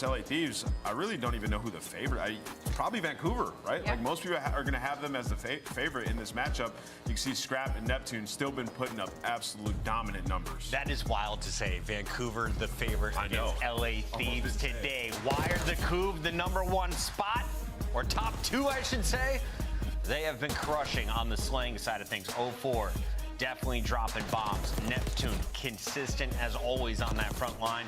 LA Thieves, I really don't even know who the favorite. Probably Vancouver, right? Yeah. Like most people are going to have them as the favorite in this matchup. You can see Scrap and Neptune still been putting up absolute dominant numbers. That is wild to say. Vancouver, the favorite against LA Thieves today. Why are the Couve the #1 spot, or top 2, I should say? They have been crushing on the slaying side of things. 0-4. Definitely dropping bombs. Neptune, consistent as always on that front line.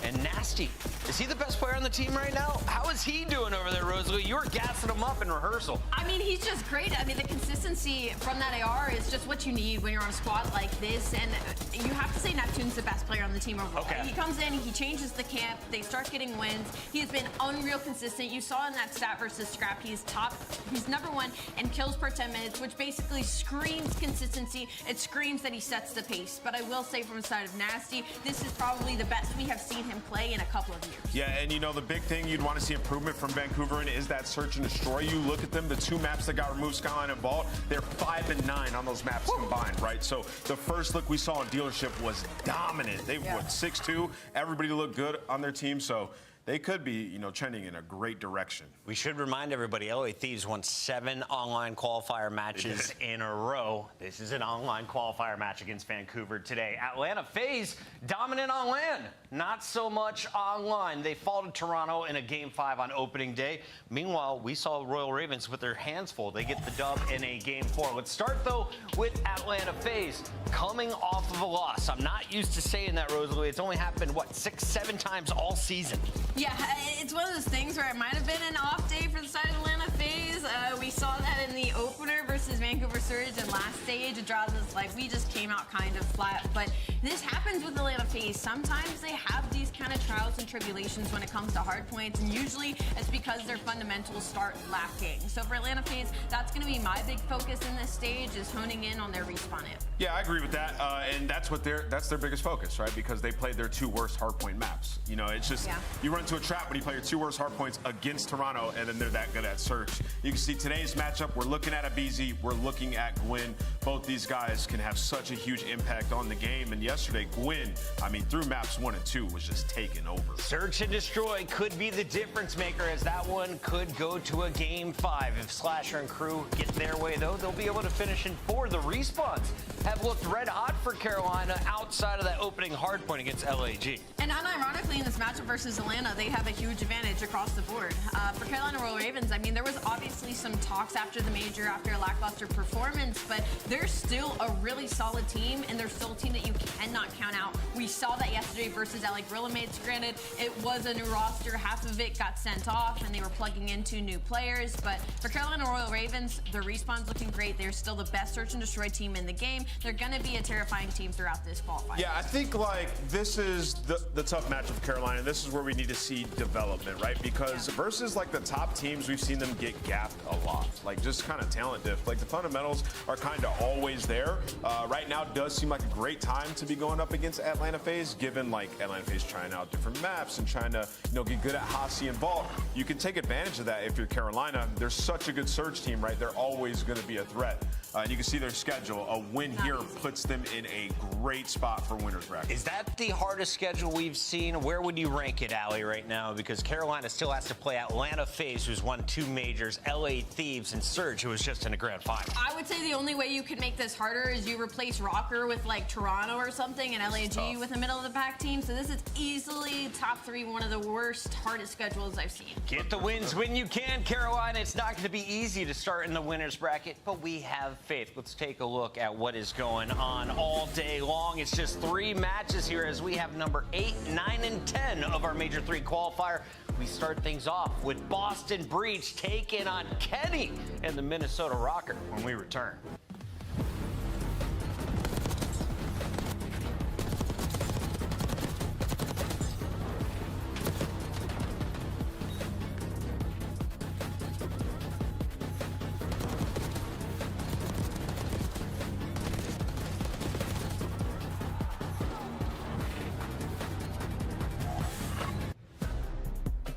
And Nasty, is he the best player on the team right now? How is he doing over there, Rosalie? You were gassing him up in rehearsal. I mean, he's just great. I mean, the consistency from that AR is just what you need when you're on a squad like this. And you have to say Neptune's the best player on the team overall. Okay. He comes in, he changes the camp, they start getting wins. He has been unreal consistent. You saw in that stat versus Scrap, he's #1 in kills per 10 minutes, which basically screams consistency. It screams that he sets the pace. But I will say from the side of Nasty, this is probably the best we have seen him play in a couple of years. Yeah, and you know, the big thing you'd want to see improvement from Vancouver in is that search and destroy. You look at them, the 2 maps that got removed, Skyline and Vault, they're 5 and 9 on those maps combined, right? So the first look we saw on Dealership was dominant. They went 6-2. Everybody looked good on their team, so they could be, you know, trending in a great direction. We should remind everybody, LA Thieves won 7 online qualifier matches in a row. This is an online qualifier match against Vancouver today. Atlanta Faze, dominant on land, not so much online. They fall to Toronto in a Game 5 on opening day. Meanwhile, we saw Royal Ravens with their hands full. They get the dub in a Game 4. Let's start, though, with Atlanta Faze coming off of a loss. I'm not used to saying that, Rosalie. It's only happened, what, 6-7 times all season. Yeah, it's one of those things where it might have been an off day for the side of Atlanta Faze. We saw that in the opener versus Vancouver Surge and last stage. It draws us like we just came out kind of flat. But this happens with Atlanta Faze. Sometimes they have these kind of trials and tribulations when it comes to hard points, and usually it's because their fundamentals start lacking. So for Atlanta Faze, that's going to be my big focus in this stage, is honing in on their respawn it. Yeah, I agree with that, and that's their biggest focus, right? Because they played their 2 worst hardpoint maps. You know, it's just you run into a trap when you play your 2 worst hardpoints against Toronto, and then they're that good at search. You can see today's matchup. We're looking at Abizi, we're looking at Gwyn. Both these guys can have such a huge impact on the game. And yesterday, Gwyn, I mean, through maps 1 and 2, was just taking over. Search and destroy could be the difference maker, as that one could go to a Game 5. If Slasher and crew get their way, though, they'll be able to finish in 4. The respawns have looked red hot for Carolina outside of that opening hardpoint against LAG. And unironically, in this matchup versus Atlanta, they have a huge advantage across the board. For Carolina Royal Ravens, I mean, there was obviously some talks after the major, after a lackluster performance, but they're still a really solid team, and they're still a team that you cannot count out. We saw that yesterday versus LA Gorilla Mates. Granted, it was a new roster. Half of it got sent off, and they were plugging into new players. But for Carolina Royal Ravens, their respawn's looking great. They're still the best search and destroy team in the game. They're going to be a terrifying team throughout this qualifier. Yeah, I think, like, this is the tough matchup for Carolina. This is where we need to see development, right? Because versus, like, the top teams, we've seen them get gapped a lot. Like, just kind of talent diff. Like, the fundamentals are kind of always there. Right now does seem like a great time to be going up against Atlanta Faze, given, like, Atlanta Faze trying out different maps and trying to, you know, get good at Hasi and Vault. You can take advantage of that if you're Carolina. They're such a good surge team, right? They're always going to be a threat. And you can see their schedule. A win here puts them in a great spot for winners bracket. Is that the hardest schedule we've seen? Where would you rank it, Allie, right now? Because Carolina still has to play Atlanta Faze, who's won 2 majors, LA Thieves, and Surge, who was just in a grand final. I would say the only way you could make this harder is you replace Rocker with, like, Toronto or something, and LAG with a middle-of-the-pack team. So this is easily top 3, one of the worst, hardest schedules I've seen. Get the wins when you can, Carolina. It's not going to be easy to start in the winners bracket, but we have faith. Let's take a look at what is going on all day long. It's just 3 matches here as we have number 8, 9, and 10 of our Major 3 qualifier. We start things off with Boston Breach taking on Kenny and the Minnesota Rocker when we return.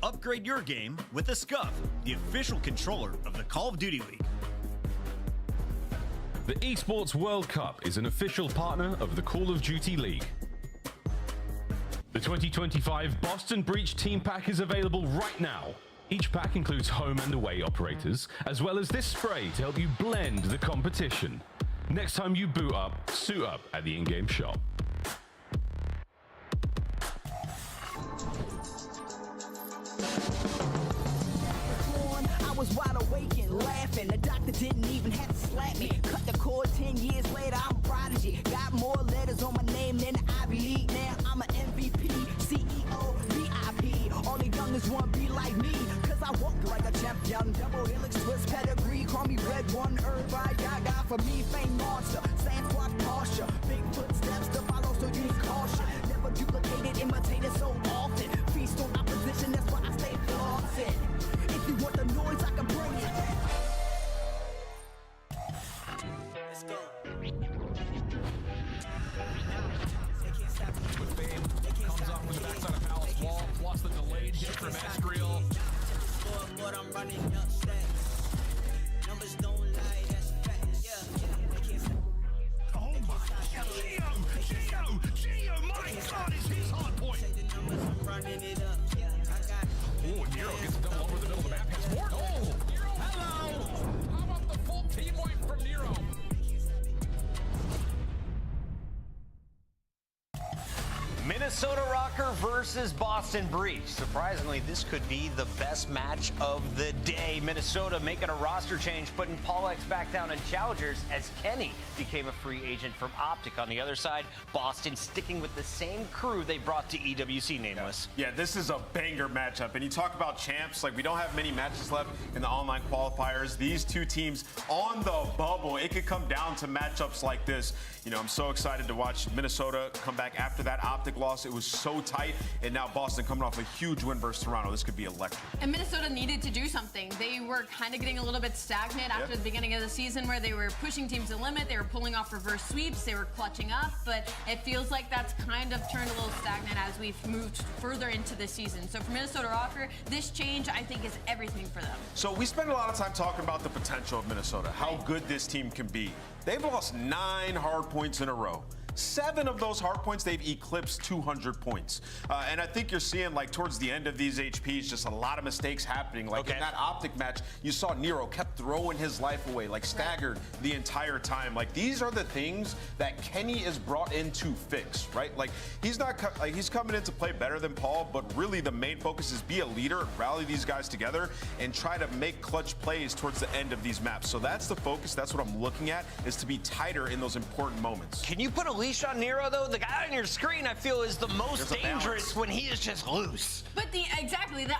Upgrade your game with the Scuff, the official controller of the Call of Duty League. The Esports World Cup is an official partner of the Call of Duty League. The 2025 Boston Breach Team Pack is available right now. Each pack includes home and away operators, as well as this spray to help you blend the competition. Next time you boot up, suit up at the in-game shop. I was wide awake and laughing. The doctor didn't even have to slap me. Cut the cord 10 years later, I'm a prodigy. Got more letters on my name than the Ivy League. Now I'm an MVP, CEO, VIP. All the youngest wanna be like me, cause I walk like a champion. Double helix twist pedigree. Call me Red One, everybody got for me. Fame monster, sand squat posture. Big footsteps to follow, so use caution. Never duplicated, imitated so often. Feast on opposition, that's why I stay flossing. If you want the noise, I can bring it. Let's go. With Fame, comes off with the backside of Palace wall, plus the delayed hit from Escriel. I'm running up stacks. Numbers don't lie, that's facts. Yeah. Oh my, Gio, my God, is his hot point. I'm running it up. Oh, Nero gets a double over the middle of the map. Has more. Oh, Nero, hello. How about the full team wipe from Nero? Minnesota Rocker versus Boston Breach. Surprisingly, this could be the best match of the day. Minnesota making a roster change, putting Paul X back down in Challengers as Kenny became a free agent from Optic. On the other side, Boston sticking with the same crew they brought to EWC Nameless. Yeah, this is a banger matchup. And you talk about champs, like we don't have many matches left in the online qualifiers. These two teams on the bubble, it could come down to matchups like this. You know, I'm so excited to watch Minnesota come back after that Optic loss. It was so tight, and now Boston coming off a huge win versus Toronto. This could be electric. And Minnesota needed to do something. They were kind of getting a little bit stagnant after the beginning of the season, where they were pushing teams to the limit. They were pulling off reverse sweeps. They were clutching up, but it feels like that's kind of turned a little stagnant as we've moved further into the season. So for Minnesota Rocker, this change, I think, is everything for them. So we spend a lot of time talking about the potential of Minnesota, how good this team can be. They've lost 9 hard points in a row. 7 of those hard points, they've eclipsed 200 points. And I think you're seeing, like, towards the end of these HPs, just a lot of mistakes happening. Like, in that Optic match, you saw Nero kept throwing his life away, like, staggered the entire time. Like, these are the things that Kenny is brought in to fix, right? Like, he's not, he's coming in to play better than Paul, but really the main focus is be a leader, rally these guys together, and try to make clutch plays towards the end of these maps. So that's the focus. That's what I'm looking at, is to be tighter in those important moments. Can you put a leash on Nero, though? The guy on your screen, I feel, is the most dangerous when he is just loose. But the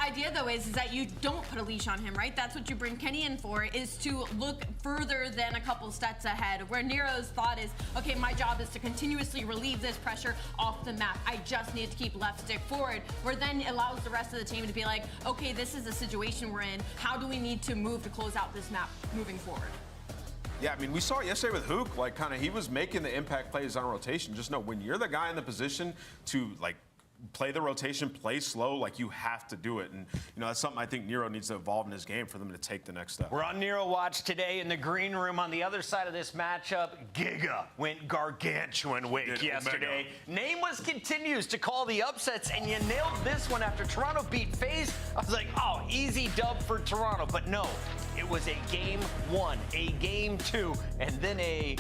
idea, though, is that you don't put a leash on him, right? That's what you bring Kenny in for, is to look further than a couple steps ahead, where Nero's thought is, okay, my job is to continuously relieve this pressure off the map. I just need to keep left stick forward, where then it allows the rest of the team to be like, okay, this is the situation we're in. How do we need to move to close out this map moving forward? Yeah, I mean, we saw it yesterday with Hook, like, kind of, he was making the impact plays on rotation. Just know, when you're the guy in the position to, like, play the rotation, play slow, like, you have to do it. And, you know, that's something I think Nero needs to evolve in his game for them to take the next step. We're on Nero Watch today in the green room. On the other side of this matchup, Giga went gargantuan wake yesterday. Nameless continues to call the upsets, and you nailed this one after Toronto beat Faze. I was like, oh, easy dub for Toronto. But no, it was a game 1, a game 2, and then a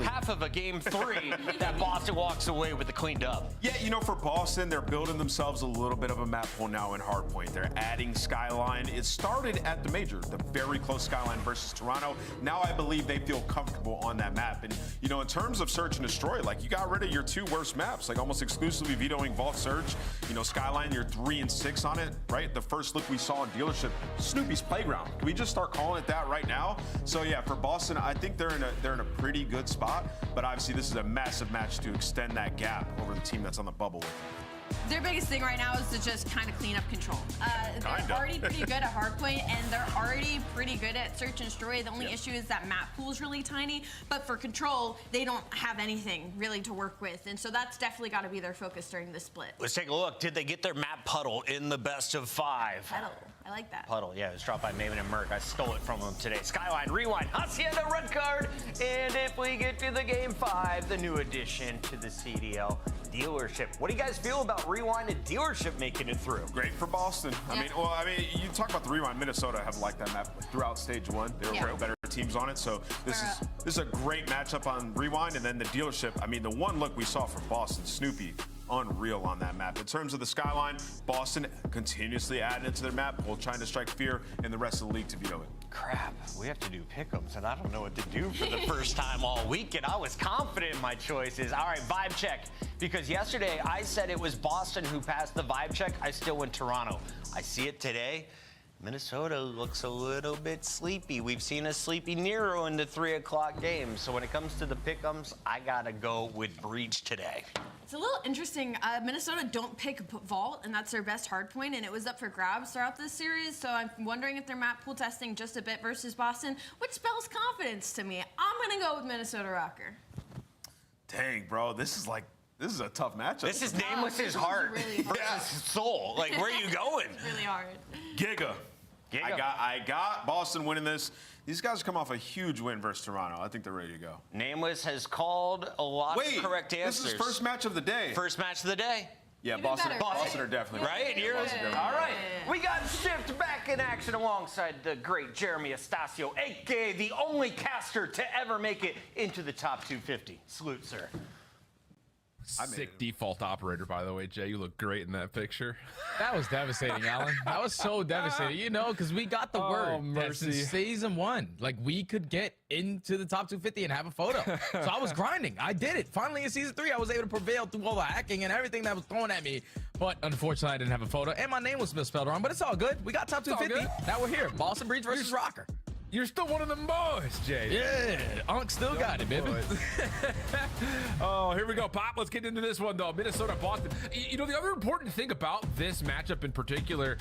half of a game 3 that Boston walks away with the clean dub. Yeah, you know, for Boston, they're building themselves a little bit of a map pool now in hardpoint. They're adding Skyline. It started at the major, the very close Skyline versus Toronto. Now I believe they feel comfortable on that map. And, you know, in terms of search and destroy, like, you got rid of your 2 worst maps, like almost exclusively vetoing Vault Search. You know, Skyline, you're 3 and 6 on it, right? The first look we saw in Dealership, Snoopy's Playground. Can we just start calling it that right now? So yeah, for Boston, I think they're in a pretty good spot, but obviously this is a massive match to extend that gap over the team that's on the bubble with them. Their biggest thing right now is to just kind of clean up control. They're already pretty good at hardpoint, and they're already pretty good at search and destroy. The only issue is that map pool is really tiny, but for control, they don't have anything really to work with, and so that's definitely got to be their focus during this split. Let's take a look. Did they get their map puddle in the best of 5? Puddle. I like that. Puddle, yeah, it was dropped by Maven and Merc. I stole it from them today. Skyline, Rewind, Hacienda, red card. And if we get to the game 5, the new addition to the CDL, Dealership. What do you guys feel about Rewind and Dealership making it through? Great for Boston. I mean, you talk about the Rewind. Minnesota have liked that map throughout stage 1. They were better teams on it, so this is a great matchup on Rewind. And then the Dealership. I mean, the one look we saw from Boston, Snoopy, unreal on that map. In terms of the skyline, Boston continuously adding into their map while trying to strike fear in the rest of the league to veto it. Crap, we have to do pick'ems, and I don't know what to do for the first time all week, and I was confident in my choices. All right, vibe check, because yesterday I said it was Boston who passed the vibe check. I still went Toronto. I see it today. Minnesota looks a little bit sleepy. We've seen a sleepy Nero in the 3 o'clock game. So when it comes to the pick'ems, I gotta go with Breach today. It's a little interesting. Minnesota don't pick Vault, and that's their best hard point, and it was up for grabs throughout this series. So I'm wondering if they're map pool testing just a bit versus Boston, which spells confidence to me. I'm gonna go with Minnesota Rocker. Dang, bro, this is a tough matchup. This is Nameless's heart really versus Soul. Like, where are you going? It's really hard. Giga. I got Boston winning this. These guys come off a huge win versus Toronto. I think they're ready to go. Nameless has called a lot of correct answers. This is first match of the day. First match of the day. Yeah, Even Boston better, are definitely Right? Yeah, Boston definitely. All right. We got Shift back in action alongside the great Jeremy Estacio, a.k.a. the only caster to ever make it into the top 250. Salute, sir. Sick default operator, by the way, Jay. You look great in that picture. That was devastating, Alan. That was so devastating. You know, because we got the word that since season 1, like, we could get into the top 250 and have a photo. So I was grinding. I did it. Finally, in season 3, I was able to prevail through all the hacking and everything that was thrown at me. But unfortunately, I didn't have a photo, and my name was misspelled wrong. But it's all good. We got top 250. Now we're here. Boston Breach versus Rocker. You're still one of them boys, Jay. Yeah, Unk still got it, baby. Oh, here we go, Pop. Let's get into this one, though. Minnesota, Boston. You know, the other important thing about this matchup in particular,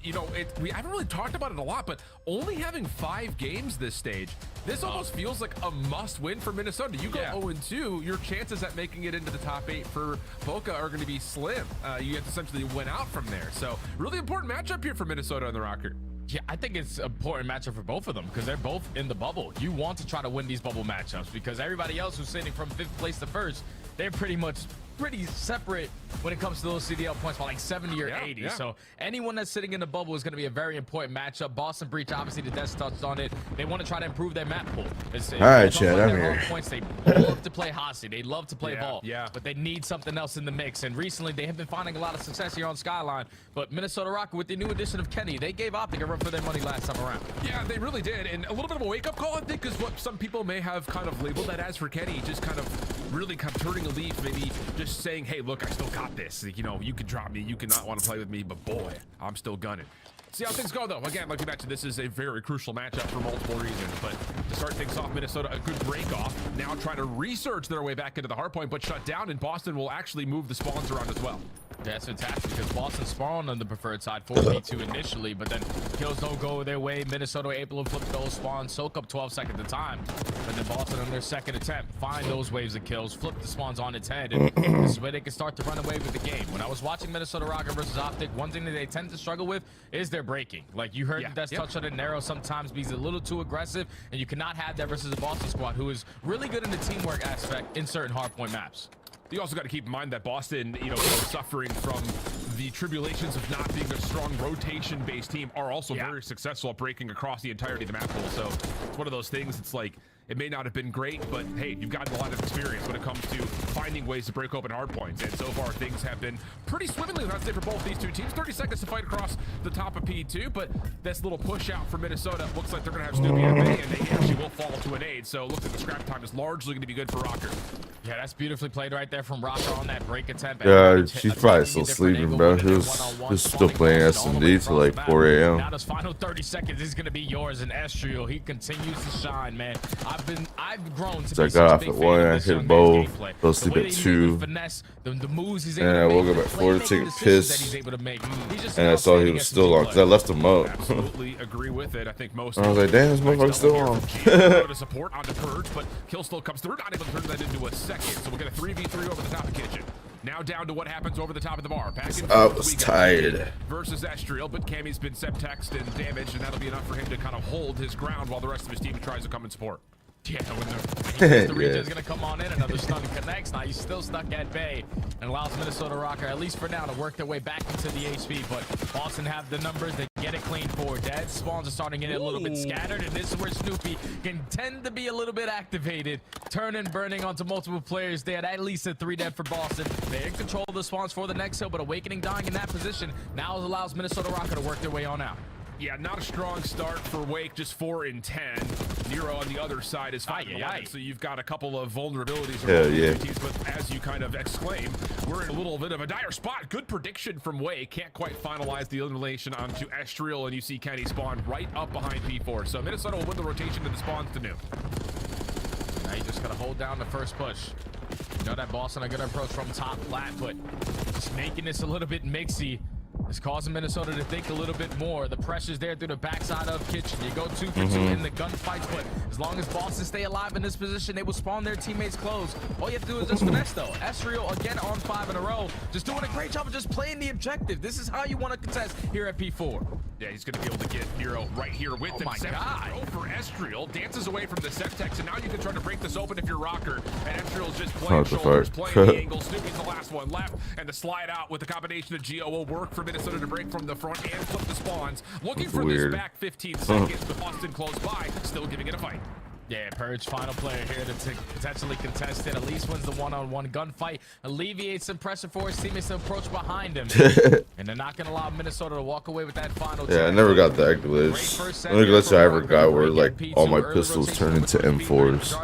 you know, we haven't really talked about it a lot, but only having 5 games this stage, this almost feels like a must-win for Minnesota. You go 0-2, your chances at making it into the top 8 for Boca are going to be slim. You have to essentially win out from there. So, really important matchup here for Minnesota and the Rocker. Yeah, I think it's an important matchup for both of them because they're both in the bubble. You want to try to win these bubble matchups because everybody else who's sitting from 5th place to 1st, they're pretty separate when it comes to those CDL points by like 70 or 80. Yeah. So anyone that's sitting in the bubble is going to be a very important matchup. Boston Breach, obviously, the Des touched on it. They want to try to improve their map pool. All right, Chad, I'm here. Points, they love to play Hossie. They love to play Vault. Yeah. But they need something else in the mix. And recently, they have been finding a lot of success here on Skyline. But Minnesota Rocker, with the new addition of Kenny, they gave Optic a run for their money last time around. Yeah, they really did. And a little bit of a wake-up call, I think, is what some people may have kind of labeled that as for Kenny. Just kind of really kind of turning a leaf, maybe just saying, hey, look, I still got this. You know, you can drop me, you cannot want to play with me, but boy, I'm still gunning. See how things go, though. Again, like we mentioned, this is a very crucial matchup for multiple reasons. But to start things off, Minnesota, a good break-off. Now trying to research their way back into the hardpoint, but shut down, and Boston will actually move the spawns around as well. That's fantastic because Boston spawned on the preferred side 4v2 initially, but then kills don't go their way. Minnesota able to flip those spawns, soak up 12 seconds at a time. But then Boston on their second attempt find those waves of kills, flip the spawns on its head, and this is where they can start to run away with the game. When I was watching Minnesota Rocker versus Optic, one thing that they tend to struggle with is their breaking. Like you heard that's touch on it, Nero sometimes he's a little too aggressive, and you cannot have that versus a Boston squad who is really good in the teamwork aspect in certain hardpoint maps. You also got to keep in mind that Boston, you know, suffering from the tribulations of not being a strong rotation-based team, are also very successful at breaking across the entirety of the map pool. So it's one of those things. It's like it may not have been great, but hey, you've gotten a lot of experience when it comes to finding ways to break open hardpoints. And so far, things have been pretty swimmingly, I'd say, for both these two teams. 30 seconds to fight across the top of P2, but this little push out for Minnesota looks like they're going to have Snoopy at bay, and they actually will fall to an aid. So it looks like the scrap time is largely going to be good for Rocker. Yeah, that's beautifully played right there from Rocker on that break attempt. Yeah, she's probably still sleeping, bro. He was still playing S&D till like 4 a.m. Now those final 30 seconds is going to be yours, and Estriel, he continues to shine, man. I've grown to be I got off big at fan 1, of I this hit young both, man's gameplay. fell asleep The way at that he 2. uses finesse, the moves he's able And to I make, woke up at the 4 to playmaking take a decisions piss. that he's able to make. He's just And I saw he outstanding was still on because I S&D left him up. Absolutely agree with it. I think most. I was like, damn, this motherfucker's still on. To support on the purge, but kill still comes through. Not able to turn that into a second. So we'll get a 3v3 over the top of Kitchen. Now down to what happens over the top of the bar. Back in I was tired. Versus Estriel, but Cammy's been septexed and damaged, and that'll be enough for him to kind of hold his ground while the rest of his team tries to come and support. Yeah, when the region's gonna come on in, another stun connects. Now he's still stuck at bay and allows Minnesota Rocker, at least for now, to work their way back into the HP. But Boston have the numbers. They get it clean forward. Dead spawns are starting to get a little bit scattered, and this is where Snoopy can tend to be a little bit activated, turning, burning onto multiple players. They had at least a 3 dead for Boston. They're in control of the spawns for the next hill, but Awakening dying in that position now allows Minnesota Rocker to work their way on out. Yeah, not a strong start for Wake, just 4 and 10. Nero on the other side is 5 and 11, so you've got a couple of vulnerabilities. But as you kind of exclaim, we're in a little bit of a dire spot. Good prediction from Wake. Can't quite finalize the elimination onto Estriel, and you see Kenny spawn right up behind P4. So Minnesota will win the rotation to the spawns to new. Now you just gotta hold down the first push. You know that Boston are gonna approach from top flat, but just making this a little bit mixy. It's causing Minnesota to think a little bit more. The pressure's there through the backside of Kitchen. You go 2 for 2 in the gunfights, but as long as Boston stay alive in this position, they will spawn their teammates close. All you have to do is just finesse, though. Estriel again on 5 in a row, just doing a great job of just playing the objective. This is how you want to contest here at P4. Yeah, he's going to be able to get Nero right here with him. My God. For Estriel, dances away from the Septex, and now you can try to break this open if you're Rocker. And Estriel's just playing shoulders, playing the angle. Snoopy's the last one left, and the slide out with the combination of Geo will work for Minnesota to break from the front and flip the spawns. Looking for this back 15 seconds, but Boston close by, still giving it a fight. Yeah, Purge, final player here to potentially contest it. At least wins the one-on-one gunfight. Alleviates some pressure for his teammates to approach behind him. And they're not going to allow Minnesota to walk away with that final. Yeah, I never got the glitch. The only glitch I ever got were like all my pistols turned into M4s.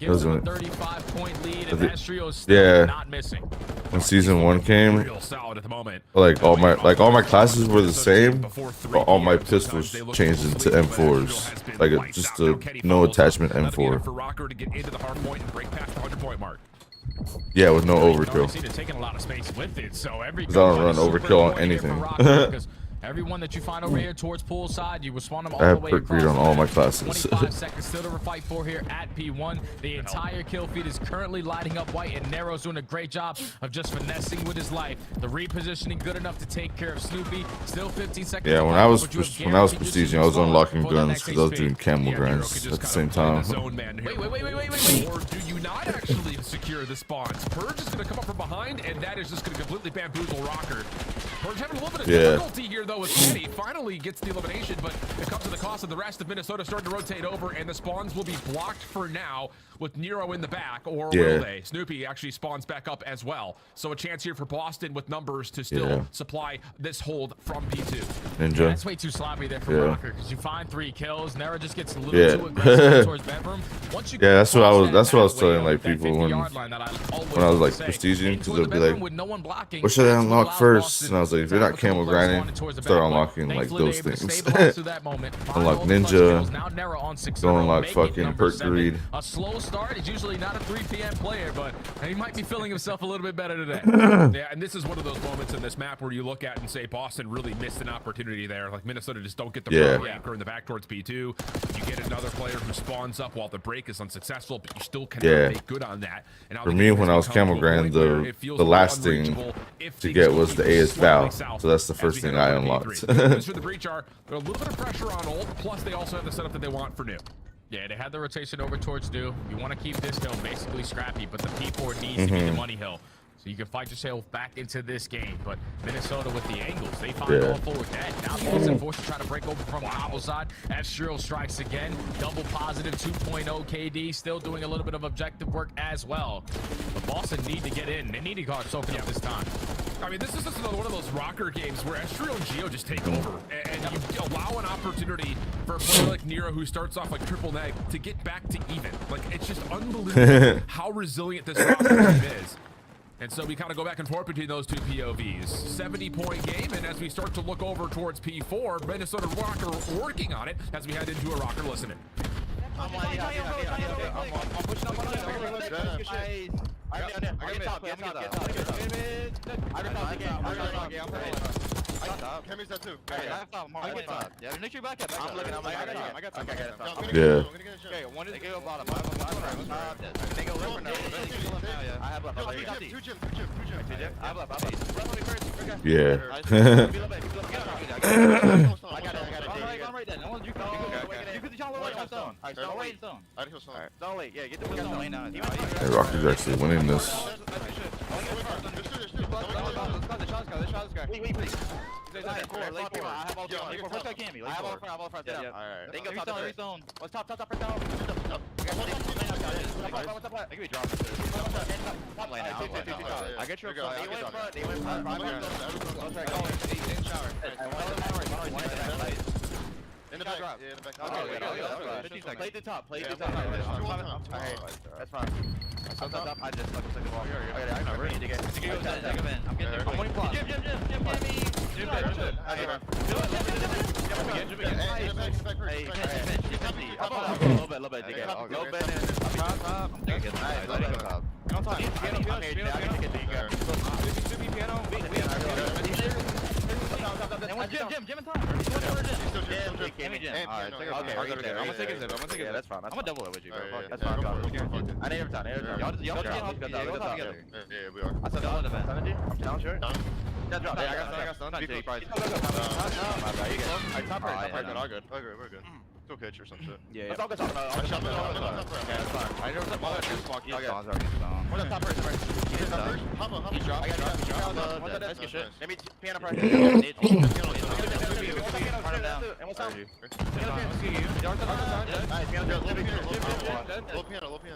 It was a 35-point lead, and Estriel's still not missing. When season 1 came, Real solid at the moment. like all my classes were the same, but all my pistols changed into M4s. Like just a no attachment M4. For Rocker to get into the hard point and break past the 100-point mark. Yeah, with no overkill. Taking a lot of space with it, so every Because I don't run overkill on anything. Everyone that you find over here towards poolside, you will spawn them all I have the way perk read on all my classes. 25 seconds still to fight for here at P1. The entire kill feed is currently lighting up white, and Nero's doing a great job of just finessing with his life. The repositioning good enough to take care of Snoopy. Still 15 seconds. Yeah, when I was prestiging, I was unlocking guns because I was doing camel grinds at the same time. Wait. Or do you not actually secure the spawns? Purge is going to come up from behind, and that is just going to completely bamboozle Rocker. Purge having a little bit of difficulty here, though, with Kenny. Finally gets the elimination, but it comes at the cost of the rest of Minnesota starting to rotate over, and the spawns will be blocked for now with Nero in the back, or will they? Snoopy actually spawns back up as well. So a chance here for Boston with numbers to still supply this hold from P2. Ninja. Yeah, that's way too sloppy there for Rocker, because you find 3 kills. Nero just gets a little too aggressive towards bedroom. Once you that's what I was telling like people when I was like prestiging, because they'll be like, what should I unlock first? And I was like, if you're not camel grinding, start unlocking like those things. Unlock ninja, don't unlock fucking perk read. A slow start is usually not a 3 p.m. player, but he might be feeling himself a little bit better today. Yeah, and this is one of those moments in this map where you look at and say Boston really missed an opportunity there. Like Minnesota just don't get the anchor in the back towards P2. You get another player who spawns up while the break is unsuccessful, but you still cannot make good on that. And for me, when I was camel grinding, the last thing to get was the AS Val, so that's the first thing I unlocked. For the breach are a little bit of pressure on ult, plus they also have the setup that they want for new. Yeah, they had the rotation over towards new. You want to keep this hill basically scrappy, but the P4 needs to be the money hill. So you can fight yourself back into this game. But Minnesota with the angles, they find going forward that. Now Boston forced to try to break over from the opposite side. Estriel strikes again. Double positive 2.0 KD. Still doing a little bit of objective work as well. But Boston need to get in. They need to guard soaking up this time. I mean, this is just another one of those Rocker games where Estriel and Geo just take over. And you allow an opportunity for a player like Nero, who starts off like triple neg, to get back to even. Like, it's just unbelievable how resilient this roster team is. And so we kind of go back and forth between those two POVs. 70-point game, and as we start to look over towards P4, Minnesota Rocker working on it as we head into a Rocker listening. I'm pushing up on zone. Alright, don't wait zone. I heal zone. Don't wait. Yeah, get the zone lane now. Hey, Rocky's actually winning this. Wait. Cool. I have all four. First guy can be. I have all four. Yeah. Alright. They go top zone. What's top right now? I can be dropped. Top lane now. I get your front. They went front. In the back. Yeah, in the back. Play the top. That's fine. I just took the ball. I'm ready to get. I'm getting there. I'm winning block. Jim. Jim and Tom. That's fine. I'm gonna double it with you, bro. That's fine. I need every time. Y'all together. Yeah, we are. I said double in the back. 70? Down, sure. I got stun. Go. All good. We're good. Still pitch or some shit. Yeah. Let's all go top. Okay, that's fine. I know what's up. What's the top first? He's dropped. I got what's that extra shit? Let me piano press. And what's up? Nice, piano. Low piano. Let me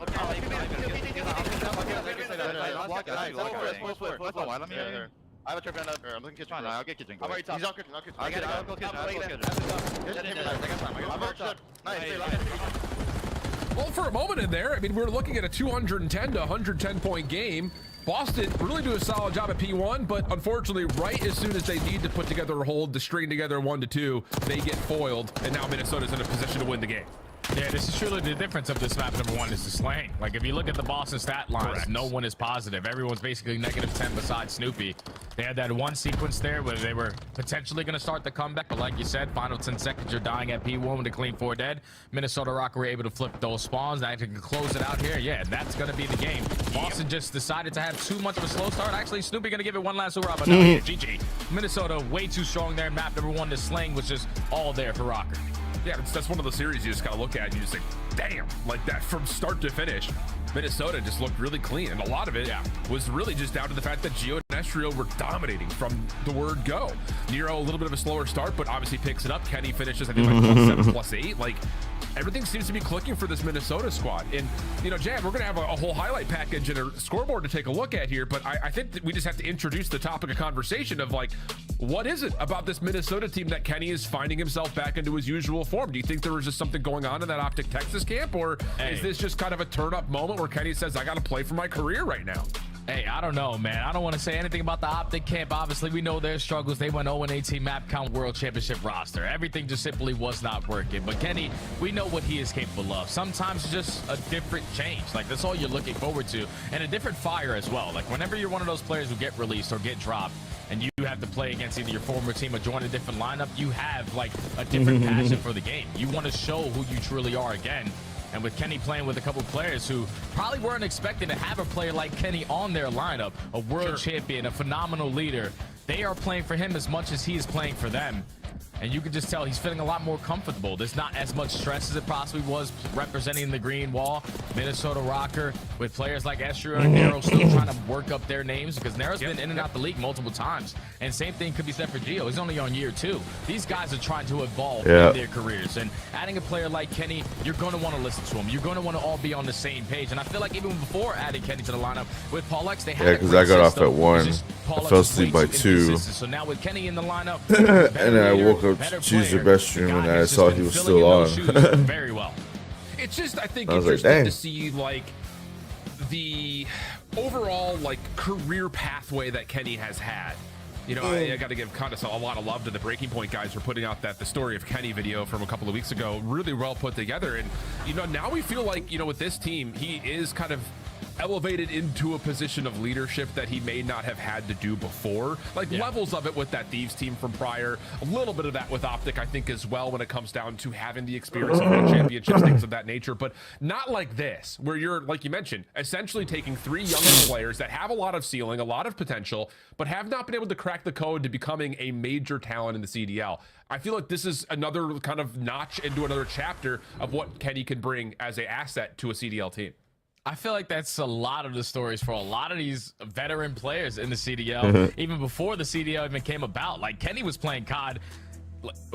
I have a trip down. I'm looking kitchen. I'll get kitchen. I'm already top. He's out kitchen. I got it. I'll go kitchen. I'm out top. Nice. Well, for a moment in there, I mean, we're looking at a 210 to 110 point game. Boston really do a solid job at P1, but unfortunately, right as soon as they need to put together a hold to string together 1-2, they get foiled, and now Minnesota's in a position to win the game. Yeah, this is truly the difference of this map. Number one is the slang. Like, if you look at the Boston stat lines, no one is positive. Everyone's basically -10 besides Snoopy. They had that one sequence there where they were potentially going to start the comeback, but like you said, final 10 seconds, you're dying at P1 with a clean 4 dead. Minnesota Rocker were able to flip those spawns. Now, if you can close it out here, yeah, that's going to be the game. Boston just decided to have too much of a slow start. Actually, Snoopy going to give it one last hurrah, but no, GG. Minnesota way too strong there. Map number one, the slang was just all there for Rocker. Yeah, that's one of those series you just gotta look at and you just think, damn, like that from start to finish. Minnesota just looked really clean, and a lot of it was really just down to the fact that Gio and Estrio were dominating from the word go. Nero, a little bit of a slower start, but obviously picks it up. Kenny finishes, I think, like +7, +8. Like, everything seems to be clicking for this Minnesota squad. And, you know, Jan, we're going to have a whole highlight package and a scoreboard to take a look at here, but I think that we just have to introduce the topic of conversation of, like, what is it about this Minnesota team that Kenny is finding himself back into his usual form? Do you think there was just something going on in that Optic Texas camp, or is this just kind of a turn-up moment where Kenny says, I got to play for my career right now? Hey, I don't know, man. I don't want to say anything about the Optic camp. Obviously, we know their struggles. They went 0-18 map count world championship roster. Everything just simply was not working. But Kenny, we know what he is capable of. Sometimes it's just a different change. Like, that's all you're looking forward to. And a different fire as well. Like, whenever you're one of those players who get released or get dropped, and you have to play against either your former team or join a different lineup, you have, like, a different passion for the game. You want to show who you truly are again. And with Kenny playing with a couple players who probably weren't expecting to have a player like Kenny on their lineup, a world champion, a phenomenal leader, they are playing for him as much as he is playing for them. And you can just tell he's feeling a lot more comfortable. There's not as much stress as it possibly was representing the green wall. Minnesota Rocker with players like Estrio and Nero still trying to work up their names, because Nero's been in and out the league multiple times. And same thing could be said for Gio. He's only on year 2. These guys are trying to evolve in their careers. And adding a player like Kenny, you're going to want to listen to him. You're going to want to all be on the same page. And I feel like even before adding Kenny to the lineup with Paul X, they had because I got off at 1. I fell asleep by 2. So now with Kenny in the lineup, and then I woke up to choose the best stream, and I saw he was still on. Very well. It's just, I think, interesting to see, like, the overall, like, career pathway that Kenny has had. You know, I got to give kind of a lot of love to the Breaking Point guys for putting out the Story of Kenny video from a couple of weeks ago. Really well put together. And, you know, now we feel like, you know, with this team, he is kind of elevated into a position of leadership that he may not have had to do before. Like levels of it with that Thieves team from prior, a little bit of that with Optic, I think, as well, when it comes down to having the experience of winning championships, things of that nature, but not like this, where you're, like you mentioned, essentially taking 3 young players that have a lot of ceiling, a lot of potential, but have not been able to crack the code to becoming a major talent in the CDL. I feel like this is another kind of notch into another chapter of what Kenny can bring as an asset to a CDL team. I feel like that's a lot of the stories for a lot of these veteran players in the CDL, even before the CDL even came about. Like Kenny was playing COD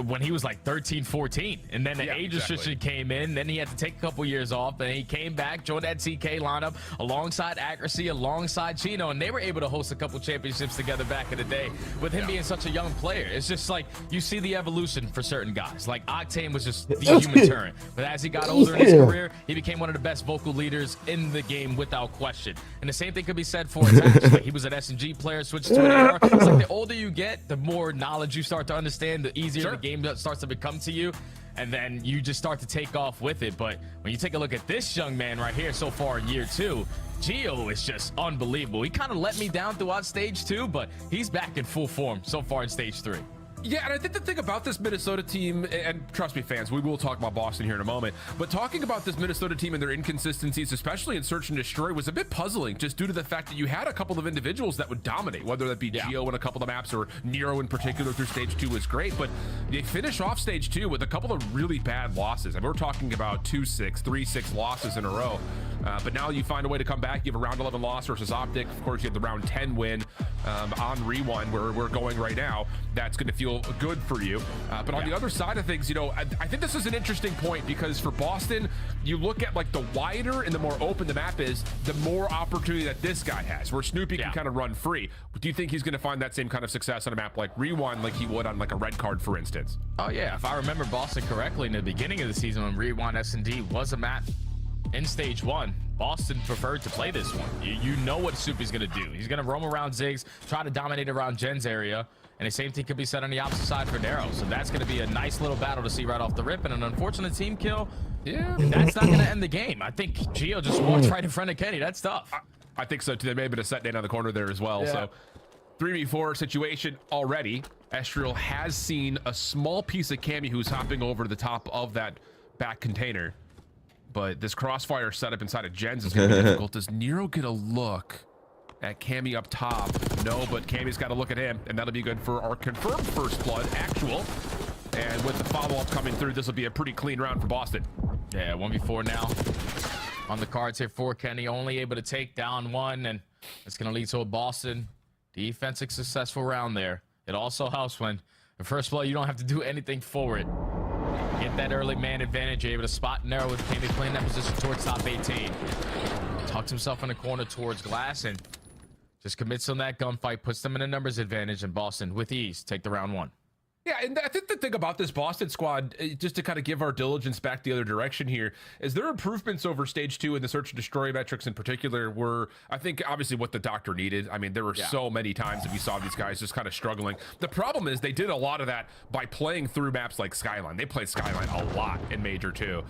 when he was like 13, 14, and then the age restriction came in. Then he had to take a couple years off, and he came back, joined that TK lineup alongside Accuracy, alongside Chino, and they were able to host a couple championships together back in the day with him being such a young player. It's just like you see the evolution for certain guys. Like Octane was just the human turn, but as he got older in his career, he became one of the best vocal leaders in the game without question. And the same thing could be said for Attacks. Like he was an SMG player, switched to an AR. It's like the older you get, the more knowledge you start to understand, the easier the game starts to become to you, and then you just start to take off with it. But when you take a look at this young man right here so far in year 2, Gio is just unbelievable. He kind of let me down throughout stage 2, but he's back in full form so far in stage 3. Yeah, and I think the thing about this Minnesota team, and trust me, fans, we will talk about Boston here in a moment, but talking about this Minnesota team and their inconsistencies, especially in Search and Destroy, was a bit puzzling just due to the fact that you had a couple of individuals that would dominate, whether that be Gio in a couple of maps or Nero in particular through stage 2 was great, but they finish off stage 2 with a couple of really bad losses. I mean, we're talking about 2-6, 3-6 losses in a row. But now you find a way to come back. You have a round 11 loss versus Optic. Of course, you have the round 10 win on Rewind, where we're going right now. That's going to feel good for you. But on the other side of things, you know, I think this is an interesting point, because for Boston, you look at like the wider and the more open the map is, the more opportunity that this guy has, where Snoopy can kind of run free. Do you think he's going to find that same kind of success on a map like Rewind, like he would on like a red card, for instance? Oh yeah, if I remember Boston correctly, in the beginning of the season when Rewind S&D was a map in stage 1, Boston preferred to play this one. You know what Soupy's going to do. He's going to roam around Ziggs, try to dominate around Jen's area, and the same thing could be said on the opposite side for Nero. So that's going to be a nice little battle to see right off the rip, and an unfortunate team kill. Yeah, that's not going to end the game. I think Gio just walks right in front of Kenny. That's tough. I think so too. There may have been a set down on the corner there as well. So 3v4 situation already. Estriel has seen a small piece of Cammy who's hopping over to the top of that back container. But this crossfire setup inside of Jen's is going to be difficult. Does Nero get a look at Cammy up top? No, but Cammy's got to look at him, and that'll be good for our confirmed first blood, actual. And with the follow-up coming through, this will be a pretty clean round for Boston. Yeah, 1v4 now on the cards here for Kenny. Only able to take down one, and it's going to lead to a Boston defensive successful round there. It also helps when the first blood, you don't have to do anything for it. Get that early man advantage. You're able to spot Nero with Cammy playing that position towards top 18. Tucks himself in the corner towards Glass and just commits on that gunfight, puts them in a numbers advantage, and Boston with ease take the round 1. Yeah, and I think the thing about this Boston squad, just to kind of give our diligence back the other direction here, is their improvements over stage 2 in the search and destroy metrics in particular were, I think, obviously what the doctor needed. I mean, there were so many times that we saw these guys just kind of struggling. The problem is they did a lot of that by playing through maps like Skyline. They played Skyline a lot in Major 2.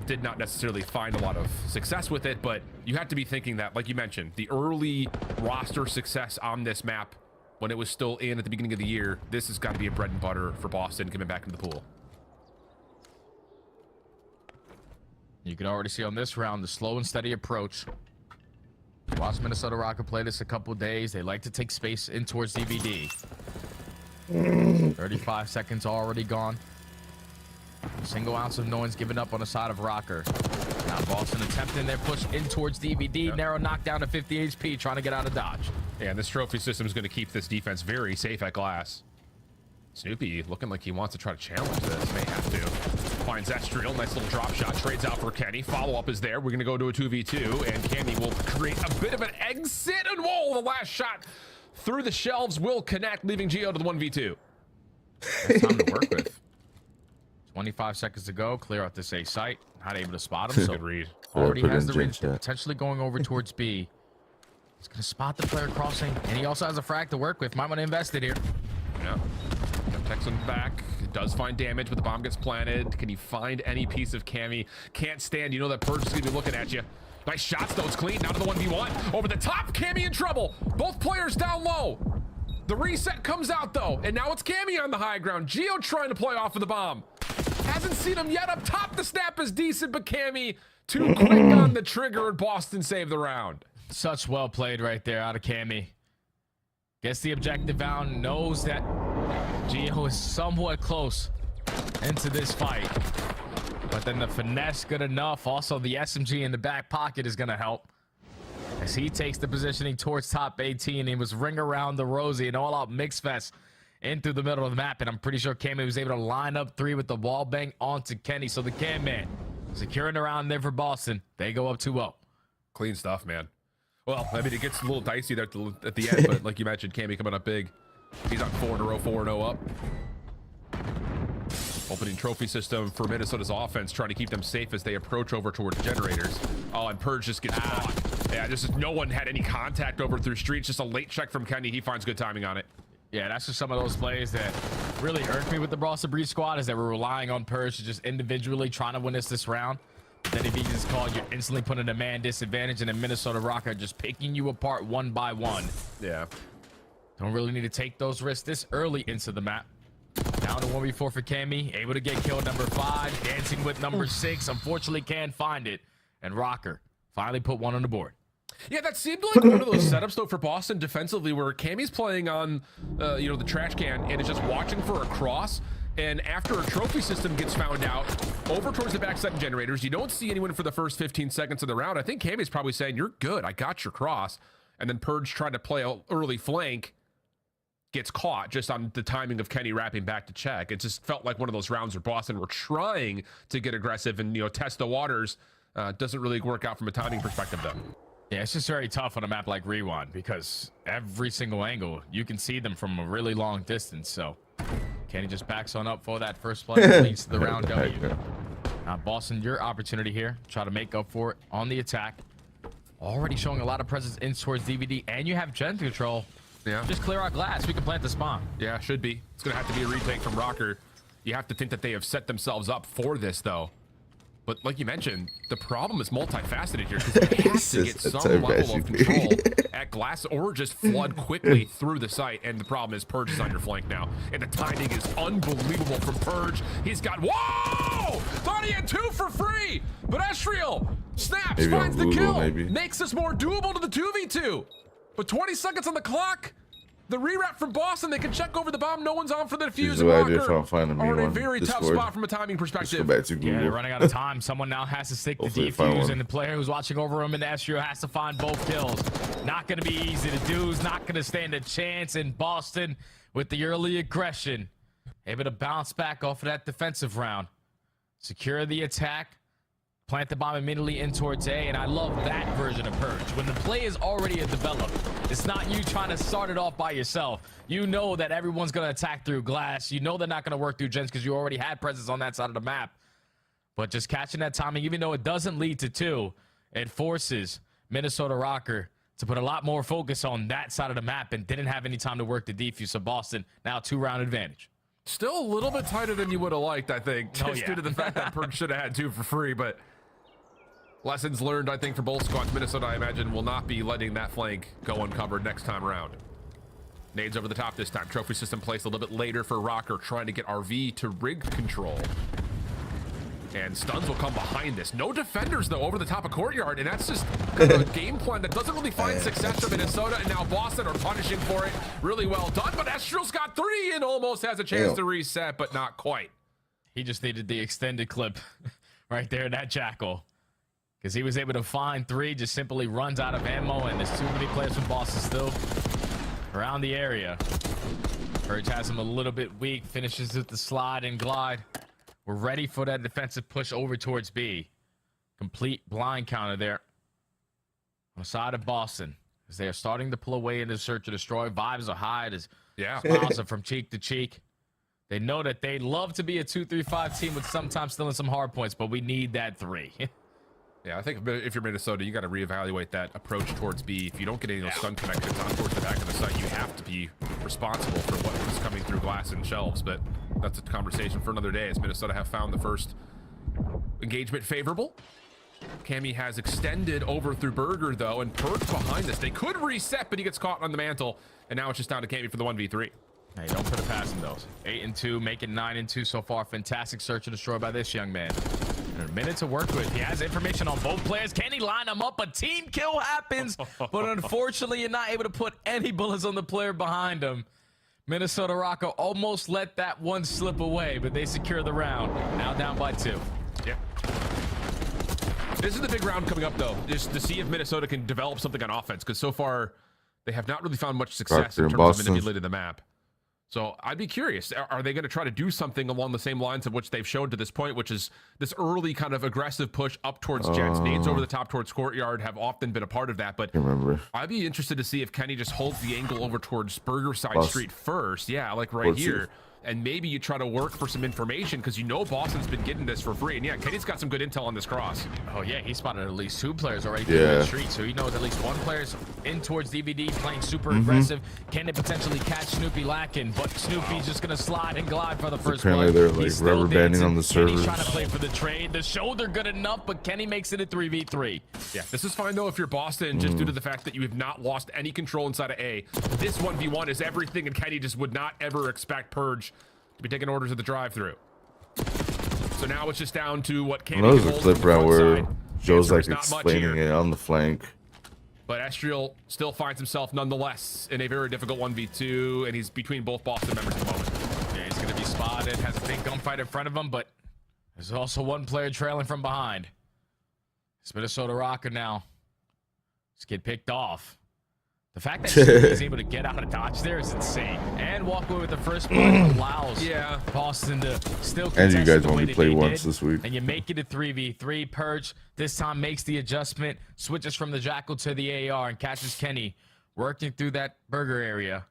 Did not necessarily find a lot of success with it, but you have to be thinking that, like you mentioned, the early roster success on this map, when it was still in at the beginning of the year, this has got to be a bread and butter for Boston coming back into the pool. You can already see on this round the slow and steady approach. Watch Minnesota Rocket play this a couple days. They like to take space in towards DVD. 35 seconds already gone. Single ounce of noise given up on the side of Rocker. Now Boston attempting their push in towards DVD. Narrow knockdown to 50 HP, trying to get out of dodge. Yeah, and this trophy system is going to keep this defense very safe at Glass. Snoopy looking like he wants to try to challenge this. May have to. Finds Estriel. Nice little drop shot. Trades out for Kenny. Follow-up is there. We're going to go to a 2v2, and Kenny will create a bit of an exit. And whoa, the last shot through the shelves will connect, leaving Gio to the 1v2. That's time to work with. 25 seconds to go. Clear out this A site. Not able to spot him. So good read. Already has the read. Potentially going over towards B. He's going to spot the player crossing. And he also has a frag to work with. Might want to invest it here. Yeah. Texan back. It does find damage, but the bomb gets planted. Can he find any piece of Cammy? Can't stand. You know that Purge is going to be looking at you. Nice shots, though. It's clean. Down to the 1v1. Over the top. Cammy in trouble. Both players down low. The reset comes out, though. And now it's Cammy on the high ground. Geo trying to play off of the bomb. Hasn't seen him yet. Up top, the snap is decent, but Cammy too quick on the trigger, and Boston saved the round. Such well played right there out of Cammy. Gets the objective down. Knows that Geo is somewhat close into this fight. But then the finesse good enough. Also, the SMG in the back pocket is going to help. As he takes the positioning towards top 18, he was ring around the Rosie and all-out mix fest in through the middle of the map. And I'm pretty sure Cammy was able to line up 3 with the wall bang onto Kenny. So the Cam man securing around there for Boston. They go up 2-0. Clean stuff, man. Well, I mean, it gets a little dicey there at the end, but like you mentioned, Cammy coming up big. He's on 4 in a row, 4-0 up. Opening trophy system for Minnesota's offense, trying to keep them safe as they approach over towards generators. Oh, and Purge just gets caught. Yeah, just no one had any contact over through streets. Just a late check from Kenny. He finds good timing on it. Yeah, that's just some of those plays that really irked me with the Boston Breach squad, is that we're relying on Purge to just individually trying to win this round. But then if he gets called, you're instantly putting a man disadvantage, and then Minnesota Rocker just picking you apart one by one. Yeah. Don't really need to take those risks this early into the map. Down to 1v4 for Cammy, able to get kill number 5, dancing with number 6. Unfortunately, can't find it. And Rocker finally put one on the board. Yeah, that seemed like one of those setups, though, for Boston defensively, where Cammy's playing on, the trash can and is just watching for a cross. And after a trophy system gets found out, over towards the backside of generators, you don't see anyone for the first 15 seconds of the round. I think Cammy's probably saying, you're good, I got your cross. And then Purge tried to play an early flank, gets caught just on the timing of Kenny wrapping back to check. It just felt like one of those rounds where Boston were trying to get aggressive and, test the waters. Doesn't really work out from a timing perspective, though. Yeah, it's just very tough on a map like Rewind, because every single angle, you can see them from a really long distance. So Kenny just backs on up for that first play and leads to the round W. Now, Boston, your opportunity here. Try to make up for it on the attack. Already showing a lot of presence in towards DVD, and you have gen control. Yeah. Just clear out glass. We can plant the spawn. Yeah, should be. It's going to have to be a retake from Rocker. You have to think that they have set themselves up for this, though. But like you mentioned, the problem is multifaceted here, because they have to get some level of control at glass or just flood quickly through the site. And the problem is Purge is on your flank now. And the timing is unbelievable from Purge. He's got, whoa! Thought he had 2 for free! But Estriel snaps, maybe finds the kill, maybe. makes this more doable to the 2v2. But 20 seconds on the clock. The rewrap from Boston, they can check over the bomb. No one's on for the defuse. Rocker are in a very tough spot from a timing perspective. Yeah, they're running out of time. Someone now has to stick the defuse, and the player who's watching over him in Astro has to find both kills. Not going to be easy to do. He's not going to stand a chance. In Boston, with the early aggression, able to bounce back off of that defensive round. Secure the attack. Plant the bomb immediately in towards A, and I love that version of Purge. When the play is already developed, it's not you trying to start it off by yourself. You know that everyone's going to attack through glass. You know they're not going to work through gens because you already had presence on that side of the map. But just catching that timing, even though it doesn't lead to 2, it forces Minnesota Rocker to put a lot more focus on that side of the map and didn't have any time to work the defuse. So Boston, now 2-round advantage. Still a little bit tighter than you would have liked, I think, just due to the fact that Purge should have had 2 for free, but lessons learned, I think, for both squads. Minnesota, I imagine, will not be letting that flank go uncovered next time around. Nades over the top this time. Trophy system placed a little bit later for Rocker, trying to get RV to rig control. And stuns will come behind this. No defenders, though, over the top of Courtyard, and that's just a game plan that doesn't really find success for Minnesota, and now Boston are punishing for it. Really well done, but Estrel's got 3 and almost has a chance to reset, but not quite. He just needed the extended clip right there, that Jackal. Because he was able to find 3, just simply runs out of ammo, and there's too many players from Boston still around the area. Purge has him a little bit weak, finishes with the slide and glide. We're ready for that defensive push over towards B. Complete blind counter there on the side of Boston, as they are starting to pull away in the search to destroy. Vibes are high as smiles are from cheek to cheek. They know that they love to be a 2-3-5 team with sometimes stealing some hard points, but we need that 3. Yeah, I think if you're Minnesota, you got to reevaluate that approach towards B. If you don't get any of those stun connections on towards the back of the site, you have to be responsible for what is coming through glass and shelves. But that's a conversation for another day, as Minnesota have found the first engagement favorable. Cammy has extended over through Burger, though, and Purge behind this. They could reset, but he gets caught on the mantle, and now it's just down to Cammy for the 1v3. Hey, don't put it past him, though. 8-2, making 9-2 so far. Fantastic search and destroy by this young man. And a minute to work with. He has information on both players. Can he line them up? A team kill happens, but unfortunately, you're not able to put any bullets on the player behind him. Minnesota Rocco almost let that one slip away, but they secure the round. Now down by 2. Yeah. This is the big round coming up, though, just to see if Minnesota can develop something on offense, because so far they have not really found much success in terms of manipulating the map. So I'd be curious, are they going to try to do something along the same lines of which they've shown to this point, which is this early kind of aggressive push up towards Jets. Nades over the top towards Courtyard have often been a part of that, but I'd be interested to see if Kenny just holds the angle over towards Burger Side Street first. Yeah, like right here. And maybe you try to work for some information because you know Boston's been getting this for free. And yeah, Kenny's got some good intel on this cross. Oh yeah, he spotted at least 2 players already through the street, so he knows at least 1 player's in towards DVD, playing super aggressive. Can they potentially catch Snoopy lacking? But Snoopy's just gonna slide and glide for the first one. Apparently they're like rubber banding on the servers. Kenny's trying to play for the trade. The shoulder good enough, but Kenny makes it a 3v3. Yeah, this is fine though if you're Boston, just due to the fact that you have not lost any control inside of A. This 1v1 is everything, and Kenny just would not ever expect Purge to be taking orders at the drive-through. So now it's just down to what Kenny can hold. There's a clip right where Joe's like explaining it on the flank. But Estriel still finds himself nonetheless in a very difficult 1v2, and he's between both Boston members at the moment. Yeah, he's going to be spotted, has a big gunfight in front of him, but there's also 1 player trailing from behind. It's Minnesota Rocker now. Let's get picked off. The fact that he's able to get out of dodge there is insane. And walk away with the first blood allows Boston to still contest. And you guys only play once this week. And you make it a 3v3. Purge this time makes the adjustment, switches from the Jackal to the AR, and catches Kenny working through that Burger area.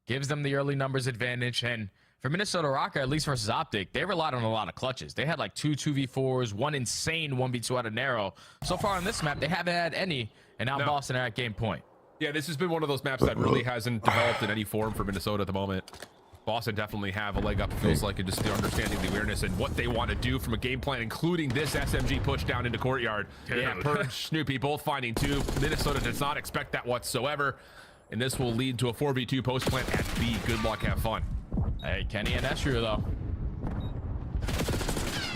Gives them the early numbers advantage. And for Minnesota Rocker, at least versus Optic, they relied on a lot of clutches. They had like 2 2v4s, 1 insane 1v2 out of Narrow. So far on this map, they haven't had any, and now Boston are at game point. Yeah, this has been one of those maps that really hasn't developed in any form for Minnesota at the moment. Boston definitely have a leg up, it feels like, in just the understanding the awareness and what they want to do from a game plan, including this SMG push down into Courtyard. Yeah, Purge, Snoopy both finding 2. Minnesota does not expect that whatsoever. And this will lead to a 4v2 post plant at B. Good luck, have fun. Hey, Kenny and Estriel, though.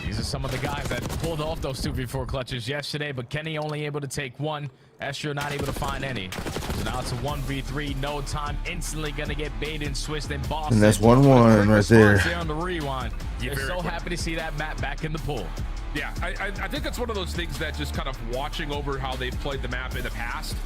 These are some of the guys that pulled off those 2v4 clutches yesterday, but Kenny only able to take 1. Estriel not able to find any. So now it's a 1v3, no time, instantly gonna get baited and switched in Boston. And that's 1-1 right there. On the rewind. You're so happy to see that map back in the pool. Yeah, I think it's one of those things that just kind of watching over how they've played the map in the past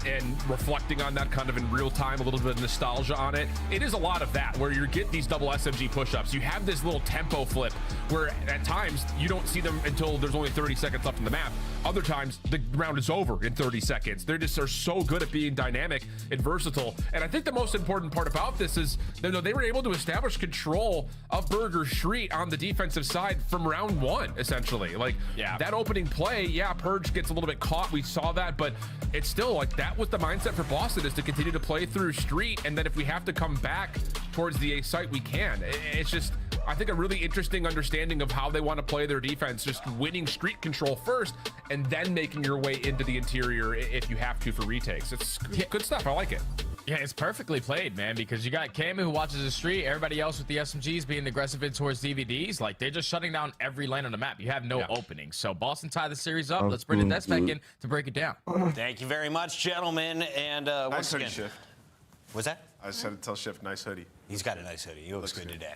and reflecting on that kind of in real time, a little bit of nostalgia on it. It is a lot of that where you get these double SMG push-ups. You have this little tempo flip where at times you don't see them until there's only 30 seconds left in the map. Other times the round is over in 30 seconds. They're so good at being dynamic and versatile. And I think the most important part about this is they were able to establish control of Burger Street on the defensive side from round 1, essentially. Like that opening play, Purge gets a little bit caught. We saw that, but it's still like that was the mindset for Boston, is to continue to play through Street, and then if we have to come back towards the A site, we can. It's just, I think, a really interesting understanding of how they want to play their defense, just winning street control first and then making your way into the interior if you have to for retakes. It's good stuff. I like it. Yeah, it's perfectly played, man, because you got Camu who watches the street, everybody else with the SMGs being aggressive in towards DVDs. Like, they're just shutting down every lane on the map. You have no openings. So Boston tie the series up. Let's bring the Nets back in to break it down. Thank you very much, gentlemen. And nice hoodie, Shift. What's that? I just had to tell Shift, nice hoodie. He's got a nice hoodie. He looks good today.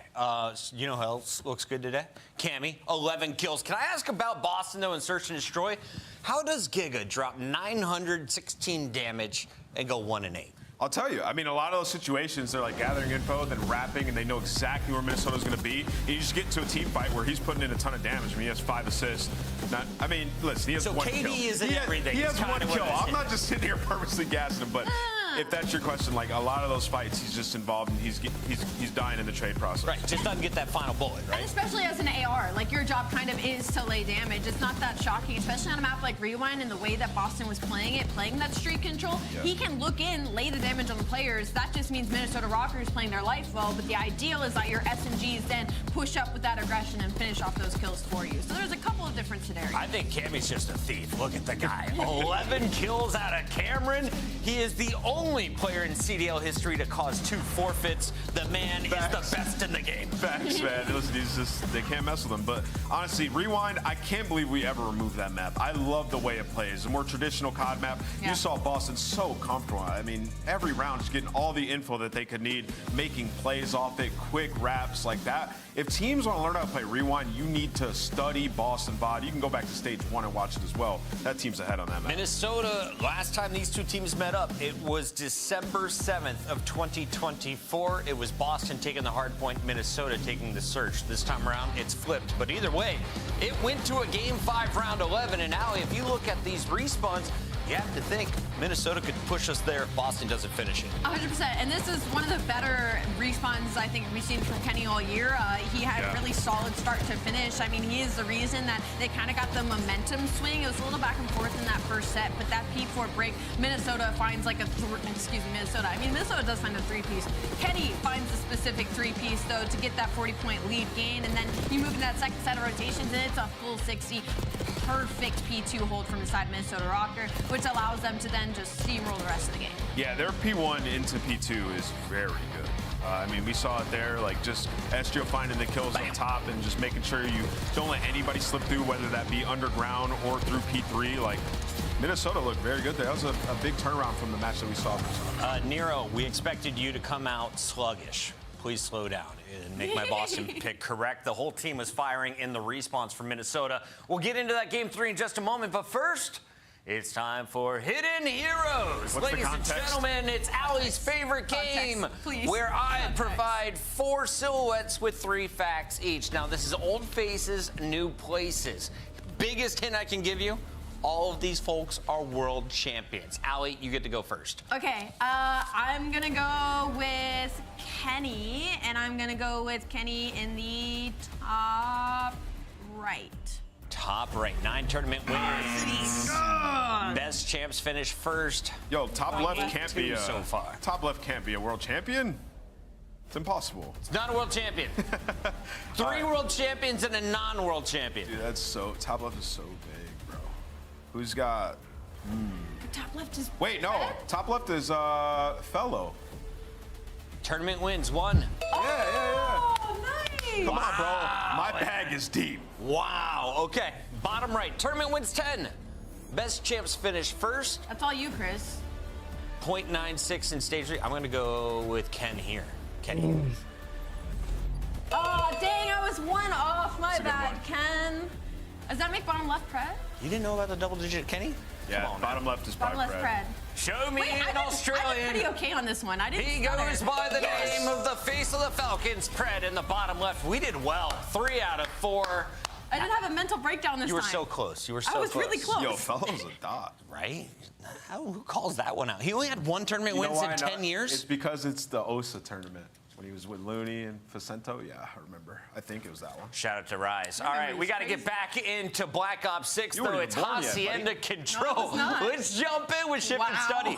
You know who else looks good today? Cammy, 11 kills. Can I ask about Boston, though, in Search and Destroy? How does Giga drop 916 damage and go 1-8? I'll tell you, I mean, a lot of those situations, they're like gathering info, then wrapping, and they know exactly where Minnesota's going to be. And you just get into a team fight where he's putting in a ton of damage. I mean, he has 5 assists. I mean, listen, he has 1 kill. So KD isn't everything. He has 1 kill. I'm not just sitting here purposely gassing him, but if that's your question, like a lot of those fights, he's just involved and he's dying in the trade process. Right, just doesn't get that final bullet, right? And especially as an AR, like your job kind of is to lay damage. It's not that shocking, especially on a map like Rewind and the way that Boston was playing it, playing that street control. Yeah. He can look in, lay the damage on the players. That just means Minnesota Rockers playing their life well, but the ideal is that your SMGs then push up with that aggression and finish off those kills for you. So there's a couple of different scenarios. I think Cammy's just a thief. Look at the guy. 11 kills out of Cameron. He is the only player in CDL history to cause 2 forfeits. The man is the best in the game. Facts, man. Listen, they can't mess with him. But honestly, Rewind, I can't believe we ever removed that map. I love the way it plays. A more traditional COD map. Yeah. You saw Boston so comfortable. I mean, every round just getting all the info that they could need, making plays off it, quick wraps like that. If teams want to learn how to play Rewind, you need to study Boston VOD. You can go back to stage 1 and watch it as well. That team's ahead on that map. Minnesota, last time these two teams met up, it was December 7th of 2024. It was Boston taking the hard point, Minnesota taking the search. This time around, it's flipped. But either way, it went to a Game 5, Round 11. And now, if you look at these respawns, you have to think Minnesota could push us there if Boston doesn't finish it. 100%. And this is one of the better respawns I think we've seen from Kenny all year. He had a really solid start to finish. I mean, he is the reason that they kind of got the momentum swing. It was a little back and forth in that first set, but that P4 break, Minnesota finds like Minnesota. I mean, Minnesota does find a 3-piece. Kenny finds a specific 3-piece, though, to get that 40-point lead gain. And then you move into that second set of rotations, and it's a full 60. Perfect P2 hold from inside Minnesota Rocker, which allows them to then just steamroll the rest of the game. Yeah, their P1 into P2 is very good. I mean, we saw it there, like just SGO finding the kills on top and just making sure you don't let anybody slip through, whether that be underground or through P3. Like, Minnesota looked very good there. That was a big turnaround from the match that we saw. Nero, we expected you to come out sluggish. Please slow down and make my Boston pick correct. The whole team was firing in the respawns for Minnesota. We'll get into that Game 3 in just a moment, but first, it's time for Hidden Heroes. Ladies and gentlemen, it's Allie's favorite game where I provide 4 silhouettes with 3 facts each. Now, this is old faces, new places. Biggest hint I can give you, all of these folks are world champions. Allie, you get to go first. Okay, I'm gonna go with Kenny, and I'm gonna go with Kenny in the top right. Top right, 9 tournament wins. Best champs finish first. Yo, top left can't be so far. Top left can't be a world champion. It's impossible. It's not a world champion. 3 world champions and a non-world champion. Dude, that's so. Top left is so big, bro. Who's got? Top left is. Wait, no. Top left is Fellow. Tournament wins 1. Yeah. Oh, nice. Come on, bro. My bag is deep. Wow. Okay. Bottom right. Tournament wins 10. Best champs finish first. That's all you, Chris. 0.96 in stage 3. I'm going to go with Ken here. Kenny. Oh, dang. I was 1 off. My bad, Ken. Does that make bottom left Pred? You didn't know about the double digit Kenny? Yeah, bottom left is bottom left Pred. Show me an Australian. I did pretty okay on this one. I didn't. He goes by the name of the face of the Falcons, Pred, in the bottom left. We did well. 3 out of 4. I didn't have a mental breakdown this time. You were so close. You were so close. I was really close. Yo, Fellow's a dot. Right? Who calls that one out? He only had 1 tournament wins in 10 years? It's because it's the OSA tournament. When he was with Looney and Facento, yeah, I remember. I think it was that one. Shout out to Rise. All right, we got to get back into Black Ops 6, though. It's Hacienda Control. Let's jump in with Shift and Study.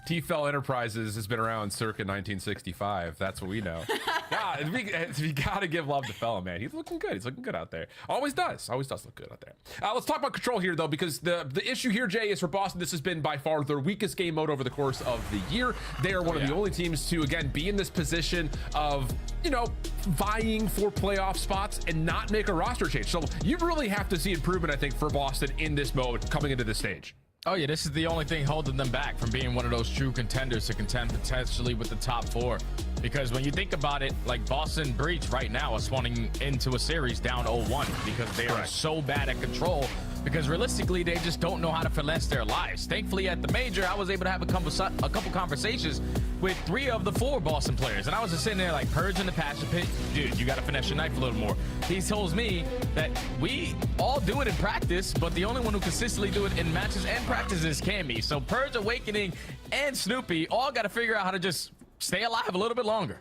T-Fell Enterprises has been around circa 1965. That's what we know. Yeah, we got to give love to Fellow, man. He's looking good. He's looking good out there. Always does. Always does look good out there. Let's talk about Control here, though, because the issue here, Jay, is for Boston, this has been by far their weakest game mode over the course of the year. They are one of the only teams to, again, be in this position of, you know, vying for playoff spots and not make a roster change. So you really have to see improvement, I think, for Boston in this mode coming into this stage. Oh, yeah, this is the only thing holding them back from being one of those true contenders to contend potentially with the top 4. Because when you think about it, like Boston Breach right now is spawning into a series down 0-1 because they are so bad at Control. Because realistically, they just don't know how to finesse their lives. Thankfully, at the major, I was able to have a couple conversations with 3 of the 4 Boston players. And I was just sitting there like, Purge in the passion pit, dude, you got to finesse your knife a little more. He tells me that we all do it in practice, but the only one who consistently do it in matches and practice is Cammy. So Purge, Awakening, and Snoopy all got to figure out how to just stay alive a little bit longer.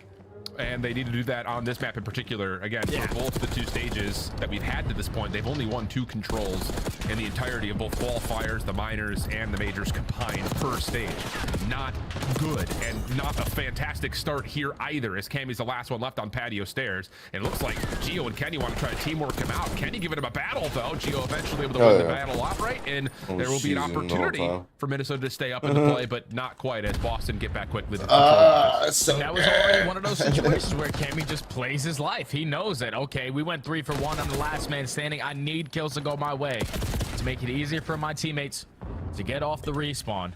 And they need to do that on this map in particular. Again, for both the 2 stages that we've had to this point, they've only won 2 controls in the entirety of both qualifiers, the minors, and the majors combined per stage. Not good, and not a fantastic start here either, as Cammy's the last one left on patio stairs. And it looks like Gio and Kenny want to try to teamwork him out. Kenny giving him a battle, though. Gio eventually able to win the battle outright, and there will be an opportunity for Minnesota to stay up in the play, but not quite, as Boston get back quickly. That was already one of those situations where Cammy just plays his life. He knows that, okay, we went 3 for 1 on the last man standing. I need kills to go my way to make it easier for my teammates to get off the respawn.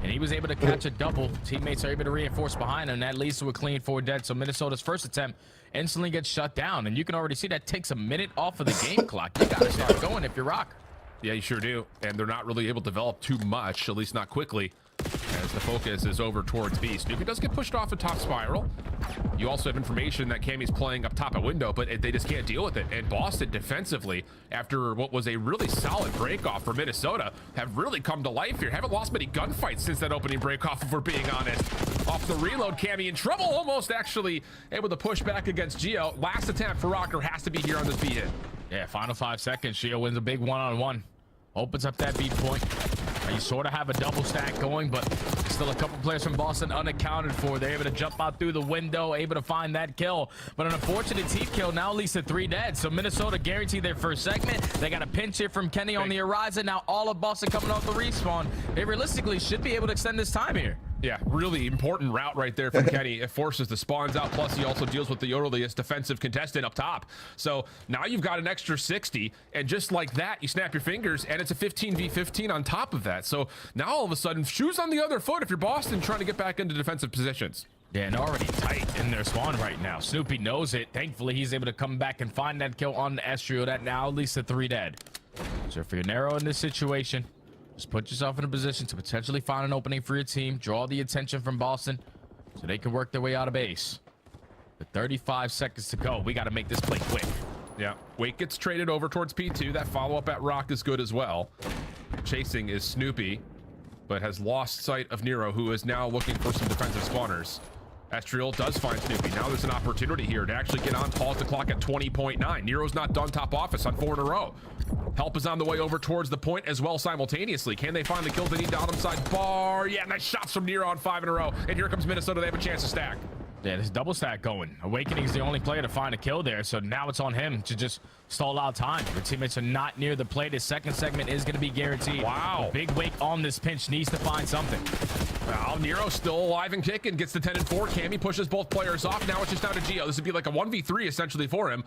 And he was able to catch a double. Teammates are able to reinforce behind him. That leads to a clean 4 dead. So Minnesota's first attempt instantly gets shut down. And you can already see that takes a minute off of the game clock. You got to start going if you're Rock. Yeah, you sure do. And they're not really able to develop too much, at least not quickly, as the focus is over towards B. Snoopy does get pushed off a top spiral. You also have information that Cammy's playing up top at window, but they just can't deal with it. And Boston defensively, after what was a really solid break-off for Minnesota, have really come to life here. Haven't lost many gunfights since that opening break-off, if we're being honest. Off the reload, Cammy in trouble, almost actually able to push back against Gio. Last attempt for Rocker has to be here on this B hit. Yeah, final 5 seconds. Gio wins a big one-on-one. Opens up that B point. You sort of have a double stack going, but still a couple players from Boston unaccounted for. They're able to jump out through the window, able to find that kill. But an unfortunate team kill, now leads to 3 dead. So Minnesota guaranteed their first segment. They got a pinch here from Kenny on the horizon. Now all of Boston coming off the respawn. They realistically should be able to extend this time here. Yeah, really important route right there from Kenny. It forces the spawns out, plus he also deals with the earliest defensive contestant up top. So now you've got an extra 60, and just like that, you snap your fingers, and it's a 15v15 on top of that. So now all of a sudden, shoes on the other foot if you're Boston trying to get back into defensive positions. Yeah, and already tight in their spawn right now. Snoopy knows it. Thankfully, he's able to come back and find that kill on the Estrio. That now leads to 3 dead. So if you're narrow in this situation, just put yourself in a position to potentially find an opening for your team. Draw the attention from Boston so they can work their way out of base. With 35 seconds to go, we got to make this play quick. Yeah, Wake gets traded over towards P2. That follow-up at Rock is good as well. Chasing is Snoopy, but has lost sight of Nero, who is now looking for some defensive spawners. Estriel does find Snoopy. Now there's an opportunity here to actually get on. Pause the clock at 20.9. Nero's not done top office on 4 in a row. Help is on the way over towards the point as well simultaneously. Can they find the kills they need? Bottom side bar. Yeah, nice shots from Nero on 5 in a row. And here comes Minnesota. They have a chance to stack. Yeah, this double stack going. Awakening's the only player to find a kill there, so now it's on him to just stall out time. Your teammates are not near the plate. His second segment is going to be guaranteed. Wow. A big Wake on this pinch needs to find something. Well, Nero's still alive and kicking. Gets the 10 and 4. Cammy pushes both players off. Now it's just down to Gio. This would be like a 1v3 essentially for him.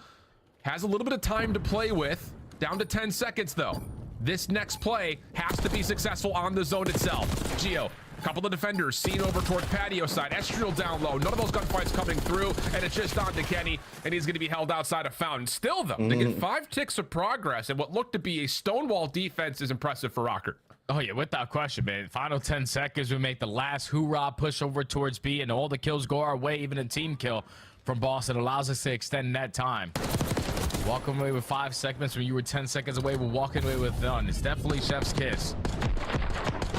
Has a little bit of time to play with. Down to 10 seconds though. This next play has to be successful on the zone itself. Gio, a couple of defenders seen over towards patio side. Estriel down low. None of those gunfights coming through, and it's just on to Kenny, and he's going to be held outside of Fountain. Still though, to get 5 ticks of progress and what looked to be a stonewall defense is impressive for Rocker. Oh yeah, without question, man. Final 10 seconds, we make the last hoorah push over towards B, and all the kills go our way. Even a team kill from Boston allows us to extend that time. Walking away with 5 segments when you were 10 seconds away. We're walking away with none. It's definitely chef's kiss.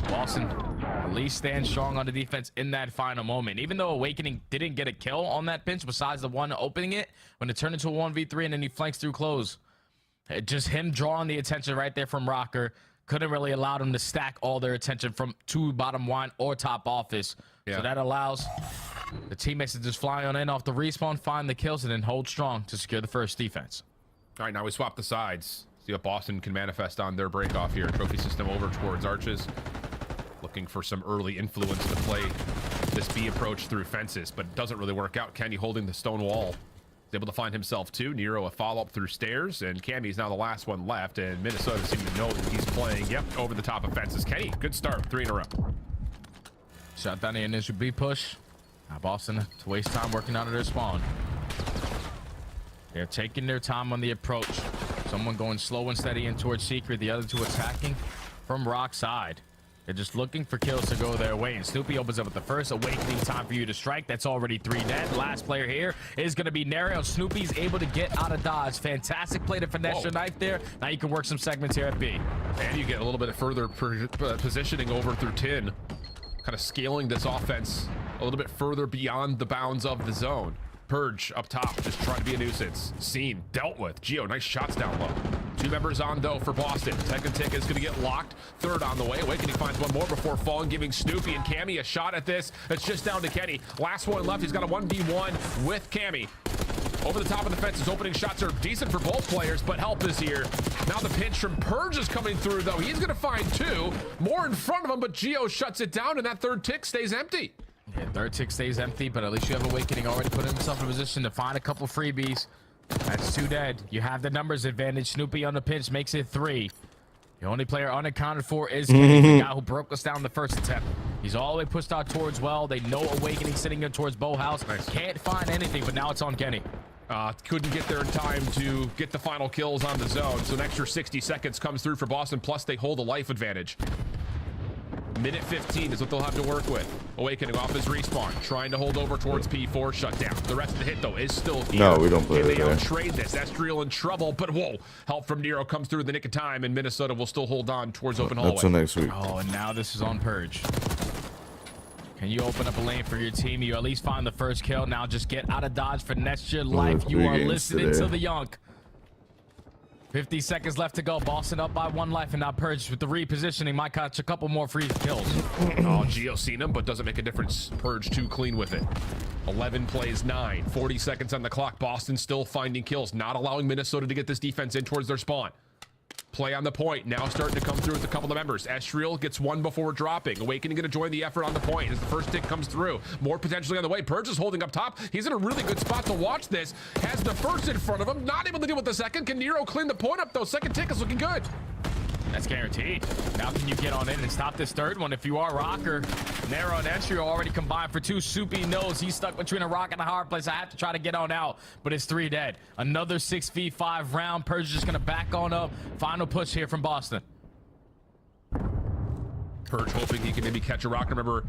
Boston at least stands strong on the defense in that final moment. Even though Awakening didn't get a kill on that pinch, besides the one opening it, when it turned into a 1v3 and then he flanks through close. Just him drawing the attention right there from Rocker couldn't really allow them to stack all their attention from to bottom line or top office. Yeah. So that allows the teammates to just fly on in off the respawn, find the kills, and then hold strong to secure the first defense. All right, now we swap the sides. See what Boston can manifest on their breakoff here. Trophy system over towards Arches. Looking for some early influence to play this B approach through fences, but it doesn't really work out. Kenny holding the stone wall. He's able to find himself too. Nero a follow-up through stairs, and Cammy's now the last one left, and Minnesota seem to know that he's playing, over the top of fences. Kenny, good start, 3 in a row. Shot down the initial B push. Now Boston to waste time working out of their spawn. They're taking their time on the approach. Someone going slow and steady in towards Secret, the other two attacking from Rock side. They're just looking for kills to go their way. And Snoopy opens up with the first awakening. Time for you to strike. That's already 3 dead. Last player here is going to be Nero. Snoopy's able to get out of dodge. Fantastic play to finesse your knife there. Now you can work some segments here at B. And you get a little bit of further positioning over through tin. Kind of scaling this offense a little bit further beyond the bounds of the zone. Purge up top, just trying to be a nuisance. Seen, dealt with. Geo, nice shots down low. 2 members on, though, for Boston. Tech and Tick is going to get locked. 3rd on the way. Awakening finds one more before falling, giving Snoopy and Cammy a shot at this. It's just down to Kenny. Last one left. He's got a 1v1 with Cammy. Over the top of the fence, his opening shots are decent for both players, but help is here. Now the pinch from Purge is coming through, though. He's going to find 2. More in front of him, but Geo shuts it down, and that 3rd tick stays empty. Yeah, 3rd tick stays empty, but at least you have Awakening already putting himself in position to find a couple freebies. That's 2 dead. You have the numbers advantage. Snoopy on the pinch makes it 3. The only player unaccounted for is Kenny, the guy who broke us down the first attempt. He's all the way pushed out towards well. They know Awakening sitting in towards Boathouse. Nice. Can't find anything, but now it's on Kenny. Couldn't get there in time to get the final kills on the zone, so an extra 60 seconds comes through for Boston, plus they hold a life advantage. Minute 15 is what they'll have to work with. Awakening off his respawn, trying to hold over towards P4, shut down. The rest of the hit, though, is still here. No, we don't play Can it they there. trade this? Estriel in trouble, but whoa. Help from Nero comes through in the nick of time, and Minnesota will still hold on towards open hallway. That's till next week. Oh, and now this is on Purge. Can you open up a lane for your team? You at least find the first kill. Now just get out of dodge, finesse your life. You are listening to the Yonk. 50 seconds left to go. Boston up by 1 life, and now Purge with the repositioning might catch a couple more free kills. Oh, Geo seen him, but doesn't make a difference. Purge too clean with it. 11 plays 9. 40 seconds on the clock. Boston still finding kills, not allowing Minnesota to get this defense in towards their spawn. Play on the point, now starting to come through with a couple of members. Estriel gets 1 before dropping. Awakening going to join the effort on the point as the first tick comes through. More potentially on the way. Purge is holding up top. He's in a really good spot to watch this. Has the first in front of him. Not able to deal with the second. Can Nero clean the point up, though? Second tick is looking good. That's guaranteed. Now can you get on in and stop this 3rd one if you are Rocker? Nero and Estriel already combined for 2. Soupy knows he's stuck between a rock and a hard place. I have to try to get on out, but it's 3 dead. Another 6v5 round. Purge is just going to back on up. Final push here from Boston. Purge hoping he can maybe catch a rock. Remember,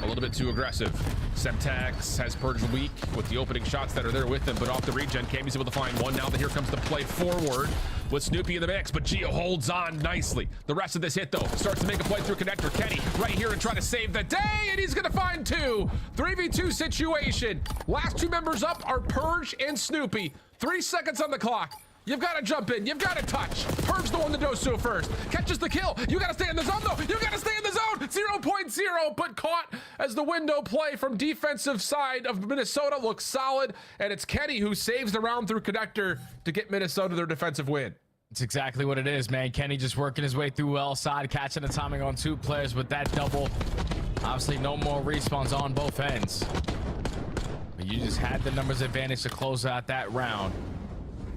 a little bit too aggressive. Semtex has Purge weak with the opening shots that are there with him, but off the regen, Cammy's able to find one. Now that here comes the play forward with Snoopy in the mix, but Geo holds on nicely. The rest of this hit, though, starts to make a play through connector. Kenny right here and try to save the day, and he's going to find 2. 3v2 situation. Last 2 members up are Purge and Snoopy. 3 seconds on the clock. You've got to jump in. You've got to touch. Purge the one to do so first. Catches the kill. You got to stay in the zone, though. You got to stay in the zone. 0.0, but caught as the window play from defensive side of Minnesota looks solid. And it's Kenny who saves the round through connector to get Minnesota their defensive win. It's exactly what it is, man. Kenny just working his way through L side, catching the timing on 2 players with that double. Obviously, no more respawns on both ends. But you just had the numbers advantage to close out that round.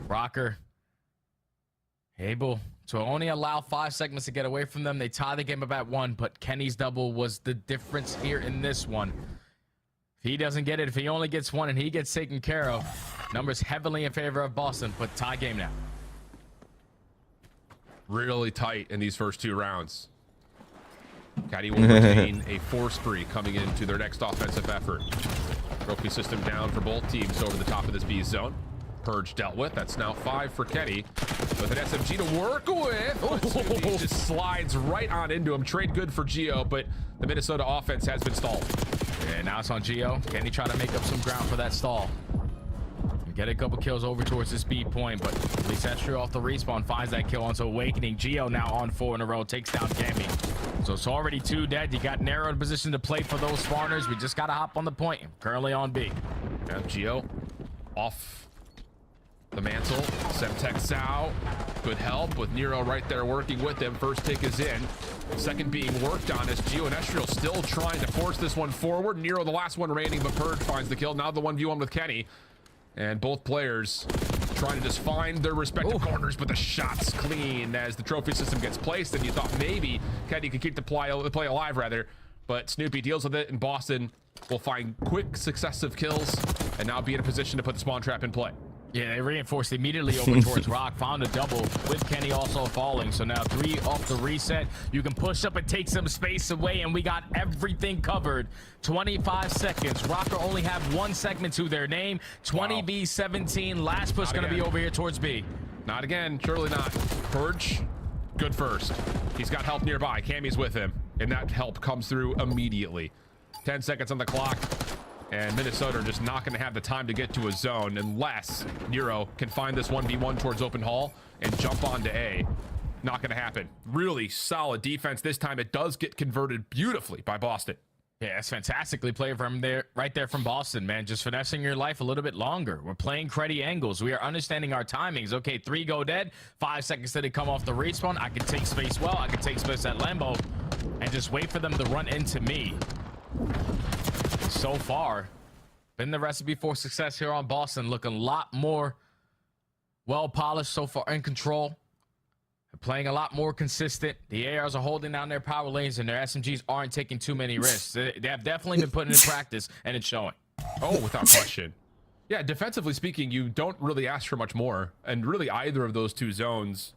Rocker able to only allow 5 segments to get away from them. They tie the game up at 1, but Kenny's double was the difference here in this one. If he doesn't get it, if he only gets 1 and he gets taken care of, numbers heavily in favor of Boston, but tie game now. Really tight in these first 2 rounds. Caddy will retain a 4 spree coming into their next offensive effort. Trophy system down for both teams over the top of this B zone. Purge dealt with. That's now 5 for Kenny with an SMG to work with. He just slides right on into him. Trade good for Geo, but the Minnesota offense has been stalled. And now it's on Geo. Kenny try to make up some ground for that stall. Get a couple kills over towards this B point, but at least Estriel off the respawn finds that kill onto Awakening. Geo now on 4 in a row, takes down Cammy. So it's already 2 dead. You got Nero in position to play for those spawners. We just got to hop on the point. Currently on B. Yeah, Geo off the mantle. Semtex out. Good help with Nero right there working with him. First tick is in. Second being worked on as Geo and Estriel still trying to force this one forward. Nero the last one remaining, but Purge finds the kill. Now the 1v1 with Kenny. And both players trying to just find their respective corners, but the shot's clean as the trophy system gets placed. And you thought maybe Kenny could keep the play alive, rather. But Snoopy deals with it, and Boston will find quick, successive kills and now be in a position to put the spawn trap in play. Yeah, they reinforced immediately over towards Rock. Found a double with Kenny also falling. So now 3 off the reset. You can push up and take some space away, and we got everything covered. 25 seconds. Rocker only have 1 segment to their name. 20 v 17. Last push going to be over here towards B. Not again. Surely not. Purge, good first. He's got help nearby. Cammy's with him, and that help comes through immediately. 10 seconds on the clock. And Minnesota are just not going to have the time to get to a zone unless Nero can find this 1v1 towards open hall and jump onto A. Not going to happen. Really solid defense. This time it does get converted beautifully by Boston. Yeah, it's fantastically played from there, right there from Boston, man. Just finessing your life a little bit longer. We're playing cruddy angles. We are understanding our timings. Okay, 3 go dead. 5 seconds till they come off the respawn. I can take space well. I can take space at Lambo and just wait for them to run into me. So far, been the recipe for success here on Boston. Looking a lot more well polished so far, in control. Playing a lot more consistent. The ARs are holding down their power lanes, and their SMGs aren't taking too many risks. They have definitely been putting in practice, and it's showing. Oh, without question. Yeah, defensively speaking, you don't really ask for much more. And really either of those 2 zones,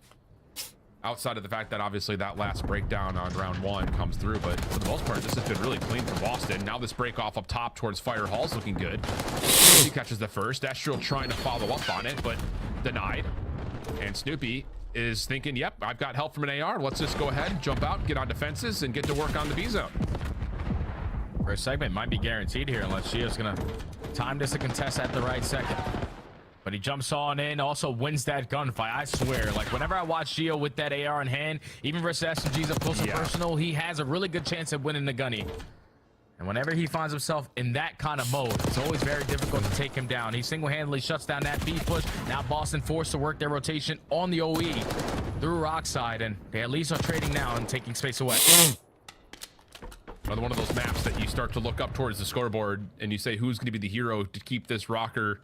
outside of the fact that obviously that last breakdown on round 1 comes through, but for the most part, this has been really clean for Boston. Now this break off up top towards Fire Hall's looking good. He catches the first. Estriel trying to follow up on it, but denied. And Snoopy is thinking, yep, I've got help from an AR. Let's just go ahead, jump out, get on defenses, and get to work on the B zone. First segment might be guaranteed here unless Shio's going to time this to contest at the right second. But he jumps on in, also wins that gunfight. I swear, like whenever I watch Gio with that AR in hand, even versus SMGs up close and personal, he has a really good chance at winning the gunny. And whenever he finds himself in that kind of mode, it's always very difficult to take him down. He single-handedly shuts down that B push. Now Boston forced to work their rotation on the OE through Rock side, and they at least are trading now and taking space away. Another one of those maps that you start to look up towards the scoreboard and you say, who's going to be the hero to keep this Rocker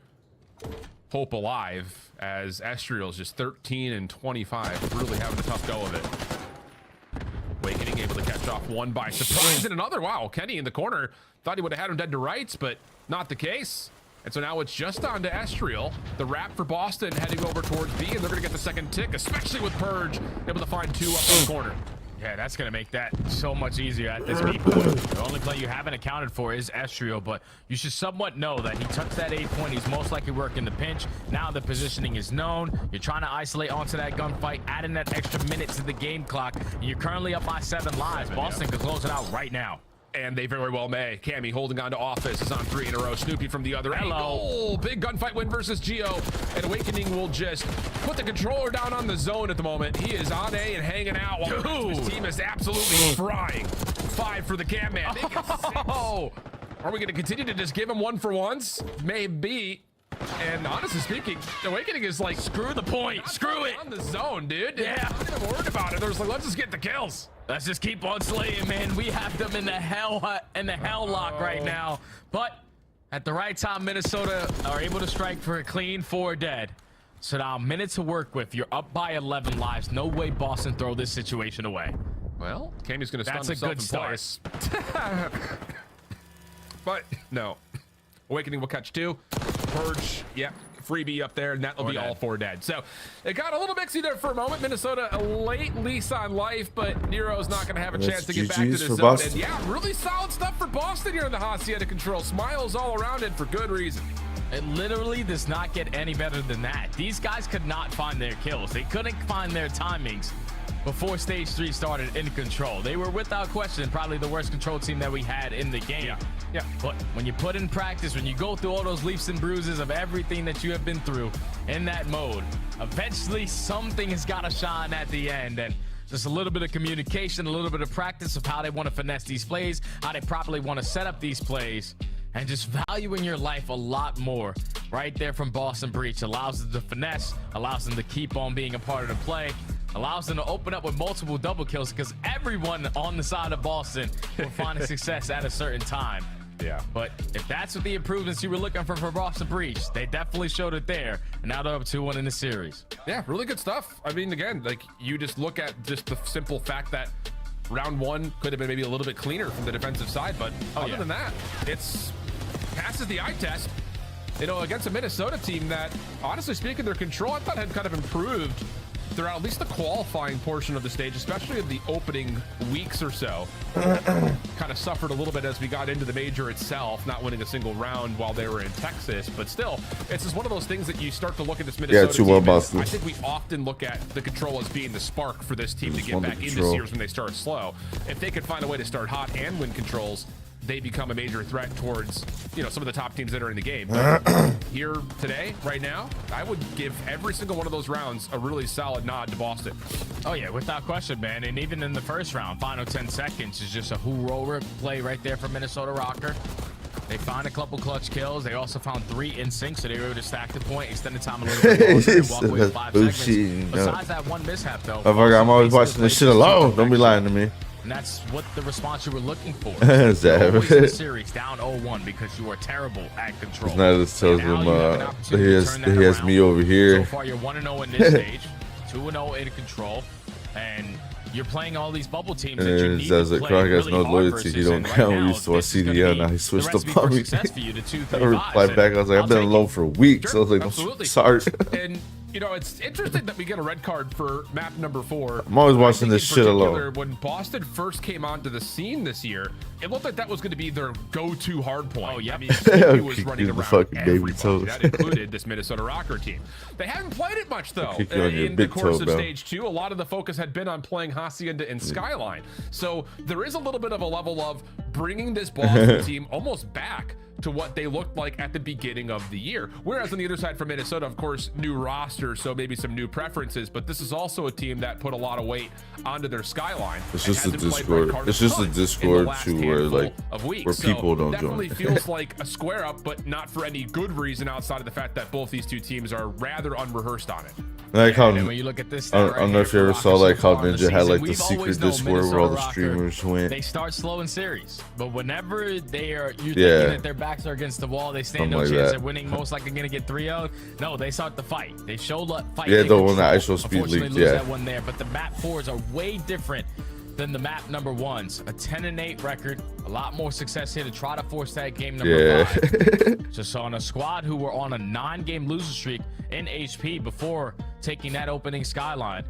hope alive, as Estriel's just 13 and 25, really having a tough go of it. Awakening able to catch off 1 by surprise, and another. Wow, Kenny in the corner. Thought he would have had him dead to rights, but not the case. And so now it's just on to Estriel. The wrap for Boston heading over towards B, and they're going to get the second tick, especially with Purge able to find 2 up in the corner. Yeah, that's going to make that so much easier at this B point. The only play you haven't accounted for is Estriel, but you should somewhat know that he touched that A point. He's most likely working the pinch. Now the positioning is known. You're trying to isolate onto that gunfight, adding that extra minute to the game clock, and you're currently up by 7 lives. Boston could close it out right now. And they very well may. Cammy holding on to Office is on 3 in a row. Snoopy from the other angle. Big gunfight win versus Gio. And Awakening will just put the controller down on the zone at the moment. He is on A and hanging out while his team is absolutely frying. 5 for the Cam Man. Oh, are we going to continue to just give him 1 for ones? Maybe. And honestly speaking, Awakening is like, screw the point. Screw it. On the zone, dude. Yeah. I'm not even worried about it. They're just like, let's just get the kills. Let's just keep on slaying, man. We have them in the hell lock right now. But at the right time, Minnesota are able to strike for a clean 4 dead. So now a minute to work with. You're up by 11 lives. No way Boston throw this situation away. Well, Cammy's going to stun himself in place. But no. Awakening will catch 2. Purge, yeah, freebie up there, and that'll be all 4 dead. So it got a little mixy there for a moment. Minnesota, a late lease on life, but Nero's not going to have a chance to get back to the zone. And yeah, really solid stuff for Boston here in the Hacienda control. Smiles all around it for good reason. It literally does not get any better than that. These guys could not find their kills. They couldn't find their timings before stage 3 started in control. They were without question probably the worst control team that we had in the game. Yeah. But when you put in practice, when you go through all those leaps and bruises of everything that you have been through in that mode, eventually something has got to shine at the end. And just a little bit of communication, a little bit of practice of how they want to finesse these plays, how they properly want to set up these plays, and just valuing your life a lot more right there from Boston Breach. Allows them to finesse, allows them to keep on being a part of the play, allows them to open up with multiple double kills, because everyone on the side of Boston will find a success at a certain time. Yeah. But if that's what the improvements you were looking for Boston Breach, they definitely showed it there. And now they're up 2-1 in the series. Yeah, really good stuff. I mean, again, like you just look at just the simple fact that round 1 could have been maybe a little bit cleaner from the defensive side, but other than that, it's passes the eye test. you know, against a Minnesota team that, honestly speaking, their control I thought had kind of improved throughout at least the qualifying portion of the stage, especially in the opening weeks or so. Kind of suffered a little bit as we got into the major itself, not winning a single round while they were in Texas. But still, it's just one of those things that you start to look at this Minnesota team. I think we often look at the control as being the spark for this team to get back into series when they start slow. If they could find a way to start hot and win controls, they become a major threat towards, you know, some of the top teams that are in the game. But here today, right now, I would give every single one of those rounds a really solid nod to Boston. Oh yeah, without question, man. And even in the first round, final 10 seconds is just a hoorah play right there from Minnesota Rocker. They found a couple clutch kills. They also found 3 in sync, so they were able to stack the point, extend the time a little bit longer, and walk away with 5 seconds. Besides that one mishap, though. I'm always watching this shit alone. Don't be lying to me. And that's what the response you were looking for. You're always in the series down 0-1 because you are terrible at control. Now this tells him he has me over here. So far, you're 1-0 in this stage, 2-0 in control, and you're playing all these bubble teams that you need to play Croc has really no hard loyalty. He don't versus, count. and We used to watch CDL. Now he switched up on me. I replied back. I was like, I've been alone for weeks. I was like, I'm sorry. And you know, it's interesting that we get a red card for map number 4. I'm always watching this shit alone. When Boston first came onto the scene this year, it looked like that was going to be their go-to hard point. Oh yeah, I mean, he was running around everybody. That included this Minnesota Rocker team. They haven't played it much though. In the course of stage 2, a lot of the focus had been on playing Hacienda and Skyline. So there is a little bit of a level of bringing this Boston team almost back to what they looked like at the beginning of the year. Whereas on the other side for Minnesota, of course, new roster, so maybe some new preferences, but this is also a team that put a lot of weight onto their Skyline. It's just a Discord. It's just a Discord to where like where people don't definitely join. Feels like a square up, but not for any good reason outside of the fact that both these two teams are rather unrehearsed on it. Like how when you look at this, I don't know if you ever saw like how Ninja had like the secret Discord where all the streamers went. They start slow in series, but whenever you're thinking that their backs are against the wall, they stand no chance at winning, most likely gonna get 3-0. No, they start the fight. They show fight. Yeah, the one that ISO speed leaked. Yeah, that one there, but the map 4s are way different than the map number 1s. A 10-8 record, a lot more success here to try to force that game number 5. Just on a squad who were on a 9-game loser streak in HP before taking that opening Skyline.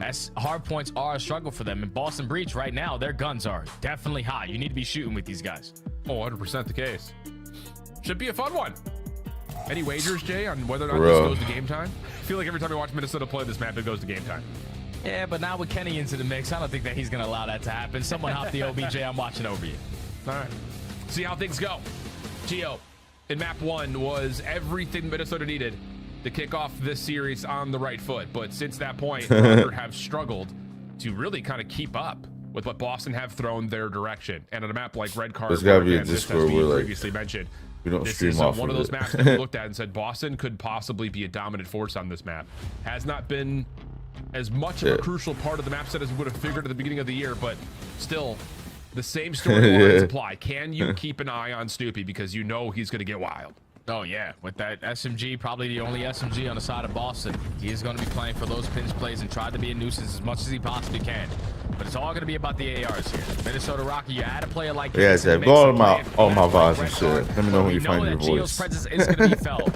As hard points are a struggle for them. In Boston Breach right now, their guns are definitely high. You need to be shooting with these guys. Oh, 100% the case. Should be a fun one. Any wagers, Jay, on whether or not this goes to game time? I feel like every time we watch Minnesota play this map, it goes to game time. Yeah, but now with Kenny into the mix, I don't think that he's going to allow that to happen. Someone hop the OBJ. I'm watching over you. All right. See how things go. Gio, in map 1 was everything Minnesota needed to kick off this series on the right foot. But since that point, Rocker have struggled to really kind of keep up with what Boston have thrown their direction. And on a map like Red Card, there's got to be a Discord where like previously mentioned, we don't this stream is off one of it. those maps that we looked at and said Boston could possibly be a dominant force on this map. Has not been as much of a crucial part of the map set as we would have figured at the beginning of the year, but still the same storylines apply. Can you keep an eye on Snoopy because you know he's going to get wild? Oh yeah, with that SMG, probably the only SMG on the side of Boston. He is going to be playing for those pinch plays and try to be a nuisance as much as he possibly can. But it's all going to be about the ARs here. Minnesota Rocky, you had a player like yeah, go on my vibes and shit. Let me know when you find your voice. Gio's presence is going to be felt.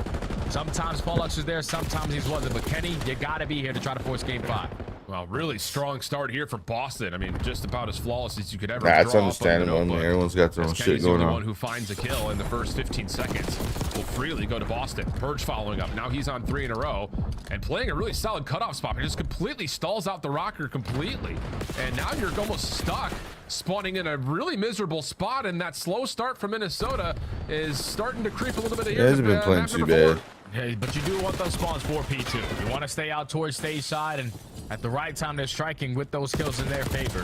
Sometimes Pollux is there, sometimes he wasn't. But Kenny, you got to be here to try to force game 5. Well, really strong start here from Boston. I mean, just about as flawless as you could ever. That's understandable. I mean, everyone's got their own shit going on. One who finds a kill in the first 15 seconds will freely go to Boston. Purge following up. Now he's on 3 in a row and playing a really solid cutoff spot. He just completely stalls out the Rocker completely. And now you're almost stuck, spawning in a really miserable spot. And that slow start from Minnesota is starting to creep a little bit of here. He hasn't been playing too bad. Hey, but you do want those spawns for P2. You want to stay out towards stage side, and at the right time they're striking with those kills in their favor.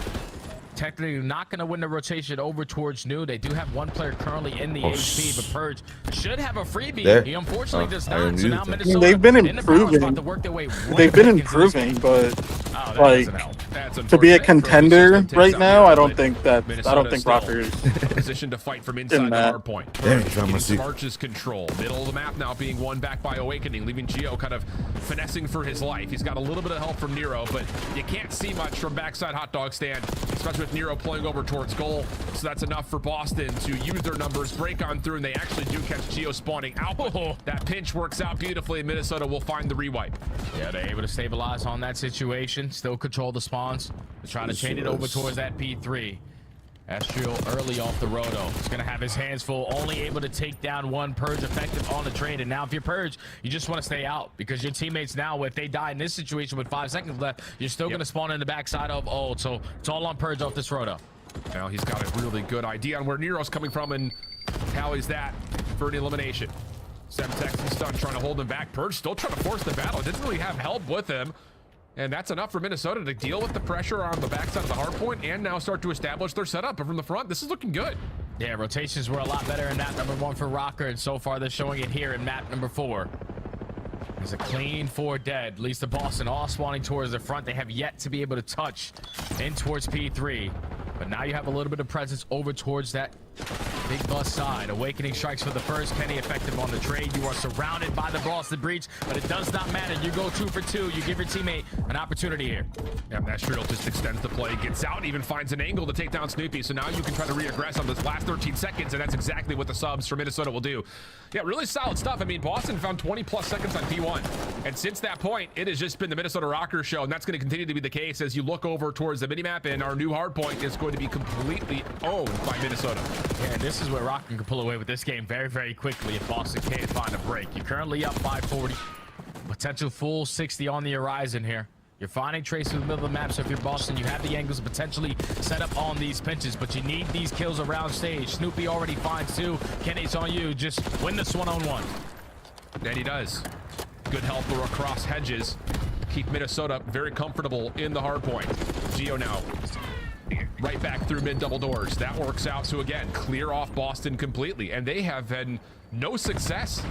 Technically not going to win the rotation over towards new. They do have one player currently in the HP, but Purge should have a freebie. There. He unfortunately does not. So now Minnesota they've been improving. To work their way they've been improving, but Oh, that like doesn't help. That's to be a unfortunate. contender Takes right out now. Nero, I don't but think that. I don't think still Rocker's positioned to fight from inside the that. hard point. Damn it, trying to see. March's control. Middle of the map now being won back by Awakening, leaving Gio kind of finessing for his life. He's got a little bit of help from Nero, but you can't see much from backside hot dog stand, especially with Nero pulling over towards goal. So that's enough for Boston to use their numbers, break on through, and they actually do catch Gio spawning out. Oh, that pinch works out beautifully. Minnesota will find the rewipe. Yeah, they're able to stabilize on that situation, still control the spawns. They're trying to chain it over towards that P3. Estriel early off the roto. He's going to have his hands full, only able to take down one. Purge effective on the trade. And now if you're Purge, you just want to stay out because your teammates now, if they die in this situation with 5 seconds left, you're still going to spawn in the backside of Old. So it's all on Purge off this roto. Now he's got a really good idea on where Nero's coming from and tallies that for an elimination. Semtex and Stun trying to hold him back. Purge still trying to force the battle. Didn't really have help with him. And that's enough for Minnesota to deal with the pressure on the backside of the hard point and now start to establish their setup. But from the front, this is looking good. Yeah, rotations were a lot better in map number 1 for Rocker, and so far they're showing it here in map number 4. There's a clean 4 dead. At least the Boston all spawning towards the front. They have yet to be able to touch in towards P3. But now you have a little bit of presence over towards that big bus side. Awakening strikes for the first. Kenny effective on the trade. You are surrounded by the Boston breach, but it does not matter. You go 2 for 2. You give your teammate an opportunity here. Yeah, Estriel just extends the play, gets out, even finds an angle to take down Snoopy. So now you can try to re-aggress on this last 13 seconds, and that's exactly what the subs for Minnesota will do. Yeah, really solid stuff. I mean, Boston found 20+ seconds on P1. And since that point, it has just been the Minnesota Rockers show, and that's going to continue to be the case as you look over towards the minimap, and our new hard point is going to be completely owned by Minnesota. Yeah, and this is where Rocker can pull away with this game very, very quickly if Boston can't find a break. You're currently up 540. Potential full 60 on the horizon here. You're finding traces in the middle of the map, so if you're Boston, you have the angles to potentially set up on these pinches, but you need these kills around stage. Snoopy already finds 2. Kenny's on you. Just win this one-on-one. And he does. Good help across hedges. Keep Minnesota very comfortable in the hard point. Gio now right back through mid double doors. That works out to, again, clear off Boston completely. And they have had no success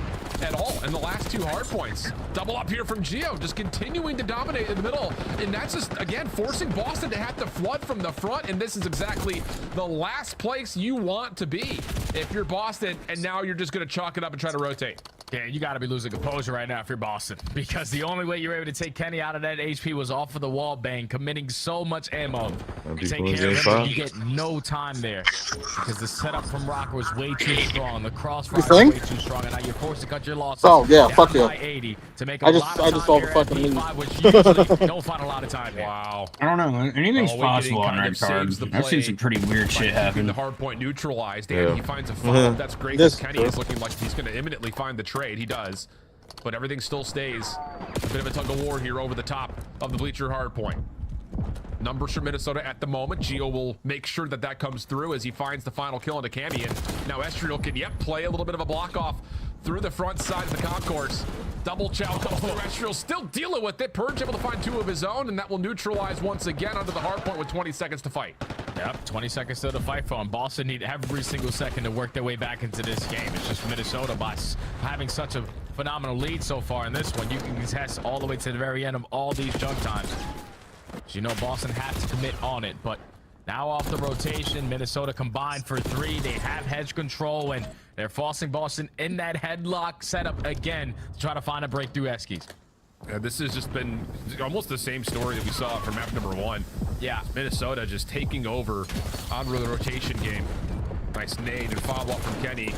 at all in the last 2 hard points. Double up here from Gio, just continuing to dominate in the middle. And that's just, again, forcing Boston to have to flood from the front. And this is exactly the last place you want to be if you're Boston. And now you're just going to chalk it up and try to rotate. Yeah, you got to be losing composure right now if you're Boston, because the only way you're able to take Kenny out of that HP was off of the wall bang, committing so much ammo. Take care of him, you get no time there because the setup from Rocker was way too strong. The crossfire was way too strong, and now you're forced to cut your losses. Oh yeah, fuck yeah. 80 to make I just saw the fucking lead. Which you usually don't find a lot of time. Wow. I don't know. Anything's possible on red card. I've seen some pretty weird shit happen. The hard point neutralized, and he finds a follow. That's great. Kenny is looking like he's going to imminently find the trade. He does. But everything still stays a bit of a tug of war here over the top of the bleacher hard point. Numbers for Minnesota at the moment. Gio will make sure that that comes through as he finds the final kill into Cammy. And now Estriel can, play a little bit of a block off through the front side of the concourse. Double chow comes through. Estriel still dealing with it. Purge able to find 2 of his own, and that will neutralize once again under the hard point with 20 seconds to fight. Yep, 20 seconds still to fight for him. Boston need every single second to work their way back into this game. It's just Minnesota by having such a phenomenal lead so far in this one. You can contest all the way to the very end of all these jump times. So you know Boston has to commit on it, but now off the rotation, Minnesota combined for 3. They have hedge control, and they're forcing Boston in that headlock setup again to try to find a breakthrough Eskies. This has just been almost the same story that we saw from map number 1. Yeah. Minnesota just taking over on the rotation game. Nice nade and follow-up from Kenny.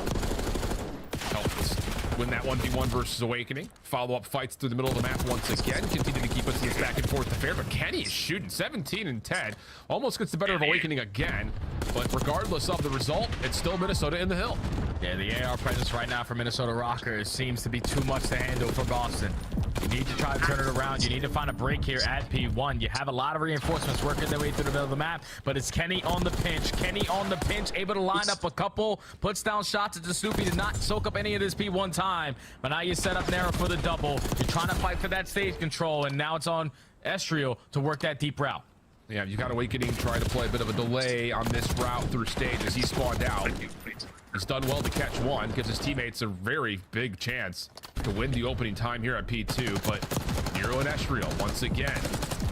Helps win that 1v1 versus Awakening. Follow-up fights through the middle of the map once again. Continue to keep us in this back and forth affair, but Kenny is shooting 17 and 10. Almost gets the better of Awakening again. But regardless of the result, it's still Minnesota in the hill. Yeah, the AR presence right now for Minnesota Rockers seems to be too much to handle for Boston. You need to try to turn it around. You need to find a break here at P1. You have a lot of reinforcements working their way through the middle of the map, but it's Kenny on the pinch. Kenny on the pinch, able to line up a couple, puts down shots at Snoopy to not soak up any of this P1 time. But now you set up narrow for the double. You're trying to fight for that stage control, and now it's on Estriel to work that deep route. Yeah, you got Awakening trying to play a bit of a delay on this route through stage as he spawned out. He's done well to catch one, gives his teammates a very big chance to win the opening time here at P2, but Nero and Estriel once again.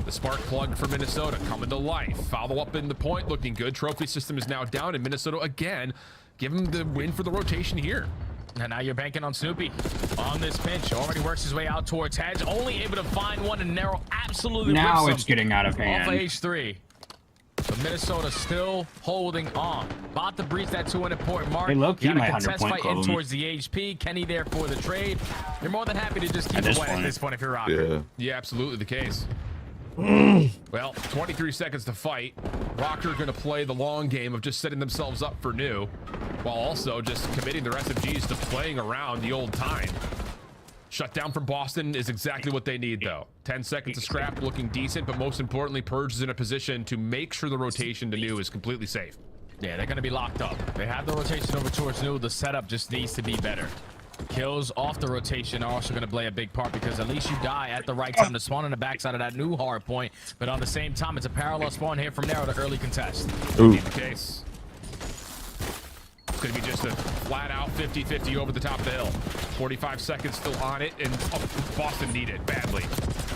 The spark plug for Minnesota coming to life. Follow up in the point, looking good. Trophy system is now down, and Minnesota again give him the win for the rotation here. And now you're banking on Snoopy on this pinch. Already works his way out towards Hedge. Only able to find one, and Nero absolutely now it's getting out of hand. Off of H3. But Minnesota still holding on. About to breach that 200 point mark. Hey, low-key, got a my contest 100 fight point in club. towards the HP. Kenny there for the trade. You're more than happy to just keep it wet at this point if you're Rocker. Yeah, absolutely the case. Well, 23 seconds to fight. Rocker going to play the long game of just setting themselves up for new, while also just committing their SMGs to playing around the old time. Shutdown from Boston is exactly what they need, though. 10 seconds of scrap, looking decent, but most importantly, Purge is in a position to make sure the rotation to new is completely safe. Yeah, they're going to be locked up. They have the rotation over towards new. The setup just needs to be better. Kills off the rotation are also going to play a big part, because at least you die at the right time to spawn on the backside of that new hard point. But on the same time, it's a parallel spawn here from Nero to early contest. In the case. It's going to be just a flat-out 50-50 over the top of the hill. 45 seconds still on it, and Boston need it badly.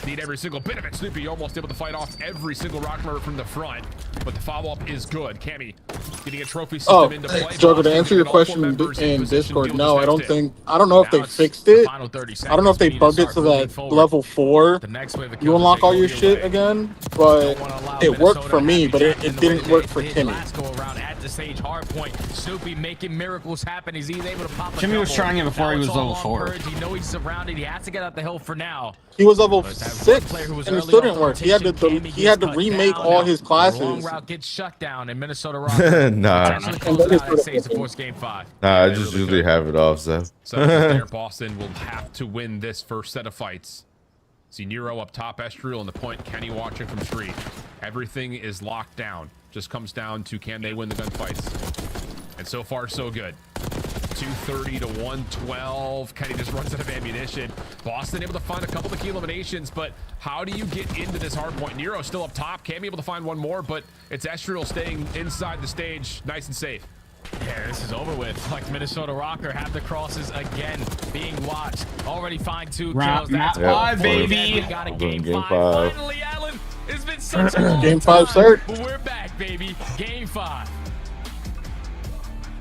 Need every single bit of it. Snoopy almost able to fight off every single rock murder from the front, but the follow-up is good. Cammy getting a trophy system into play. Struggle to answer your question in Discord. No, I don't know if they fixed it. I don't know if they bugged it so that level 4 you unlock all your shit again, but it worked for me, but it didn't work for Kenny. The stage hard point. Snoopy making miracles happen. He's able to pop. Jimmy was trying it before he was level 4. You know he's surrounded. He has to get out the hill for now. He was level 6, and it still didn't work. He had to remake all his classes. Long route gets shut down in Minnesota Rock. Nah, I just usually have it off, so. Boston will have to win this first set of fights. See Nero up top, Estriel on the point, Kenny watching from street. Everything is locked down. Just comes down to, can they win the gunfights? And so far, so good. 230 to 112. Kenny just runs out of ammunition. Boston able to find a couple of key eliminations, but how do you get into this hard point? Nero still up top. Cam able to find one more, but it's Estriel staying inside the stage, nice and safe. Yeah, this is over with. Like Minnesota Rocker have the crosses again being watched. Already find 2 kills. That's 5, baby. We got a game 5. Finally, Allen. It's been such a long Game 5 start. But we're back, baby. Game 5.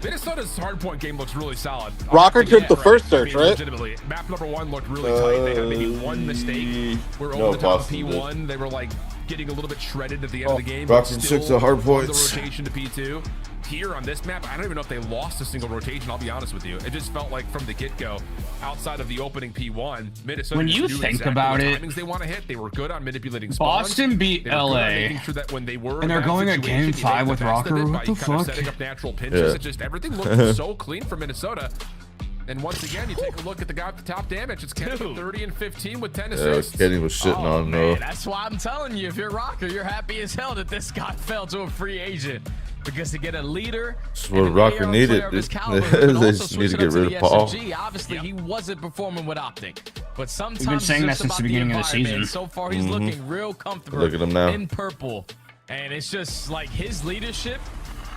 Minnesota's hardpoint game looks really solid. Rocker took the first search, right? Legitimately. Map number 1 looked really tight. They had maybe one mistake. We're over the top of P1. They were like getting a little bit shredded at the end of the game. Rocker took the hard points. The rotation to P2. Here on this map, I don't even know if they lost a single rotation, I'll be honest with you. It just felt like from the get-go, outside of the opening P1, Minnesota when you think about it, timings they want to hit. They were good on manipulating spawns. Boston beat LA, sure that when they were and they're going a game 5 with Rocker. What the fuck? Setting up natural pinches. It just everything looked so clean for Minnesota. And once again, you take a look at the guy at the top damage. It's Kenny 30 and 15 with 10 assists. Yeah, Kenny was shitting on though. That's why I'm telling you, if you're Rocker, you're happy as hell that this guy fell to a free agent. Because to get a leader, that's what Rocker needed. They just need to get rid of Paul. Obviously, he wasn't performing with Optic, but sometimes we've been saying that since the beginning of the season. So far, he's looking real comfortable. Look at him now in purple, and it's just like his leadership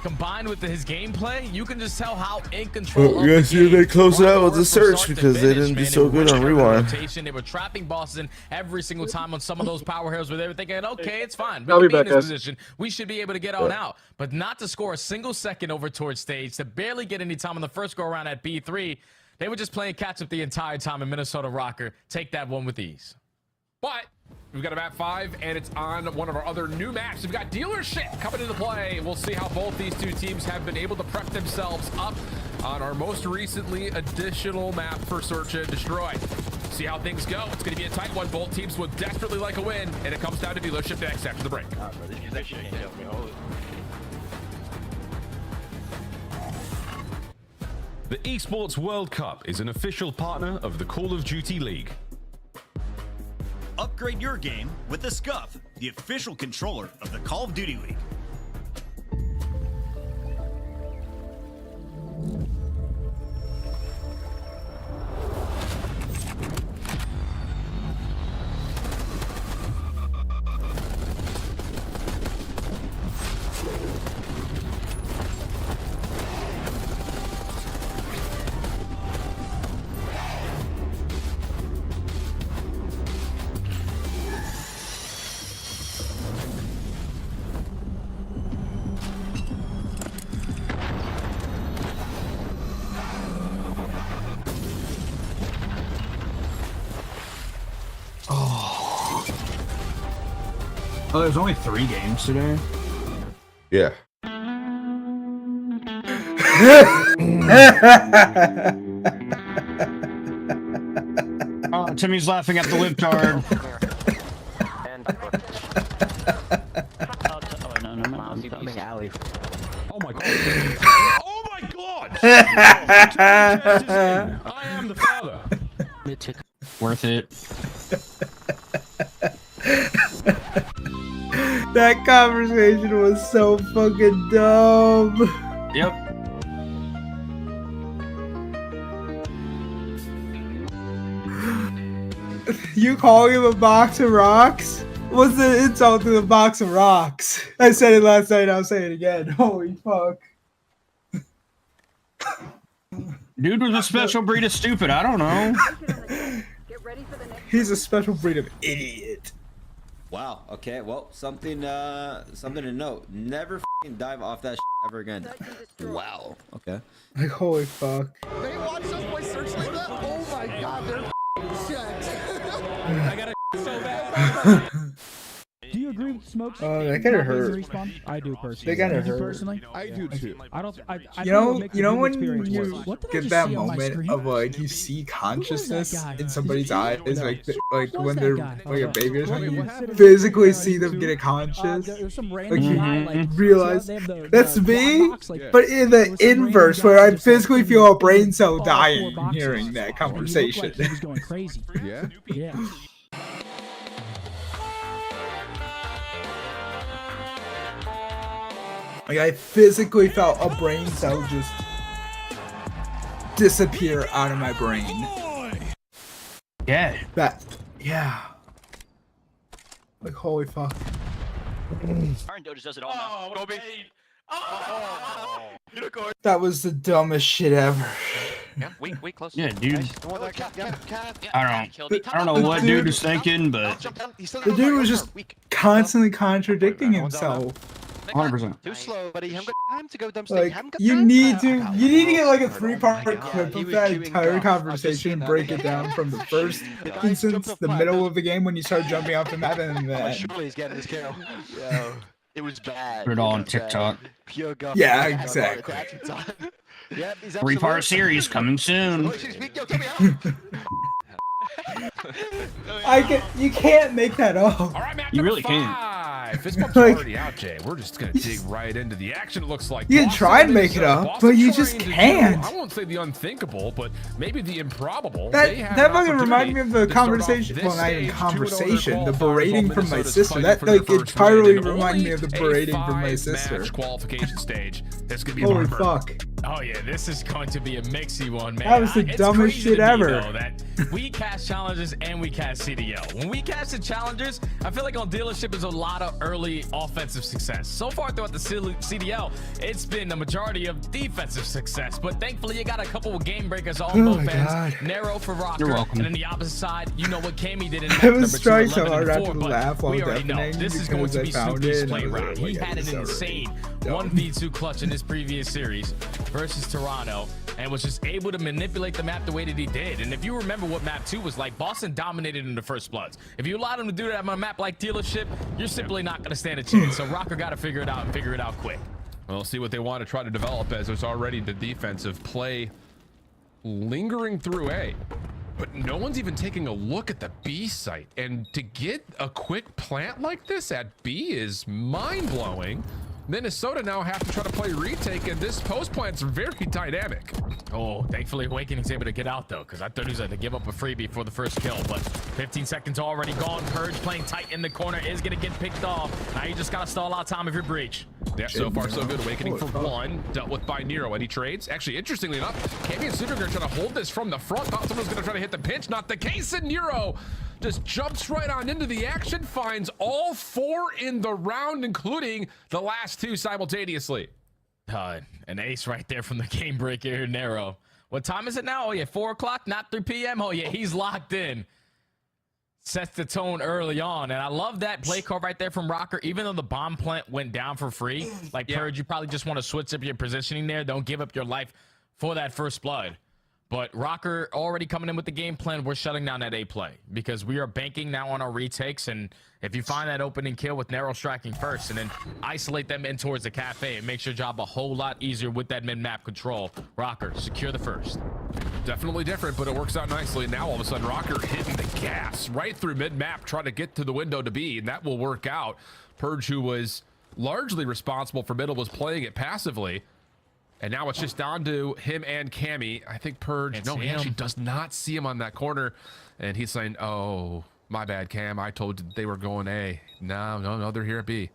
combined with his gameplay. You can just tell how in control. You guys see they close it out with the search because they didn't do so good on rewind. They were trapping Boston every single time on some of those power heroes where they were thinking, okay, it's fine. We can be in this position. We should be able to get on out. But not to score a single second over towards stage, to barely get any time on the first go around at B3. They were just playing catch up the entire time, and Minnesota Rocker take that one with ease. But we've got a map 5, and it's on one of our other new maps. We've got Dealership coming into play. We'll see how both these two teams have been able to prep themselves up on our most recently additional map for Search and Destroy. See how things go. It's going to be a tight one. Both teams would desperately like a win, and it comes down to Dealership next after the break. The Esports World Cup is an official partner of the Call of Duty League. Upgrade your game with the Scuff, the official controller of the Call of Duty League. Oh, there's only 3 games today. Yeah. Oh, Timmy's laughing at the libtard. Oh my god. Oh my god! I am the father. Worth it. That conversation was so fucking dumb. Yep. You calling him a box of rocks? What's the insult to the box of rocks? I said it last night, I'll say it again. Holy fuck. Dude was a special breed of stupid. I don't know. He's a special breed of idiot. Wow. Okay. Well, something to note. Never f***ing dive off that ever again. Wow. Okay. Like, holy fuck. They watch us play Searchlight. Oh my god, they're shit. I got so bad. Do you agree with Smokes? Oh, that kinda hurt. I do personally. They kinda hurt. Personally, I do too. I don't. You know when you get that moment of like you see consciousness in somebody's eyes, like when they're like a baby or something, you physically see them get conscious. Like you realize that's me, but in the inverse, where I physically feel a brain cell dying hearing that conversation. He was going crazy. Yeah. Yeah. Like I physically felt a brain cell just disappear out of my brain. Yeah. Yeah. Like holy fuck. Iron Doge does it all now. Go big. Unicorn. That was the dumbest shit ever. Yeah, weak, close. Yeah, dude. Nice. I don't know what dude was thinking, but The dude was just constantly contradicting himself. 100%. Too slow, buddy. Haven't got time to go dumb Like you need to get like a 3-part clip of that entire conversation and break it down from the first instance, the middle of the game when you start jumping off the map, and then Surely he's getting this kill. Yo, it was bad. put it all on TikTok. Pure guff. Yeah, exactly. Yep, he's 3-part series coming soon. You can't make that up. All right, You really can't. Fist bump's Like- already out, Jay. We're just gonna dig right into the action. It looks like You can Boston try and is, make it up, Boston but you trying just to do- can't. I won't say the unthinkable, but maybe the improbable. That They have that an fucking reminded me of the opportunity to start off conversation. this Well, not even stage 2-0 conversation. The qualifiers berating while from my Minnesota's sister. fighting That for their like first entirely win in reminded me only of the a berating from my 5-match sister. qualification stage. That's gonna be Holy a fuck. Oh yeah, this is going to be a mixy one, man. That was the It's dumbest crazy shit to me, ever. though, that we cast challenges and we cast CDL. When we cast the challengers, I feel like on dealership is a lot of early offensive success. So far throughout the CDL, it's been the majority of defensive success. But thankfully, you got a couple of game breakers on both my ends. God. Narrow for Rocker, You're welcome. and then the opposite side, you know what Cammy did in I match was number 2, trying so 11 hard and not 4, to but laugh while we already know deafening this is going because to I be found Snoopy's it and I play was route. like, He yeah, had this an is already insane dumb. 1v2 clutch in his previous series versus Toronto, and was just able to manipulate the map the way that he did. And if you remember what map 2 was like, Boston dominated in the first bloods. If you allowed him to do that on a map like dealership, you're simply not going to stand a chance. So Rocker got to figure it out and figure it out quick. We'll see what they want to try to develop, as there's already the defensive play lingering through A. But no one's even taking a look at the B site. And to get a quick plant like this at B is mind-blowing. Minnesota now have to try to play retake, and this post plant's very dynamic. Oh, thankfully Awakening's able to get out though, because I thought he was going to give up a freebie for the first kill, but 15 seconds already gone. Purge playing tight in the corner is going to get picked off. Now you just got to stall out time of your breach. Yeah, so far so good. Awakening for 1, dealt with by Nero. Any trades? Actually, interestingly enough, Cammy and Sugar are trying to hold this from the front. Thought someone was going to try to hit the pinch. Not the case, and Nero just jumps right on into the action, finds all 4 in the round, including the last 2 simultaneously. An ace right there from the game breaker, Nero. What time is it now? Oh yeah, 4 o'clock, not 3 p.m. Oh yeah, he's locked in. Sets the tone early on, and I love that play call right there from Rocker. Even though the bomb plant went down for free, like Purge, you probably just want to switch up your positioning there. Don't give up your life for that first blood. But Rocker already coming in with the game plan. We're shutting down that A play because we are banking now on our retakes. And if you find that opening kill with narrow striking first and then isolate them in towards the cafe, it makes your job a whole lot easier with that mid-map control. Rocker, secure the first. Definitely different, but it works out nicely. Now all of a sudden, Rocker hitting the gas right through mid-map, trying to get to the window to B, and that will work out. Purge, who was largely responsible for middle, was playing it passively. And now it's just down to him and Cammy. I think Purge, he actually does not see him on that corner. And he's saying, oh, my bad, Cam. I told you they were going A. No, they're here at B.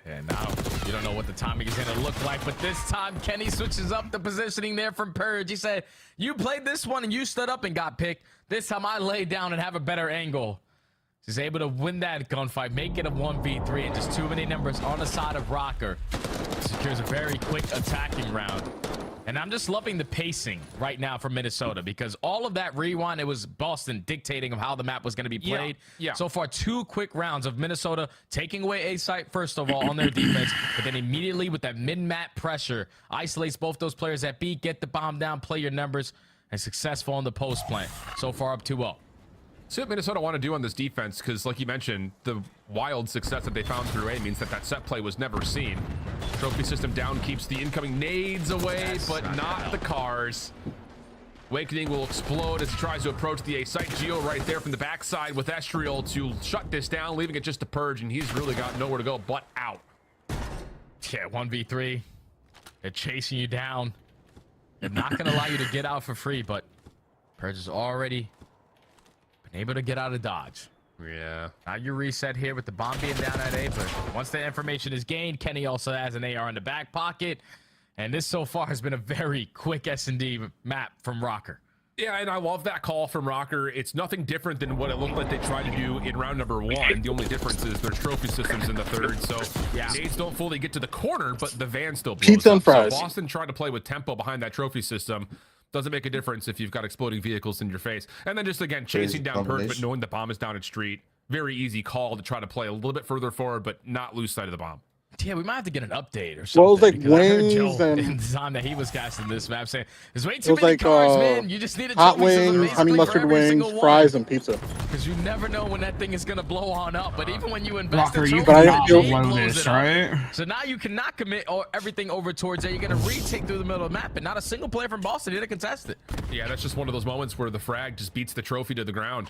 And now you don't know what the timing is going to look like. But this time, Kenny switches up the positioning there from Purge. He said, you played this one and you stood up and got picked. This time I lay down and have a better angle. He's able to win that gunfight, make it a 1v3, and just too many numbers on the side of Rocker. Secures a very quick attacking round. And I'm just loving the pacing right now for Minnesota because all of that rewind, it was Boston dictating of how the map was going to be played. Yeah. So far, 2 quick rounds of Minnesota taking away A site, first of all, on their defense, but then immediately with that mid-map pressure, isolates both those players at B, get the bomb down, play your numbers, and successful on the post plant. So far, up 2-0. See what Minnesota want to do on this defense, because like you mentioned, the wild success that they found through A means that set play was never seen. Trophy system down keeps the incoming nades away, but not the cars. Awakening will explode as he tries to approach the A site. Geo right there from the backside with Estriel to shut this down, leaving it just to Purge, and he's really got nowhere to go but out. Yeah, 1v3. They're chasing you down. They're not going to allow you to get out for free, but Purge is already able to get out of dodge. Yeah. Now you reset here with the bomb being down at A, but once the information is gained, Kenny also has an AR in the back pocket. And this so far has been a very quick S&D map from Rocker. Yeah, and I love that call from Rocker. It's nothing different than what it looked like they tried to do in round number 1. The only difference is there's trophy systems in the third, so nades don't fully get to the corner, but the van still blows Pizza up. and fries. So Boston tried to play with tempo behind that trophy system. Doesn't make a difference if you've got exploding vehicles in your face. And then just, again, chasing down Purge, but knowing the bomb is down at street. Very easy call to try to play a little bit further forward, but not lose sight of the bomb. Yeah, we might have to get an update or something. Well, it was like because I heard wings Joe and in the time that he was casting this map saying, there's way it too was many like cars, man. You just need a hot trophy system wings, honey basically mustard for every wings, single one. fries, and pizza. Because you never know when that thing is going to blow on up. But even when you invest Rocker, in you trophy, cannot it blow blows this, it up. right? So now you cannot commit everything over towards it. You're going to retake through the middle of the map, and not a single player from Boston did contest it. Yeah, that's just one of those moments where the frag just beats the trophy to the ground.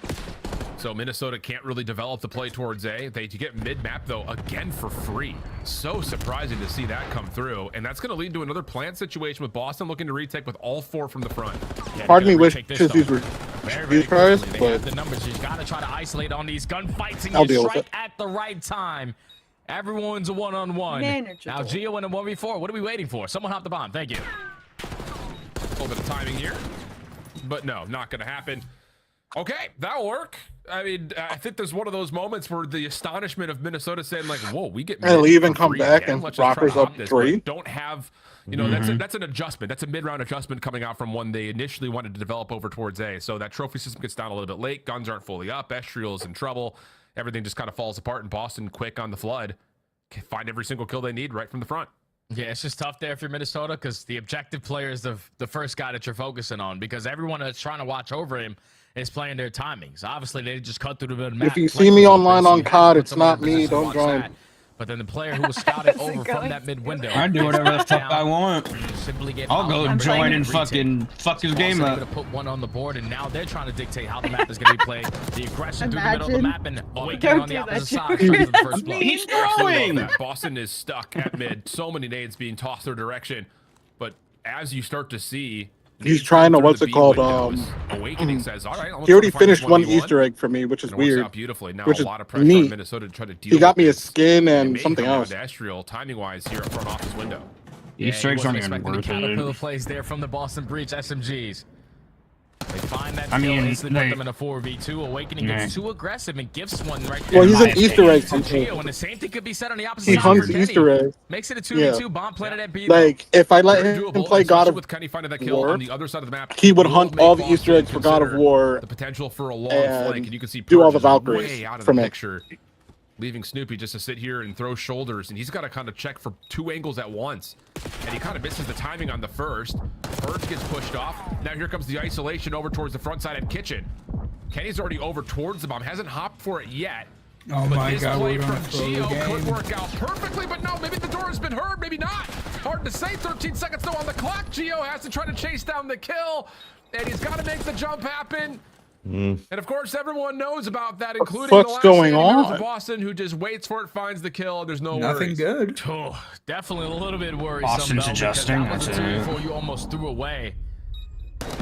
So Minnesota can't really develop the play towards A. They get mid-map, though, again for free. So surprising to see that come through. And that's going to lead to another plant situation with Boston looking to retake with all 4 from the front. Yeah, Pardon me, wishes this these were these cars, They but have the numbers. You got to try to isolate on these gunfights, and I'll you deal with strike it. at the right time. Everyone's a one-on-one. Now Gio in a 1v4. What are we waiting for? Someone hop the bomb. Thank you. A little bit of timing here. But no, not going to happen. Okay, that'll work. I mean, I think there's one of those moments where the astonishment of Minnesota saying like, "Whoa, we get." And leave and come free back, again. and Let's just try Rocker's to hop up this." 3. But don't have, you know, that's an adjustment. That's a mid-round adjustment coming out from one they initially wanted to develop over towards A. So that trophy system gets down a little bit late. Guns aren't fully up. Estriel's in trouble. Everything just kind of falls apart. And Boston quick on the flood, find every single kill they need right from the front. Yeah, it's just tough there if you're Minnesota because the objective player is the first guy that you're focusing on because everyone that's trying to watch over him is playing their timings. Obviously, they just cut through the middle of the map. If you see me online on COD, it's not me. Don't join. That. But then the player who was scouted over from that mid window. I do whatever the fuck I want. Simply get I'll go join and fucking fuck his game up. To put one on the board, and now they're trying to dictate how the map is going to be played. The aggression through the middle of the map and Awakening on the opposite side. The first blow. He's throwing. Boston is stuck at mid. So many nades being tossed their direction. But as you start to see, he's trying to what's it called? Awakening says, "All right." He already finished one Easter egg for me, which is weird. Beautifully. Now which a is lot of pressure neat. on Minnesota to try to deal. He got with me a this. skin and something else. Estriel, timing-wise, here at front office window. Easter eggs aren't even worth Caterpillar it. plays there from the Boston Breach SMGs. They find that I kill, mean, instantly put them in a 4v2. Awakening gets too aggressive and gives one right there. Well, he's an Easter egg. Gio, and the same thing could be said on the opposite He side. hunts for Kenny. Easter eggs. Makes it a 2v2. Bomb planted at B. Like, if I let Very him doable, play God especially of with Kenny finding that kill War, on the other side of the map, he would will hunt make all the Boston Easter eggs for God of consider War the potential for a long and flank, and you can see do all the Purge is Valkyries way out of from the it. picture, leaving Snoopy just to sit here and throw shoulders, and he's got to kind of check for 2 angles at once. and he kind of misses the timing on the first. Purge gets pushed off. Now here comes the isolation over towards the front side and Kitchen. Kenny's already over towards the bomb, hasn't hopped for it yet. Oh but my his God, play we're gonna from throw the Gio game. could work out perfectly, but no, maybe the door has been heard, maybe not. Hard to say, 13 seconds though on the clock. Gio has to try to chase down the kill, and he's got to make the jump happen. And of course, everyone knows about that, including the last going members on? of Boston, who just waits for it, finds the kill, and there's no Nothing worries. good. Oh, definitely a little bit worrisome. Boston's though, adjusting, because that was that's a it. 2v4 you almost threw away.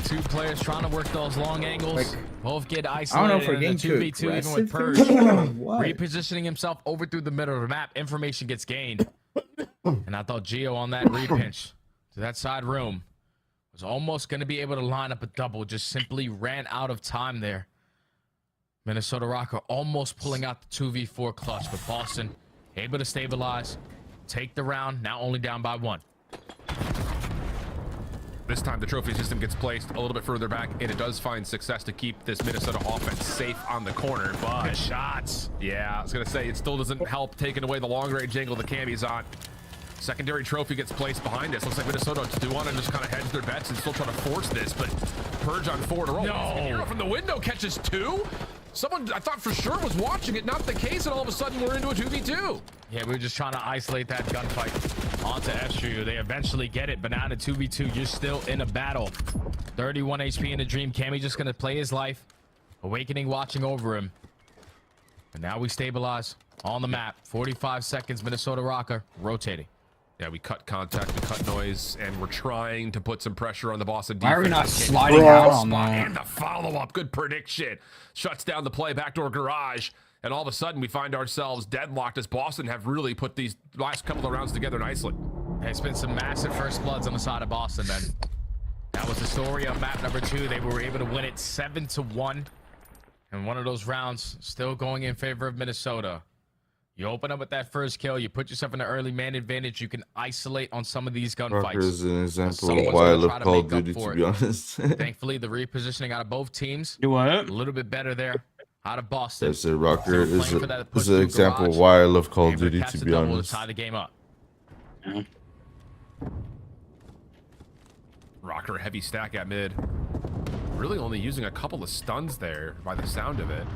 Two players trying to work those long angles. Like, Both get I isolated. don't know if we're in getting the too 2v2, even with aggressive. Purge. What? Repositioning himself over through the middle of the map. Information gets gained. And I thought Gio on that repinch to that side room was almost going to be able to line up a double. Just simply ran out of time there. Minnesota Rocker almost pulling out the 2v4 clutch, but Boston able to stabilize, take the round, now only down by 1. This time the trophy system gets placed a little bit further back, and it does find success to keep this Minnesota offense safe on the corner. But Good shots. yeah, I was gonna say it still doesn't help taking away the long range angle the Cammy's on. Secondary trophy gets placed behind this. Looks like Minnesota do want to just kind of hedge their bets and still try to force this, but Purge on 4 in a row. No. Hero from the window catches 2. Someone I thought for sure was watching it, not the case, and all of a sudden we're into a 2v2. Yeah, we were just trying to isolate that gunfight onto SU. They eventually get it, but now in a 2v2, you're still in a battle. 31 HP in a dream. Cammy just going to play his life. Awakening watching over him. And now we stabilize on the map. 45 seconds, Minnesota Rocker rotating. Yeah, we cut contact, we cut noise, and we're trying to put some pressure on the Boston Why defense. are we not Cammy's sliding taking out the on spot that? And the follow-up, good prediction. Shuts down the play, backdoor garage, and all of a sudden we find ourselves deadlocked as Boston have really put these last couple of rounds together nicely. Hey, it's been some massive first bloods on the side of Boston then. That was the story of map number 2. They were able to win it 7-1. And one of those rounds still going in favor of Minnesota. You open up with that first kill, you put yourself in an early man advantage, you can isolate on some of these gunfights. Rocker is an example Someone's of why I gonna love try to Call of make up Duty, for to be it. honest. Thankfully, the repositioning out of both teams, Do what? a little bit better there out of Boston. That's it. Rocker They were is playing for that push an through example of garage. why I love Call of Able to Duty, catch to the be double honest. to tie the game up. Yeah. Rocker heavy stack at mid. Really only using a couple of stuns there by the sound of it.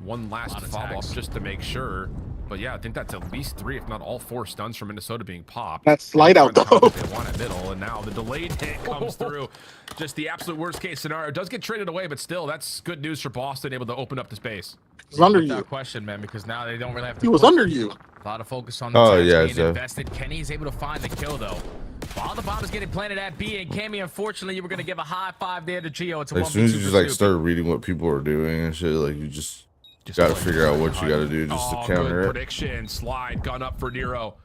One last follow-up just to make sure. But yeah, I think that's at least 3, if not all 4 stuns from Minnesota being popped. That's light out, though. They want at middle, and now the delayed hit comes through. Just the absolute worst case scenario. It does get traded away, but still, that's good news for Boston, able to open up the space. He's under Without you. question, man, because now they don't really have to. He was push. under you. A lot of focus on the Oh, attacks yeah, being Jeff. invested. Kenny is able to find the kill, though. While the bomb is getting planted at B, and Cammy, unfortunately, you were going to give a high 5 there to Gio. It's a Like, as soon as you 1v2 just like pursuit. start reading what people are doing and shit, like you just gotta figure out what you gotta do just to counter good it. prediction. Slide, gun up for Nero.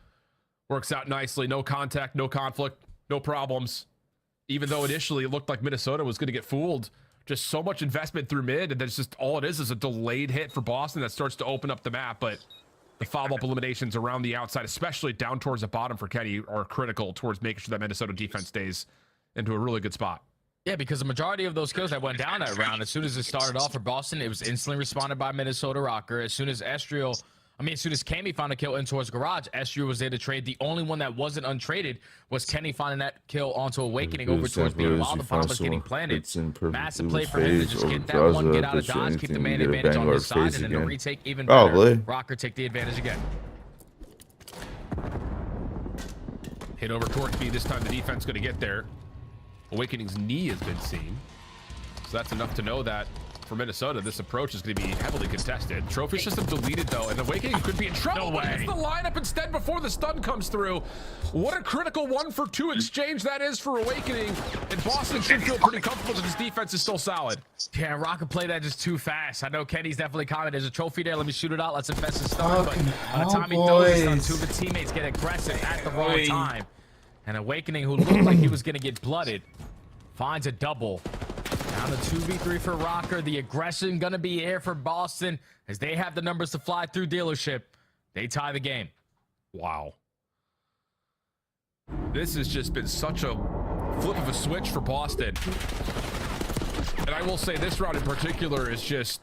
Works out nicely. No contact, no conflict, no problems. Even though initially it looked like Minnesota was going to get fooled. Just so much investment through mid, and that's just all it is a delayed hit for Boston that starts to open up the map. But the follow-up eliminations around the outside, especially down towards the bottom for Kenny, are critical towards making sure that Minnesota defense stays into a really good spot. Yeah, because the majority of those kills that went down that round, as soon as it started off for Boston, it was instantly responded by Minnesota Rocker. As soon as as soon as Cammy found a kill in towards garage, Estriel was there to trade. The only one that wasn't untraded was Kenny finding that kill onto Awakening over towards B while the bomb was getting planted. Massive play for him to just get that one, get out of dodge, keep the man advantage on his side, and then the retake even better. Rocker take the advantage again. Hit over towards B. This time the defense going to get there. Awakening's knee has been seen. So that's enough to know that for Minnesota, this approach is going to be heavily contested. Trophy system deleted, though, and Awakening could be in trouble. No way. It's the lineup instead before the stun comes through. What a critical 1-for-2 exchange that is for Awakening. And Boston should feel pretty comfortable that his defense is still solid. Yeah, Rocker played that just too fast. I know Kenny's definitely commented, there's a trophy there, let me shoot it out, let's invest in stun. But by the time he throws the stun, 2 of his teammates get aggressive at the wrong time. And Awakening, who looked like he was going to get blooded, finds a double. Down to 2v3 for Rocker. The aggression going to be here for Boston as they have the numbers to fly through dealership. They tie the game. Wow. This has just been such a flip of a switch for Boston. And I will say this round in particular is just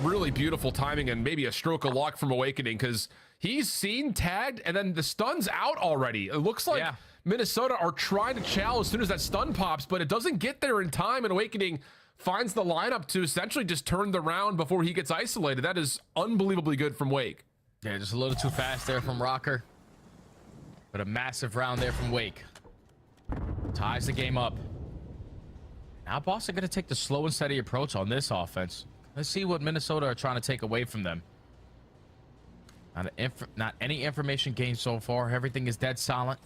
really beautiful timing and maybe a stroke of luck from Awakening, because he's seen, tagged, and then the stun's out already. It looks like Minnesota are trying to chow as soon as that stun pops, but it doesn't get there in time, and Awakening finds the lineup to essentially just turn the round before he gets isolated. That is unbelievably good from Wake. Yeah, just a little too fast there from Rocker. But a massive round there from Wake. Ties the game up. Now Boston going to take the slow and steady approach on this offense. Let's see what Minnesota are trying to take away from them. Not any information gained so far. Everything is dead silent.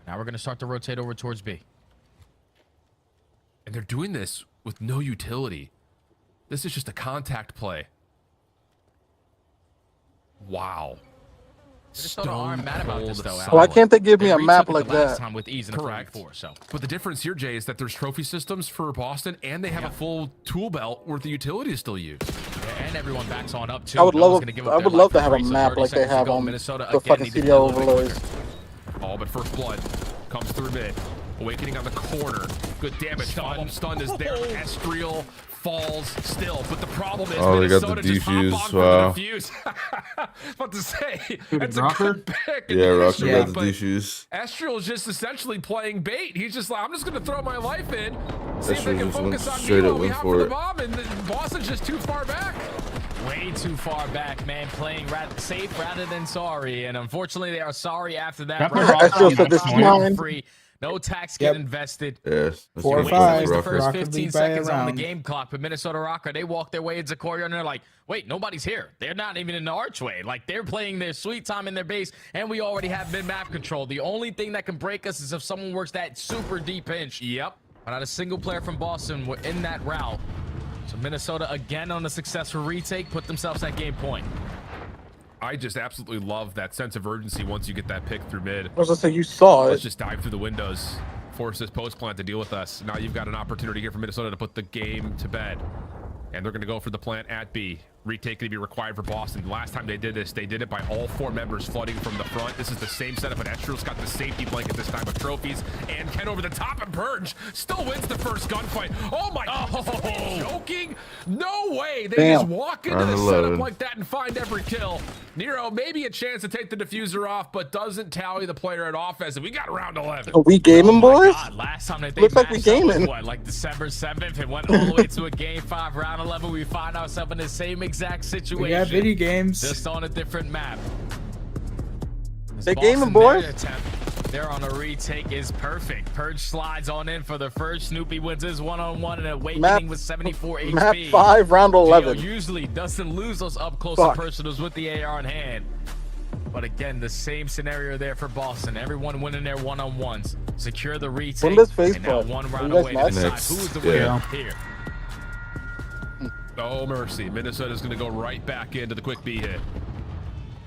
Now we're going to start to rotate over towards B. And they're doing this with no utility. This is just a contact play. Wow. Stone cold. Why can't they give me a map like that? Correct. But the difference here, Jay, is that there's trophy systems for Boston, and they have a full tool belt where the utility is still used. Yeah, and everyone backs on up too. I would love to have a map like they have on Minnesota the fucking CDL overlays. Oh, but first blood comes through mid. Awakening on the corner. Good damage. Stun is there. Estriel falls still, but the problem is Minnesota just hop on for the defuse. I was about to say, that's a good pick. Yeah, Rocker got the defuse. Estriel is just essentially playing bait. He's just like, I'm just going to throw my life in, see if I can focus on Nemo. We have for the bomb, and Boston's just too far back. Way too far back, man. Playing safe rather than sorry, and unfortunately, they are sorry after that. Free. No tax get invested. Yes. 4 or 5. The first 15 seconds on the game clock, but Minnesota Rocker, they walk their way into courtyard and they're like, wait, nobody's here. They're not even in the archway. Like, they're playing their sweet time in their base, and we already have mid-map control. The only thing that can break us is if someone works that super deep pinch. Yep. But not a single player from Boston were in that route. So Minnesota, again on a successful retake, put themselves at game point. I just absolutely love that sense of urgency once you get that pick through mid. I was gonna say, you saw it. Let's just dive through the windows. Force this post plant to deal with us. Now you've got an opportunity here for Minnesota to put the game to bed. And they're going to go for the plant at B. Retake to be required for Boston. Last time they did this, they did it by all 4 members flooding from the front. This is the same setup, and Estriel's got the safety blanket this time of trophies. And Ken over the top, and Purge still wins the first gunfight. Oh my God, joking? No way. They just walk into the setup like that and find every kill. Nero, maybe a chance to take the diffuser off, but doesn't tally the player at offense. And we got round 11. Are we gaming, boys? Last time that they looks like we gaming. What, like December 7th? It went all the way to a game 5, round 11. We find ourselves in the same exact situation. We got video games. Just on a different map. They gaming, boys. They're on a retake is perfect. Purge slides on in for the first. Snoopy wins his one-on-one and Awakening with 74 HP. Map 5, round 11. Gio usually doesn't lose those up-close and personals with the AR in hand. But again, the same scenario there for Boston. Everyone winning their one-on-ones. Secure the retake. When does Faze and now play? one round away to decide Next. who is the winner here. Oh, mercy. Minnesota's going to go right back into the quick B hit.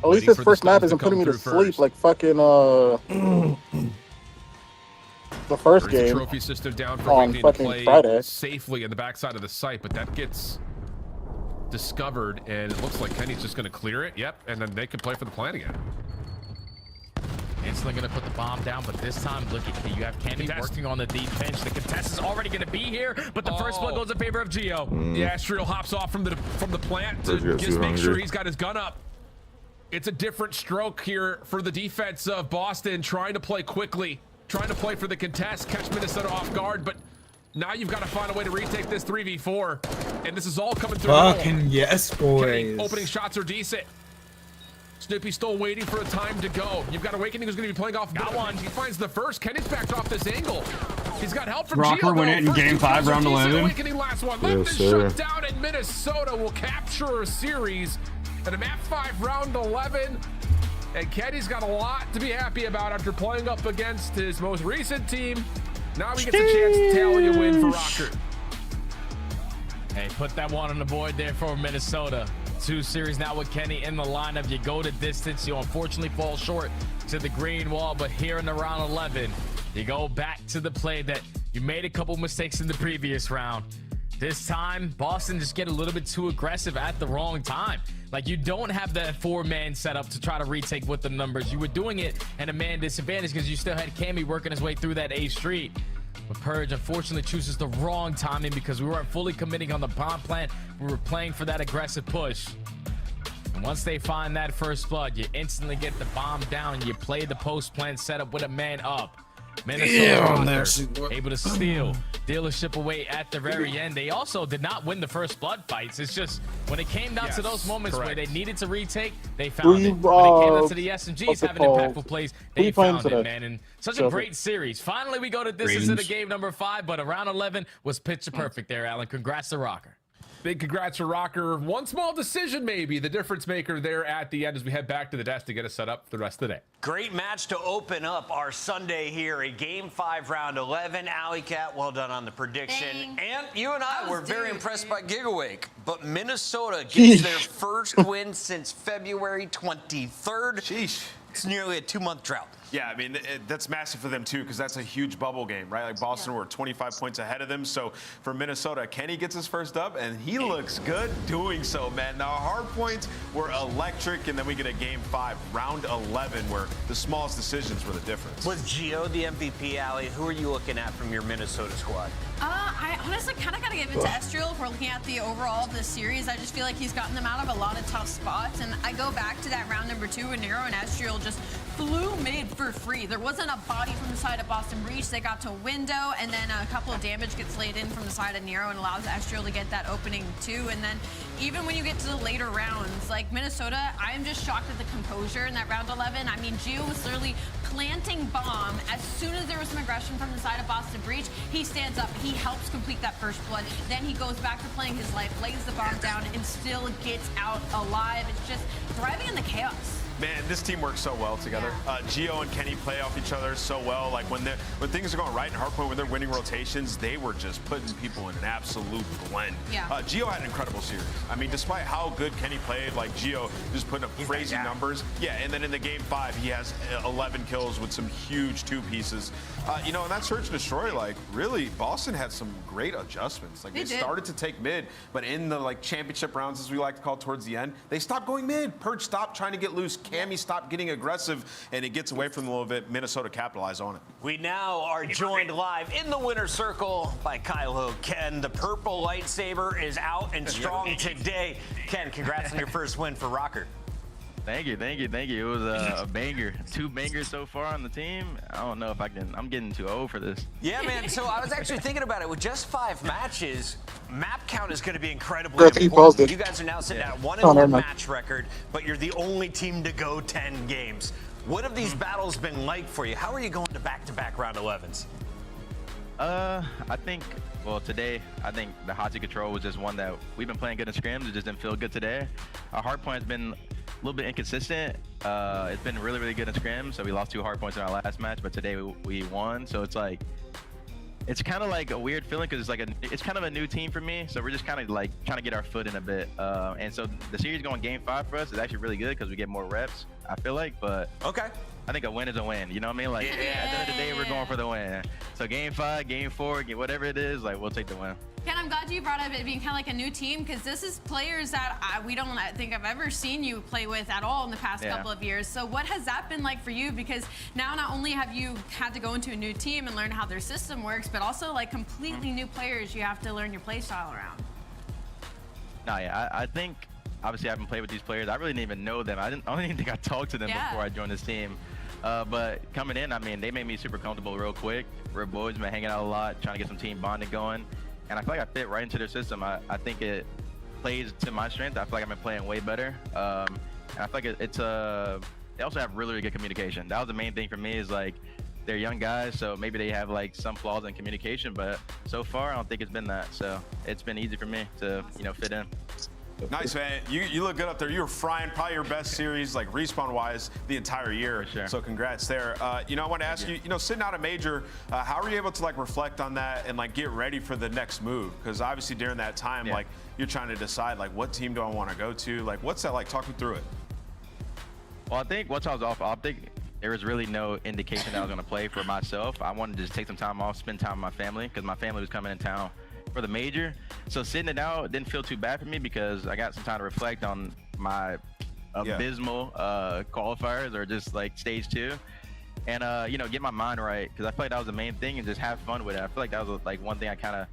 At least his first map isn't putting me to sleep like fucking the first game. Trophy system down for on fucking play Friday. Safely in the backside of the site, but that gets discovered, and it looks like Kenny's just going to clear it. Yep, and then they can play for the plan again. Instantly going to put the bomb down, but this time, look at you have Kenny working on the deep pinch. The contest is already going to be here, but the first one goes in favor of Gio. Yeah, Estriel hops off from the plant to just make sure he's got his gun up. It's a different stroke here for the defense of Boston, trying to play quickly, trying to play for the contest, catch Minnesota off guard, but now you've got to find a way to retake this 3v4, and this is all coming through. Fucking yes, boys. Kenny, opening shots are decent. Snoopy's still waiting for a time to go. You've got Awakening who's going to be playing off. Got one. He finds the first. Kenny's backed off this angle. He's got help from Rocker Gio. win it in game 5, round 11. Awakening last one. Left and shut down, and Minnesota will capture a series at a map 5, round 11. And Kenny's got a lot to be happy about after playing up against his most recent team. Now he gets a chance to tally a win for Rocker. Hey, put that one on the board there for Minnesota. 2 series now with Kenny in the lineup. You go to distance. You unfortunately fall short to the green wall, but here in the round 11, you go back to the play that you made a couple mistakes in the previous round. This time, Boston just get a little bit too aggressive at the wrong time. Like, you don't have that 4-man setup to try to retake with the numbers. You were doing it at a man disadvantage because you still had Cammy working his way through that A street. But Purge unfortunately chooses the wrong timing because we weren't fully committing on the bomb plant. We were playing for that aggressive push. And once they find that first blood, you instantly get the bomb down. You play the post plant setup with a man up. Minnesota able to steal dealership away at the very end. They also did not win the first blood fights. It's just when it came down to those moments where they needed to retake, they found it. When it came down to the SMGs having impactful plays, they found it, man. And such a great series. Finally, we go to this is the game number 5, but around 11 was picture perfect there, Alan. Congrats to Rocker. Big congrats to Rocker. One small decision, maybe the difference maker there at the end as we head back to the desk to get us set up for the rest of the day. Great match to open up our Sunday here, a Game 5, Round 11. Alley Cat, well done on the prediction. And you and I were very impressed by Gigawake. But Minnesota gets their first win since February 23rd. Sheesh. It's nearly a 2-month drought. Yeah, I mean, that's massive for them, too, because that's a huge bubble game, right? Like, Boston were 25 points ahead of them. So, for Minnesota, Kenny gets his first up, and he looks good doing so, man. Now, hard points were electric, and then we get a Game 5, Round 11, where the smallest decisions were the difference. Was Gio the MVP, Allie? Who are you looking at from your Minnesota squad? I honestly kind of got to give it to Estriel if we're looking at the overall of the series. I just feel like he's gotten them out of a lot of tough spots. And I go back to that round number 2 when Nero and Estriel just flew mid for free. There wasn't a body from the side of Boston Breach. They got to a window, and then a couple of damage gets laid in from the side of Nero and allows Estriel to get that opening too. And then even when you get to the later rounds, like Minnesota, I'm just shocked at the composure in that round 11. I mean, Gio was literally planting bomb. As soon as there was some aggression from the side of Boston Breach, he stands up, he helps complete that first blood. Then he goes back to playing his life, lays the bomb down, and still gets out alive. It's just thriving in the chaos. Man, this team works so well together. Gio and Kenny play off each other so well. Like when things are going right in hardpoint, when they're winning rotations, they were just putting people in an absolute blend. Yeah. Gio had an incredible series. I mean, despite how good Kenny played, like Gio just putting up crazy numbers. Yeah, and then in the Game 5, he has 11 kills with some huge 2 pieces. You know, and that search and destroy, like really, Boston had some great adjustments. Like they started to take mid, but in the like championship rounds, as we like to call towards the end, they stopped going mid. Purge stopped trying to get loose. Cammy stopped getting aggressive, and it gets away from them a little bit. Minnesota capitalized on it. We now are joined live in the winner's circle by Kylo Ken. The purple lightsaber is out and strong today. Ken, congrats on your first win for Rocker. Thank you. It was a banger. 2 bangers so far on the team. I don't know if I can. I'm getting too old for this. Yeah, man. So I was actually thinking about it. With just 5 matches, map count is going to be incredibly important. You guys are now sitting at 1-1 match record, but you're the only team to go 10 games. What have these battles been like for you? How are you going to back-to-back round 11s? I think, well, today, I think the Hottie control was just one that we've been playing good in scrims. It just didn't feel good today. Our hard point has been a little bit inconsistent. It's been really, really good in scrim, so we lost 2 hard points in our last match, but today we won. So it's like, it's kind of like a weird feeling because it's kind of a new team for me. So we're just kind of like trying to get our foot in a bit. And so the series going Game 5 for us is actually really good because we get more reps, I feel like. But okay, I think a win is a win. You know what I mean? Like at the end of the day, we're going for the win. So Game 5, Game 4, whatever it is, like we'll take the win. Ken, I'm glad you brought up it being kind of like a new team because this is players that we don't think I've ever seen you play with at all in the past couple of years. So what has that been like for you? Because now not only have you had to go into a new team and learn how their system works, but also like completely new players you have to learn your play style around. No, yeah, I think obviously I haven't played with these players. I really didn't even know them. I don't even think I talked to them before I joined this team. But coming in, I mean, they made me super comfortable real quick. We're boys, been hanging out a lot, trying to get some team bonding going. And I feel like I fit right into their system. I think it plays to my strength. I feel like I've been playing way better. And I feel like they also have really, really good communication. That was the main thing for me is like, they're young guys, so maybe they have like some flaws in communication, but so far I don't think it's been that. So it's been easy for me to, fit in. Nice, man. You look good up there. You were frying probably your best series, like respawn-wise, the entire year. Sure. So congrats there. I want to ask you, sitting out a major, how are you able to like reflect on that and like get ready for the next move? Because obviously during that time, like you're trying to decide like what team do I want to go to? Like what's that like? Talk me through it. Well, I think once I was off Optic, there was really no indication that I was going to play for myself. I wanted to just take some time off, spend time with my family, because my family was coming in town for the major. So sitting it out didn't feel too bad for me because I got some time to reflect on my abysmal qualifiers or just like stage 2. and you know, get my mind right, because I feel like that was the main thing, and just have fun with it. I feel like that was like one thing I kind of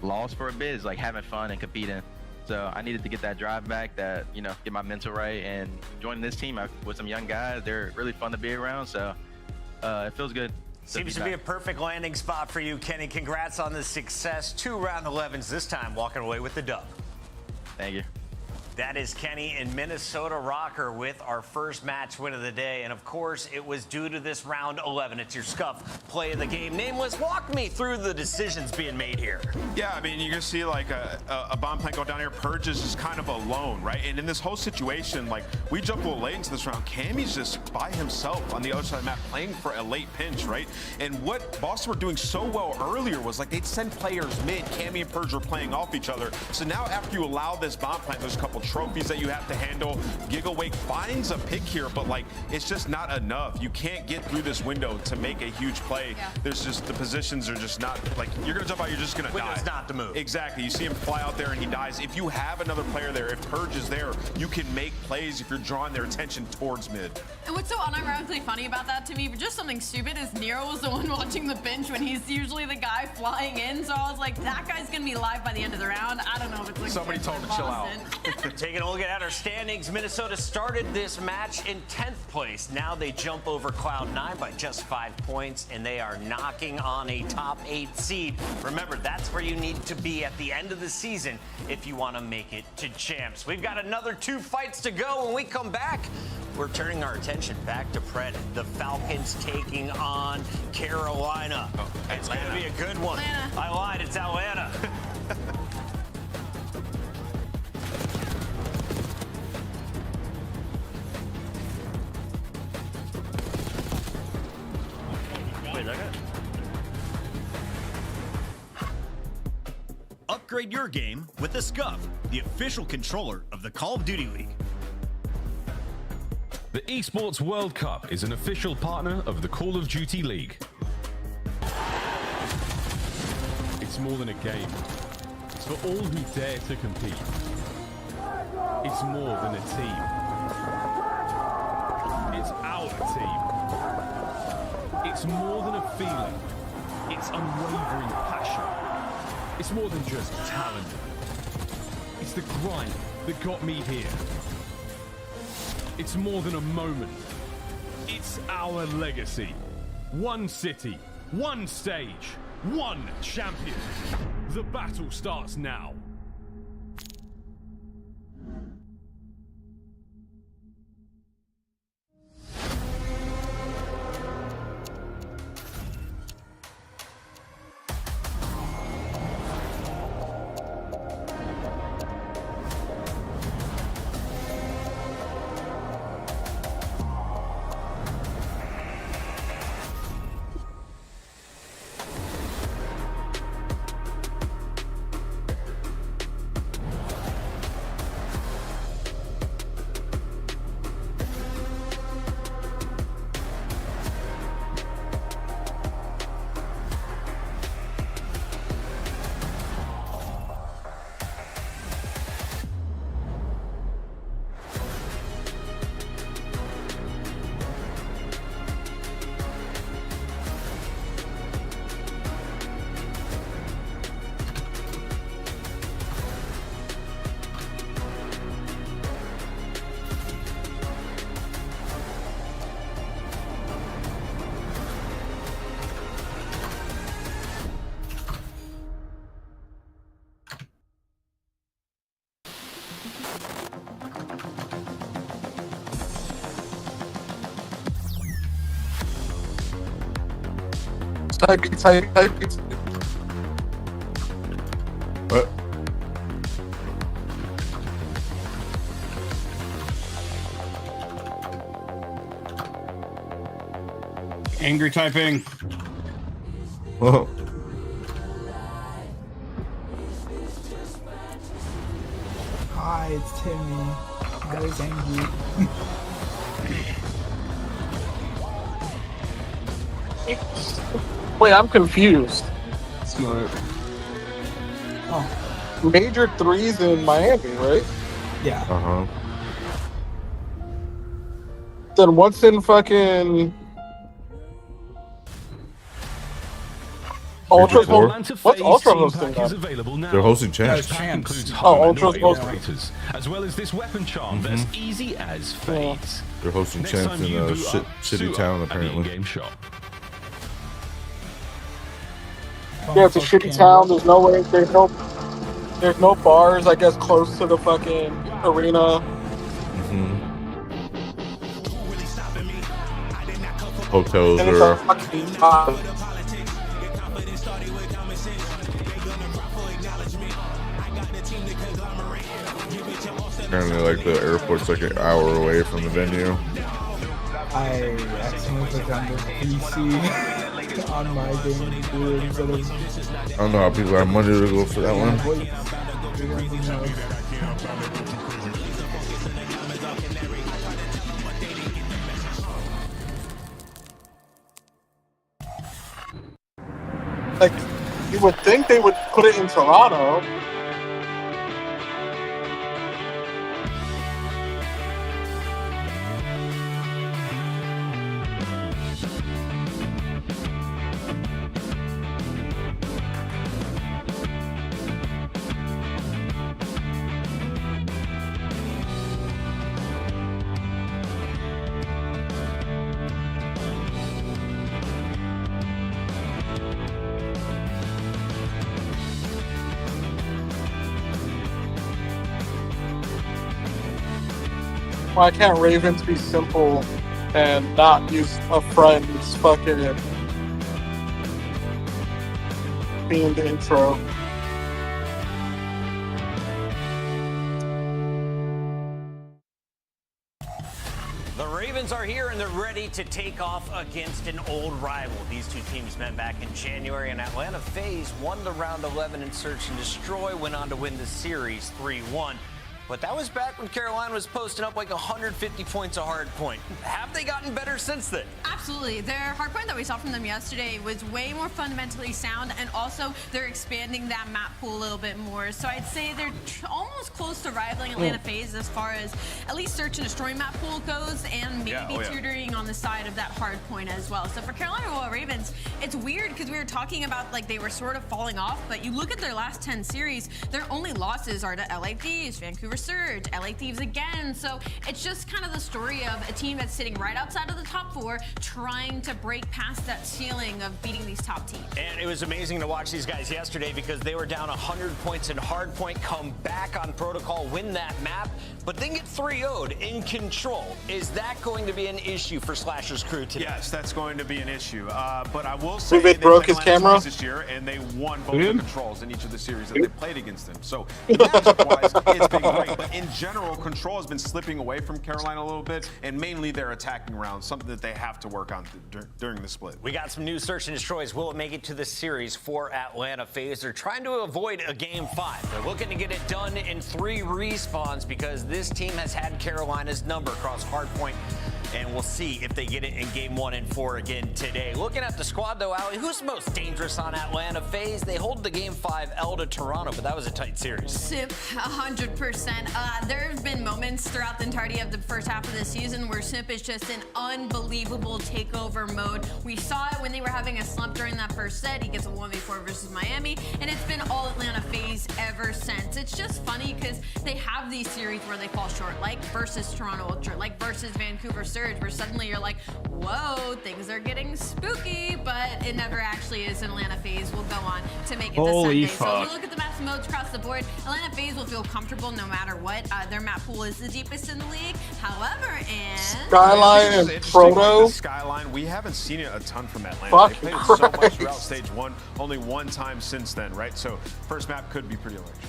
lost for a bit, is like having fun and competing. So I needed to get that drive back, that, you know, get my mental right, and joining this team with some young guys. They're really fun to be around, so it feels good. Seems to be a perfect landing spot for you, Kenny. Congrats on the success. 2 round 11s this time, walking away with the dub. Thank you. That is Kenny and Minnesota Rocker with our first match win of the day. And of course, it was due to this round 11. It's your Scuff play of the game. Nameless, walk me through the decisions being made here. Yeah, I mean, you're going to see like a bomb plant go down here. Purge is just kind of alone, right? And in this whole situation, like, we jumped a little late into this round. Cammy's just by himself on the other side of the map playing for a late pinch, right? And what Boston were doing so well earlier was like they'd send players mid. Cammy and Purge were playing off each other. So now after you allow this bomb plant, there's a couple trophies that you have to handle. Gigawake finds a pick here, but like, it's just not enough. You can't get through this window to make a huge play. Yeah. There's just, the positions are just not, like, you're gonna jump out, you're just gonna die. Window's not the move. Exactly. You see him fly out there and he dies. If you have another player there, if Purge is there, you can make plays if you're drawing their attention towards mid. And what's so unironically funny about that to me, but just something stupid, is Nero was the one watching the bench when he's usually the guy flying in. So I was like, that guy's gonna be live by the end of the round. I don't know if it's like somebody told him to chill out. Taking a look at our standings, Minnesota started this match in 10th place. Now they jump over Cloud9 by just 5 points, and they are knocking on a top 8 seed. Remember, that's where you need to be at the end of the season if you want to make it to champs. We've got another 2 fights to go. When we come back, we're turning our attention back to Pred. The Falcons taking on Carolina. Oh, it's going to be a good one. Atlanta. I lied, it's Atlanta. Upgrade your game with the Scuff, the official controller of the Call of Duty League. The Esports World Cup is an official partner of the Call of Duty League. It's more than a game. It's for all who dare to compete. It's more than a team. It's our team. It's more than a feeling. It's unwavering passion. It's more than just talent. It's the grind that got me here. It's more than a moment. It's our legacy. One city, one stage, one champion. The battle starts now. Type. What? Angry typing. Whoa. Hi, it's Timmy. I was angry. Wait, I'm confused. Smart. Oh, Major threes in Miami, right? yeah. Uh-huh. Then what's in fucking Ultra's Four? what's Ultra hosting is that? available now. They're hosting champs. This pack includes Oh, home and Ultra's away hosting. operators, as well as this weapon charm that's easy as Faze. They're hosting Next champs time in you a boot shitty up, suit town up at the apparently. in-game shop. Yeah, it's a shitty town. There's no way. There's no bars. I guess close to the fucking arena. Hotels And it's are a fucking apparently like the airport's like an hour away from the venue. I accidentally clicked on this PC on my game dude, instead of I don't know how people have money to go for that one. like you would think they would put it in Toronto. Why can't Ravens be simple and not use a friend's fucking themed intro? The Ravens are here and they're ready to take off against an old rival. These two teams met back in January, and Atlanta Faze won the round 11 in Search and Destroy, went on to win the series 3-1. But that was back when Carolina was posting up like 150 points a hard point. Have they gotten better since then? Absolutely. Their hard point that we saw from them yesterday was way more fundamentally sound, and also they're expanding that map pool a little bit more. So I'd say they're almost close to rivaling Atlanta Faze as far as at least search and destroy map pool goes, and maybe tutoring on the side of that hard point as well. So for Carolina Royal Ravens, it's weird because we were talking about like they were sort of falling off, but you look at their last 10 series, their only losses are to LA Thieves, Vancouver Surge, LA Thieves again. So it's just kind of the story of a team that's sitting right outside of the top four, trying to break past that ceiling of beating these top teams. And it was amazing to watch these guys yesterday because they were down 100 points in hardpoint, come back on protocol, win that map, but then get 3-0'd in control. Is that going to be an issue for Slasher's crew today? Yes, that's going to be an issue. But I will say Vivid broke his camera this year, and they won both the controls in each of the series that they played against them. So matchup-wise, it's been great. But in general, control has been slipping away from Carolina a little bit, and mainly their attacking rounds, something that they have to work on during the split. We got some new search and destroys. Will it make it to the series for Atlanta Faze? They're trying to avoid a game 5. They're looking to get it done in 3 respawns because this team has had Carolina's number across hardpoint, and we'll see if they get it in game 1 and 4 again today. Looking at the squad though, Ali, who's most dangerous on Atlanta Faze? They hold the game 5 L to Toronto, but that was a tight series. Simp, 100%. There have been moments throughout the entirety of the first half of the season where Simp is just in unbelievable takeover mode. We saw it when they were having a slump during that first set. He gets a 1v4 versus Miami, and it's been all Atlanta Faze ever since. It's just funny because they have these series where they fall short, like versus Toronto Ultra, like versus Vancouver Surge, where suddenly you're like, whoa, things are getting spooky, but it never actually is. Atlanta Faze will go on to make it to Sunday. So if you look at the maps modes across the board, Atlanta Faze will feel comfortable no matter what. Their map pool is the deepest in the league. However, Skyline and Proto. Skyline, we haven't seen it a ton from Atlanta. Fucking They played so much throughout stage 1, only one time since then, right? So first map could be pretty electric.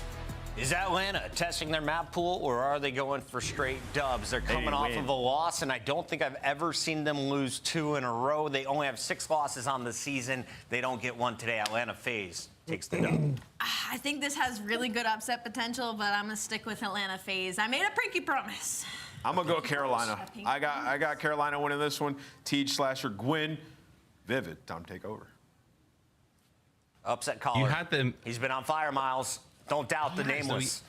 Is Atlanta testing their map pool, or are they going for straight dubs? They're coming off of a loss, and I don't think I've ever seen them lose 2 in a row. They only have 6 losses on the season. They don't get one today. Atlanta Faze takes the dub. I think this has really good upset potential, but I'm gonna stick with Atlanta Faze. I made a pinky promise. I'm gonna go Carolina. I got Carolina winning this one. Tej, Slasher, Gwyn, Vivid. Time to take over. Upset caller. You had them. He's been on fire, Miles. Don't doubt the nameless.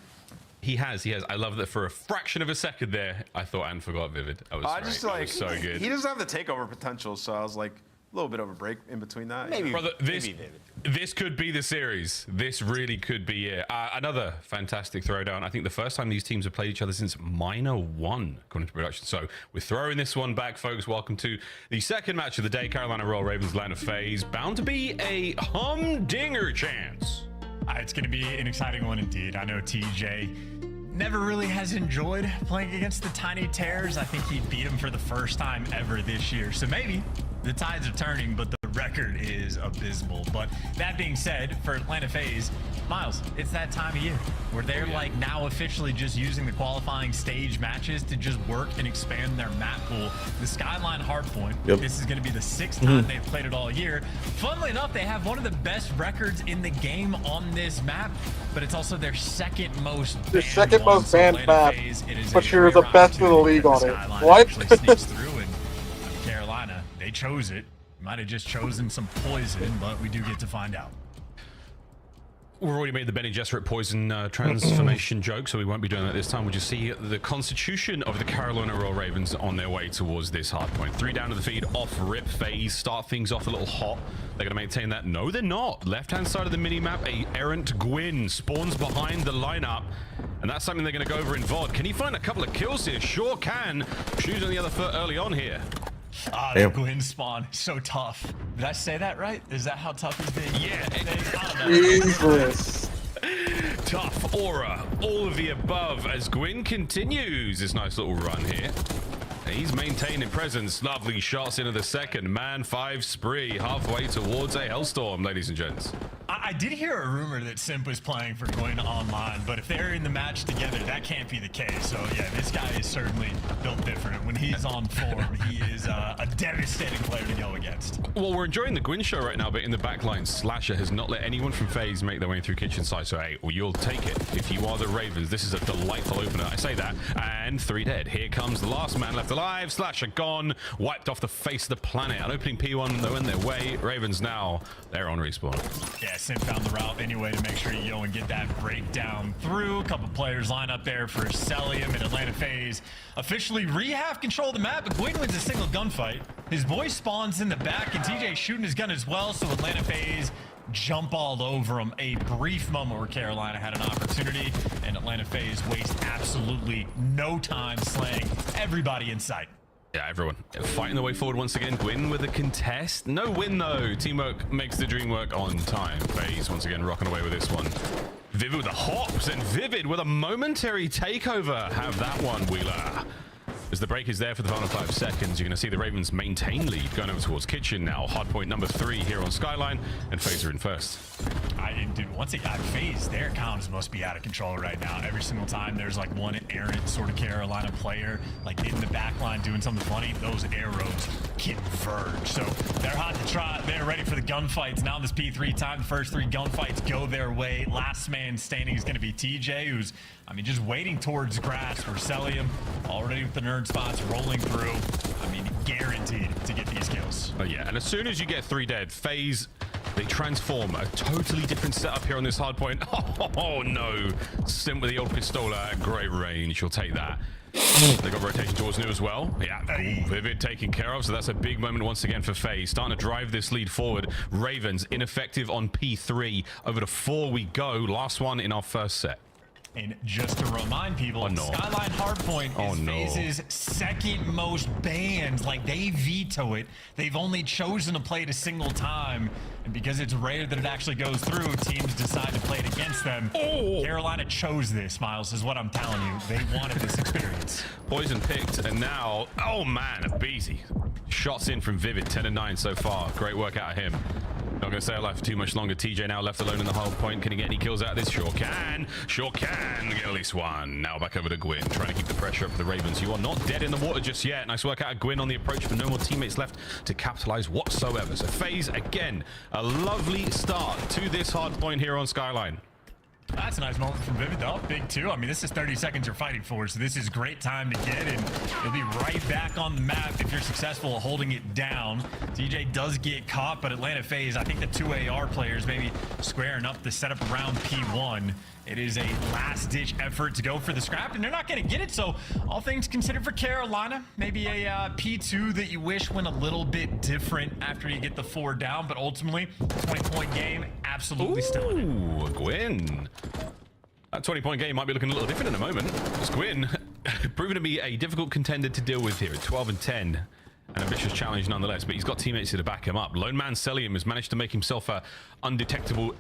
He has. I love that for a fraction of a second there, I thought and forgot Vivid. I was just like, so good. He doesn't have the takeover potential, so I was like, little bit of a break in between that. Maybe. Brother, this could be the series. This really could be it. Another fantastic throwdown. I think the first time these teams have played each other since Minor 1, according to production. So we're throwing this one back, folks. Welcome to the second match of the day. Carolina Royal Ravens, Atlanta Faze. Bound to be a humdinger chance. It's going to be an exciting one indeed. I know TJ never really has enjoyed playing against the Tiny Terrors. I think he beat them for the first time ever this year. So maybe the tides are turning, but the record is abysmal. But that being said, for Atlanta Faze, Miles, it's that time of year where they're like now officially just using the qualifying stage matches to just work and expand their map pool. The Skyline Hardpoint, this is going to be the 6th time they've played it all year. Funnily enough, they have one of the best records in the game on this map, but it's also their second most banned map. But you're the best in the league on it. What? Sneaks through, and Carolina, they chose it. Might have just chosen some poison, but we do get to find out. We've already made the Benny Gesserit poison transformation joke, so we won't be doing that this time. We'll just see the constitution of the Carolina Royal Ravens on their way towards this hard point. 3 down to the feed, off rip. Faze start things off a little hot. They're going to maintain that. No, they're not. Left-hand side of the mini-map, a errant Gwyn spawns behind the lineup, and that's something they're going to go over in VOD. Can he find a couple of kills here? Sure can. Shoes on the other foot early on here. The Gwyn spawn, so tough. Did I say that right? Is that how tough he's been? Yeah. Jesus. Tough aura, all of the above as Gwyn continues his nice little run here. He's maintaining presence. Lovely shots into the second. Man 5 spree halfway towards a hellstorm, ladies and gents. I did hear a rumor that Simp was playing for Gwyn online, but if they're in the match together, that can't be the case. So yeah, this guy is certainly built different. When he's on form, he is a devastating player to go against. Well, we're enjoying the Gwyn show right now, but in the backline, Slasher has not let anyone from Faze make their way through kitchen side. So hey, well, you'll take it if you are the Ravens. This is a delightful opener. I say that. And 3 dead. Here comes the last man left alive. Slasher gone. Wiped off the face of the planet. An opening P1, they're in their way. Ravens now, they're on respawn. Yeah, Simp found the route anyway to make sure you go and get that breakdown through. A couple players line up there for Celium and Atlanta Faze. Officially re-have control of the map, but Gwyn wins a single gunfight. His boy spawns in the back, and TJ shooting his gun as well, so Atlanta Faze jump all over him. A brief moment where Carolina had an opportunity, and Atlanta Faze waste absolutely no time slaying everybody in sight. Yeah, everyone fighting their way forward once again. Gwyn with a contest. No win, though. Teamwork makes the dream work on time. Faze once again rocking away with this one. Vivid with the hops, and Vivid with a momentary takeover. Have that one, Wheeler. As the break is there for the final 5 seconds, you're going to see the Ravens maintain lead going over towards Kitchen now. Hardpoint number 3 here on Skyline, and Faze are in first. Dude, once it got Faze, their comms must be out of control right now. Every single time there's like one errant sort of Carolina player like in the back line doing something funny, those arrows converge. So they're hot to try. They're ready for the gunfights. Now this P3 time, the first 3 gunfights go their way. Last man standing is going to be TJ, who's, I mean, just waiting towards grass for Celium. Already with the nerd spots rolling through. I mean, guaranteed to get these kills. Oh yeah, and as soon as you get 3 dead, Faze, they transform. A totally different setup here on this hard point. Oh no. Simp with the old pistola at great range. You'll take that. They got rotation towards new as well. Yeah, Vivid taken care of, so that's a big moment once again for Faze. Starting to drive this lead forward. Ravens ineffective on P3. Over to 4 we go. Last one in our first set. And just to remind people, Skyline Hardpoint is Faze's second most bans. Like, they veto it. They've only chosen to play it a single time. And because it's rare that it actually goes through, teams decide to play it against them. Carolina chose this, Miles, is what I'm telling you. They wanted this experience. Poison picked, and now, oh man, a Beezy. Shots in from Vivid, 10 and 9 so far. Great work out of him. Not going to stay alive for too much longer. TJ now left alone in the hard point. Can he get any kills out of this? Sure can. Sure can. Get at least one. Now back over to Gwyn, trying to keep the pressure up for the Ravens. You are not dead in the water just yet. Nice work out of Gwyn on the approach, but no more teammates left to capitalize whatsoever. So Faze, again, a lovely start to this hard point here on Skyline. That's a nice moment from Vivid, though. Big 2. I mean, this is 30 seconds you're fighting for, so this is great time to get, and you'll be right back on the map if you're successful at holding it down. TJ does get caught, but Atlanta Faze, I think the 2 AR players maybe squaring up the setup around P1. It is a last-ditch effort to go for the scrap, and they're not going to get it, so all things considered for Carolina, maybe a P2 that you wish went a little bit different after you get the 4 down, but ultimately, 20-point game, absolutely still in it. Ooh, Gwyn. That 20-point game might be looking a little different in a moment. It's Gwyn proven to be a difficult contender to deal with here at 12 and 10. An ambitious challenge nonetheless, but he's got teammates here to back him up. Lone Man Celium has managed to make himself a undetectable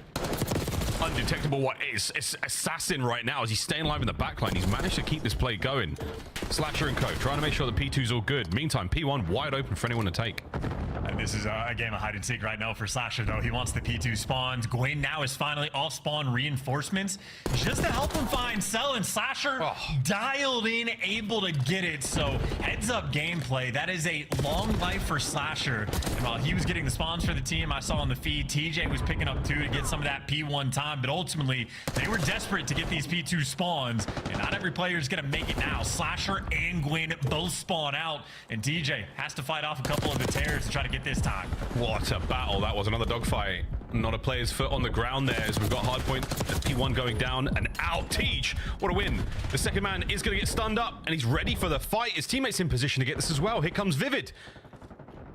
what is assassin right now as he's staying alive in the backline. He's managed to keep this play going. Slasher and Co trying to make sure the P2's all good. Meantime, P1 wide open for anyone to take. And this is a game of hide and seek right now for Slasher, though. He wants the P2 spawns. Gwyn now is finally off spawn reinforcements just to help him find Cell, and Slasher dialed in, able to get it. So heads up gameplay. That is a long life for Slasher. And while he was getting the spawns for the team, I saw on the feed, TJ was picking up 2 to get some of that P1 time, but ultimately they were desperate to get these P2 spawns, and not every player is going to make it now. Slasher and Gwyn both spawn out, and TJ has to fight off a couple of the tears to try to get this time. What a battle. That was another dogfight. Not a player's foot on the ground there as we've got hardpoint P1 going down and out. Teach, what a win. The second man is going to get stunned up and he's ready for the fight. His teammate's in position to get this as well. Here comes Vivid.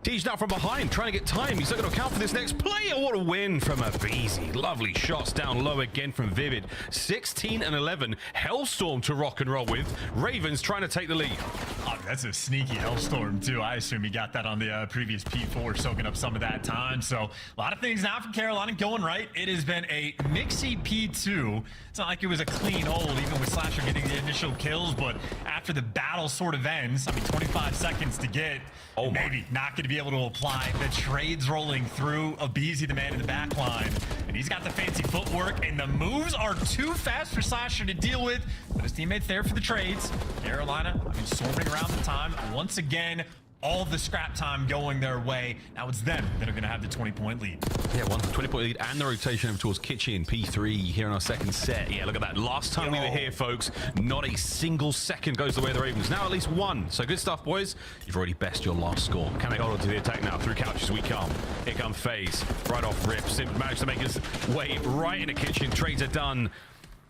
Teach now from behind, trying to get time. He's not going to account for this next player. What a win from a Beezy. Lovely shots down low again from Vivid. 16 and 11. Hellstorm to rock and roll with. Ravens trying to take the lead. Oh, that's a sneaky Hellstorm, too. I assume he got that on the previous P4, soaking up some of that time. So a lot of things now for Carolina going right. It has been a mixy P2. It's not like it was a clean hold, even with Slasher getting the initial kills, but after the battle sort of ends, I mean, 25 seconds to get, maybe not going to be able to apply. The trades rolling through. Abizi, the man in the back line, and he's got the fancy footwork, and the moves are too fast for Slasher to deal with, but his teammate's there for the trades. Carolina, I mean, swarming around the time once again. All the scrap time going their way. Now it's them that are going to have the 20-point lead. Yeah, 20-point lead and the rotation over towards Kitchen. P3 here in our second set. Yeah, look at that. Last time we were here, folks, not a single second goes the way of the Ravens. Now at least 1. So good stuff, boys. You've already best your last score. Can they hold on to the attack now? Through couches we come. Here come Faze. Right off rip. Simp managed to make his way right into Kitchen. Trades are done.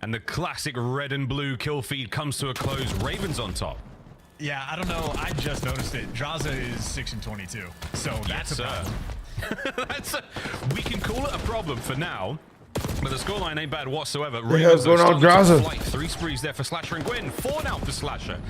And the classic red and blue kill feed comes to a close. Ravens on top. Yeah, I don't know. I just noticed it. Draza is 6 and 22, so that's a problem. We can call it a problem for now, but the scoreline ain't bad whatsoever. Yeah, going on Draza. 3 sprees there for Slasher and Gwyn. 4 now for Slasher.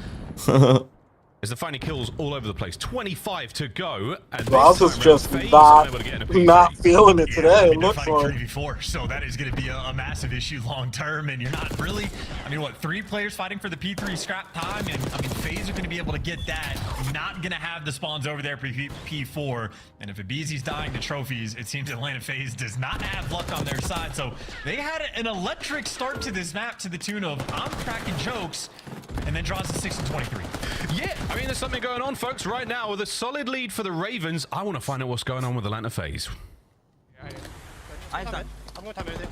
As they're finding kills all over the place. 25 to go. And Draza's just not feeling it today. It looks like 3v4, so that is going to be a massive issue long term. And you're not really, I mean, what, 3 players fighting for the P3 scrap time? And I mean, Faze are going to be able to get that. Not going to have the spawns over there for P4. And if Abizi's dying to trophies, it seems Atlanta Faze does not have luck on their side. So they had an electric start to this map to the tune of I'm cracking jokes, and then draws a 6 and 23. Yeah, I mean, there's something going on, folks, right now with a solid lead for the Ravens. I want to find out what's going on with Atlanta Faze. I'm going to time everything.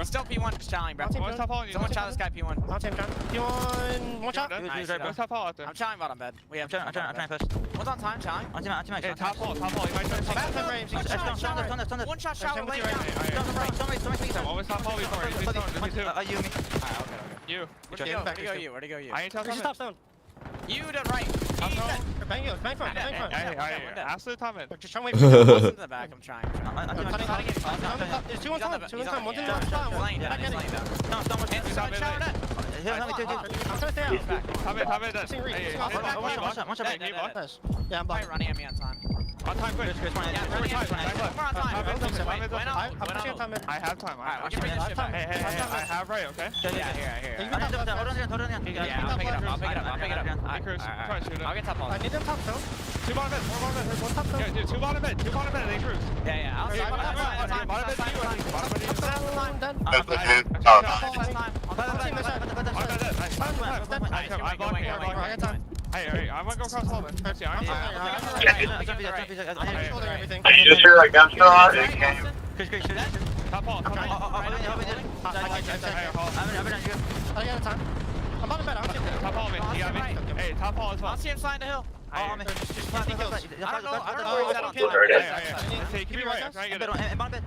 Still P1 just challenging, bro. Someone challenge this guy P1. P1, one shot. I'm challenging bottom bed. I'm trying to push. One's on time, challenge. Top hole. You might try to One shot shower, lay down. Always top hole before. You. Where'd he go? I ain't telling you. Top stone. You did right. Bang front. Ask the top mid. Just try and wait for in the back. I'm trying. There's 2 on top. 2 on top. 1 in the shot. Laying down. Yeah, I'm by. Running at me on time. On time, quick. I have time. I have right, okay? Yeah, here. Hold on. Yeah, I'll pick it up. I'll get top ball. I need them top zone. 2 bottom mid, 4 bottom mid, 1 top zone. Yeah, dude, 2 bottom mid, they cruise. Yeah, I'll see bottom mid to you, I think. Bottom mid to you. Hey, I'm gonna go across all then. I need to share like gunshot. Top hall. I got time. I'm on the bed. Top hall, man. You got me. Hey, top hall as well. I'll see him sliding the hill. I don't know. I don't know where he's at on pin. Keep me right. I'm trying to get it.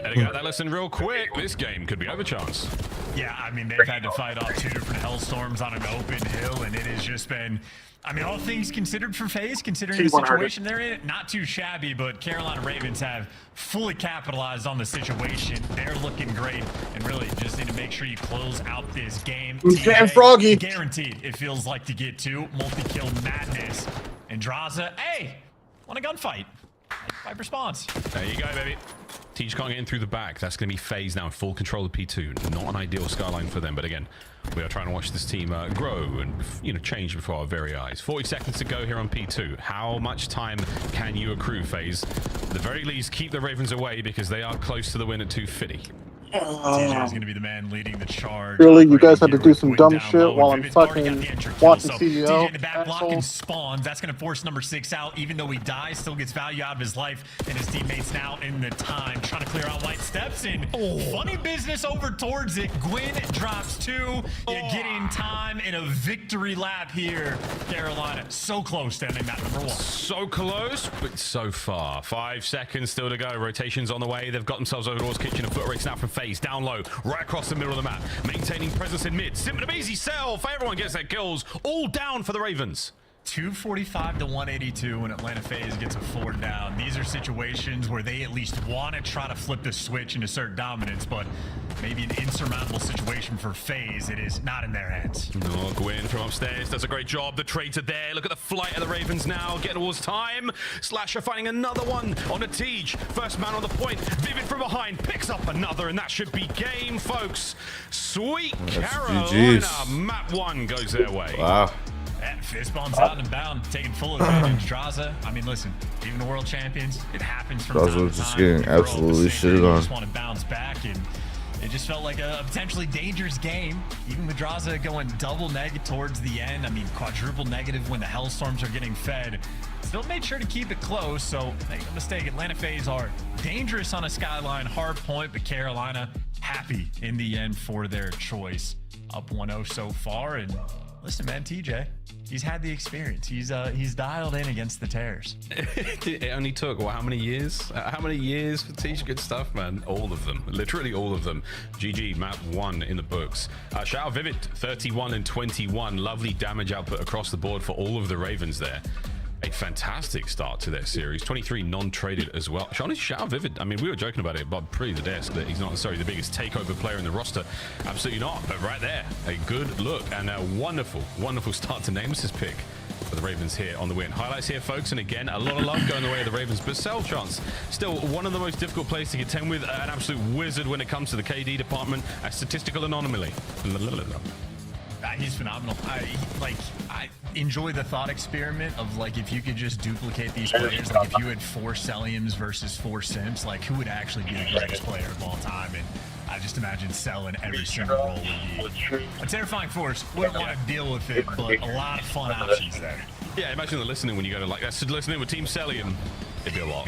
There you go. That lesson real quick. This game could be over, chance. Yeah, I mean, they've had to fight off 2 different hellstorms on an open hill, and it has just been, I mean, all things considered for FaZe, considering the situation they're in, not too shabby, but Carolina Ravens have fully capitalized on the situation. They're looking great, and really just need to make sure you close out this game. And Froggy. Guaranteed, it feels like to get to multi-kill madness. And Draza, hey, want a gunfight? Fight response. There you go, baby. Teach can't get in through the back. That's going to be FaZe now in full control of P2. Not an ideal skyline for them, but again, we are trying to watch this team grow and, you know, change before our very eyes. 40 seconds to go here on P2. How much time can you accrue, FaZe? At the very least, keep the Ravens away because they are close to the win at 250. TJ is going to be the man leading the charge. Really, you guys had to do some dumb shit while I'm fucking watching CEO. TJ in the back block and spawns. That's going to force number 6 out. Even though he dies, still gets value out of his life. And his teammates now in the time trying to clear out white steps in. Funny business over towards it. Gwyn drops 2. You get in time in a victory lap here. Carolina so close to ending that number 1. So close, but so far. 5 seconds still to go. Rotations on the way. They've got themselves over towards kitchen. A foot race now from FaZe down low, right across the middle of the map, maintaining presence in mid. Simple and easy self. Everyone gets their kills. All down for the Ravens. 245 to 182 when Atlanta FaZe gets a 4 down. These are situations where they at least want to try to flip the switch and assert dominance, but maybe an insurmountable situation for FaZe. It is not in their hands. No, Gwyn from upstairs does a great job. The trades are there. Look at the flight of the Ravens now. Getting towards time. Slasher finding another one on a Tej. First man on the point. Vivid from behind picks up another, and that should be game, folks. Sweet Carolina. Map 1 goes their way. Wow. Fist bombs out and bound, taking full advantage. Draza, I mean, listen, even the world champions, it happens from time to time. Just getting absolutely shitted on. Just want to bounce back, and it just felt like a potentially dangerous game. Even with Draza going double negative towards the end, I mean, quadruple negative when the Hellstorms are getting fed. Still made sure to keep it close, so make no mistake, Atlanta FaZe are dangerous on a skyline, hard point, but Carolina happy in the end for their choice. Up 1-0 so far, and listen, man, TJ, he's had the experience. He's dialed in against the Terrors. It only took, well, how many years? How many years for Teach? Good stuff, man. All of them. Literally all of them. GG, map 1 in the books. Shout out Vivid, 31 and 21. Lovely damage output across the board for all of the Ravens there. A fantastic start to their series. 23 non-traded as well. Honestly, shout out Vivid. I mean, we were joking about it, but pretty the desk that he's not necessarily the biggest takeover player in the roster. Absolutely not. But right there, a good look and a wonderful, wonderful start to Nemesis pick for the Ravens here on the win. Highlights here, folks. And again, a lot of love going the way of the Ravens. But Cell Chance, still one of the most difficult players to get 10 with. An absolute wizard when it comes to the KD department. A statistical anomaly. He's phenomenal. I enjoy the thought experiment of, like, if you could just duplicate these players, like if you had 4 Celiums versus 4 Simps, like who would actually be the greatest player of all time? And I just imagine Cell in every single role would be a terrifying force. Wouldn't want to deal with it, but a lot of fun options there. Yeah, imagine the listening when you go to, like, that's listening with Team Celium. It'd be a lot.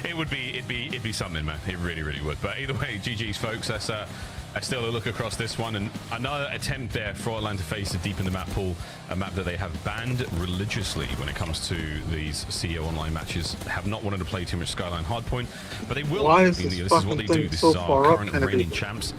It'd be something, man. It really, really would. But either way, GG's, folks. That's still a look across this one, and another attempt there for Atlanta FaZe to deepen the map pool, a map that they have banned religiously when it comes to these CEO online matches. Have not wanted to play too much Skyline Hardpoint, but they will. Why is this this is what they do. This so is our current up, reigning champs.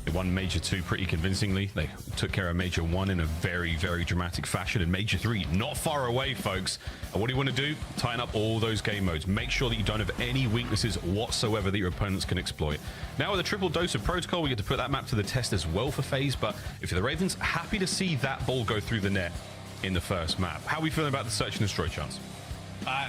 They won Major 2 pretty convincingly. They took care of Major 1 in a very, very dramatic fashion. And Major 3, not far away, folks. And what do you want to do? Tighten up all those game modes. Make sure that you don't have any weaknesses whatsoever that your opponents can exploit. Now with a triple dose of Protocol, we get to put that map to the test as well for FaZe. But if you're the Ravens, happy to see that ball go through the net in the first map. How are we feeling about the Search and Destroy chance?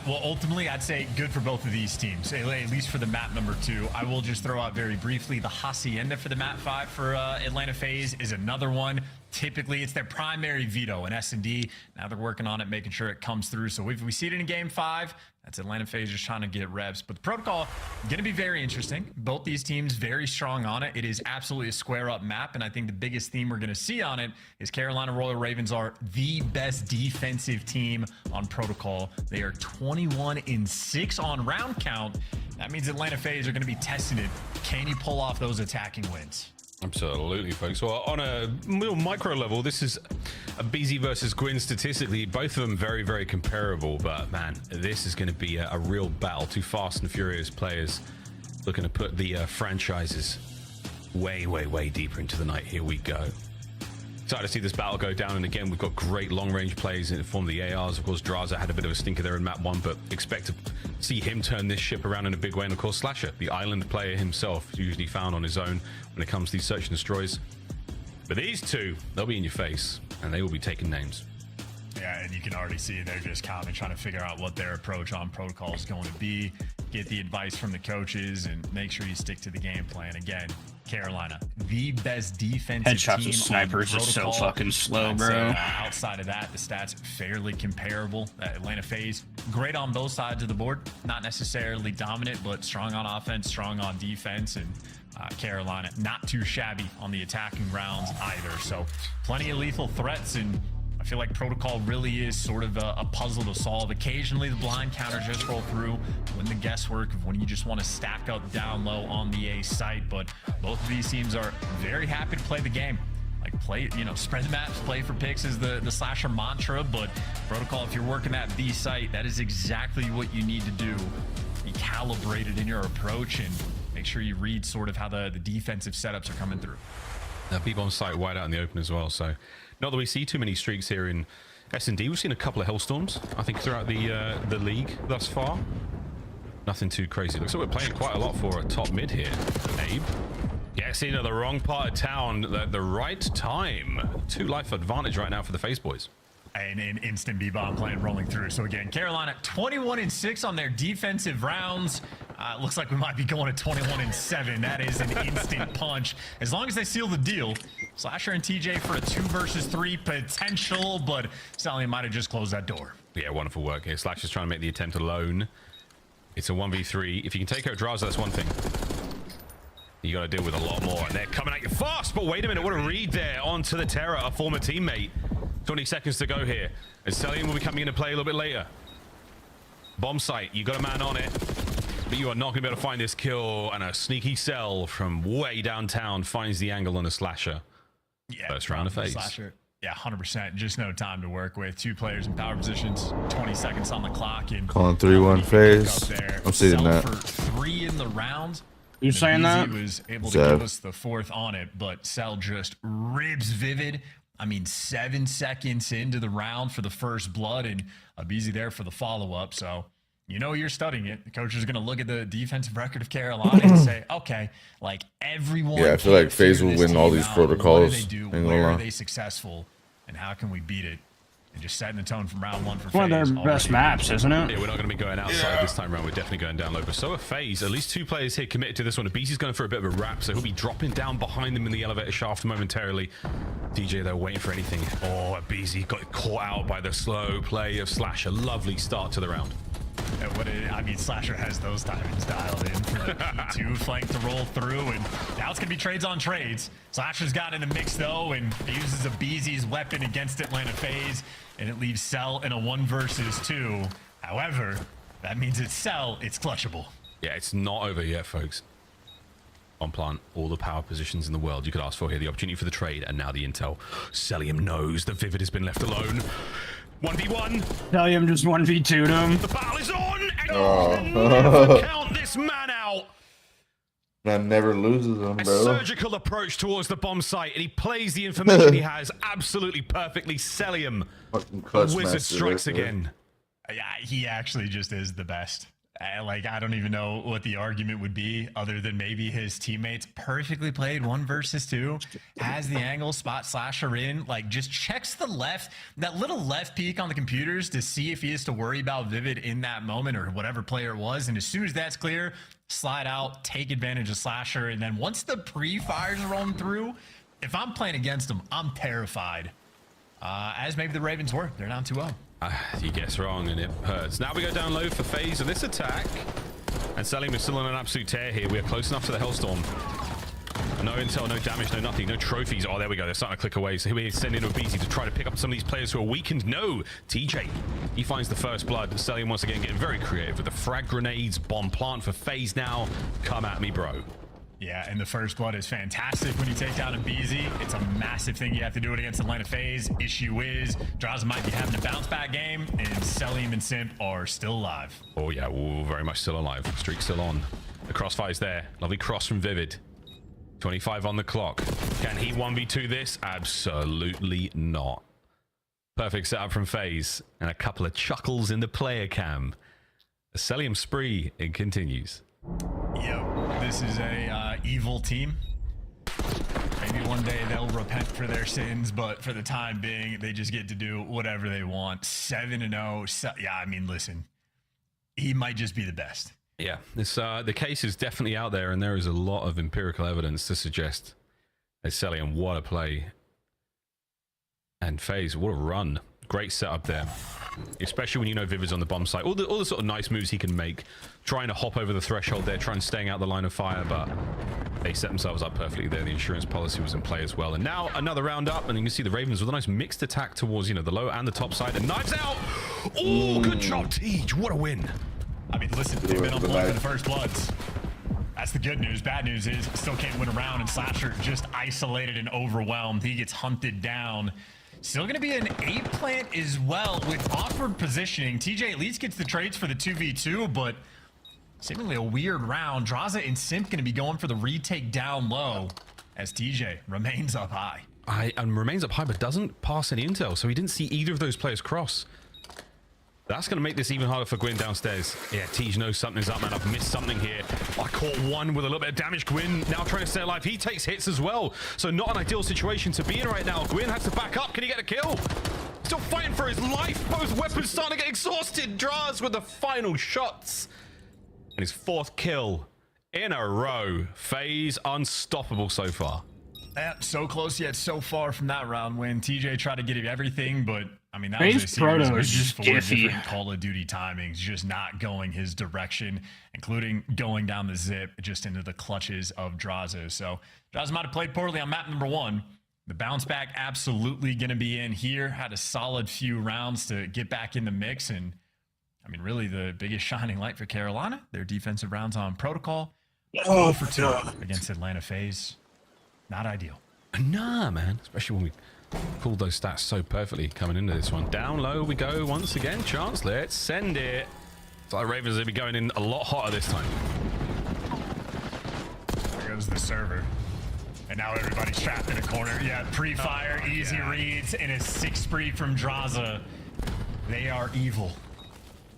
Well, ultimately, I'd say good for both of these teams, at least for the map number 2. I will just throw out very briefly the Hacienda for the map 5 for Atlanta FaZe is another one. Typically, it's their primary veto in S&D. Now they're working on it, making sure it comes through. So if we see it in game 5, That's Atlanta Faze just trying to get reps. But the protocol going to be very interesting. Both these teams very strong on it. It is absolutely a square up map. And I think the biggest theme we're going to see on it is Carolina Royal Ravens are the best defensive team on protocol. They are 21-6 on round count. That means Atlanta Faze are going to be testing it. Can you pull off those attacking wins? Absolutely, folks. Well, on a little micro level, this is a BZ versus Gwyn statistically. Both of them very, very comparable. But, man, this is going to be a real battle. Two fast and furious players looking to put the franchises way, way, way deeper into the night. Here we go. Excited to see this battle go down. And, again, we've got great long-range plays in the form of the ARs. Of course, Draza had a bit of a stinker there in map 1, but expect to see him turn this ship around in a big way. And, of course, Slasher, the island player himself, usually found on his own when it comes to these search and destroys. But these two, they'll be in your face, and they will be taking names. Yeah, and you can already see they're just calmly trying to figure out what their approach on protocol is going to be, get the advice from the coaches, and make sure you stick to the game plan. Again, Carolina, the best defensive Headshots team with snipers is so fucking slow, bro. Outside of that, the stats fairly comparable. Atlanta Faze, great on both sides of the board. Not necessarily dominant, but strong on offense, strong on defense, and Carolina not too shabby on the attacking rounds either. So plenty of lethal threats, and I feel like protocol really is sort of a puzzle to solve. Occasionally the blind counters just roll through when the guesswork of when you just want to stack up down low on the A site. But both of these teams are very happy to play the game. Like play, you know, spread the maps, play for picks is the Slasher mantra. But protocol, if you're working that B site, that is exactly what you need to do. Be calibrated in your approach and make sure you read sort of how the defensive setups are coming through. B-bomb site wide out in the open as well, so not that we see too many streaks here in S&D. We've seen a couple of Hellstorms, I think, throughout the league thus far. Nothing too crazy. Looks like we're playing quite a lot for a top mid here. Abe gets into the wrong part of town at the right time. 2 life advantage right now for the Faze boys. And an instant B-bomb plan rolling through. So again, Carolina 21-6 on their defensive rounds. Looks like we might be going to 21-7. That is an instant punch. As long as they seal the deal, Slasher and TJ for a 2 versus 3 potential, but Sally might have just closed that door. Yeah, wonderful work here. Slasher's trying to make the attempt alone. It's a 1v3. If you can take out Draza, that's one thing. You got to deal with a lot more. And they're coming at you fast, but wait a minute. What a read there onto the Terror, a former teammate. 20 seconds to go here. And Celium will be coming into play a little bit later. Bomb site, you got a man on it. But you are not going to be able to find this kill. And a sneaky cell from way downtown finds the angle on a Slasher. Yeah, first round of Faze. Slasher. Yeah, 100%. Just no time to work with. 2 players in power positions, 20 seconds on the clock. And calling 3-1 Faze. I'm seeing that. For 3 in the round. You're saying that? He was able to give us the 4th on it, but Cell just ribs Vivid. I mean, 7 seconds into the round for the first blood, and Abizi there for the follow-up. So, you know you're studying it. The coach is going to look at the defensive record of Carolina and say, okay, like everyone. Yeah, I feel like Faze will win all these protocols. What do they do? Where are they successful? And how can we beat it? And just setting the tone from round 1 for Faze. One of their best maps, isn't it? Yeah, we're not going to be going outside this time around. We're definitely going down low. But so are Faze. At least 2 players here committed to this one. Abizi's going for a bit of a wrap, so he'll be dropping down behind them in the elevator shaft momentarily. DJ, they're waiting for anything. Oh, Abizi got caught out by the slow play of Slasher. Lovely start to the round. I mean, Slasher has those timings dialed in for the P2 flank to roll through, and now it's going to be trades on trades. Slasher's got in the mix, though, and uses Abizi's weapon against Atlanta Faze, and it leaves Cell in a 1 versus 2. However, that means it's Cell, it's clutchable. Yeah, it's not over yet, folks. On plant, all the power positions in the world you could ask for here. The opportunity for the trade, and now the intel. Celium knows the Vivid has been left alone. 1v1. Celium just 1v2'd him. The battle is on, and never count this man out. Man never loses them, bro. A surgical approach towards the bomb site, and he plays the information he has absolutely perfectly. Celium, the wizard strikes again. Yeah, he actually just is the best. I don't even know what the argument would be other than maybe his teammates perfectly played 1 versus 2, has the angle, spot Slasher in, like just checks the left, that little left peek on the computers to see if he has to worry about Vivid in that moment or whatever player it was. And as soon as that's clear, slide out, take advantage of Slasher. And then once the pre-fires are rolling through, if I'm playing against him, I'm terrified. As maybe the Ravens were. They're down 2-0. He gets wrong and it hurts. Now we go down low for Faze of this attack. And Selim is still on an absolute tear here. We are close enough to the Hellstorm. No intel, no damage, no nothing, no trophies. Oh, there we go. They're starting to click away. So here we send in Obese to try to pick up some of these players who are weakened. No, TJ. He finds the first blood. Selim once again getting very creative with the frag grenades. Bomb plant for Faze now. Come at me, bro. Yeah, and the first blood is fantastic when you take down a BZ. It's a massive thing you have to do it against Atlanta Faze. Issue is, Draza might be having a bounce back game, and Selim and Simp are still alive. Oh yeah, ooh, very much still alive. Streak still on. The crossfire's there. Lovely cross from Vivid. 25 on the clock. Can he 1v2 this? Absolutely not. Perfect setup from Faze, and a couple of chuckles in the player cam. The Selim spree, it continues. Yep, this is a evil team. Maybe one day they'll repent for their sins, but for the time being, they just get to do whatever they want. 7-0. Yeah, I mean, listen, he might just be the best. Yeah, this the case is definitely out there, and there is a lot of empirical evidence to suggest that Selim, what a play. And Faze, what a run. Great setup there. Especially when you know Vivid's on the bomb site. All the sort of nice moves he can make. Trying to hop over the threshold there, trying to staying out the line of fire, but they set themselves up perfectly there. The insurance policy was in play as well. And now another round up, and you can see the Ravens with a nice mixed attack towards, you know, the low and the top side. And knives out! Oh, good job, Tej. What a win. I mean, listen, they've been on point for the first bloods. That's the good news. Bad news is still can't win a round, and Slasher just isolated and overwhelmed. He gets hunted down. Still going to be an 8 plant as well with awkward positioning. TJ at least gets the trades for the 2v2, but seemingly a weird round. Draza and Simp going to be going for the retake down low as TJ remains up high. And remains up high, but doesn't pass any intel, so he didn't see either of those players cross. That's going to make this even harder for Gwyn downstairs. Yeah, Tej knows something's up, man. I've missed something here. I caught one with a little bit of damage. Gwyn now trying to stay alive. He takes hits as well. So not an ideal situation to be in right now. Gwyn has to back up. Can he get a kill? Still fighting for his life. Both weapons starting to get exhausted. Draz with the final shots. And his 4th kill in a row. Faze unstoppable so far. So close yet so far from that round when TJ tried to get him everything, but I mean, that Faze was a series Proto of is just 4 iffy. different Call of Duty timings, just not going his direction, including going down the zip just into the clutches of Draza. So Draza might have played poorly on map number 1. The bounce back absolutely going to be in here. Had a solid few rounds to get back in the mix. And I mean, really the biggest shining light for Carolina, their defensive rounds on protocol. 0 for 2 against Atlanta Faze. Not ideal. Nah, man. Especially when we pulled those stats so perfectly coming into this one. Down low we go once again. Chance, let's send it. It's like Ravens will be going in a lot hotter this time. There goes the server. And now everybody's trapped in a corner. Yeah, pre-fire, easy reads, and a 6 spree from Draza. They are evil.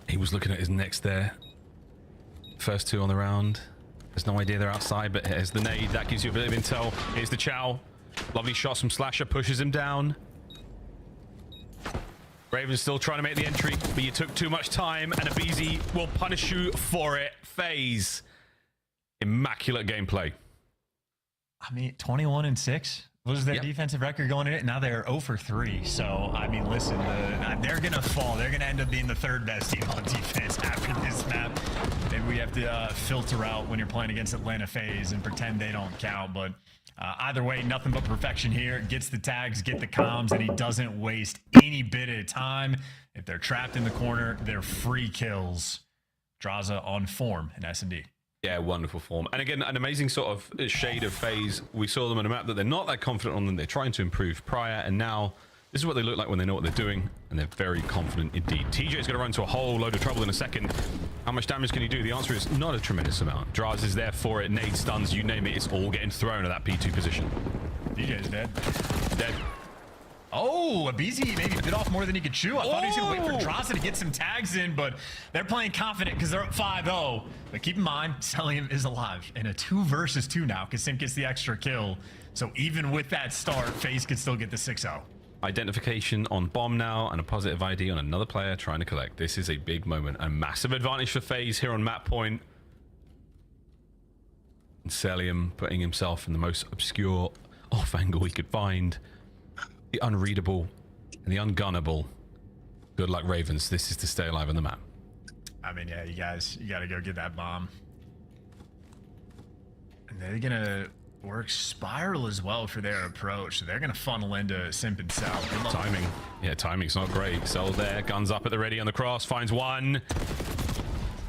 He was looking at his next there. First 2 on the round. There's no idea they're outside, but here's the nade. That gives you a bit of intel. Here's the chow. Lovely shots from Slasher. Pushes him down. Raven's still trying to make the entry, but you took too much time, and Abizi will punish you for it. Faze. Immaculate gameplay. I mean, 21-6 was their defensive record going in it. Now they're 0 for 3. So, I mean, listen, they're going to fall. They're going to end up being the 3rd best team on defense after this map. Maybe we have to filter out when you're playing against Atlanta Faze and pretend they don't count. But either way, nothing but perfection here. Gets the tags, get the comms, and he doesn't waste any bit of time. If they're trapped in the corner, they're free kills. Draza on form in S&D. Yeah, wonderful form. And again, an amazing sort of shade of Faze. We saw them on a map that they're not that confident on them. They're trying to improve prior, and now this is what they look like when they know what they're doing, and they're very confident indeed. TJ is going to run into a whole load of trouble in a second. How much damage can he do? The answer is not a tremendous amount. Draz is there for it. Nade stuns, you name it. It's all getting thrown at that P2 position. DJ's dead. Dead. Oh, Abizi maybe bit off more than he could chew. I thought he was going to wait for Draza to get some tags in, but they're playing confident because they're up 5-0. But keep in mind, Selim is alive in a 2 versus 2 now because Sim gets the extra kill. So even with that start, Faze could still get the 6-0. Identification on bomb now and a positive ID on another player trying to collect. This is a big moment. A massive advantage for Faze here on map point. And Selim putting himself in the most obscure off angle he could find. The unreadable and the ungunnable. Good luck, Ravens. This is to stay alive on the map. I mean, yeah, you guys, you got to go get that bomb. And they're going to work Spiral as well for their approach. So they're going to funnel into Simp and Cell. Timing. Yeah, timing's not great. Cell there, guns up at the ready on the cross. Finds one.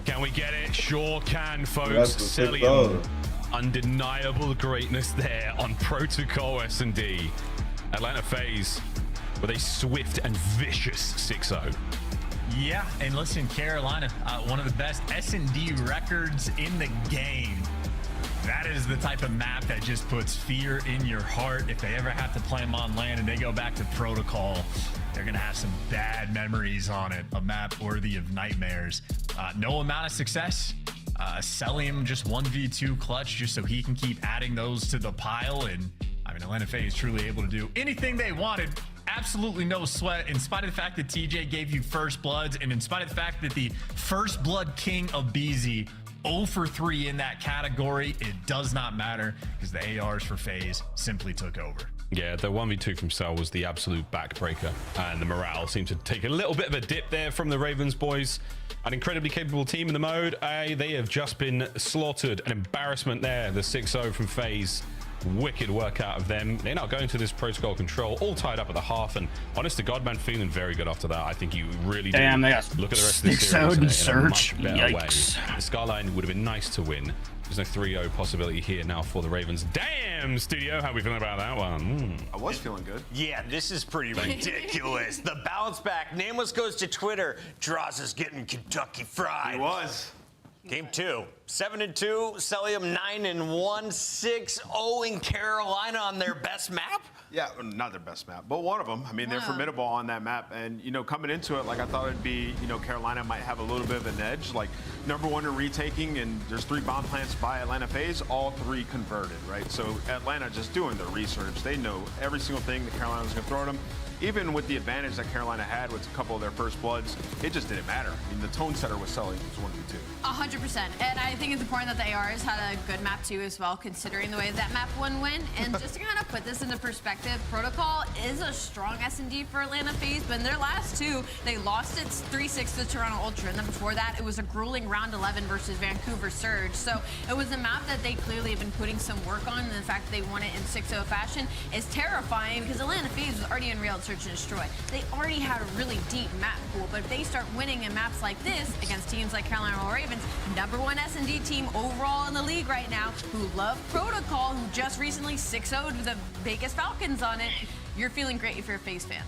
Can we get it? Sure can, folks. Celium. Undeniable greatness there on Protocol S&D. Atlanta Faze with a swift and vicious 6-0. Yeah, and listen, Carolina, one of the best S&D records in the game. That is the type of map that just puts fear in your heart. If they ever have to play them on land and they go back to Protocol, they're going to have some bad memories on it. A map worthy of nightmares. No amount of success. Celium just 1v2 clutch just so he can keep adding those to the pile. And I mean, Atlanta Faze is truly able to do anything they wanted. Absolutely no sweat, in spite of the fact that TJ gave you first bloods, and in spite of the fact that the first blood king of BZ 0 for 3 in that category. It does not matter because the ARs for Faze simply took over. Yeah, the 1v2 from Cell was the absolute backbreaker, and the morale seemed to take a little bit of a dip there from the Ravens boys. An incredibly capable team in the mode. They have just been slaughtered. An embarrassment there. The 6-0 from Faze. Wicked work out of them. They're not going to this Protocol control, all tied up at the half, and honest to God, man, feeling very good after that. I think you really do. Damn, they got look at the rest of the series in a much better way. Yikes. The Skyline would have been nice to win. There's no 3-0 possibility here now for the Ravens. Damn, Studio, how are we feeling about that one? I was feeling good. Yeah, this is pretty ridiculous. The bounce back. Nameless goes to Twitter. Droz is getting Kentucky fried. He was. Game 2, 7-2, Celium 9-1, 6-0 in Carolina on their best map? Yeah, not their best map, but one of them. I mean, they're formidable on that map. And, you know, coming into it, like, I thought it'd be, you know, Carolina might have a little bit of an edge. Like, #1 in retaking, and there's 3 bomb plants by Atlanta Faze, all 3 converted, right? So Atlanta just doing their research. They know every single thing that Carolina was going to throw at them. Even with the advantage that Carolina had with a couple of their first bloods, it just didn't matter. I mean, the tone setter was selling. It was 1v2. 100%. And I think it's important that the ARs had a good map too as well, considering the way that map 1 went. And just to kind of put this into perspective, Protocol is a strong S&D for Atlanta Faze, but in their last 2, they lost it 3-6 to Toronto Ultra. And then before that, it was a grueling round 11 versus Vancouver Surge. So it was a map that they clearly have been putting some work on. And the fact that they won it in 6-0 fashion is terrifying because Atlanta Faze was already in Real Search and Destroy. They already had a really deep map pool, but if they start winning in maps like this against teams like Carolina Ravens, #1 S&D team overall in the league right now, who love Protocol, who just recently 6-0'd the Vegas Falcons on it, you're feeling great if you're a Faze fan.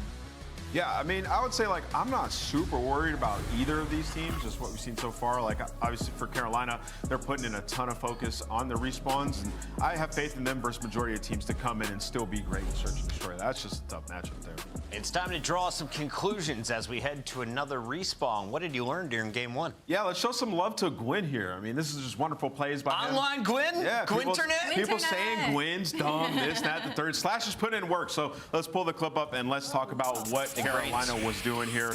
Yeah, I mean, I would say, like, I'm not super worried about either of these teams, just what we've seen so far. Like, obviously for Carolina, they're putting in a ton of focus on the respawns, and I have faith in them versus majority of teams to come in and still be great in Search and Destroy. That's just a tough matchup there. It's time to draw some conclusions as we head to another respawn. What did you learn during game 1? Yeah, let's show some love to Gwyn here. I mean, this is just wonderful plays by him. Online Gwyn? Yeah, Gwynternet? People saying Gwyn's dumb, this, that, the third. Slash is putting in work. So let's pull the clip up and let's talk about what Carolina was doing here.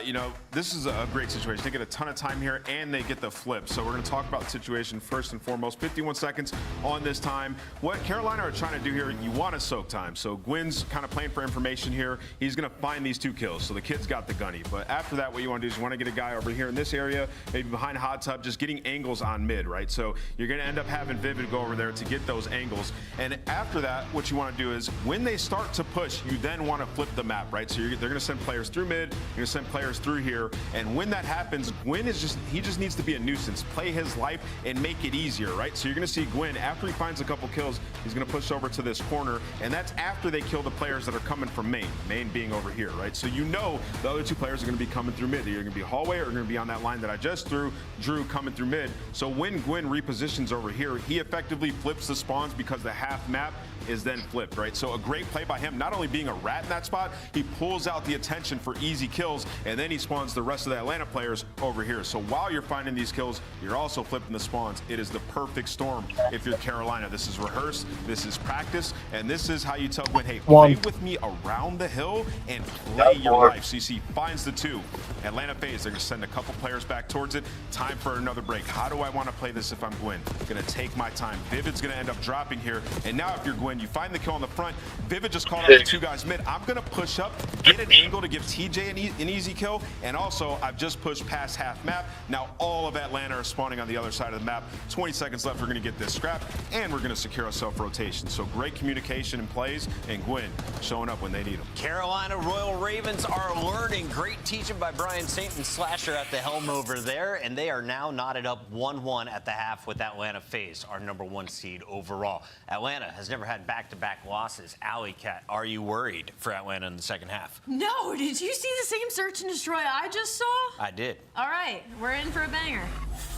You know, this is a great situation. They get a ton of time here and they get the flip. So we're going to talk about the situation first and foremost. 51 seconds on this time. What Carolina are trying to do here, you want to soak time. So Gwyn's kind of playing for information here. He's going to find these 2 kills. So the kid's got the gunny. But after that, what you want to do is you want to get a guy over here in this area, maybe behind hot tub, just getting angles on mid, right? So you're going to end up having Vivid go over there to get those angles. And after that, what you want to do is when they start to push, you then want to flip the map, right? So they're going to send players through mid, you're going to send players through here. And when that happens, Gwyn is he just needs to be a nuisance, play his life and make it easier, right? So you're going to see Gwyn, after he finds a couple kills, he's going to push over to this corner. And that's after they kill the players that are coming from main being over here, right? So you know the other 2 players are going to be coming through mid. They're going to be hallway or going to be on that line that I just drew coming through mid. So when Gwyn repositions over here, he effectively flips the spawns because the half map is then flipped, right? So a great play by him, not only being a rat in that spot, he pulls out the attention for easy kills, and then he spawns the rest of the Atlanta players over here. So while you're finding these kills, you're also flipping the spawns. It is the perfect storm if you're Carolina. This is rehearsed, this is practice, and this is how you tell Gwyn, hey, play with me around the hill kill and play your life. So you see, finds the 2. Atlanta Faze, they're going to send a couple players back towards it. Time for another break. How do I want to play this if I'm Gwyn? Going to take my time. Vivid's going to end up dropping here. And now if you're Gwyn, you find the kill on the front. Vivid just called out the 2 guys mid. I'm going to push up, get an angle to give TJ an easy kill. And also, I've just pushed past half map. Now all of Atlanta are spawning on the other side of the map. 20 seconds left. We're going to get this scrap. And we're going to secure ourselves rotation. So great communication and plays. And Gwyn showing up when they need them. Carolina Royal Ravens are learning. Great teaching by Brian Saint and Slasher at the helm over there. And they are now knotted up 1-1 at the half with Atlanta Faze, our #1 seed overall. Atlanta has never had back-to-back losses. Alley Cat, are you worried for Atlanta in the second half? No, did you see the same search and destroy I just saw? I did. All right, we're in for a banger.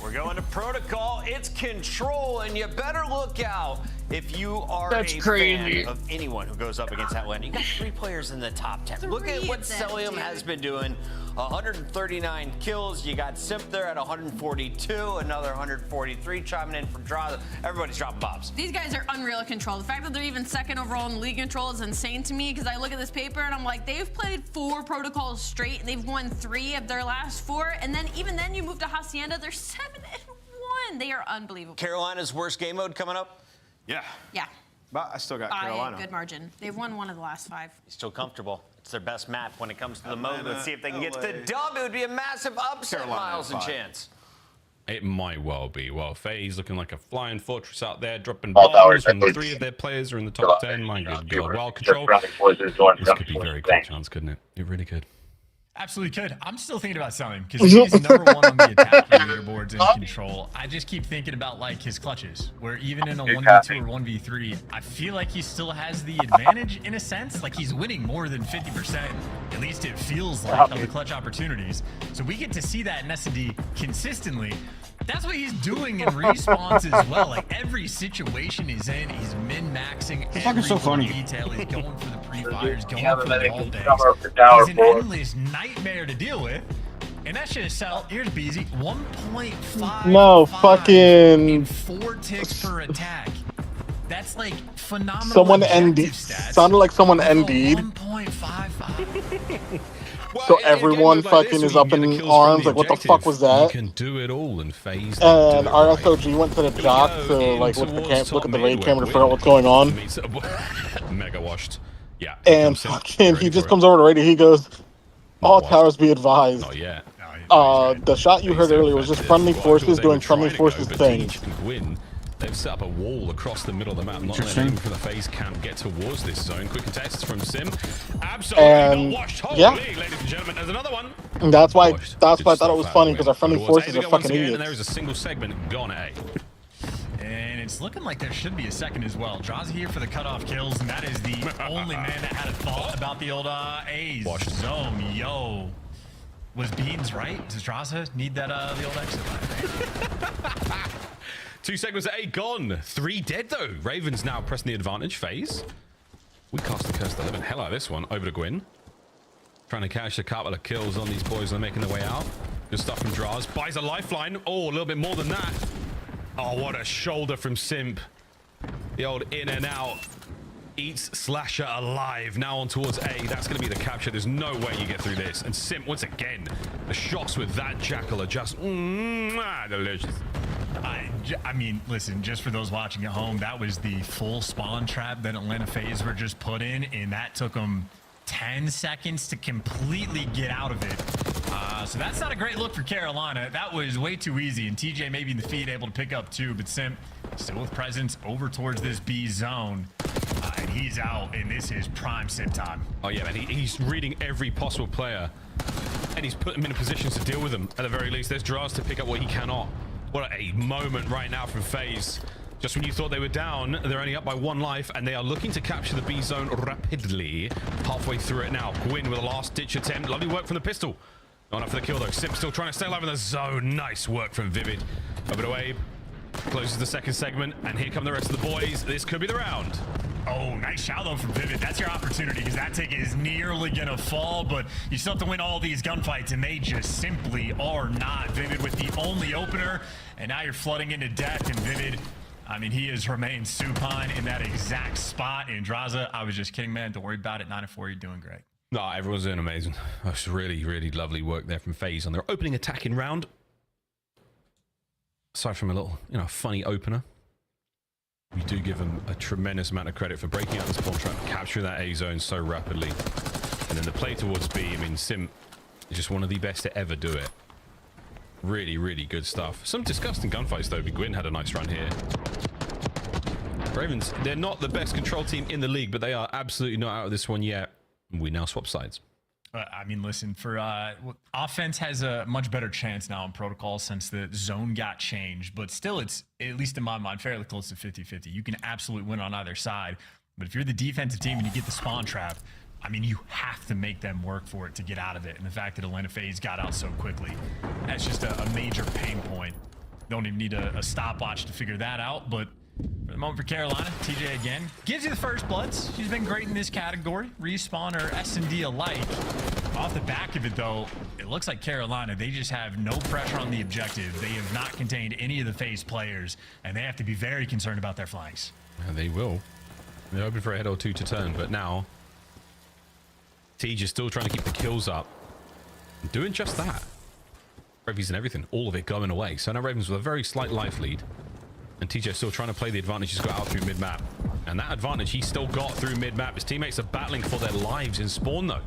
We're going to protocol. It's control, and you better look out if you are fan of anyone who goes up against Atlanta. You got 3 players in the top 10. Look at what Celium has been doing. 139 kills. You got Simp there at 142, another 143 chiming in from Draw. Everybody's dropping bombs. These guys are unreal at control. The fact that they're even second overall in league control is insane to me because I look at this paper and I'm like, they've played 4 protocols straight and they've won 3 of their last 4. And then even then you move to Hacienda, they're 7-1. They are unbelievable. Carolina's worst game mode coming up? Yeah. Yeah. But I still got By Carolina. a good margin. They've won 1 of the last 5. Still comfortable. It's their best map when it comes to the mode. Atlanta, Let's see if they can get to LA. the dub. It would be a massive upset, Carolina Miles and 5. Chance. It might well be. Well, Faze looking like a flying fortress out there, dropping bombs when 3 of their players are in the top 10. My good God. Well, control. This could be very cool chance, couldn't it? It really could. Absolutely could. I'm still thinking about selling him because he's #1 on the attacking leaderboards in control. I just keep thinking about like his clutches, where even in a 1v2 or 1v3, I feel like he still has the advantage in a sense. Like he's winning more than 50%. At least it feels like of the clutch opportunities. So we get to see that in S&D consistently. That's what he's doing in respawns as well. Like every situation he's in, he's min-maxing every so funny. detail. He's going for the pre-fires, going for the wall bangs. He's an endless nightmare to deal with. And that shit is sell. Here's Beezy, 1.5. No, fucking 4 ticks per attack. That's like phenomenal. Someone objective ND sounded like someone ND'd. 1.55. So everyone fucking is up in arms. Like, what the fuck was that? You can do it all and Faze. And our SOG went to the jock to like look at the raid camera to figure out what's going on. Mega washed. Yeah. And fucking, he just comes over to radio. He goes, "All towers be advised." Not yet. The shot you heard earlier was just friendly forces doing friendly forces things. They've set up a wall across the middle of the map, not letting anyone from the Faze camp get towards this zone. Quick contests from Sim. Absolutely not washed. Holy, ladies and gentlemen, there's another one. And that's why I thought it was funny, because our friendly forces are fucking idiots. And there is a single segment gone A. And it's looking like there should be a second as well. Draws here for the cutoff kills, and that is the only man that had a thought about the old A's zone. Yo. Was Beans right? Does Draza need that the old exit? 2 segments at A gone. 3 dead though. Ravens now pressing the advantage. Faze. We cast the curse the living hell out of this one. Over to Gwyn. Trying to catch a couple of kills on these boys that are making their way out. Good stuff from Draz. Buys a lifeline. Oh, a little bit more than that. Oh, what a shoulder from Simp. The old in and out. Eats Slasher alive. Now on towards A. That's going to be the capture. There's no way you get through this. And Simp, once again, the shots with that Jackal are just delicious. I mean, listen, just for those watching at home, that was the full spawn trap that Atlanta Faze were just put in, and that took them 10 seconds to completely get out of it. So that's not a great look for Carolina. That was way too easy, and TJ maybe in the feed able to pick up 2, but Simp still with presence over towards this B zone. And he's out, and this is prime Simp time. Oh yeah, man, he's reading every possible player, and he's put them in positions to deal with them. At the very least, there's Draz to pick up what he cannot. What a moment right now from Faze. Just when you thought they were down, they're only up by 1 life, and they are looking to capture the B zone rapidly. Halfway through it now. Gwyn with a last-ditch attempt. Lovely work from the pistol. Not enough for the kill, though. Simp still trying to stay alive in the zone. Nice work from Vivid. Over to Abe. Closes the second segment, and here come the rest of the boys. This could be the round. Oh, nice shout though from Vivid. That's your opportunity, because that tick is nearly gonna fall, but you still have to win all these gunfights, and they just simply are not. Vivid with the only opener, and now you're flooding into death, and Vivid, I mean, he has remained supine in that exact spot. And Draza, I was just kidding, man. Don't worry about it. 9-4, you're doing great. No, everyone's doing amazing. That's really, really lovely work there from FaZe on their opening attacking round. Aside from a little, funny opener, we do give them a tremendous amount of credit for breaking out the spawn trap, capturing that A zone so rapidly. And then the play towards B, I mean, Sim is just one of the best to ever do it. Really, really good stuff. Some disgusting gunfights, though. Gwyn had a nice run here. Ravens, they're not the best control team in the league, but they are absolutely not out of this one yet. We now swap sides. I mean, listen, for offense has a much better chance now in protocol since the zone got changed, but still it's, at least in my mind, fairly close to 50-50. You can absolutely win on either side, but if you're the defensive team and you get the spawn trap, I mean, you have to make them work for it to get out of it. And the fact that Atlanta FaZe got out so quickly, that's just a major pain point. Don't even need a stopwatch to figure that out, but for the moment for Carolina, TJ again gives you the first bloods. She's been great in this category. Respawn or S&D alike. Off the back of it, though, it looks like Carolina, they just have no pressure on the objective. They have not contained any of the FaZe players, and they have to be very concerned about their flanks. And they will. They're hoping for a head or two to turn, but now TJ is still trying to keep the kills up. Doing just that. Ravens and everything, all of it going away. So now Ravens with a very slight life lead. And TJ still trying to play the advantage he's got out through mid-map. And that advantage he still got through mid-map. His teammates are battling for their lives in spawn, though.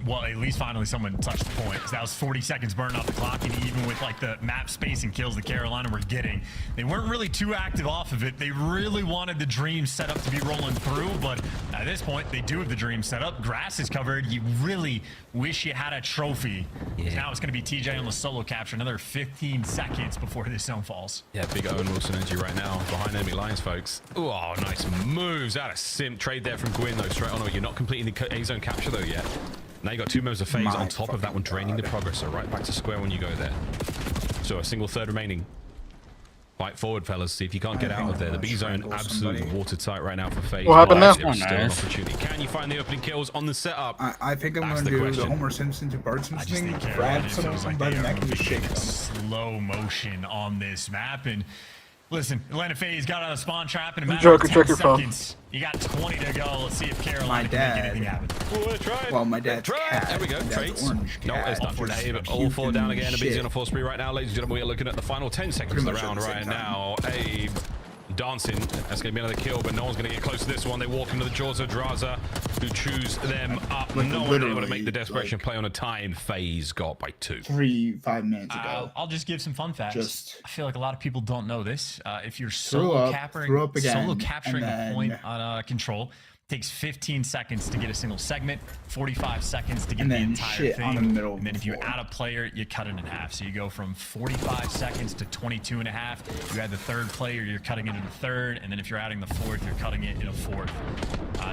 Well, at least finally someone touched the point, because that was 40 seconds burning off the clock, and even with like the map space and kills that Carolina were getting, they weren't really too active off of it. They really wanted the dream set up to be rolling through, but at this point, they do have the dream set up. Grass is covered. You really wish you had a trophy. Yeah. Now it's going to be TJ on the solo capture. Another 15 seconds before this zone falls. Yeah, big Owen Wilson energy right now behind enemy lines, folks. Oh, nice moves out of Simp. Trade there from Gwyn, though, straight on. You're not completing the A-zone capture, though, yet. Now you got 2 members of FaZe on top of that one, draining the progress. So right back to square when you go there. So a single third remaining. Fight forward, fellas. See if you can't get out of there. The B zone absolutely watertight right now for FaZe. What happened now? There's still an opportunity. Can you find the opening kills on the setup? I think I'm going to do the Homer Simpson to Bart Simpson thing. Grab someone by the neck and just shake them. Slow motion on this map. And listen, Atlanta FaZe got out of the spawn trap in a matter of 10 seconds. You got 20 to go. Let's see if Carolina can make anything happen. Well, my dad's cat. There we go. Trades. No, it's not for Dave. All 4 down again. Abe's on a 4 spree right now. Ladies and gentlemen, we are looking at the final 10 seconds of the round right now. Abe dancing. That's going to be another kill, but no one's going to get close to this one. They walk into the jaws of Draza, who chews them up. No one able to make the desperation play on a time. FaZe got by 2. 5 minutes ago. I'll just give some fun facts. I feel like a lot of people don't know this. If you're solo capturing a point on control, takes 15 seconds to get a single segment, 45 seconds to get the entire thing. And then if you add a player, you cut it in half. So you go from 45 seconds to 22 and a half. You add the third player, you're cutting it in a third. And then if you're adding the fourth, you're cutting it in a fourth.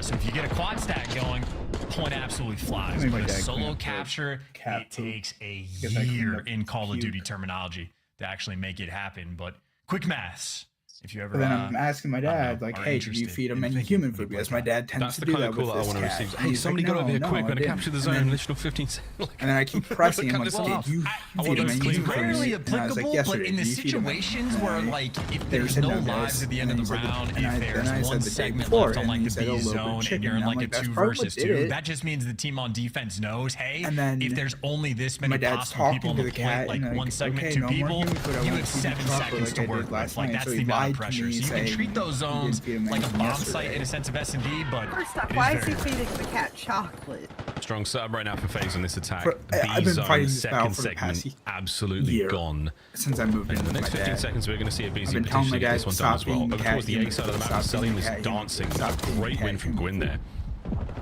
So if you get a quad stack going, point absolutely flies. But a solo capture, it takes a year in Call of Duty terminology to actually make it happen. But quick maths. If you ever, but then I'm asking my dad, like, hey, do you feed him any human food? Because my dad tends to do that with this cat. Hey, somebody got over here quick. We're going to capture the zone in an additional 15 seconds. And then I keep pressing him, like, did you feed him any human food? Rarely applicable, but in the situations where, like, if there's no lives at the end of the round, if there's one segment left on, like, the B zone, and you're in, like, a 2 versus 2, that just means the team on defense knows, hey, if there's only this many possible people on the point, like, 1 segment, 2 people, you have 7 seconds to work with. Like, that's the amount of pressure. So you can treat those zones like a bomb site in a sense of S&D, but first off, why is he feeding the cat chocolate? Strong sub right now for FaZe on this attack. I've been fighting this battle second for the past segment absolutely year gone. Since I moved in the next 15 seconds, we're going to see a busy potentially get this one done as well. Over towards the A side of the map, Selling was dancing. A great win from Gwyn there.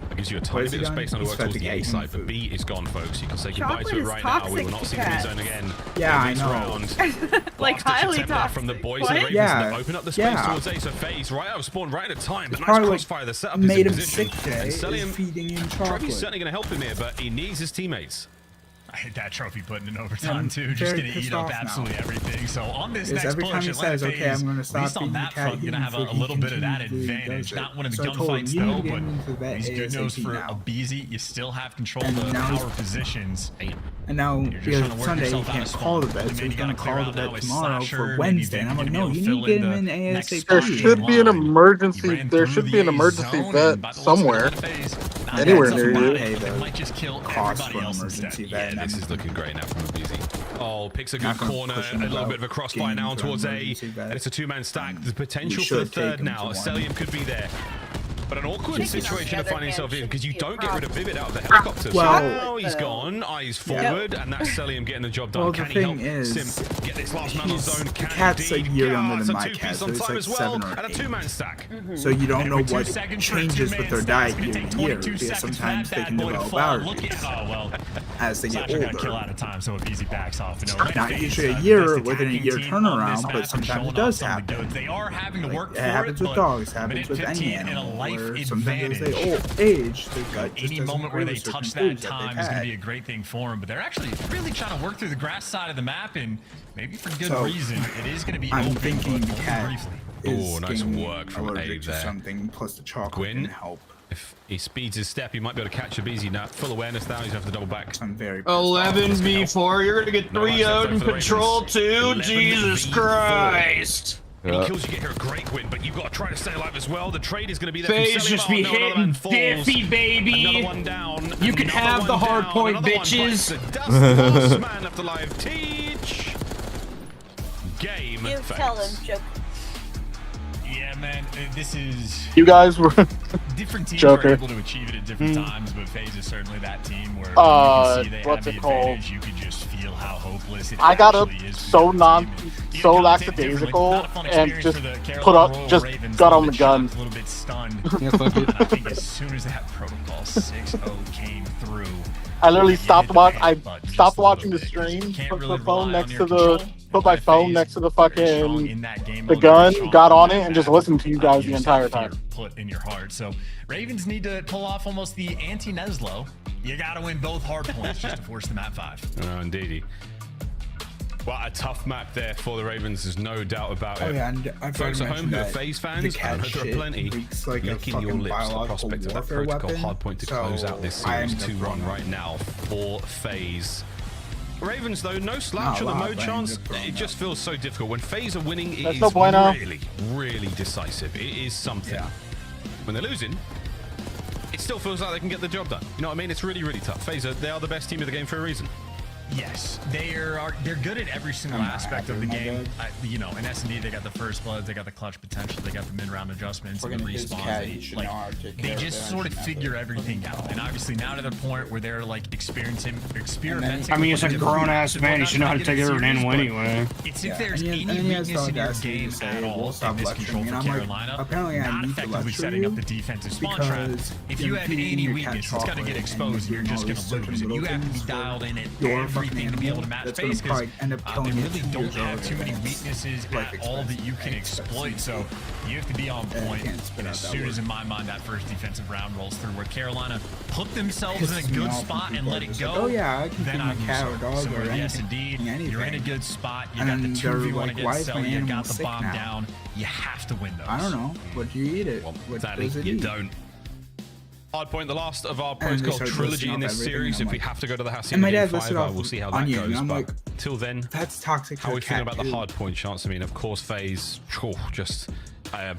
That gives you a tiny bit of space on the work towards the A side, but B is gone, folks. You can say goodbye to it right now. We will not see the B zone again. Yeah, I know. Like highly toxic. From the boys and the Ravens open up the space towards A. So FaZe right out of spawn right at a time. But nice crossfire. The setup is in position. And Trophy's certainly going to help him here, but he needs his teammates. I hit that trophy putting in overtime too. Just gonna eat up absolutely everything. So on this next push, Atlanta FaZe, at least on that front, gonna have a little bit of that advantage. Not winning the gunfights though, but these good knows for a BZ, you still have control of the power positions. And now because Sunday he can't call the vet, so he's gonna call the vet tomorrow for Wednesday. And I'm like, no, you need to get him in ASAP. There should be an emergency. There should be an emergency vet somewhere. anywhere near you. It might just kill everybody else instead. Yeah, this is looking great now from Abizi. Oh, picks a good corner, a little bit of a crossfire now towards A, and it's a two-man stack. There's potential for the third now. Celium could be there. But an awkward situation to find yourself in because you don't get rid of Vivid out of the helicopter. Well, so now he's gone, eyes forward, and that's Celium getting the job done. Can he help Sim get this last man on zone? Can Cat's a year younger than my cat, cat, so so it's time like as well, 7 or 8. and a two-man stack. So you don't know what changes with their diet year to year, because sometimes they can develop allergies as they get older. Kill out of time, so Abizi backs off. Not usually a year within a year turnaround, but sometimes it does happen. They are having to work It happens with dogs, it happens with any animal, where sometimes as they age, they've got any moment where they touch that time is going to be a great thing for them. But they're actually really trying to work through the grass side of the map, and maybe for good reason. It is going to be I'm open, thinking the cat Oh, nice work from Abe there. Something plus the chocolate Gwyn, can help. if he speeds his step, he might be able to catch Abizi now. Full awareness now, he's have to double back. I'm very 11v4, you're gonna get 3-0'd in Patrol 2, Jesus Christ! Any kills you get here are great, Gwyn, but you've got to try to stay alive as well. The trade is going to be there. Faze just be hitting Diffy, baby. Another one down. You can have the hard point, bitches. Last man left alive. Teach. Game. You tell them, joke. Yeah, man, this is... You guys were different teams Joker. are able to achieve it at different times, but Faze is certainly that team where you can see they have the advantage. You can just feel how hopeless it I got up is so lackadaisical and just got on the gun. A little bit stunned. I think as soon as that protocol 6-0 came through, I literally stopped watching the stream, put my phone next to the fucking the gun, got on it, and just listened to you guys the entire time. Put in your heart. So Ravens need to pull off almost the anti-Neslo. You got to win both hard points just to force them at 5. Oh, indeedy. Well, a tough map there for the Ravens, there's no doubt about it. Oh yeah, and I've Folks at home who are that Faze the fans, cat I know there are plenty, like licking your lips the prospect of that protocol hardpoint to close out this series 2-1 right now for Faze. Ravens, though, no slouch on the mode chance. It just feels so difficult. When Faze are winning, it is really, really decisive. It is something. When they're losing, it still feels like they can get the job done. You know what I mean? It's really, really tough. Faze, they are the best team of the game for a reason. Yes, they're good at every single aspect of the game. You know, in S&D they got the first bloods, they got the clutch potential, they got the mid-round adjustments, and the respawns. They just sort of figure everything out. And obviously now to the point where they're like experimenting. I mean, it's a grown-ass man. You should know how to take every animal anyway. It's if there's any weakness in your game at all in this control for Carolina, not effectively setting up the defensive spawn trap. If you have any weakness, it's going to get exposed and you're just going to lose. And you have to be dialed in at everything to be able to match Faze, because they really don't have too many weaknesses at all that you can exploit. So you have to be on point. And as soon as, in my mind, that first defensive round rolls through, where Carolina put themselves in a good spot and let it go, then I'm so yes, indeed, you're in a good spot. You got the 2v1 against Cell, you got the bomb down. You have to win those. I don't know. Would you eat it? What does it you eat? don't. Hardpoint, the last of our protocol trilogy in this series. If we have to go to the house in my dad game 5, we'll see how that goes. But till then, that's toxic. How are we feeling about the hardpoint chance? I mean, of course, Faze, just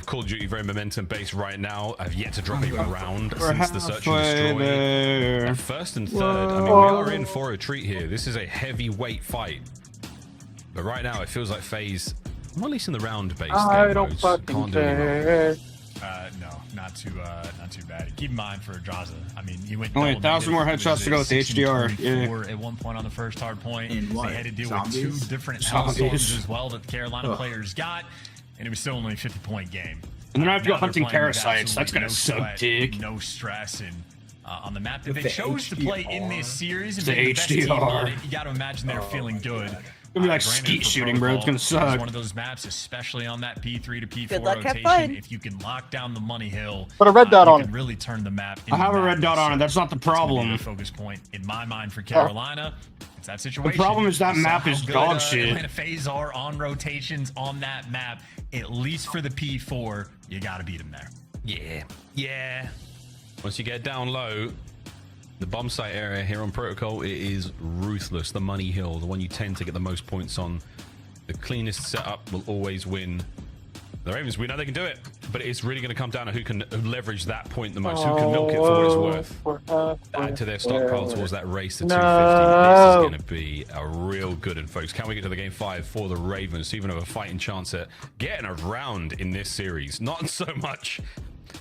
Call of Duty very momentum based right now. I've yet to drop a round since the search and destroy. First and third, I mean, we are in for a treat here. This is a heavyweight fight. But right now, it feels like Faze, well, at least in the round-based I don't fucking care. No, not too bad. Keep in mind for Adraza, I mean, you went only 1,000 more headshots to go with the HDR. Yeah. At one point on the first hard point, they had to deal with 2 different hellstorms as well that the Carolina players got, and it was still only a 50-point game. And then I have to go hunting parasites. That's gonna suck dick. No stress, and on the map that they chose to play in this series, and the best team on HDR. it, you got to imagine they're feeling good. It's gonna be like skeet shooting, bro. It's gonna suck. It's one of those maps, especially on that P3 to P4 luck, have rotation. fun. If you can lock down the money hill, put a red dot on it. Really turn the map. I have a red dot on it. That's not the problem. The focus point in my mind for Carolina. It's that situation. The problem is that map is dog shit. Atlanta Faze are on rotations on that map, at least for the P4. You got to beat them there. Yeah. Once you get down low, the bomb site area here on Protocol, it is ruthless. The money hill, the one you tend to get the most points on. The cleanest setup will always win. The Ravens, we know they can do it, but it's really going to come down to who can leverage that point the most, who can milk it for what it's worth. Add to their stockpile towards that race to 250. This is going to be a real good one, folks. Can we get to the game 5 for the Ravens to even have a fighting chance at getting around in this series? Not so much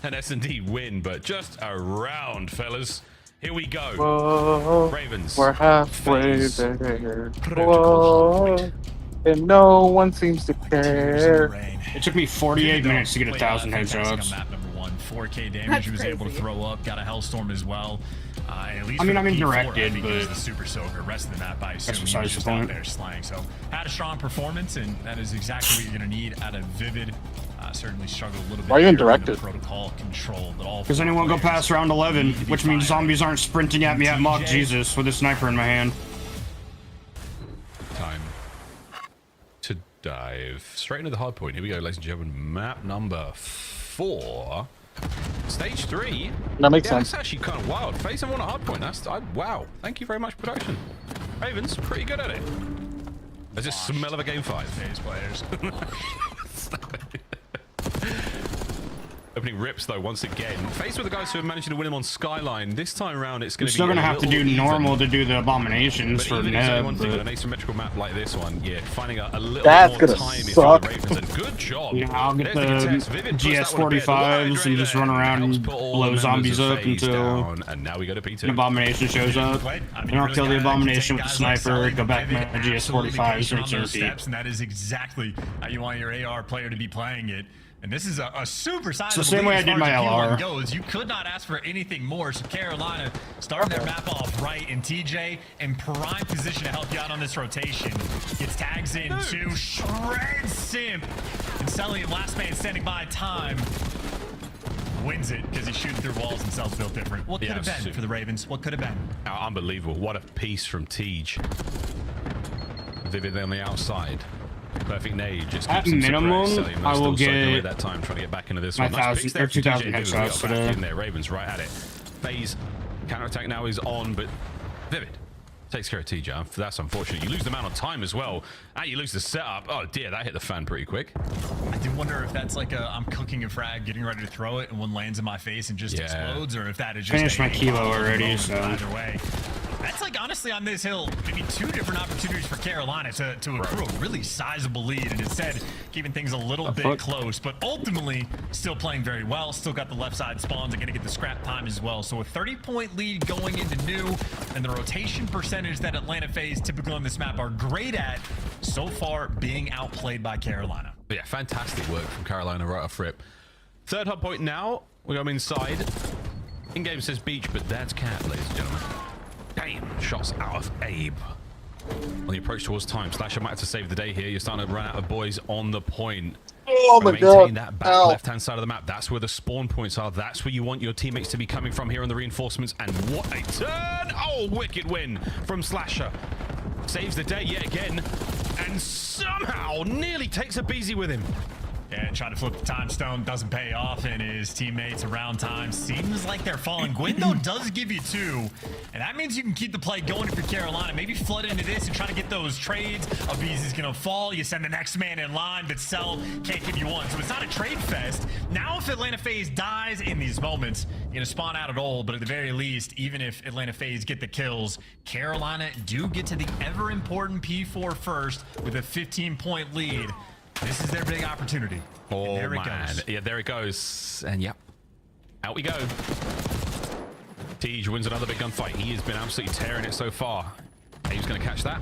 an S&D win, but just a round, fellas. Here we go. Whoa, Ravens. we're halfway Faze, there. Protocol Whoa, and no one seems to care. It took me 48 minutes to get 1,000 headshots. Map number 1, 4K damage he was able to throw up. Got a Hellstorm as well. At least I mean, for I'm the P4, indirected, I think it was but the Super Soaker. Rest of the map, I assume he besides was just the out point. there slaying. So had a strong performance, and that is exactly what you're going to need out of Vivid. Certainly struggled a little bit. Why are you here indirected? with the protocol control, but all Because anyone go past round 11, which means zombies aren't sprinting at me at Mock Jesus with a sniper in my hand. Time to dive straight into the hard point. Here we go, ladies and gentlemen. Map number 4. Stage 3. That makes sense. That's actually kind of wild. Faze on a hard point. Wow. Thank you very much, production. Ravens, pretty good at it. There's a smell of a game 5. Faze players. Opening rips though once again. Faced with the guys who have managed to win him on Skyline. This time around it's going We're to be still going to have to do even. normal to do the abominations But for even Neb. one thing on an asymmetrical map like this one, yeah, finding a little That's bit more gonna time if suck. you're the Ravens. And good job. Yeah, I'll get There's the contest. Vivid pushed that one a bit. GS45s and just run around Helps and put all blow the zombies members of up Faze until down, and now we go to P2. an abomination shows up. And I'll kill the abomination with the sniper, go back to my GS45s and repeat. And that is exactly how you want your AR player to be playing it. And this is a super sizable It's the same way I did my LR. goes. You could not ask for anything more. So Carolina starting their map off right, and TJ in prime position to help you out on this rotation. Gets tags in to shred Simp. And Sully, last man standing by time, wins it because he's shooting through walls and cells built different. What could have been for the Ravens? What could have been? Unbelievable. What a piece from Tej. Vivid on the outside. Perfect nade. Just at keeps minimum, I will get that time trying to get back into this my one. Nice 1,000 or 2,000 headshots today. In there. Ravens right at it. Faze counterattack now is on, but Vivid takes care of TJ. That's unfortunate. You lose the amount of time as well, and you lose the setup. Oh dear, that hit the fan pretty quick. I do wonder if that's like a I'm cooking a frag, getting ready to throw it, and one lands in my face and just explodes, or if that is just finished my kilo already. So either way. That's like honestly on this hill, maybe 2 different opportunities for Carolina to accrue a really sizable lead, and instead keeping things a little bit close, but ultimately still playing very well. Still got the left side spawns and gonna get the scrap time as well. So a 30-point lead going into new, and the rotation percentage that Atlanta Faze typically on this map are great at so far being outplayed by Carolina. But yeah, fantastic work from Carolina right off rip. Third hub point now. We go inside. In-game says beach, but that's cat, ladies and gentlemen. Damn, shots out of Abe. On the approach towards time, Slasher might have to save the day here. You're starting to run out of boys on the point. Oh my maintain god. that back left-hand side of the map. That's where the spawn points are. That's where you want your teammates to be coming from here on the reinforcements. And what a turn! Oh, wicked win from Slasher. Saves the day yet again. And somehow nearly takes a Beezy with him. Yeah, trying to flip the time stone doesn't pay off, and his teammates around time seems like they're falling. Gwyn, though, does give you 2, and that means you can keep the play going if you're Carolina. Maybe flood into this and try to get those trades. A Beezy's gonna fall, you send the next man in line, but Cell can't give you 1. So it's not a trade fest. Now if Atlanta Faze dies in these moments, you're gonna spawn out at all, but at the very least, even if Atlanta Faze get the kills, Carolina do get to the ever-important P4 first with a 15-point lead. This is their big opportunity. Oh, there man. it goes. Yeah, there it goes. And yep, out we go. Tej wins another big gunfight. He has been absolutely tearing it so far. Abe's going to catch that.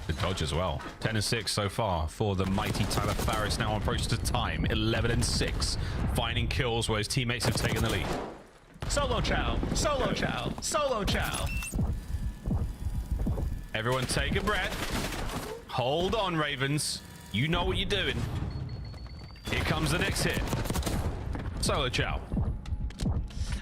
Good dodge as well. 10 and 6 so far for the mighty Tyler Farris. Now on approach to time. 11 and 6. Finding kills where his teammates have taken the lead. Solo chow. Solo chow. Solo chow. Everyone take a breath. Hold on, Ravens. You know what you're doing. Here comes the next hit. Solo chow.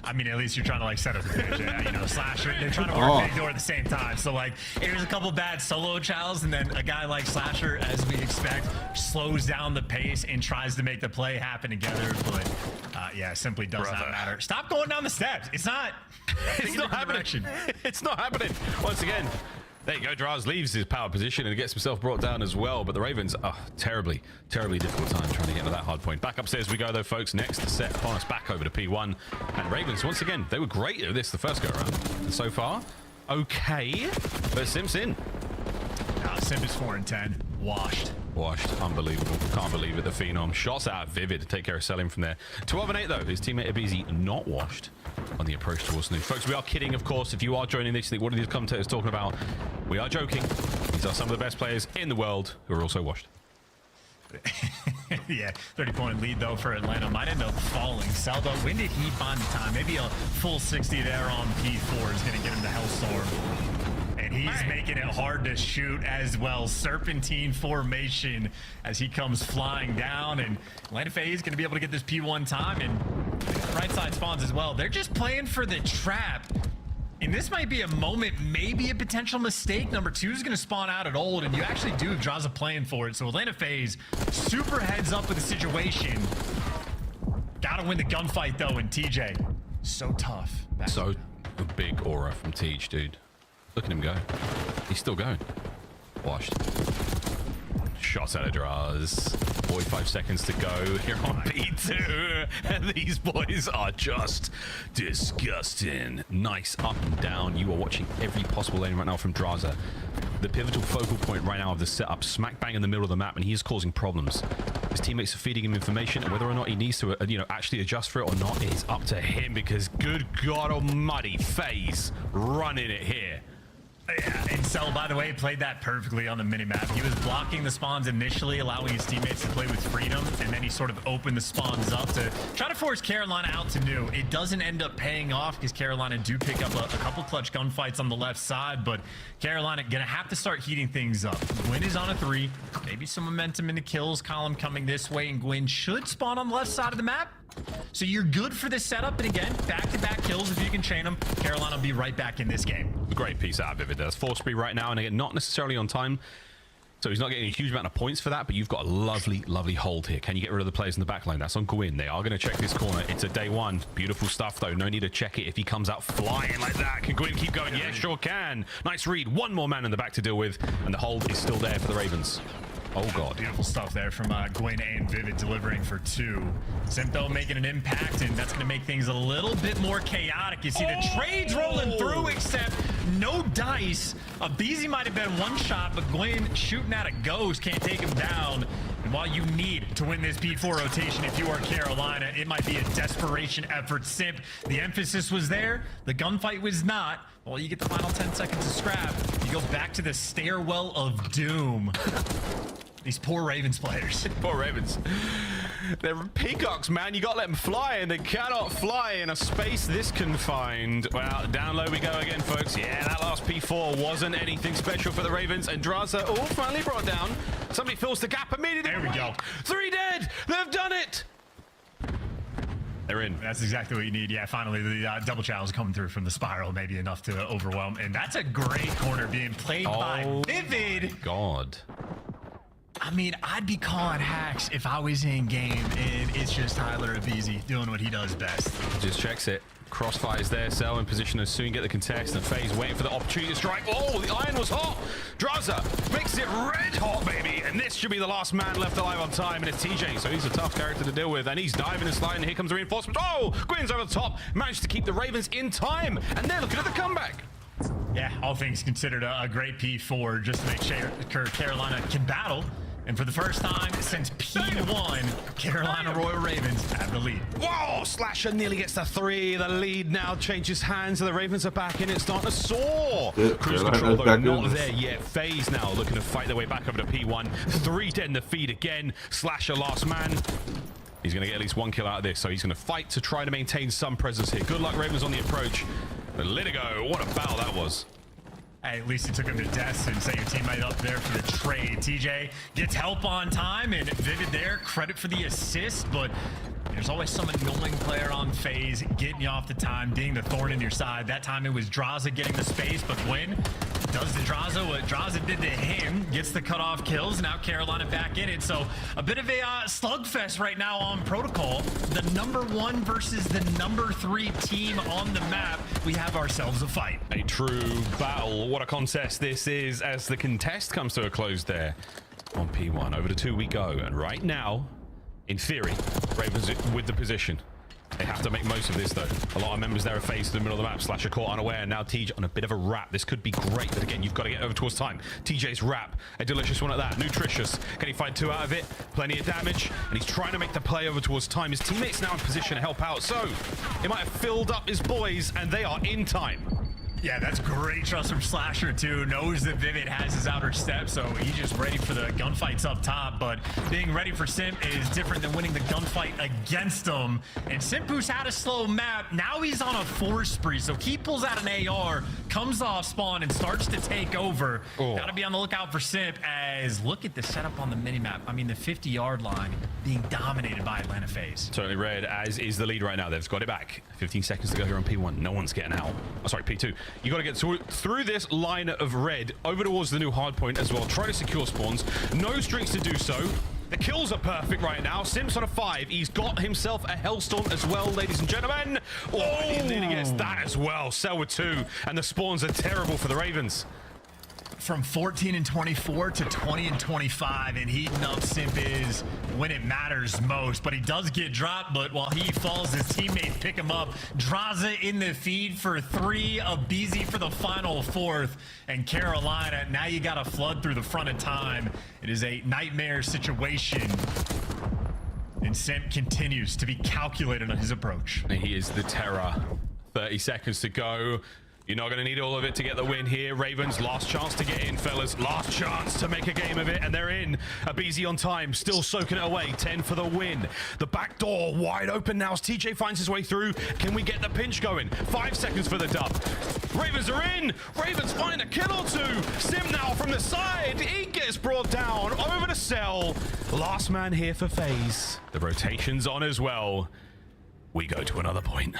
I mean, at least you're trying to like set up the pitch. Yeah, you know, Slasher, they're trying to work big door at the same time. So like, here's a couple bad solo chows, and then a guy like Slasher, as we expect, slows down the pace and tries to make the play happen together. But yeah, simply does not matter. Stop going down the steps. It's not. It's not happening. It's not happening. Once again, There you go. Draz leaves his power position and gets himself brought down as well. But the Ravens, terribly difficult time trying to get to that hard point. Back upstairs we go, though, folks. Next set upon us, back over to P1. And Ravens, once again, they were great at this the first go-around. And so far, okay. But Simp's in. Simp is 4 and 10. Washed. Unbelievable. Can't believe it. The Phenom. Shots out Vivid to take care of Selim from there. 12 and 8, though. His teammate Abizi not washed on the approach towards Snoo. Folks, we are kidding, of course. If you are joining this, think what are these commentators talking about? We are joking. These are some of the best players in the world who are also washed. Yeah, 30-point lead, though, for Atlanta. Might end up falling. Saldo, when did he find the time? Maybe a full 60 there on P4 is going to get him to Hellstorm. And he's making it hard to shoot as well. Serpentine formation as he comes flying down. And Atlanta Faze is going to be able to get this P1 time. And right side spawns as well. They're just playing for the trap. And this might be a moment, maybe a potential mistake. Number 2 is going to spawn out at old. And you actually do have Draza playing for it. So Atlanta Faze super heads up with the situation. Got to win the gunfight, though. And TJ, so tough. So a big aura from Tej, dude. Look at him go. He's still going. Washed. Shots out of Draz. 45 seconds to go here on P2. And these boys are just disgusting. Nice up and down. You are watching every possible lane right now from Draza. The pivotal focal point right now of the setup, smack bang in the middle of the map, and he is causing problems. His teammates are feeding him information, and whether or not he needs to, actually adjust for it or not is up to him, because good God almighty, Faze running it here. Yeah, and Cell, by the way, played that perfectly on the minimap. He was blocking the spawns initially, allowing his teammates to play with freedom, and then he sort of opened the spawns up to try to force Carolina out to new. It doesn't end up paying off because Carolina do pick up a couple clutch gunfights on the left side, but Carolina gonna have to start heating things up. Gwyn is on a 3, maybe some momentum in the kills column coming this way, and Gwyn should spawn on the left side of the map. So you're good for this setup, and again, back-to-back kills if you can chain them. Carolina will be right back in this game. Great piece out of Vivid. There's 4 speed right now, and again, not necessarily on time, so he's not getting a huge amount of points for that, but you've got a lovely hold here. Can you get rid of the players in the back line? That's on Gwyn. They are going to check this corner. It's a day 1. Beautiful stuff, though. No need to check it if he comes out flying like that. Can Gwyn keep going? Yeah, sure can. Nice read. 1 more man in the back to deal with, and the hold is still there for the Ravens. Oh, God. Beautiful stuff there from Gwyn and Vivid delivering for 2. Simpo making an impact, and that's going to make things a little bit more chaotic. You see the trades rolling through, except no dice. Abizi might have been one shot, but Gwyn shooting at a ghost can't take him down. And while you need to win this P4 rotation, if you are Carolina, it might be a desperation effort. Simp, the emphasis was there. The gunfight was not. Well, you get the final 10 seconds to scrap. You go back to the stairwell of doom. These poor Ravens players. Poor Ravens. They're peacocks, man. You gotta let them fly, and they cannot fly in a space this confined. Well, down low we go again, folks. Yeah, that last P4 wasn't anything special for the Ravens, and Draza, finally brought down. Somebody fills the gap immediately. There we go. 3 dead. They've done it. They're in. That's exactly what you need. Yeah, finally the double challenge coming through from the spiral, maybe enough to overwhelm. And that's a great corner being played by Vivid. God. I mean, I'd be calling hacks if I was in game, and it's just Tyler Abizi doing what he does best. Just checks it. Crossfire's there, Cell in position to soon get the contest, and Faze waiting for the opportunity to strike. Oh, the iron was hot. Draza makes it red hot, baby, and this should be the last man left alive on time, and it's TJ, so he's a tough character to deal with, and he's diving and sliding. Here comes the reinforcement. Oh, Gwyn's over the top, managed to keep the Ravens in time, and they're looking at the comeback. Yeah, all things considered, a great P4 just to make sure Carolina can battle. And for the first time since P1, Carolina Royal Ravens have the lead. Whoa! Slasher nearly gets the 3. The lead now changes hands, and the Ravens are back in. It's starting to soar. Cruise control, though, not there yet. Faze now looking to fight their way back over to P1. 3 dead in the feed again. Slasher last man. He's going to get at least 1 kill out of this, so he's going to fight to try to maintain some presence here. Good luck, Ravens, on the approach. But Litigo, what a battle that was. Hey, at least he took him to death and set your teammate up there for the trade. TJ gets help on time, and Vivid there, credit for the assist, but There's always some annoying player on Faze getting you off the time, being the thorn in your side. That time it was Draza getting the space, but Gwyn does to Draza what Draza did to him, gets the cutoff kills. Now Carolina back in it. So a bit of a slugfest right now on Protocol. The #1 versus the #3 team on the map. We have ourselves a fight. A true battle. What a contest this is as the contest comes to a close there on P1. Over to 2 we go. And right now, in theory, Ravens with the position. They have to make most of this, though. A lot of members there are faced in the middle of the map. Slasher caught unaware. Now TJ on a bit of a wrap. This could be great, but again, you've got to get over towards time. TJ's wrap. A delicious one at that. Nutritious. Can he find 2 out of it? Plenty of damage. And he's trying to make the play over towards time. His teammates now in position to help out. So, he might have filled up his boys, and they are in time. Yeah, that's great trust from Slasher, too. Knows that Vivid has his outer step, so he's just ready for the gunfights up top. But being ready for Simp is different than winning the gunfight against him. And Simp, who's had a slow map, now he's on a 4 spree. So he pulls out an AR, comes off spawn, and starts to take over. Gotta be on the lookout for Simp, as look at the setup on the minimap. I mean, the 50-yard line being dominated by Atlanta Faze. Totally red, as is the lead right now. They've got it back. 15 seconds to go here on P1. No one's getting out. Oh, sorry, P2. You got to get through this line of red over towards the new hard point as well. Try to secure spawns. No streaks to do so. The kills are perfect right now. Simp's on a 5. He's got himself a Hellstorm as well, ladies and gentlemen. Oh, he nearly gets that as well. Cell with 2. And the spawns are terrible for the Ravens. From 14 and 24 to 20 and 25, and heating up Simp is when it matters most. But he does get dropped, but while he falls, his teammates pick him up. Draza in the feed for 3, of BZ for the final 4th, and Carolina, now you got to flood through the front of time. It is a nightmare situation. And Simp continues to be calculated on his approach. He is the terror. 30 seconds to go. You're not going to need all of it to get the win here. Ravens, last chance to get in, fellas. Last chance to make a game of it, and they're in. Abizi on time, still soaking it away. 10 for the win. The back door wide open now as TJ finds his way through. Can we get the pinch going? 5 seconds for the dub. Ravens are in. Ravens find a kill or 2. Sim now from the side. He gets brought down over the cell. Last man here for Faze. The rotation's on as well. We go to another point.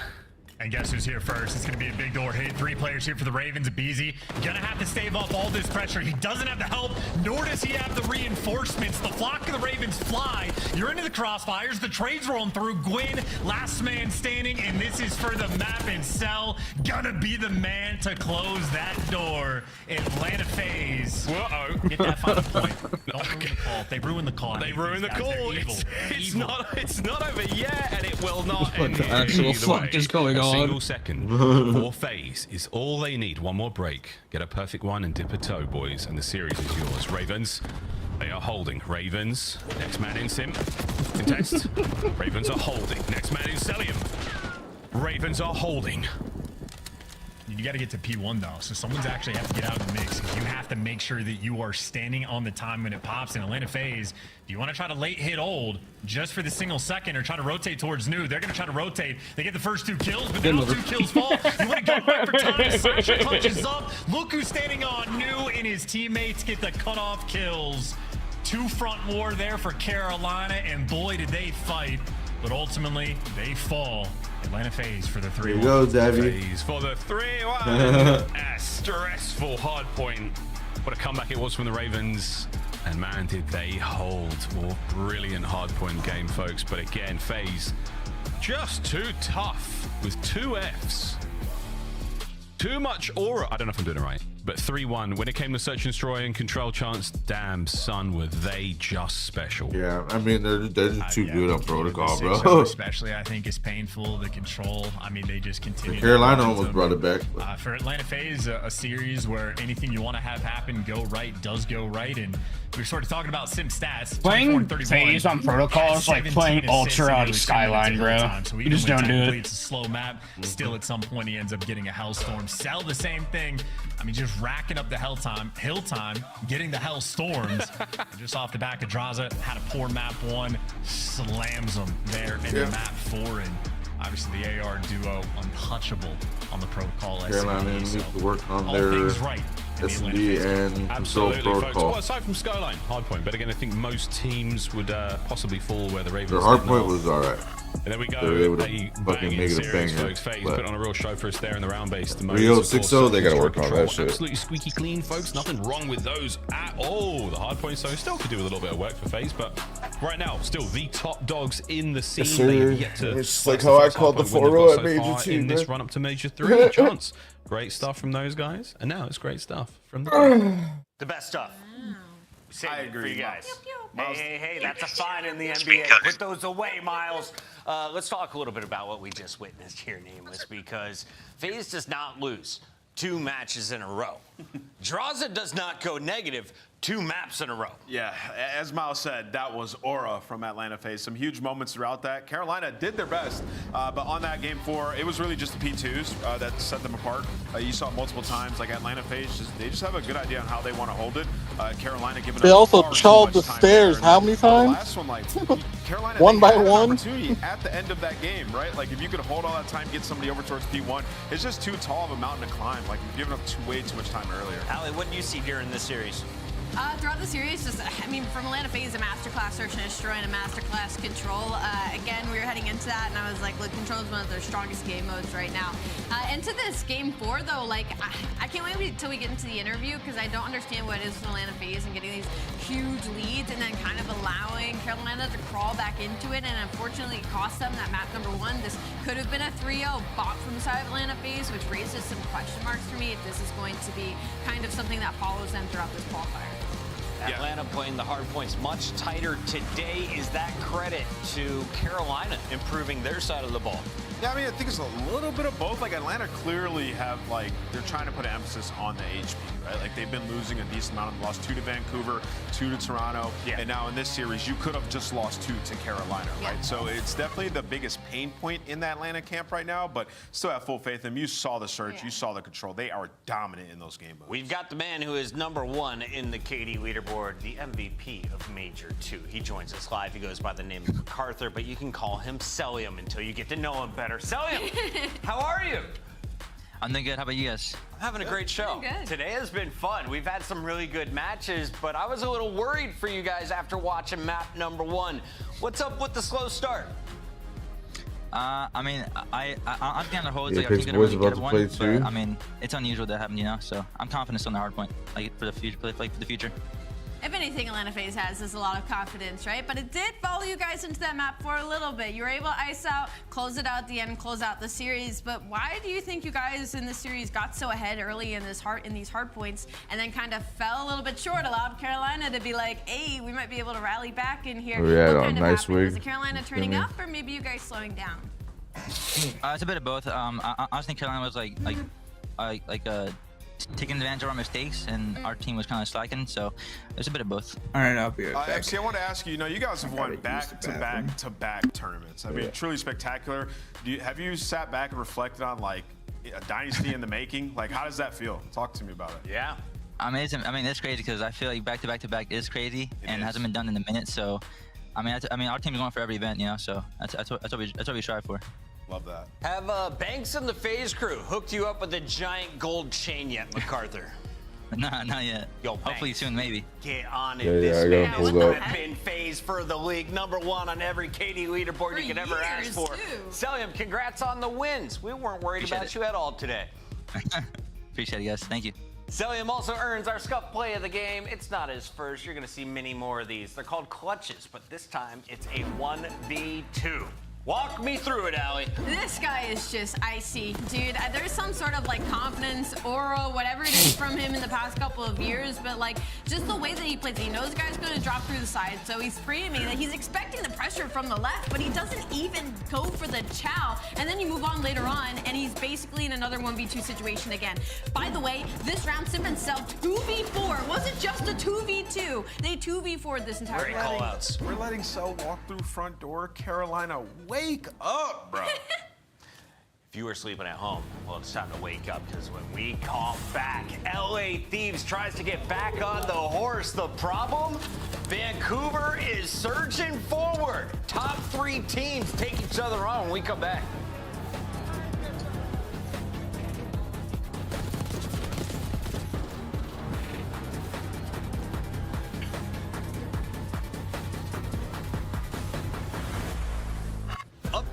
And guess who's here first? It's going to be a big door hit. 3 players here for the Ravens. Abizi gonna have to stave off all this pressure. He doesn't have the help, nor does he have the reinforcements. The flock of the Ravens fly. You're into the crossfires. The trades rolling through. Gwyn, last man standing, and this is for the map. And Cell gonna be the man to close that door. Atlanta Faze. Uh-oh. Get that final point. Don't ruin the call. They ruined the call. They ruined the call. It's not over yet, and it will not end. What the actual fuck is going on? A single second for Faze is all they need. One more break. Get a perfect one and dip a toe, boys, and the series is yours. Ravens, they are holding. Ravens, next man in Sim. Contest. Ravens are holding. Next man in Celium. Ravens are holding. You got to get to P1 though, so someone's actually have to get out of the mix. You have to make sure that you are standing on the time when it pops. In Atlanta Faze, do you want to try to late hit old just for the single second, or try to rotate towards new? They're going to try to rotate. They get the first 2 kills, but now 2 kills fall. You want to go back for time. Slasher clutches up. Look who's standing on new, and his teammates get the cutoff kills. 2 front war there for Carolina, and boy did they fight. But ultimately, they fall. Atlanta Faze for the 3-1. Here you go, Davey. Faze for the 3-1. A stressful hard point. What a comeback it was from the Ravens. And man, did they hold. Well, brilliant hard point game, folks. But again, Faze just too tough with 2 Fs. Too much aura. I don't know if I'm doing it right. But 3-1. When it came to Search and Destroy and Control Chance, damn son, were they just special. Yeah, I mean, they're just too good on Protocol, bro. Especially, I think, is painful. The Control, I mean, they just continue. Carolina almost brought it back. For Atlanta Faze, a series where anything you want to have happen go right does go right. And we're sort of talking about Sim stats. Playing Faze on Protocol is like playing Ultra on Skyline, bro. So you just don't do it. It's a slow map. Still, at some point, he ends up getting a Hellstorm. Cell, the same thing. I mean, just racking up the hill time, getting the Hellstorms. Just off the back of Draza, had a poor map 1, slams them there in the map 4, and obviously the AR duo untouchable on the Protocol. Carolina needs to work on their S&D and Control Protocol. Well, aside from Skyline, hardpoint, but again, I think most teams would possibly fall where the Ravens. Their hardpoint was all right. And there we go. They were able to A fucking make it a series, banger, folks. Faze but- put on a real show for us there in the round base. The Rio moments, of 6-0, course, they gotta strong work on control, that shit. Absolutely squeaky clean, folks. Nothing wrong with those at all. The hard points, though, still could do with a little bit of work for Faze, but right now, still the top dogs in the scene. Yes, They sir. have yet to. It's like how I called the 4-0 at Major 2, in this man. run up to Major 3. Chance. Great stuff from those guys, and now it's great stuff from the. The best stuff. I agree For you guys. Miles. Hey, that's a fine in the NBA. Put those away, Miles. Let's talk a little bit about what we just witnessed here, Nameless, because FaZe does not lose 2 matches in a row. Draza does not go negative 2 maps in a row. Yeah, as Miles said, that was aura from Atlanta FaZe. Some huge moments throughout that. Carolina did their best, but on that game 4, it was really just the P2s that set them apart. You saw it multiple times, like Atlanta FaZe, they just have a good idea on how they want to hold it. Carolina giving They up also far too chawed the much time stairs there. how many The times? last one, like, Carolina One they by had an one? opportunity at the end of that game, right? Like, if you could hold all that time, get somebody over towards P1, it's just too tall of a mountain to climb. Like, you've given up way too much time earlier. Allie, what do you see during this series? Throughout the series, just, I mean, from Atlanta FaZe, a masterclass search and destroy and a masterclass control. Again, we were heading into that, and I was like, look, control is one of their strongest game modes right now. Into this game 4, though, like, I can't wait until we get into the interview, because I don't understand what it is with Atlanta FaZe and getting these huge leads and then kind of allowing Carolina to crawl back into it, and unfortunately, it cost them that map number 1. This could have been a 3-0 bought from the side of Atlanta FaZe, which raises some question marks for me if this is going to be kind of something that follows them throughout this qualifier. Atlanta playing the hard points much tighter today. Is that credit to Carolina improving their side of the ball? Yeah, I mean, I think it's a little bit of both. Like, Atlanta clearly have, like, they're trying to put an emphasis on the HP, right? Like, they've been losing a decent amount. They lost 2 to Vancouver, 2 to Toronto, and now in this series, you could have just lost 2 to Carolina, right? So it's definitely the biggest pain point in the Atlanta camp right now, but still have full faith in them. You saw the surge, you saw the control. They are dominant in those game modes. We've got the man who is #1 in the KD leaderboard, the MVP of Major 2. He joins us live. He goes by the name of MacArthur, but you can call him Celium until you get to know him better. Celium, how are you? I'm doing good. How about you guys? I'm having a great show. Good. Today has been fun. We've had some really good matches, but I was a little worried for you guys after watching map #1. What's up with the slow start? I mean, I'm kind of holds Yeah, like I think Pixie gonna Boy's really about get to one, play but too. I mean, it's unusual to happen, you know. So I'm confident on the hard point, like for the future, like for the future. If anything, Atlanta FaZe has is a lot of confidence, right? But it did follow you guys into that map for a little bit. You were able to ice out, close it out at the end, close out the series. But why do you think you guys in the series got so ahead early in these hard points and then kind of fell a little bit short, allowed Carolina to be like, hey, we might be able to rally back in here? Oh, yeah, what kind of nice happened? wig. Was it Carolina turning up, or maybe you guys slowing down? It's a bit of both. I honestly think Carolina was taking advantage of our mistakes, and our team was kind of slacking. So it's a bit of both. All right, I'll be right back. MC, I want to ask you, you guys have won back-to-back tournaments. I mean, truly spectacular. Have you sat back and reflected on, like, a dynasty in the making? Like, how does that feel? Talk to me about it. Yeah. I mean, it's crazy because I feel like back-to-back is crazy and hasn't been done in a minute. So, I mean, our team's going for every event, you know. So that's what we strive for. Love that. Have Banks and the FaZe crew hooked you up with a giant gold chain yet, MacArthur? Nah, not yet. Yo, hopefully soon, maybe. Get on it. Yeah, This I man got has pulled up. been FaZe for the league, #1 on every KD leaderboard you could ever ask for. Celium, congrats on the wins. We weren't worried about you at all today. Appreciate it, guys. Thank you. Celium also earns our Scuff Play of the Game. It's not his first. You're going to see many more of these. They're called clutches, but this time it's a 1v2. Walk me through it, Allie. This guy is just icy, dude. There's some sort of like confidence, aura, whatever it is from him in the past couple of years, but like just the way that he plays, he knows the guy's gonna drop through the side, so he's framing that he's expecting the pressure from the left, but he doesn't even go for the chow. And then you move on later on, and he's basically in another 1v2 situation again. By the way, this round Simp and Self 2v4. It wasn't just a 2v2. They 2v4'd this entire Great round. call-outs. We're letting Cell walk through front door. Carolina, wake up, bro. If you were sleeping at home, well, it's time to wake up, because when we call back, LA Thieves tries to get back on the horse. The problem? Vancouver is surging forward. Top 3 teams take each other on when we come back.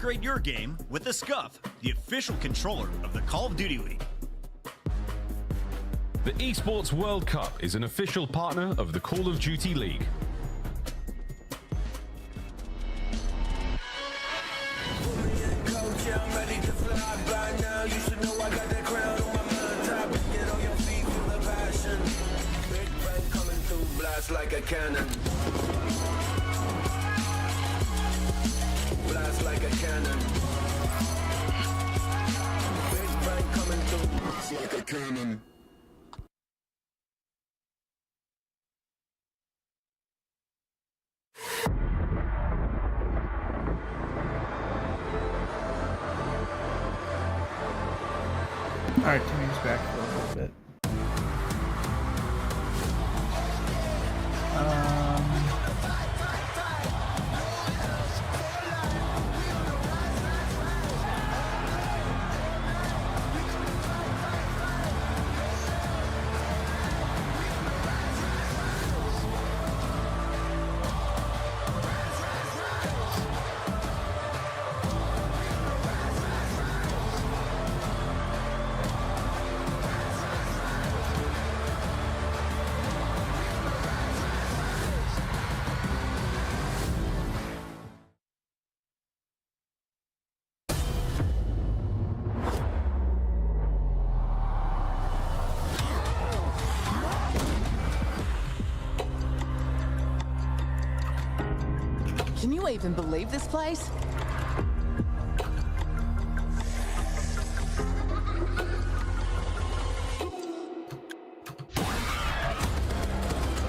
Upgrade your game with the Scuff, the official controller of the Call of Duty League. The Esports World Cup is an official partner of the Call of Duty League. Like a cannon. Blast like a cannon. Big bang coming through. Blast like a cannon. Alright, Timmy's back for a little bit. Can you even believe this place?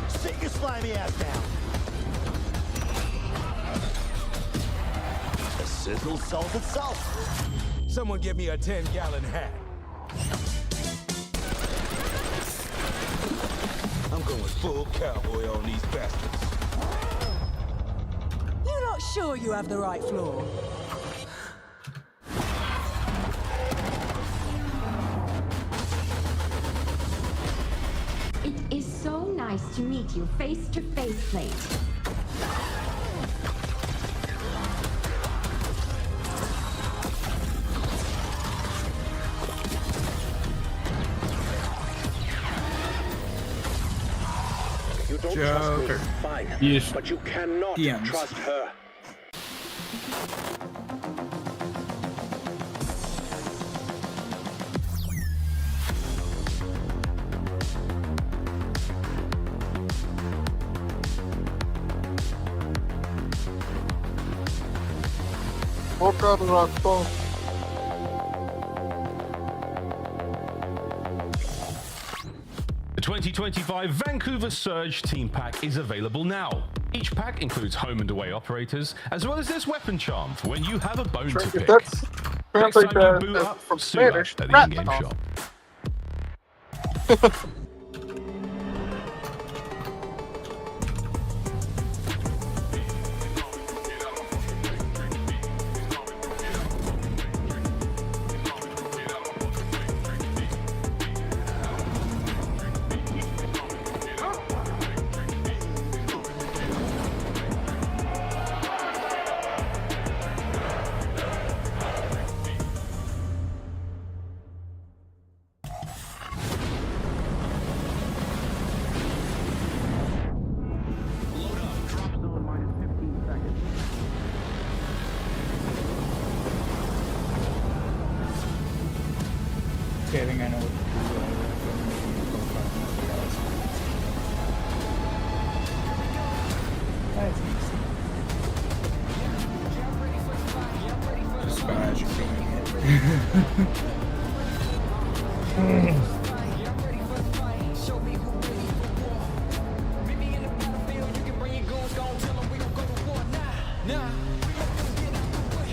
Sit your slimy ass down. The sizzle sells itself. Someone give me a 10-gallon hat. I'm going full cowboy on these bastards. You're not sure you have the right floor? It is so nice to meet you face to face, Plate. You don't Joker. trust me, fine. Yes. But you cannot DMs. trust her. The 2025 Vancouver Surge Team Pack is available now. Each pack includes home and away operators, as well as this weapon charm for when you have a bone to pick. That's Next translate time you that boot up, from suit up Spanish. at the Rat in-game off. shop. Okay, I think I know what to do. That's easy. Just imagine doing it.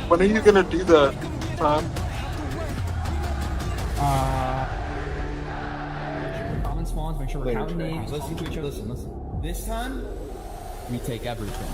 When are you gonna do that, Tom? Common spawns, make sure we're Later counting today. names. Listen to each other. Listen. This time, we take everything.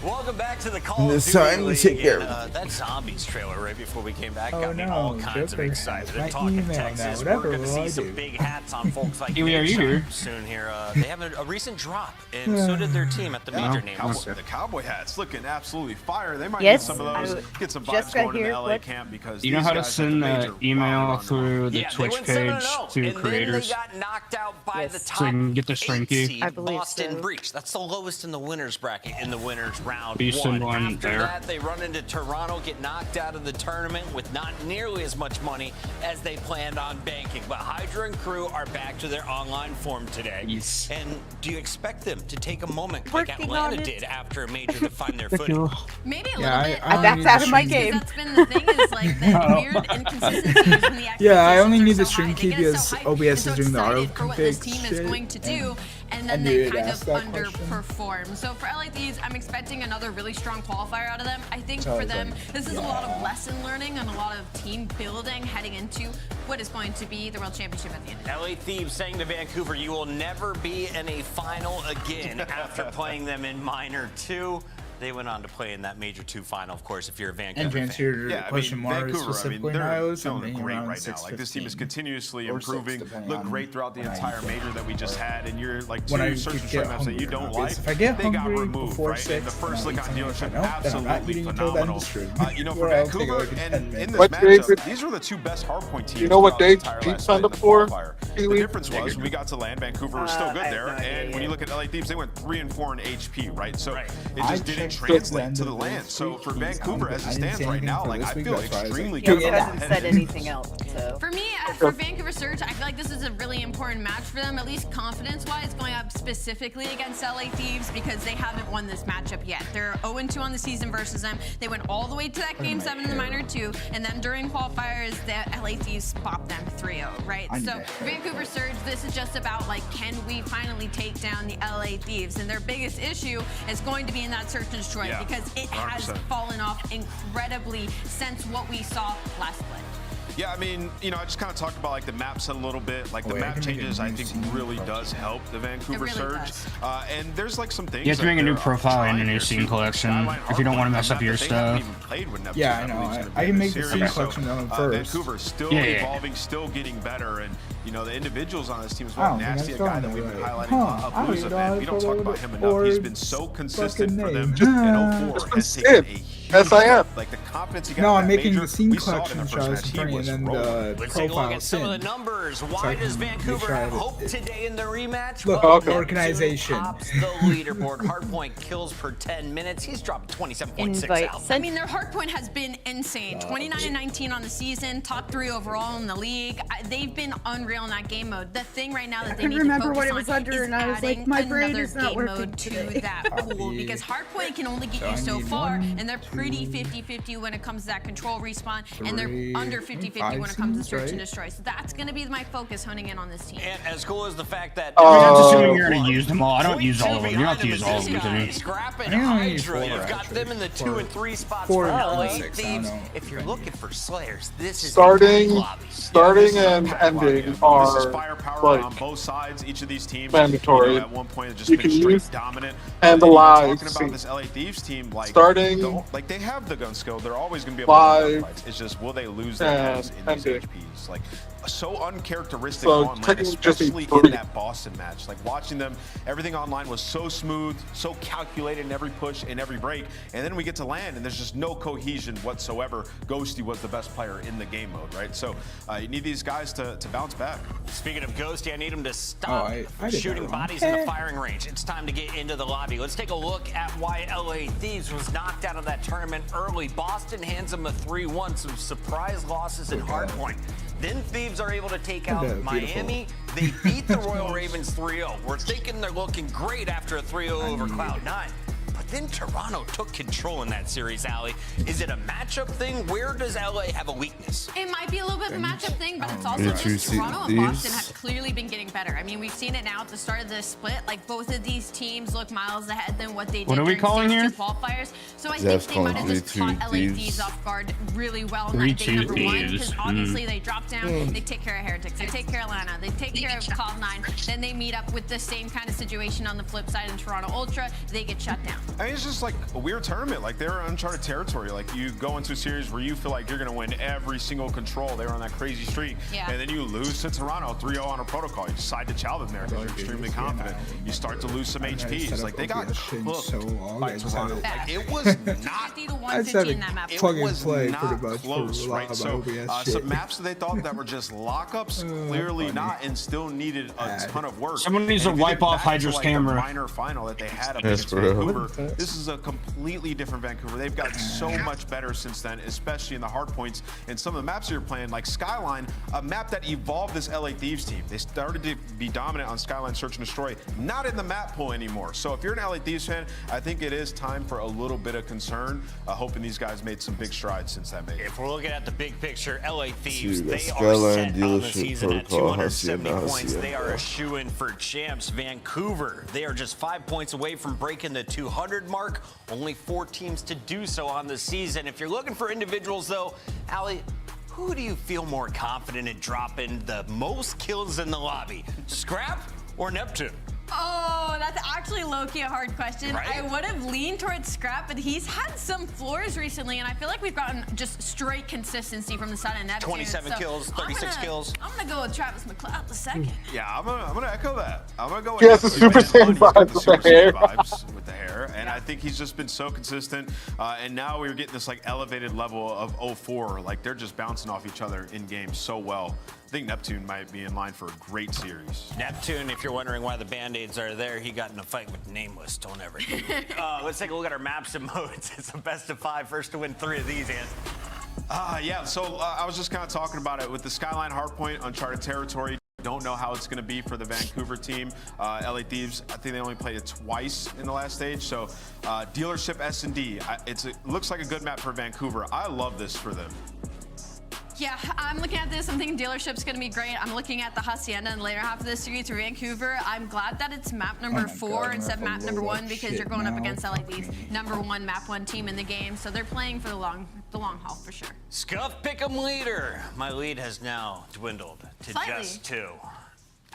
Welcome back to the Call of Duty League. That Zombies trailer right before we came back got me all kinds of excited. They're talking Texas. We're going to see some big hats on folks like soon here. They have a recent drop, and so did their team at the major name. The cowboy hats looking absolutely fire. They might get some of those, get some vibes going in the LA camp because you know how to send an email through the Twitch page to creators? They got knocked out by the top so you can get the string key. Boston Breach. That's the lowest in the winners bracket in the winners round one. After that, they run into Toronto, get knocked out of the tournament with not nearly as much money as they planned on banking. But Hydra and crew are back to their online form today. Yes. And do you expect them to take a moment like Atlanta did after a major to find their footing? Maybe a little bit. That's out of my game. That's been the thing is like the weird inconsistencies in the Yeah, I only need the string key because OBS is doing the auto for what this config team shit. is going to do, and then they kind of underperform. So for LA Thieves, I'm expecting another really strong qualifier out of them. I think for them, this is a lot of lesson learning and a lot of team building heading into what is going to be the World Championship at the end of the day. LA Thieves saying to Vancouver, you will never be in a final again after playing them in Minor 2. They went on to play in that Major 2 final, of course, if you're a Vancouver fan. And to answer your question more specifically, they're feeling great right now. Like, this team is continuously improving, look great throughout the entire major that we just had, and you're like two search and destroy maps that you don't like, they got removed, right? And the first Lick on dealership, absolutely phenomenal. You know, for Vancouver, and in this matchup, these were the two best hardpoint teams. You know what Dave signed up for? The difference was, when we got to land, Vancouver was still good there, and when you look at LA Thieves, they went 3 and 4 in HP, right? So it just didn't translate to the land. So for Vancouver, as it stands right now, like, I feel extremely good. It hasn't said anything else. So. For me, for Vancouver Surge, I feel like this is a really important match for them, at least confidence-wise, going up specifically against LA Thieves because they haven't won this matchup yet. They're 0-2 on the season versus them. They went all the way to that Game 7 in the Minor 2, and then during qualifiers, the LA Thieves popped them 3-0, right? So Vancouver Surge, this is just about, like, can we finally take down the LA Thieves? And their biggest issue is going to be in that search and destroy because it has fallen off incredibly since what we saw last play. Yeah, I mean, you know, I just kind of talked about like the map set a little bit. Like the map changes, I think, really does help the Vancouver Surge. And there's like some things. You have to make a new profile in the new scene collection if you don't want to mess up your stuff. Yeah, I know. I can make the scene collection on first. Vancouver's still evolving, still getting better, and you know the individuals on this team as well. Nasty, a guy that we've been highlighting on Blues event. We don't talk about him enough. He's been so consistent for them in 04. Has taken a yes, I am. Like the confidence he got. No, I'm making the scene collection shows and then the Let's take a look at some of the numbers. Why does Vancouver have hope today in the rematch? Look, organization. Tops the leaderboard. Hardpoint kills per 10 minutes. He's dropped 27.6 out. I mean, their hardpoint has been insane. 29 and 19 on the season, top 3 overall in the league. They've been unreal in that game mode. The thing right now that they need to focus on what it was under, and I was like, my brain is not working to that pool because hardpoint can only get you so far, and they're pretty 50-50 when it comes to that control respawn, and they're under 50-50 when it comes to search and destroy. So that's going to be my focus honing in on this team. And as cool as the fact that I'm just assuming you're going to use them all. I don't use all of them. You don't have to use all of them to me. Scrap and Hydra, you've got them in the 2 and 3 spots for LA Thieves. If you're looking for Slayers, this is starting and ending are this is firepower on both sides. Each of these teams, mandatory. You know, at one point, have just been straight dominant. And the live. Talking about this LA Thieves team, like starting, like they have the gun skill. They're always going to be able to win fights. It's just will they lose their heads in these HPs? Like so uncharacteristic online, especially in that Boston match. Like watching them, everything online was so smooth, so calculated in every push, in every break, and then we get to land, and there's just no cohesion whatsoever. Ghosty was the best player in the game mode, right? So you need these guys to bounce back. Speaking of Ghosty, I need him to stop shooting bodies in the firing range. It's time to get into the lobby. Let's take a look at why LA Thieves was knocked out of that tournament early. Boston hands them a 3-1, some surprise losses in hardpoint. Then Thieves are able to take out Miami. They beat the Royal Ravens 3-0. We're thinking they're looking great after a 3-0 over Cloud9. But then Toronto took control in that series, Allie. Is it a matchup thing? Where does LA have a weakness? It might be a little bit of a matchup thing, but it's also just Toronto and Boston have clearly been getting better. I mean, we've seen it now at the start of this split. Like, both of these teams look miles ahead than what they did during Series 2 qualifiers. So I think they might have just caught LA Thieves off guard really well in that day number 1. Because obviously they drop down, they take care of Heretics, they take care of Atlanta, they take care of Cloud9. Then they meet up with the same kind of situation on the flip side in Toronto Ultra. They get shut down. I mean, it's just like a weird tournament. Like they're uncharted territory. Like you go into a series where you feel like you're going to win every single control. They were on that crazy streak. Yeah. And then you lose to Toronto 3-0 on a protocol. You decide to chow them there because you're extremely confident. You start to lose some HPs. Like they got cooked by Toronto. Like it was not. 50 to 115 in that map. It was not close, right? So some maps that they thought that were just lockups, clearly not, and still needed a ton of work. Someone needs to wipe off Hydra's camera. Minor final that they had up against Vancouver. This is a completely different Vancouver. They've gotten so much better since then, especially in the hard points and some of the maps you're playing, like Skyline, a map that evolved this LA Thieves team. They started to be dominant on Skyline Search and Destroy, not in the map pool anymore. So if you're an LA Thieves fan, I think it is time for a little bit of concern, hoping these guys made some big strides since that made. If we're looking at the big picture, LA Thieves, they Skyline are set on the season at protocol, 270 Hacienda. points. They are a shoo-in for champs. Vancouver, they are just 5 points away from breaking the 200 mark. Only 4 teams to do so on the season. If you're looking for individuals, though, Allie, who do you feel more confident in dropping the most kills in the lobby? Scrap or Neptune? Oh, that's actually low-key a hard question. Right? I would have leaned towards Scrap, but he's had some floors recently, and I feel like we've gotten just straight consistency from the side of Neptune. 27 kills, 36 kills. I'm gonna go with Travis McLeod the second. Yeah, I'm gonna echo that. I'm gonna go with He has the Super Saiyan vibes with the hair. With the hair, and I think he's just been so consistent. And now we're getting this like elevated level of 04. Like they're just bouncing off each other in game so well. I think Neptune might be in line for a great series. Neptune, if you're wondering why the Band-Aids are there, he got in a fight with Nameless. Don't ever do it. Let's take a look at our maps and modes. It's a best of 5. First to win 3 of these, Ian. Yeah, so I was just kind of talking about it with the Skyline Hardpoint, uncharted territory. Don't know how it's going to be for the Vancouver team. LA Thieves, I think they only played it twice in the last stage. So dealership S&D, it looks like a good map for Vancouver. I love this for them. Yeah, I'm looking at this. I'm thinking dealership's going to be great. I'm looking at the Hacienda in the later half of this series for Vancouver. I'm glad that it's map number 4 instead of map number 1 because you're going up against LA Thieves, number 1 map 1 team in the game. So they're playing for the long haul for sure. Scuff Pick'em leader. My lead has now dwindled to just 2.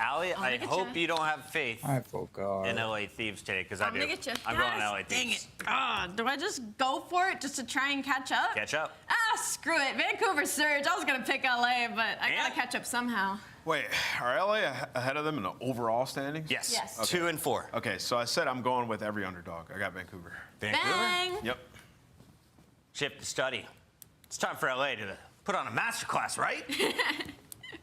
Allie, I hope you don't have faith in LA Thieves today, because I do. I'm going LA Thieves. Dang it. Do I just go for it just to try and catch up? Catch up. Screw it. Vancouver Surge. I was going to pick LA, but I got to catch up somehow. Wait, are LA ahead of them in the overall standings? Yes. Okay. 2 and 4. Okay, so I said I'm going with every underdog. I got Vancouver. Vancouver? Bang. Yep. Chip to study. It's time for LA to put on a masterclass, right?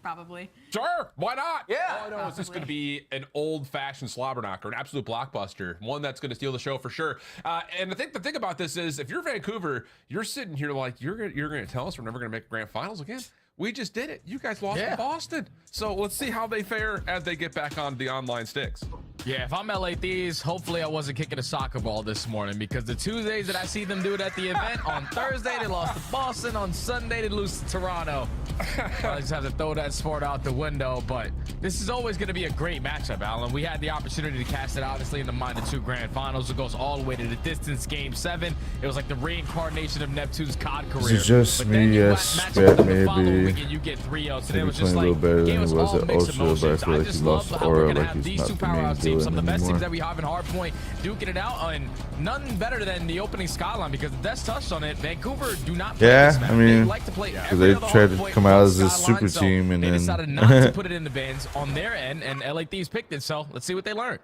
Probably. Sure, why not? Yeah. All I know is this is going to be an old-fashioned slobber knocker, an absolute blockbuster, one that's going to steal the show for sure. And I think the thing about this is, if you're Vancouver, you're sitting here like, you're going to tell us we're never going to make grand finals again? We just did it. You guys lost to Boston. So let's see how they fare as they get back on the online sticks. Yeah, if I'm LA Thieves, hopefully I wasn't kicking a soccer ball this morning, because the Tuesdays that I see them do it at the event, on Thursday they lost to Boston, on Sunday they lose to Toronto. I just have to throw that sport out the window, but this is always going to be a great matchup, Alan. We had the opportunity to cast it obviously in the Minor 2 Grand Finals. It goes all the way to the distance. Game 7, it was like the reincarnation of Neptune's COD career. Is it just but me? then you Yes, match up with them the maybe. following weekend, you get 3-0. So it was just a like, little better than it he was was all at mixed Ultra, but I emotions. feel I like just he love lost how we're aura, going to like have he's these not two the main powerhouse teams, some of the villain best teams that anymore. we have in Hardpoint, duking it out, and none better than the opening Skyline, because Des touched on it. Vancouver do not play this map. I mean, they like to play because every they other tried to Hardpoint come out on as this Skyline, super so team, and they then decided not to put it in the bins on their end, and LA Thieves picked it, so let's see what they learned.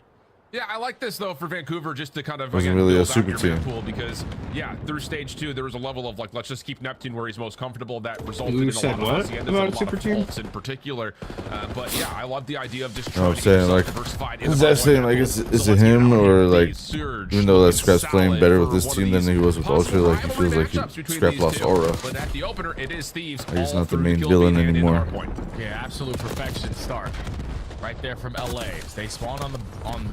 Yeah, I like this though for Vancouver, just to kind of Wasn't really a build out super your team. map pool, because through stage 2 there was a level of like, let's just keep Neptune where he's most comfortable. That resulted in a said lot of what Haciendas, about a a lot super of team? Colts in particular. But yeah, I love the idea of just No, I'm trying to get saying yourself like, diversified in is the that bubble saying map like, pool. is So it let's see him, how or Phase like, Surge even though that looking Scrap's playing solid better with for this one team of than these he was with Ultra, possible like he feels like rivalry matchups he between Scrap these lost two. aura. But at the opener, it is Thieves. Like, he's all not the through main kill villain feed and in the anymore. hardpoint. Yeah, absolute perfection start. Right there from LA. They spawn on the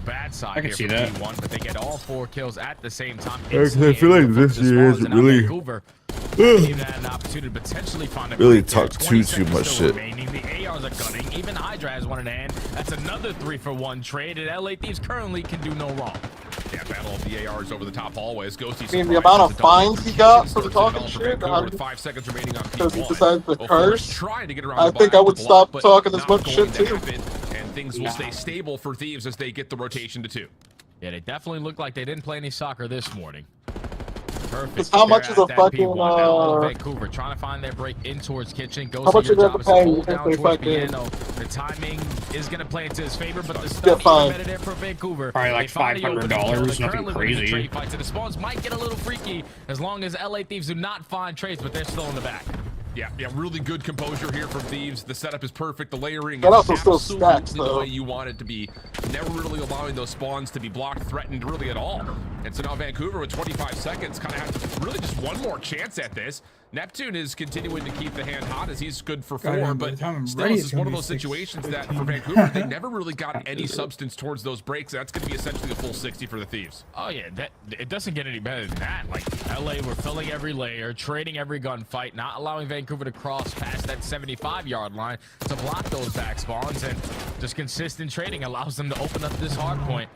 bad side I can here see from that. T1, but they get all 4 kills at the same time. I feel like this year is really Even had an opportunity to potentially find a really break there. talk 20 too seconds much still shit. remaining. The ARs are gunning. Even Hydra has one in hand. That's another 3-for-1 trade, and LA Thieves currently can do no wrong. Yeah, battle of the ARs over the top hallways. Ghosty, I mean, the amount of fines he got for talking shit, with 5 seconds remaining on because he P1. decided to curse, Trying to get around I the think buy I would to stop block, talking but as much not shit going to too. happen, and things will stay stable for Thieves as they get the rotation to 2. Yeah, they definitely look like they didn't play any soccer this morning. Perfect. Because how much is a fucking Vancouver trying to find their break in towards Kitchen. Goes how much to you your got job to pay? hold You think down they towards fucking piano. The timing is going to play into his favor, but the stuff better there for Vancouver. Probably like $500, nothing crazy. Trade fights, and the spawns might get a little freaky as long as LA Thieves do not find trades, but they're still in the back. Yeah, really good composure here from Thieves. The setup is perfect. The layering That is also still absolutely stacks, the though. way you want it to be. Never really allowing those spawns to be blocked, threatened really at all. And so now Vancouver with 25 seconds kind of has really just one more chance at this. Neptune is continuing to keep the hand hot as he's good for 4, but still this is one of those situations that for Vancouver, they never really got any substance towards those breaks. That's going to be essentially a full 60 for the Thieves. Oh yeah, it doesn't get any better than that. Like LA, we're filling every layer, trading every gunfight, not allowing Vancouver to cross past that 75-yard line to block those back spawns, and just consistent trading allows them to open up this hard point.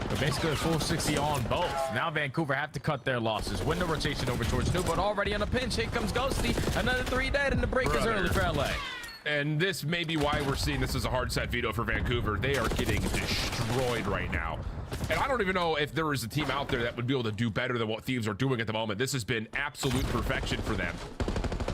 But basically a full 60 on both. Now Vancouver have to cut their losses. Win the rotation over towards New, but already on a pinch. Here comes Ghosty. Another 3 dead, and the break is early for LA. And this may be why we're seeing this as a hard set veto for Vancouver. They are getting destroyed right now. And I don't even know if there is a team out there that would be able to do better than what Thieves are doing at the moment. This has been absolute perfection for them.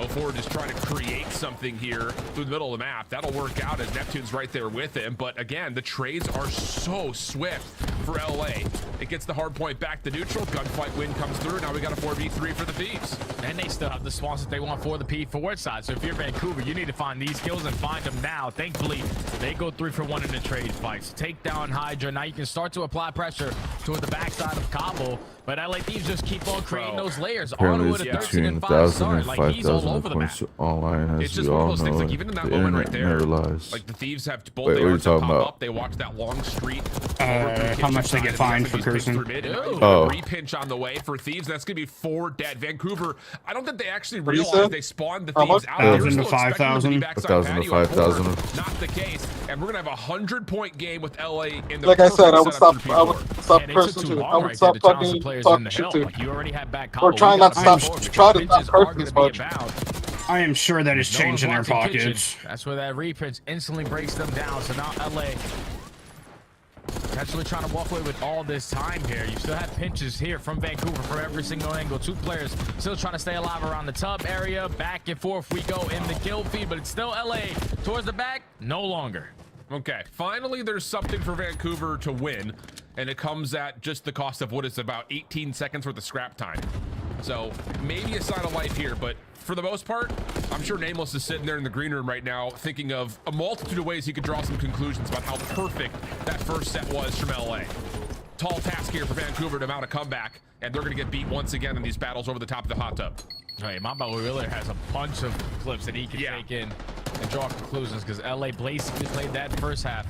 04 just trying to create something here through the middle of the map. That'll work out as Neptune's right there with him. But again, the trades are so swift for LA. It gets the hard point back to neutral. Gunfight win comes through. Now we got a 4v3 for the Thieves. And they still have the spawns that they want for the P forward side. So if you're Vancouver, you need to find these kills and find them now. Thankfully, they go 3 for 1 in the trade fights. Take down Hydra. Now you can start to apply pressure toward the backside of Cabo. But LA Thieves just keep on creating those layers. Apparently it's between 1,000 and 5,000 points online, as we all know. Like, even in that the moment right internet there, never lies. like the Thieves have both. Wait, they what are you to talking pop about? up. They walked that long street. How much they get fined for cursing? Oh. Repinch on the way for Thieves. That's gonna be 4 dead. Vancouver. I don't think they actually What do you realized say? they spawned the How Thieves much? out. They were 1,000 to still expecting them to be 5,000. backside 1,000 to patio and 5,000. forward. Not the case. And we're gonna have a 100-point game with LA in the. Like I said, I would perfect stop. setup I for would P4. stop Yeah, they took cursing too too. long I would right stop there to challenge the fucking players in talking the shit hill. too. Like, you already have back Or Cabo. try You not gotta to move stop. forward Try to because stop pinches are cursing as gonna be much. abound. I am sure that is No one changing their blocks in Kitchen. pockets. That's where that repinch instantly breaks them down. So now LA potentially trying to walk away with all this time here. You still have pinches here from Vancouver from every single angle. 2 players still trying to stay alive around the tub area. Back and forth we go in the kill feed, but it's still LA towards the back. No longer. Okay, finally there's something for Vancouver to win, and it comes at just the cost of what is about 18 seconds worth of scrap time. So maybe a sign of life here, but for the most part, I'm sure Nameless is sitting there in the green room right now thinking of a multitude of ways he could draw some conclusions about how perfect that first set was from LA. Tall task here for Vancouver to mount a comeback, and they're going to get beat once again in these battles over the top of the hot tub. Hey, my boy Wheeler has a bunch of clips that he can take in and draw conclusions because LA basically played that first half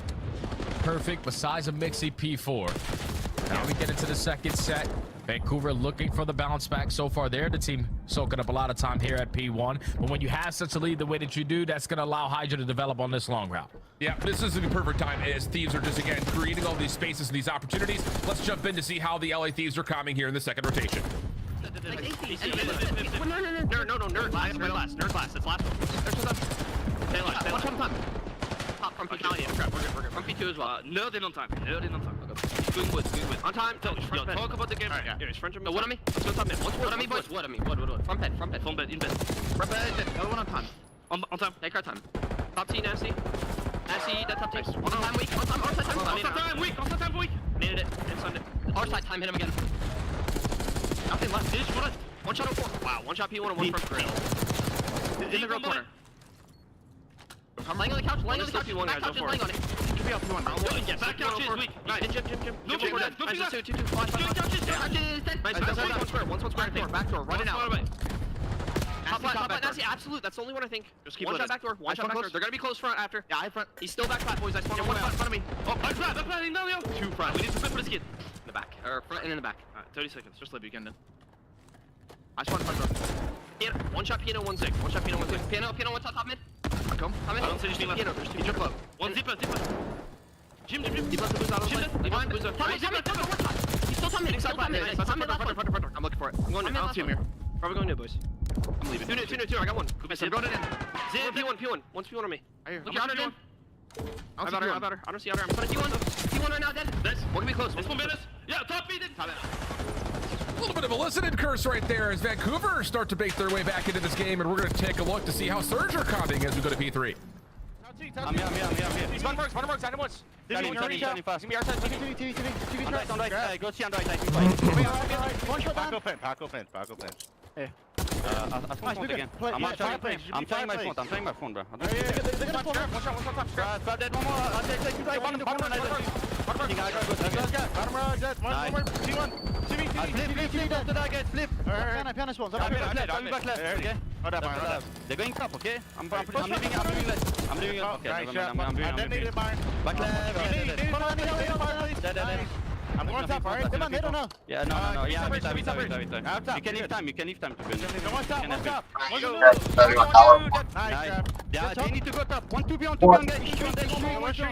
perfect besides a mixy P4. Now we get into the second set. Vancouver looking for the bounce back. So far, they're the team soaking up a lot of time here at P1. But when you have such a lead the way that you do, that's going to allow Hydra to develop on this long route. Yeah, this is a perfect time as Thieves are just, again, creating all these spaces and these opportunities. Let's jump in to see how the LA Thieves are coming here in the second rotation. No, nerd last, nerd last, it's last one. Stay alive, watch on time. Pop from P2, yeah, we're good. From P2 as well. Nerd in on time. Okay. Going with. On time, yo, talk about the game. Alright, yeah. French no, what on me? What's on me? What on me, boys? What on me? What? From bed, in bed. Front bed, the other one on time. On time, take our time. Top T, Nancy, that top T. On time, weak, on time, weak. Needed it, inside it. Our side time, hit him again. Nothing left. Ditch, one shot 04. Wow, one shot P1 and one from grill. In the grill corner. I'm laying on the couch, Back couch is laying on it. Could be up P1. Back couch is weak. Nice. Jim. Moving left. Two. Nice. One square. Back door. Run it out. Top left, Nancy, absolute. That's the only one I think. Just keep one shot back door. One shot back door. They're gonna be close front after. Yeah, I front. He's still back flat, boys. I spawned one in front of me. Oh, I'm flat. No. 2 front. We need to flip for the skid. In the back. Or front and in the back. Alright, 30 seconds. Just let you again then. I spawned front door. Piano. One shot piano, 1-6. One shot piano, 1-6. Piano, one top mid. Come in. I don't see anything left. Piano, there's 2 jump low. One zipper. Jim. He left the boost out of the behind. He's still top mid. I'm looking for it. I'm going to I'll see him here. Probably going new, boys. I'm leaving. 2. I got one. I'm going in. Zip, P1. One's P1 on me. Look out at him. I don't see her. I don't see her. I'm putting P1 right now, dead. This. We're gonna be close. This one, Dennis. A little bit of a listening curse right there as Vancouver start to bake their way back into this game, and we're going to take a look to see how Surge are coming as we go to P3. I'm here. He's one marks, I once. Turning fast. TV. On right, go see on right. One shot down. Back open. Hey. I spawned again. I'm trying my phone, bro. One shot. Grab that one more. I'll take you right. One flip. Piano spawns. Back left. Okay. They're going top, okay? I'm leaving left. I'm leaving left. Okay, I'm leaving. Back left. Dead. I'm going top, alright? Come on, they don't know. Yeah, no. Yeah, wait. You can leave time to win. One top. Nice. Yeah, they need to go top. 1 2 on guys. Each one,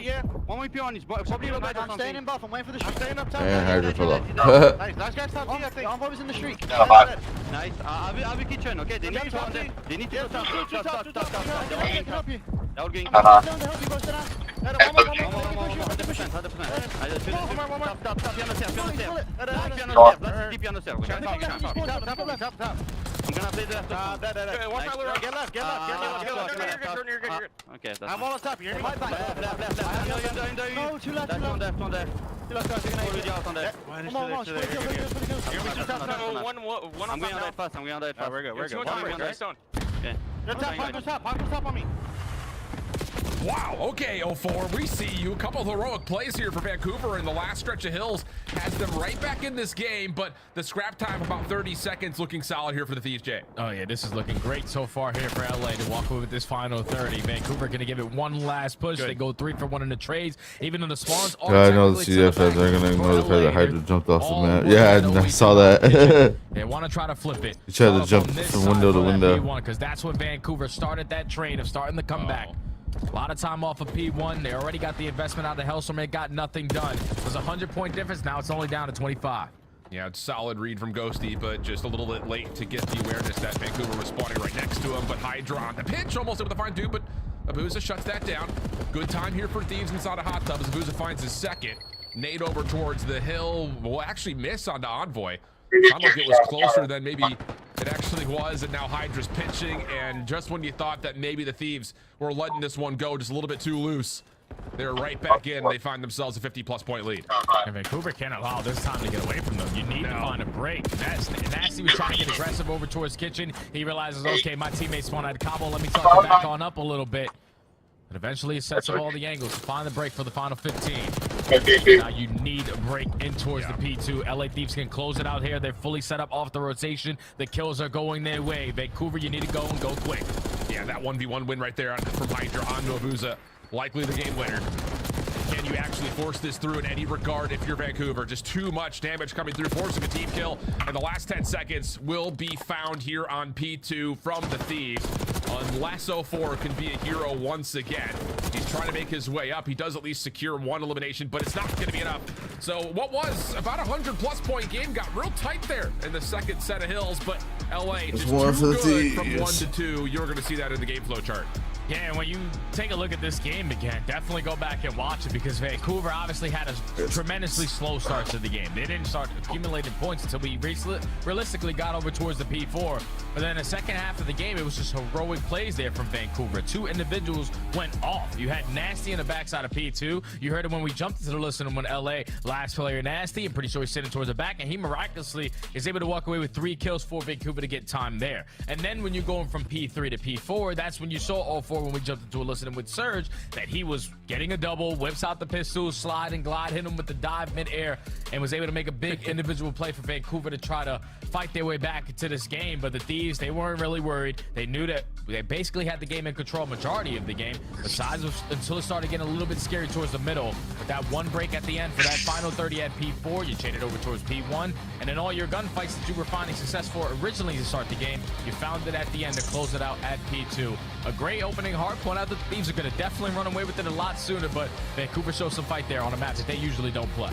yeah. 1 more on is probably a bad. I'm staying in buff. I'm waiting for the streak. I'm staying up top. And Hydra pull up. Nice. Last guy's top, I think. Envoy was in the streak. Nice. I will kitchen, okay? They need to go top. They need to go top. Top. They're all going top. One more. Top. Piano stairs. I'm gonna play the left. Watch out, get left. Okay, that's I'm all on top. You're left. No, two left. One left. Two left. On there. One more. I'm going on that fast. We're good. Okay. Top on me. Wow, okay, 04, we see you. A couple of heroic plays here for Vancouver, and the last stretch of hills has them right back in this game, but the scrap time, about 30 seconds, looking solid here for the Thieves, Jay. Oh, yeah, this is looking great so far here for LA to walk away with this final 30. Vancouver going to give it one last push. Good. They go 3 for 1 in the trades, even in the spawns. Yeah, I know the CFs are going to ignore the fact that Hydra jumped off the map. Yeah, I saw that. They want to try to flip it. He tried to jump from window to window. Because that's when Vancouver started that train of starting the comeback. A lot of time off of P1. They already got the investment out of Hellstorm. It got nothing done. It was a 100-point difference. Now it's only down to 25. Yeah, it's solid read from Ghosty, but just a little bit late to get the awareness that Vancouver was spawning right next to him. But Hydra on the pitch, almost able to find dude, but Abuza shuts that down. Good time here for Thieves inside a hot tub as Abuza finds his second. Nade over towards the hill will actually miss onto Envoy. Sounded like it was closer than maybe it actually was, and now Hydra's pitching, and just when you thought that maybe the Thieves were letting this one go just a little bit too loose, they're right back in. They find themselves a 50-plus point lead. And Vancouver can't allow this time to get away from them. You need to find a break. Nasty was trying to get aggressive over towards Kitchen. He realizes, okay, my teammates spawned at Cabo. Let me talk it back on up a little bit. And eventually it sets up all the angles to find the break for the final 15. Now you need a break in towards the P2. LA Thieves can close it out here. They're fully set up off the rotation. The kills are going their way. Vancouver, you need to go and go quick. Yeah, that 1v1 win right there from Hydra onto Abuza. Likely the game winner. Can you actually force this through in any regard if you're Vancouver? Just too much damage coming through, forcing a team kill. And the last 10 seconds will be found here on P2 from the Thieves. Unless 04 can be a hero once again. He's trying to make his way up. He does at least secure one elimination, but it's not going to be enough. So what was about a 100-plus point game got real tight there in the second set of hills, but LA just too good from 1 to 2. You're going to see that in the game flow chart. Yeah, and when you take a look at this game again, definitely go back and watch it because Vancouver obviously had a tremendously slow start to the game. They didn't start accumulating points until we realistically got over towards the P4. But then the second half of the game, it was just heroic plays there from Vancouver. 2 individuals went off. You had Nasty in the backside of P2. You heard it when we jumped into the listen when LA last player Nasty. I'm pretty sure he's sitting towards the back, and he miraculously is able to walk away with 3 kills for Vancouver to get time there. And then when you're going from P3 to P4, that's when you saw 04 when we jumped into a listening with Surge that he was getting a double, whips out the pistol, slide and glide, hit him with the dive mid-air, and was able to make a big individual play for Vancouver to try to fight their way back into this game. But the Thieves, they weren't really worried. They knew that they basically had the game in control majority of the game, besides until it started getting a little bit scary towards the middle. But that one break at the end for that final 30 at P4, you traded over towards P1, and in all your gunfights that you were finding success for originally to start the game, you found it at the end to close it out at P2. A great opening hard point out. The Thieves are going to definitely run away with it a lot sooner, but Vancouver shows some fight there on a map that they usually don't play.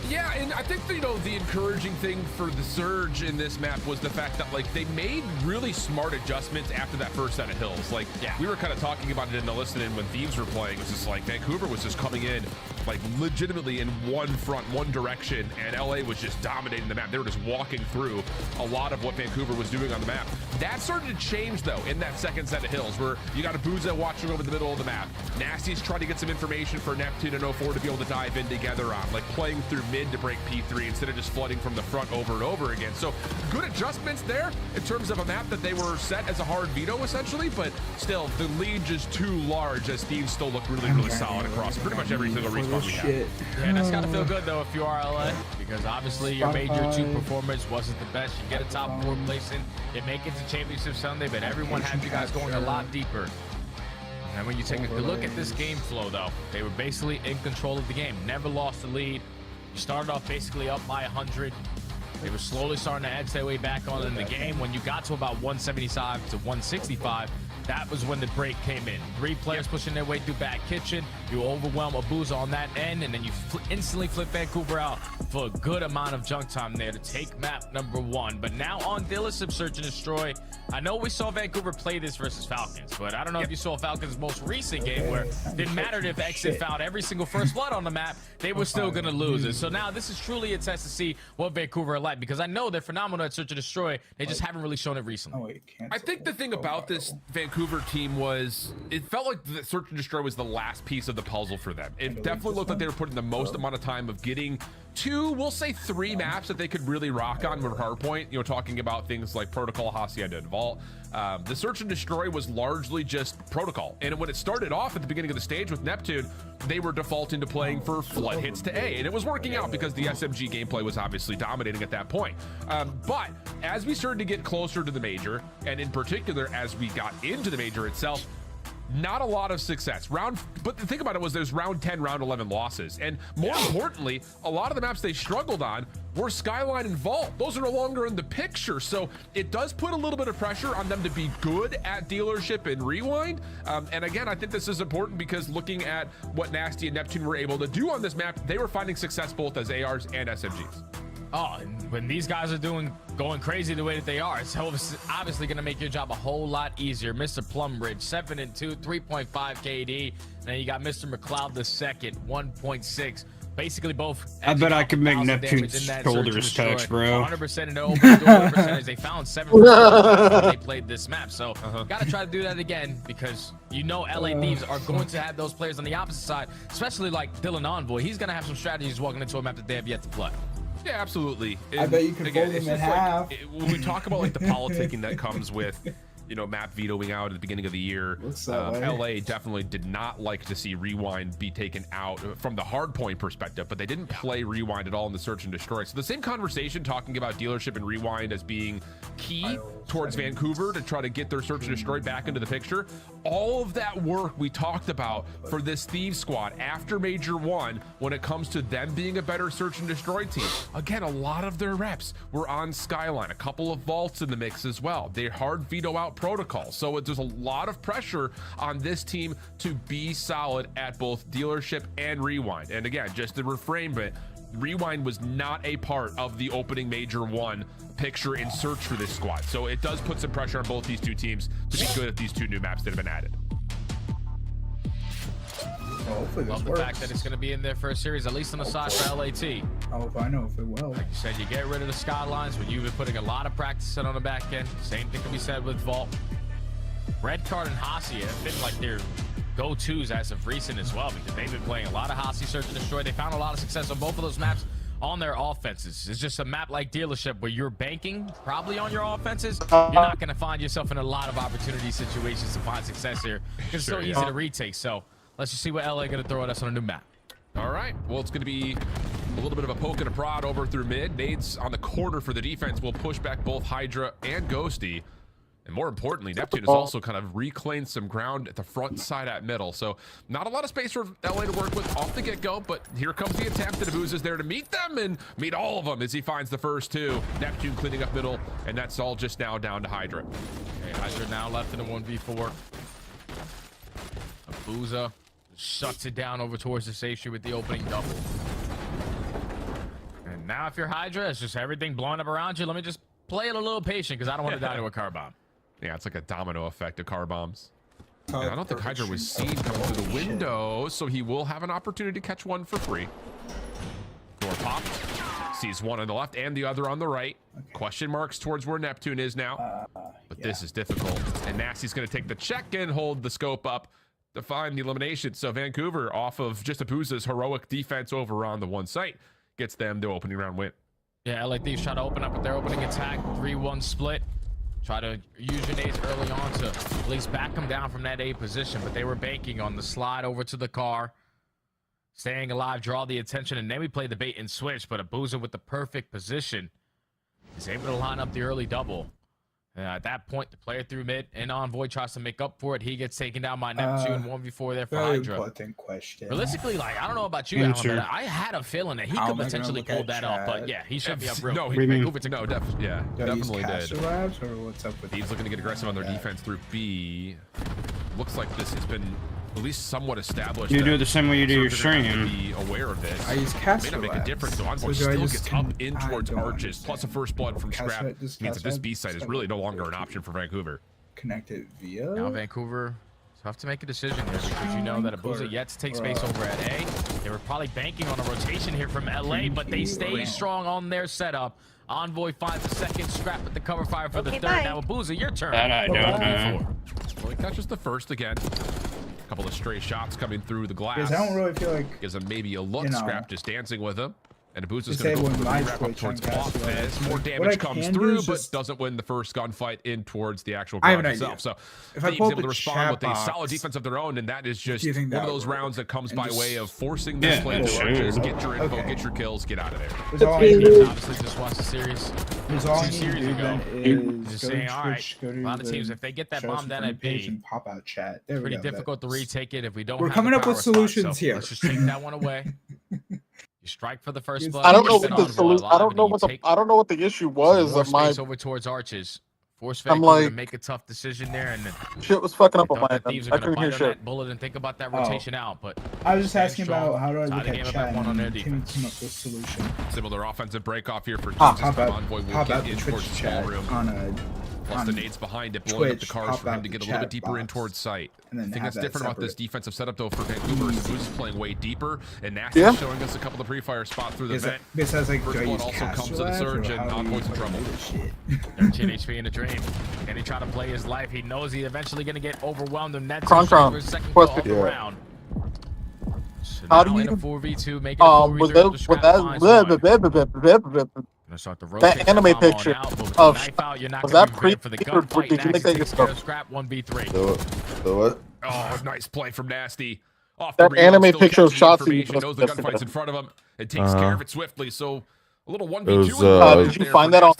Yeah, and I think, you know, the encouraging thing for the Surge in this map was the fact that, like, they made really smart adjustments after that first set of hills. Like, we were kind of talking about it in the listening when Thieves were playing. It was just like Vancouver was just coming in, like, legitimately in one front, one direction, and LA was just dominating the map. They were just walking through a lot of what Vancouver was doing on the map. That started to change, though, in that second set of hills, where you got Abuza watching over the middle of the map. Nasty's trying to get some information for Neptune and 04 to be able to dive in together on, like playing through mid to break P3 instead of just flooding from the front over and over again. So good adjustments there in terms of a map that they were set as a hard veto, essentially, but still, the lead just too large as Thieves still look really, really solid across pretty much every single respawn we have. Yeah, that's got to feel good, though, if you are LA, because obviously your major 2 performance wasn't the best. You get a top 4 placing, you make it to Championship Sunday, but everyone had you guys going a lot deeper. And when you take a look at this game flow, though, they were basically in control of the game, never lost the lead. You started off basically up by 100. They were slowly starting to edge their way back on in the game. When you got to about 175 to 165, that was when the break came in. 3 players pushing their way through back kitchen. You overwhelm Abuza on that end, and then you instantly flip Vancouver out for a good amount of junk time there to take map number 1. But now on Dealership Search and Destroy, I know we saw Vancouver play this versus Falcons, but I don't know if you saw Falcons' most recent game where it didn't matter if Exit found every single first blood on the map, they were still going to lose it. So now this is truly a test to see what Vancouver are like, because I know they're phenomenal at Search and Destroy. They just haven't really shown it recently. I think the thing about this Vancouver team was it felt like the Search and Destroy was the last piece of the puzzle for them. It definitely looked like they were putting the most amount of time of getting 2, we'll say 3 maps that they could really rock on with Hardpoint, you know, talking about things like Protocol, Hacienda, and Vault. The Search and Destroy was largely just Protocol. And when it started off at the beginning of the stage with Neptune, they were defaulting to playing for flood hits to A. And it was working out because the SMG gameplay was obviously dominating at that point. But as we started to get closer to the major, and in particular, as we got into the major itself, not a lot of success. But the thing about it was there's round 10, round 11 losses. And more importantly, a lot of the maps they struggled on were Skyline and Vault. Those are no longer in the picture. So it does put a little bit of pressure on them to be good at Dealership and Rewind. And again, I think this is important because looking at what Nasty and Neptune were able to do on this map, they were finding success both as ARs and SMGs. Oh, and when these guys are going crazy the way that they are, it's obviously going to make your job a whole lot easier. Mr. Plumbridge, 7-2, 3.5 KD. And then you got Mr. McLeod the second, 1.6. Basically both. I bet I could make Neptune's shoulders touch, bro. 100% in the open door percentage. They found 7% when they played this map. So got to try to do that again, because you know LA Thieves are going to have those players on the opposite side, especially like Dylan Envoy. He's going to have some strategies walking into a map that they have yet to play. Yeah, absolutely. And I bet you could fold them in half. Like, when we talk about like the politicking that comes with, you know, map vetoing out at the beginning of the year, LA definitely did not like to see Rewind be taken out from the hardpoint perspective, but they didn't play Rewind at all in the Search and Destroy. So the same conversation talking about Dealership and Rewind as being key towards Vancouver to try to get their Search and Destroy back into the picture. All of that work we talked about for this Thieves squad after Major 1, when it comes to them being a better Search and Destroy team. Again, a lot of their reps were on Skyline, a couple of Vaults in the mix as well. They hard veto out Protocol. So there's a lot of pressure on this team to be solid at both Dealership and Rewind. And again, just to reframe it, Rewind was not a part of the opening Major 1 picture in Search for this squad. So it does put some pressure on both these two teams to be good at these 2 new maps that have been added. Love the fact that it's going to be in their first series, at least on the side for LAT. Oh, if I know if it will. Like you said, you get rid of the Skylines, but you've been putting a lot of practice in on the back end. Same thing can be said with Vault. Red Card and Hacia have been like their go-tos as of recent as well, because they've been playing a lot of Hacia Search and Destroy. They found a lot of success on both of those maps on their offenses. It's just a map like Dealership where you're banking probably on your offenses. You're not going to find yourself in a lot of opportunity situations to find success here, because it's so easy to retake. So let's just see what LA going to throw at us on a new map. All right, well, it's going to be a little bit of a poke and a prod over through mid. Nades on the corner for the defense will push back both Hydra and Ghosty. And more importantly, Neptune has also kind of reclaimed some ground at the front side at middle. So not a lot of space for LA to work with off the get-go, but here comes the attempt. And Abuza is there to meet them and meet all of them as he finds the first 2. Neptune cleaning up middle, and that's all just now down to Hydra. Okay, Hydra now left in a 1v4. Abuza shuts it down over towards the safe street with the opening double. And now if you're Hydra, it's just everything blowing up around you. Let me just play it a little patient because I don't want to die to a car bomb. Yeah, it's like a domino effect of car bombs. And I don't think Hydra was seen coming through the window, so he will have an opportunity to catch one for free. Door popped. Sees one on the left and the other on the right. Okay. Question marks towards where Neptune is now. But this is difficult. And Nasty's going to take the check and hold the scope up to find the elimination. So Vancouver, off of just Abuza's heroic defense over on the one site, gets them the opening round win. Yeah, LA Thieves try to open up with their opening attack. 3-1 split. Try to use your nades early on to at least back them down from that A position. But they were banking on the slide over to the car. Staying alive, draw the attention, and then we play the bait and switch. But Abuza with the perfect position is able to line up the early double. At that point, the player through mid and Envoy tries to make up for it. He gets taken down by Neptune. 1v4 there for Hydra. Important question. Realistically, like, I don't know about you, Alan, but I had a feeling that he could potentially pull that off. But yeah, he should be up real. No, definitely did. Labs, or what's up with He's looking to get aggressive on their defense through B. Looks like this has been at least somewhat established. You do it the same way you do your stream. Be aware of this. I use May not make a difference. So Envoy still gets up in towards Arches, plus a first blood from Scrap. Means that this B site is really no longer an option for Vancouver. Connected via. Now Vancouver have to make a decision here because you know that Abuza yet to take space over at A. They were probably banking on a rotation here from LA, but they stay strong on their setup. Envoy finds the second, Scrap with the cover fire for the third. Bye. Now Abuza, your turn. That I don't know. Well, he catches the first again. A couple of stray shots coming through the glass. Because I don't really feel like gives him maybe a look. You know, Scrap just dancing with him. And Abuza's going to go for the wrap up towards off as more damage comes through, but doesn't win the first gunfight in towards the actual ground itself. So Thieves able to respond with a solid defense of their own, and that is just one of those rounds that comes by way of forcing this play to Arches. Get your info, get your kills, get out of there. Obviously just watched the series. All 2 series ago. Just saying, all right, a lot of teams, if they get that bomb down at B, and pop out chat. There pretty difficult to retake it if we don't We're have coming the up with power spot. solutions So here. Let's just take that one away. You strike for the first blood. I don't know what the solution. I don't know what the issue was. More Of my space over towards Arches. Force Vancouver to make a tough decision there, and then shit was fucking up on my end. end. I couldn't hear shit. That bullet and think about that rotation out, but I was just asking about how do I look at chat one on their and come up with a solution. Similar offensive break off here for Pop Teams. out Envoy will the get in towards Twitch the small chat room. Plus the nades behind it, blowing up the cars for him to get a little bit deeper in towards sight. I think that's different about this defensive setup, though, for Vancouver. Who's playing way deeper, and Nasty's showing us a couple of pre-fire spots through the vent. This has like First one also comes to the surge, and Envoy's in trouble. 13 HP in a dream. And he tried to play his life. He knows he's eventually going to get overwhelmed, and that's his second kill of the round. So how do now you in a 4v2, make it a 4v3 that anime picture of was that pre or did you make that yourself? Scrap 1v3. The what? Oh, nice play from Nasty. Off that the anime picture of shots. Knows the gunfight's in front of him and takes care of it swiftly. So a little 1v2. Did you find that on?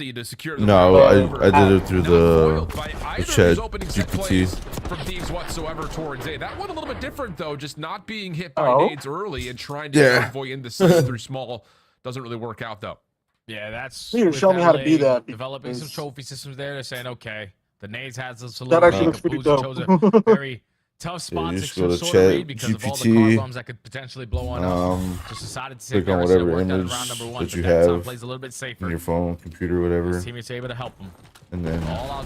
No, I did it through the chat GPT. From Thieves whatsoever towards A. That one a little bit different though, just not being hit by nades early and trying to Envoy in the side through small doesn't really work out though. Yeah, that's you show me how to be that. Developing some trophy systems there. They're saying, okay, the nades has a solution. That actually looks pretty dope. Chose a very tough spot to sort of read because of all the car bombs that could potentially blow on up. Just decided to take on whatever image that you have plays a little bit safer. on your phone, computer, whatever. His teammates able to help him. And then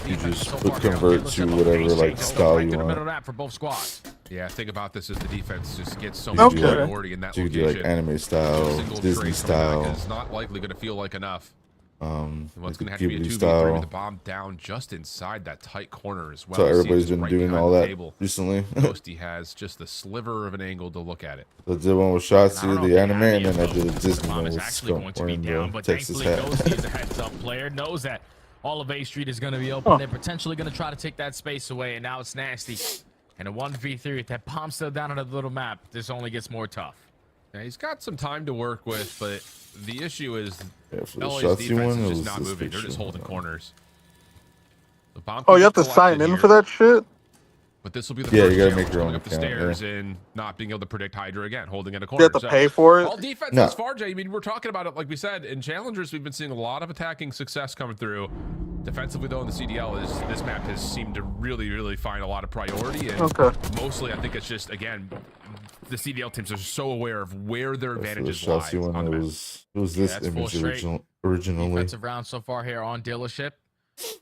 you just put convert to whatever like style you want. For both squads. Yeah, think about this as the defense just gets so much priority in that so you do like anime style, Disney style. It's not likely going to feel like enough. What's going to have to be a 2v3 style. with the bomb down just inside that tight corner as well. So everybody's been doing all that recently. Ghosty has just the sliver of an angle to look at it. I did one with Shotzi, the anime, and then I did a Disney one with Scump wearing the Texas hat. Ghosty is a heads-up player, knows that all of A Street is going to be open. They're potentially going to try to take that space away, and now it's Nasty. And a 1v3 with that bomb still down on the little map. This only gets more tough. Yeah, he's got some time to work with, but the issue is LA's defense is just not moving. They're just holding corners. The bomb you have to sign in for that shit? But this will be the you first gotta make your own up the account, stairs and not being able to predict Hydra again, holding in a corner. You have to pay for it? All defense thus far, Jay. I mean, we're talking about it, like we said, in Challengers, we've been seeing a lot of attacking success coming through. Defensively, though, in the CDL, this map has seemed to really, really find a lot of priority. And mostly, I think it's just, again, the CDL teams are so aware of where their advantages lie. On the map. It was this image originally. Defensive round so far here on dealership.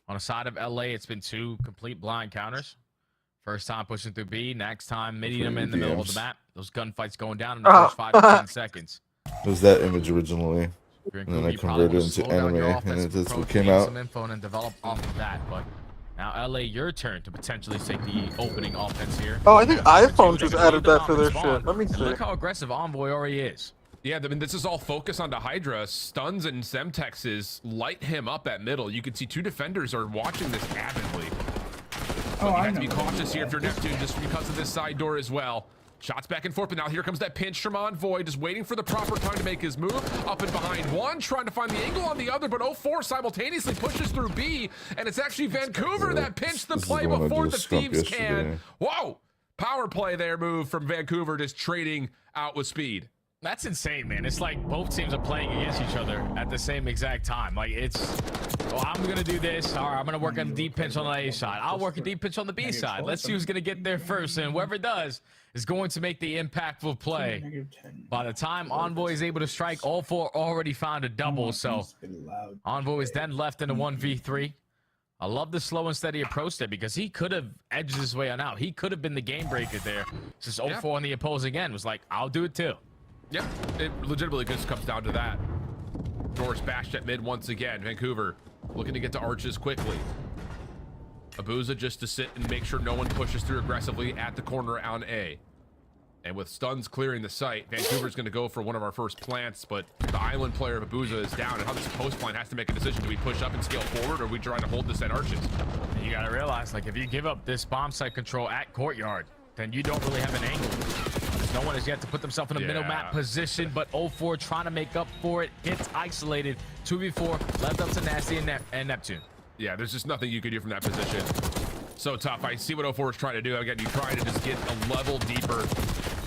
On the side of LA, it's been 2 complete blind counters. First time pushing through B, next time meeting them in the middle of the map. Those gunfights going down in the first 5 to 10 seconds. It was that image originally, and then I converted it into anime, and that's what came out. Some info and develop off of that, but now LA, your turn to potentially take the opening offense here. Oh, I think iPhone just added that to their shit. Let me see. Look how aggressive Envoy already is. Yeah, I mean, this is all focused onto Hydra. Stuns and Semtexes light him up at middle. You can see 2 defenders are watching this avidly. But you have to be cautious here if you're Neptune, just because of this side door as well. Shots back and forth, but now here comes that pinch from Envoy, just waiting for the proper time to make his move. Up and behind one, trying to find the angle on the other, but 04 simultaneously pushes through B, and it's actually Vancouver that pinched the play before the Thieves can. Whoa! Power play there move from Vancouver, just trading out with speed. That's insane, man. It's like both teams are playing against each other at the same exact time. Like, it's, well, I'm going to do this. All right, I'm going to work on deep pinch on the A side. I'll work a deep pinch on the B side. Let's see who's going to get there first. And whoever does is going to make the impactful play. By the time Envoy is able to strike, all 4 already found a double. So Envoy is then left in a 1v3. I love the slow and steady approach there because he could have edged his way on out. He could have been the game breaker there. Just 04 on the opposing end was like, I'll do it too. Yep, it legitimately just comes down to that. Doors bashed at mid once again. Vancouver looking to get to arches quickly. Abuza just to sit and make sure no one pushes through aggressively at the corner on A. And with stuns clearing the site, Vancouver's going to go for one of our first plants, but the island player of Abuza is down, and how this post plant has to make a decision. Do we push up and scale forward, or are we trying to hold this at arches? And you got to realize, like, if you give up this bomb site control at courtyard, then you don't really have an angle. No one has yet to put themselves in a middle map position, but 04 trying to make up for it. Gets isolated. 2v4, left up to Nasty and Neptune. Yeah, there's just nothing you can do from that position. So tough. I see what 04 is trying to do. Again, you try to just get a level deeper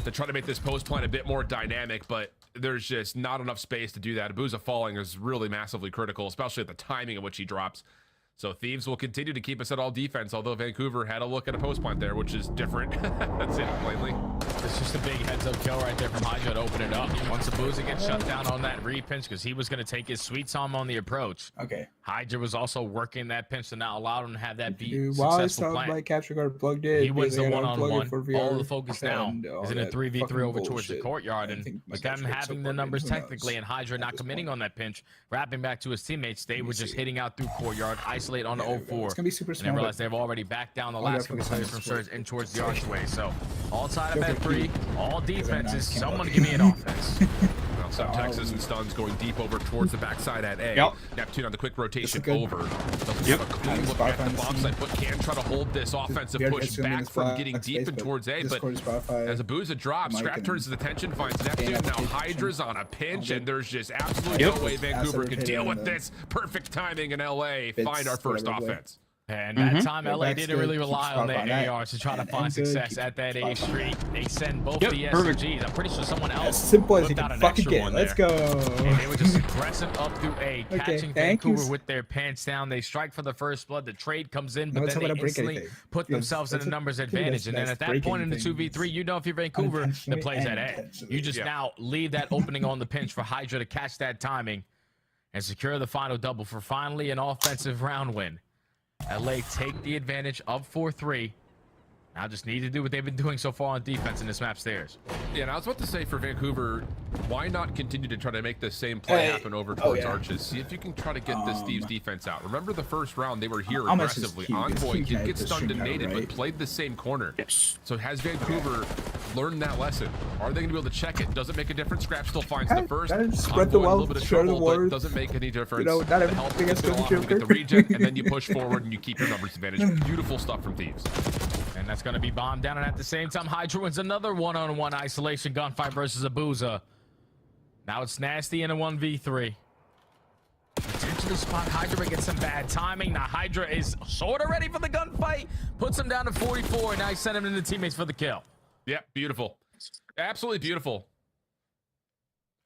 to try to make this post plan a bit more dynamic, but there's just not enough space to do that. Abuza falling is really massively critical, especially at the timing at which he drops. So Thieves will continue to keep us at all defense, although Vancouver had a look at a post plant there, which is different. That's it, plainly. It's just a big heads-up kill right there from Hydra to open it up. Once Abuza gets shut down on that re-pinch, because he was going to take his sweet time on the approach. Okay. Hydra was also working that pinch to not allow him to have that successful plan. Like capture card plugged in. He wins the one-on-one. All the focus now is in a 3v3 over towards the courtyard, and with them having the numbers technically, and Hydra not committing on that pinch, wrapping back to his teammates, they were just hitting out through courtyard, isolate on the 04. It's gonna be super small. And I realized they've already backed down the last couple players from Surge in towards the archway. So all side of F3, all defenses. Someone give me an offense. Some Texas and stuns going deep over towards the backside at A. Neptune on the quick rotation over. Doesn't have a clean look at the bomb site, but can try to hold this offensive push back from getting deep in towards A. But as Abuza drops, Scrap turns his attention, finds Neptune. Now Hydra's on a pinch, and there's just absolutely no way Vancouver can deal with this. Perfect timing in LA. Find our first offense. And that time, LA didn't really rely on their ARs to try to find success at that A street. They send both the SMGs. I'm pretty sure someone else as simple as you can fucking get. Let's go. And they were just aggressive up through A, catching Vancouver with their pants down. They strike for the first blood. The trade comes in, but then they instantly put themselves in a numbers advantage. And then at that point in the 2v3, you know if you're Vancouver, the play's at A. You just now leave that opening on the pinch for Hydra to catch that timing and secure the final double for finally an offensive round win. LA take the advantage of 4-3. Now just need to do what they've been doing so far on defense in this map stairs. Yeah, and I was about to say for Vancouver, why not continue to try to make the same play happen over towards arches? See if you can try to get this Thieves defense out. Remember the first round, they were here aggressively. Envoy did get stunned and naded, but played the same corner. So has Vancouver learned that lesson? Are they going to be able to check it? Does it make a difference? Scrap still finds the first. Spread the wealth, a little bit of trouble, but doesn't make any difference. You know, not everything is going to get the reject, and then you push forward and you keep your numbers advantage. Beautiful stuff from Thieves. And that's going to be bombed down, and at the same time, Hydra wins another one-on-one isolation gunfight versus Abuza. Now it's Nasty in a 1v3. Potentially spot Hydra, but gets some bad timing. Now Hydra is sort of ready for the gunfight. Puts him down to 44, and now he sent him into teammates for the kill. Yep, beautiful. Absolutely beautiful.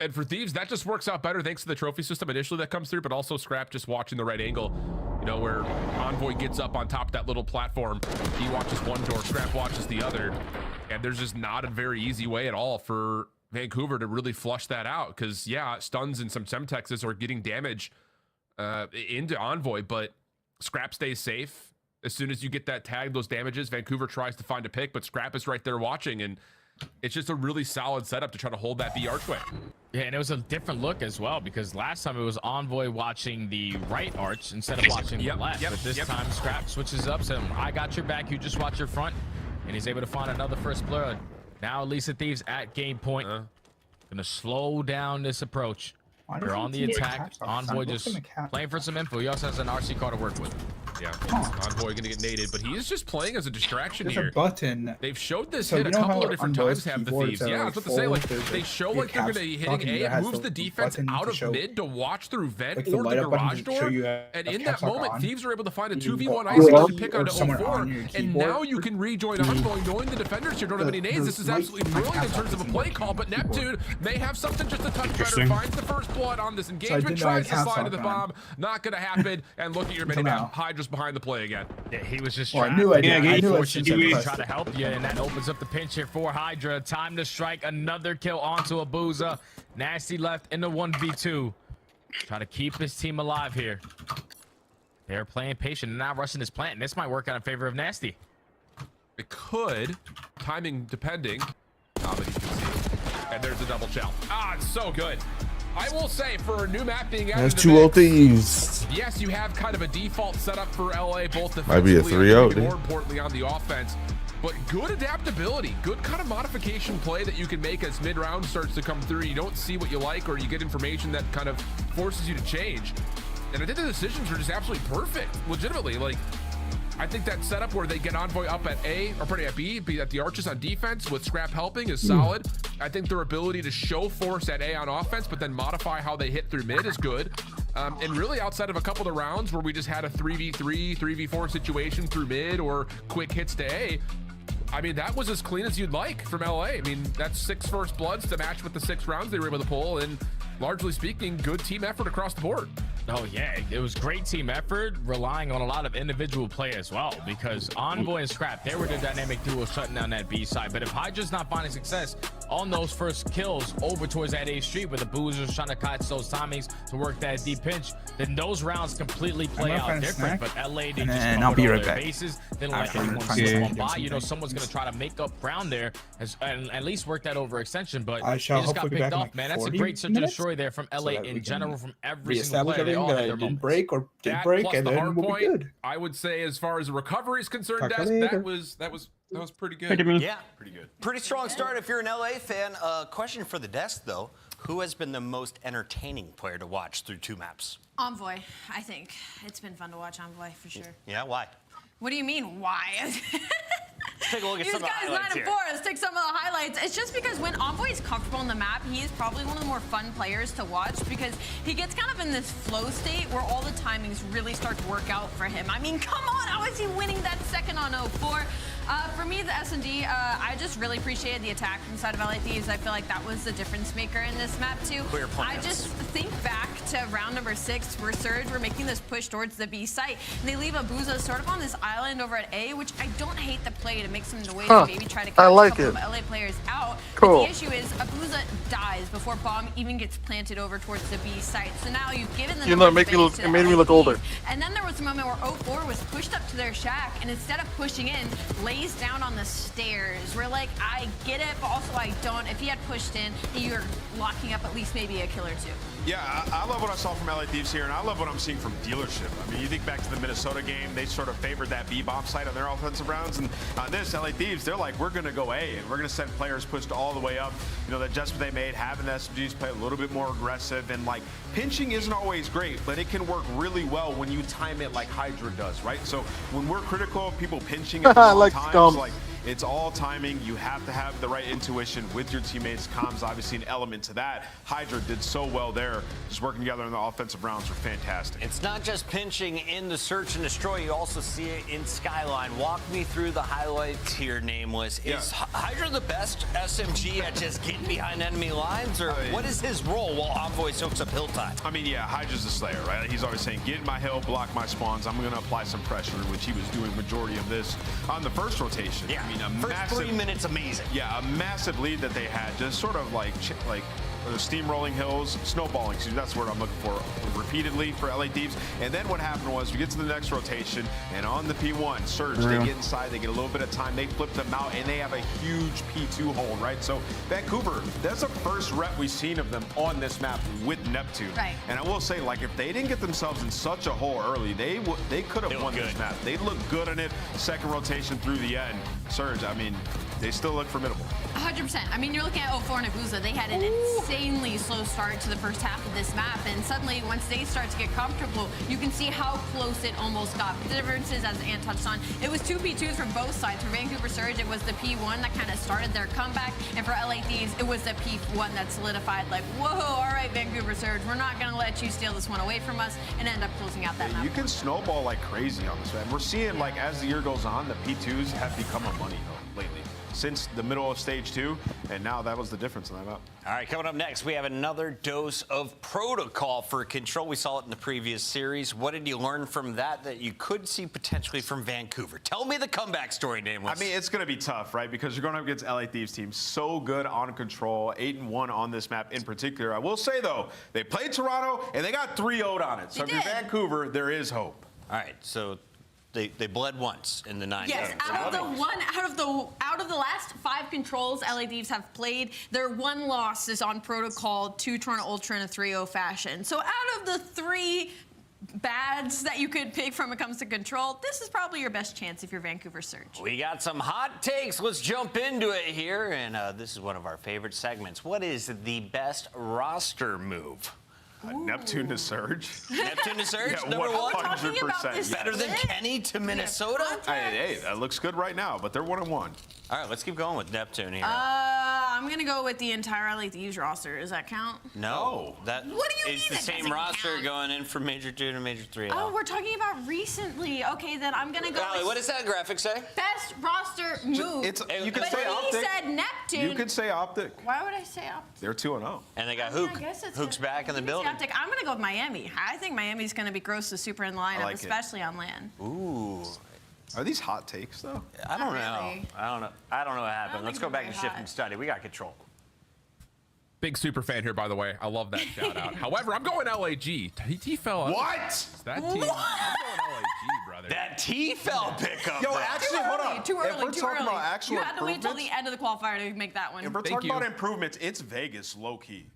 And for Thieves, that just works out better thanks to the trophy system initially that comes through, but also Scrap just watching the right angle. You know, where Envoy gets up on top of that little platform. He watches one door, Scrap watches the other. And there's just not a very easy way at all for Vancouver to really flush that out. Because, yeah, stuns and some Semtexes are getting damage into Envoy, but Scrap stays safe. As soon as you get that tag, those damages, Vancouver tries to find a pick, but Scrap is right there watching, and it's just a really solid setup to try to hold that B archway. Yeah, and it was a different look as well, because last time it was Envoy watching the right arch instead of watching the left. But this time, Scrap switches up, saying, I got your back, you just watch your front. And he's able to find another first blood. Now Lisa Thieves at game point. Gonna slow down this approach. They're on the attack. Envoy just playing for some info. He also has an RC car to work with. Yeah, Envoy gonna get naded, but he is just playing as a distraction There's here. a button. They've showed this So hit you a know couple how of different on times. those Have the keyboards Thieves? that Yeah, I are was about to say, like there's they show your like they're gonna caps be hitting talking, A. it It has moves the the defense button out to of show- mid to watch through vent like the or light the up button garage to show door. you And in caps that lock moment, on. Thieves are able to find a You 2v1 go ice up and pick onto somewhere 04. on your And keyboard. now you can rejoin Envoy, knowing the defenders here don't have any nades. This is absolutely brilliant in terms of a play call, but Neptune may have something just a touch better. Finds the first blood on this engagement, tries to slide to the bomb. Not gonna happen. And look at your mini map. Hydra's behind the play again. Yeah, he was just Well, I trying knew I did. to I knew I fortune should to have try to help you, and that opens up the pinch here for Hydra. Time to strike another kill onto Abuza. Nasty left in the 1v2. Try to keep his team alive here. They're playing patient and not rushing this plant, and this might work out in favor of Nasty. It could, timing depending. But you can see. And there's a double shell. It's so good. I will say, for a new map being added That's to the 2-0 mix, Thieves. yes, you have kind of a default setup for LA, both Might be a defensively 3-0, and dude. more importantly on the offense. But good adaptability, good kind of modification play that you can make as mid-round starts to come through. You don't see what you like, or you get information that kind of forces you to change. And I think the decisions are just absolutely perfect, legitimately. Like, I think that setup where they get Envoy up at A, or pretty at B, be at the arches on defense with Scrap helping is solid. I think their ability to show force at A on offense, but then modify how they hit through mid is good. And really outside of a couple of rounds where we just had a 3v3, 3v4 situation through mid or quick hits to A, I mean, that was as clean as you'd like from LA. I mean, that's 6 first bloods to match with the 6 rounds they were able to pull, and largely speaking, good team effort across the board. Oh yeah, it was great team effort, relying on a lot of individual play as well, because Envoy and Scrap, they were the dynamic duo shutting down that B side. But if Hydra's not finding success on those first kills over towards that A street where the boozers trying to catch those timings to work that deep pinch, then those rounds completely play out different. But LA, they just I'll be right their back. bases, then let anyone slip on by. You know, someone's gonna try to make up ground there and at least work that overextension. But I shall they just got hopefully be picked back in off, like man. That's a 40 great search and minutes, destroy there from LA so that we in general, can from every single reestablish player. They all everything that had I their didn't moments. break or did That break, plus and the then hard we'll be point, good. I would say, as far as the recovery is concerned, Talk to Des, you that later. was pretty good. Yeah, pretty good. Pretty strong start if you're an LA fan. Question for the desk though: who has been the most entertaining player to watch through 2 maps? Envoy, I think. It's been fun to watch Envoy, for sure. Yeah, why? What do you mean, why? Let's take a look at some of the highlights here. 9-4. Let's take some of the highlights. It's just because when Envoy is comfortable on the map, he is probably one of the more fun players to watch because he gets kind of in this flow state where all the timings really start to work out for him. I mean, come on, how is he winning that second on 04? For me, the S&D, I just really appreciated the attack from the side of LA Thieves. I feel like that was the difference maker in this map, too. I just think back to round number 6, where Surge were making this push towards the B site, and they leave Abuza sort of on this island over at A, which I don't hate the play to make some noise and maybe try to catch a couple of LA players out. Cool. But the issue is Abuza dies before bomb even gets planted over towards the B site. So now you've given them You know, it made me look older. And then there was a moment where 04 was pushed up to their shack, and instead of pushing in, lays down on the stairs. We're like, I get it, but also I don't. If he had pushed in, you're locking up at least maybe a kill or 2. Yeah, I love what I saw from LA Thieves here, and I love what I'm seeing from Dealership. I mean, you think back to the Minnesota game, they sort of favored that B-bomb site on their offensive rounds, and this, LA Thieves, they're like, we're going to go A, and we're going to send players pushed all the way up. You know, the adjustment they made, having the SMGs play a little bit more aggressive, and like, pinching isn't always great, but it can work really well when you time it like Hydra does, right? So when we're critical of people pinching at the wrong times, like, it's all timing. You have to have the right intuition with your teammates. Comms obviously an element to that. Hydra did so well there. Just working together in the offensive rounds were fantastic. It's not just pinching in the search and destroy. You also see it in Skyline. Walk me through the highlights here, Nameless. Is Hydra the best SMG at just getting behind enemy lines? Or what is his role while Envoy soaks up hill time? I mean, yeah, Hydra's the Slayer, right? He's always saying, get in my hill, block my spawns. I'm going to apply some pressure, which he was doing majority of this on the first rotation. Yeah. I mean, mean, a First massive 3 minutes, amazing. Yeah, a massive lead that they had, just sort of like steamrolling hills, snowballing. So that's what I'm looking for repeatedly for LA Thieves. And then what happened was we get to the next rotation, and on the P1, Surge, they get inside, they get a little bit of time, they flip them out, and they have a huge P2 hold, right? So Vancouver, that's the first rep we've seen of them on this map with Neptune. Right. And I will say, like, if they didn't get themselves in such a hole early, they could have won this map. They looked good in it. Second rotation through the end. Surge, I mean, they still look formidable. 100%. I mean, you're looking at 04 and Abuza. They had an insanely slow start to the first half of this map, and suddenly, once they start to get comfortable, you can see how close it almost got. The difference is, as Ant touched on, it was 2 P2s from both sides. For Vancouver Surge, it was the P1 that kind of started their comeback, and for LA Thieves, it was the P1 that solidified, like, whoa, all right, Vancouver Surge, we're not going to let you steal this one away from us, and end up closing out that map. You can snowball like crazy on this map. We're seeing, like, as the year goes on, the P2s have become a money though lately. Since the middle of stage 2, and now that was the difference in that map. All right, coming up next, we have another dose of protocol for Control. We saw it in the previous series. What did you learn from that you could see potentially from Vancouver? Tell me the comeback story, Nameless. I mean, it's going to be tough, right? Because you're going up against LA Thieves team, so good on Control, 8-1 on this map in particular. I will say, though, they played Toronto, and they got 3-0'd on it. So if you're Vancouver, there is hope. All right, so they bled once in the 9 Yes, games. out of the last 5 Controls LA Thieves have played, their one loss is on protocol to Toronto Ultra in a 3-0 fashion. So out of the 3 bads that you could pick from when it comes to Control, this is probably your best chance if you're Vancouver Surge. We got some hot takes. Let's jump into it here, and this is one of our favorite segments. What is the best roster move? Neptune to Surge. Neptune to Surge, Yeah, number 100%. Better than Kenny to Minnesota? Hey, that looks good right now, but they're 1-1. All right, let's keep going with Neptune here. I'm going to go with the entire LA Thieves roster. Does that count? No. That What do you is mean the it same doesn't roster count? going in from Major 2 to Major 3. Oh, we're talking about recently. Okay, then I'm going to go Allie, with what does that graphic say? best roster move. You can but say he Optic. said Neptune. You could say Optic. Why would I say Optic? They're 2-0. And they got I guess it's Hook's back in the It's building. Optic. I'm going to go with Miami. I think Miami's going to be gross to super in the lineup, like it. especially on land. Ooh. Are these hot takes, though? I don't know. really. I don't know what happened. Let's go think they're back and very shift hot. and study. We got Control. Big super fan here, by the way. I love that shout out. However, I'm going LAG. T fell. What? That team. I'm going LAG, brother. That T fell pickup. Yo, bro. actually, hold on. Too If early, we're too talking early. about actual You had to wait till the improvements, end of the qualifier to make that one. if we're talking about improvements, it's Vegas, low-key.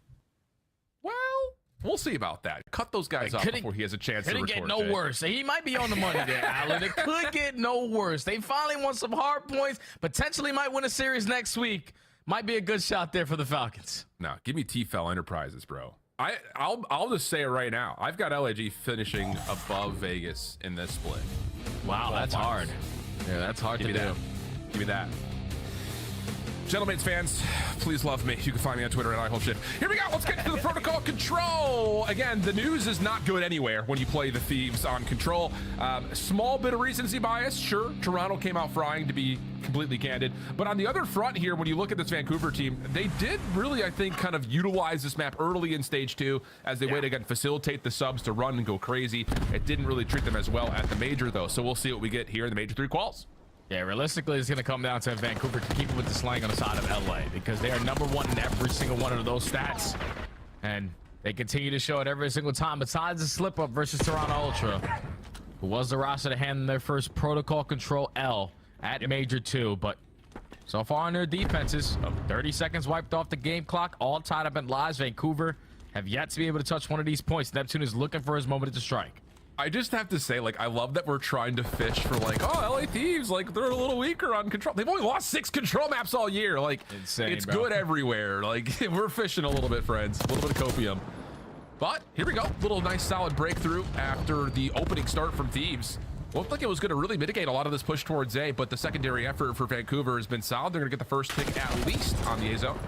Well, we'll see about that. Cut those guys off before he has a chance to Couldn't retort. get no Jay. worse. He might be on the money there, Alan. It could get no worse. They finally won some hard points. Potentially might win a series next week. Might be a good shot there for the Falcons. No, give me T-Fell Enterprises, bro. I'll just say it right now. I've got LAG finishing above Vegas in this split. Wow, that's hard. Yeah, that's hard to do. Give me that. Gentlemen's fans, please love me. You can find me on Twitter at iHoldShit. Here we go. Let's get into the protocol Control. Again, the news is not good anywhere when you play the Thieves on Control. Small bit of recency bias. Sure, Toronto came out frying, to be completely candid. But on the other front here, when you look at this Vancouver team, they did really, I think, kind of utilize this map early in Stage 2 as they waited again, facilitate the subs to run and go crazy. It didn't really treat them as well at the Major, though. So we'll see what we get here in the Major 3 quals. Yeah, realistically, it's going to come down to Vancouver to keep with the slang on the side of LA because they are number 1 in every single one of those stats. And they continue to show it every single time. Besides the slip-up versus Toronto Ultra, who was the roster to hand them their first protocol Control L at Major 2. But so far on their defenses, 30 seconds wiped off the game clock, all tied up in lives. Vancouver have yet to be able to touch one of these points. Neptune is looking for his moment to strike. I just have to say, like, I love that we're trying to fish for, like, oh, LA Thieves, like, they're a little weaker on Control. They've only lost 6 Control maps all year. Like, insane, it's bro. good everywhere. Like, we're fishing a little bit, friends. A little bit of copium. But here we go. Little nice solid breakthrough after the opening start from Thieves. Looked like it was going to really mitigate a lot of this push towards A, but the secondary effort for Vancouver has been solid. They're going to get the first pick at least on the A zone.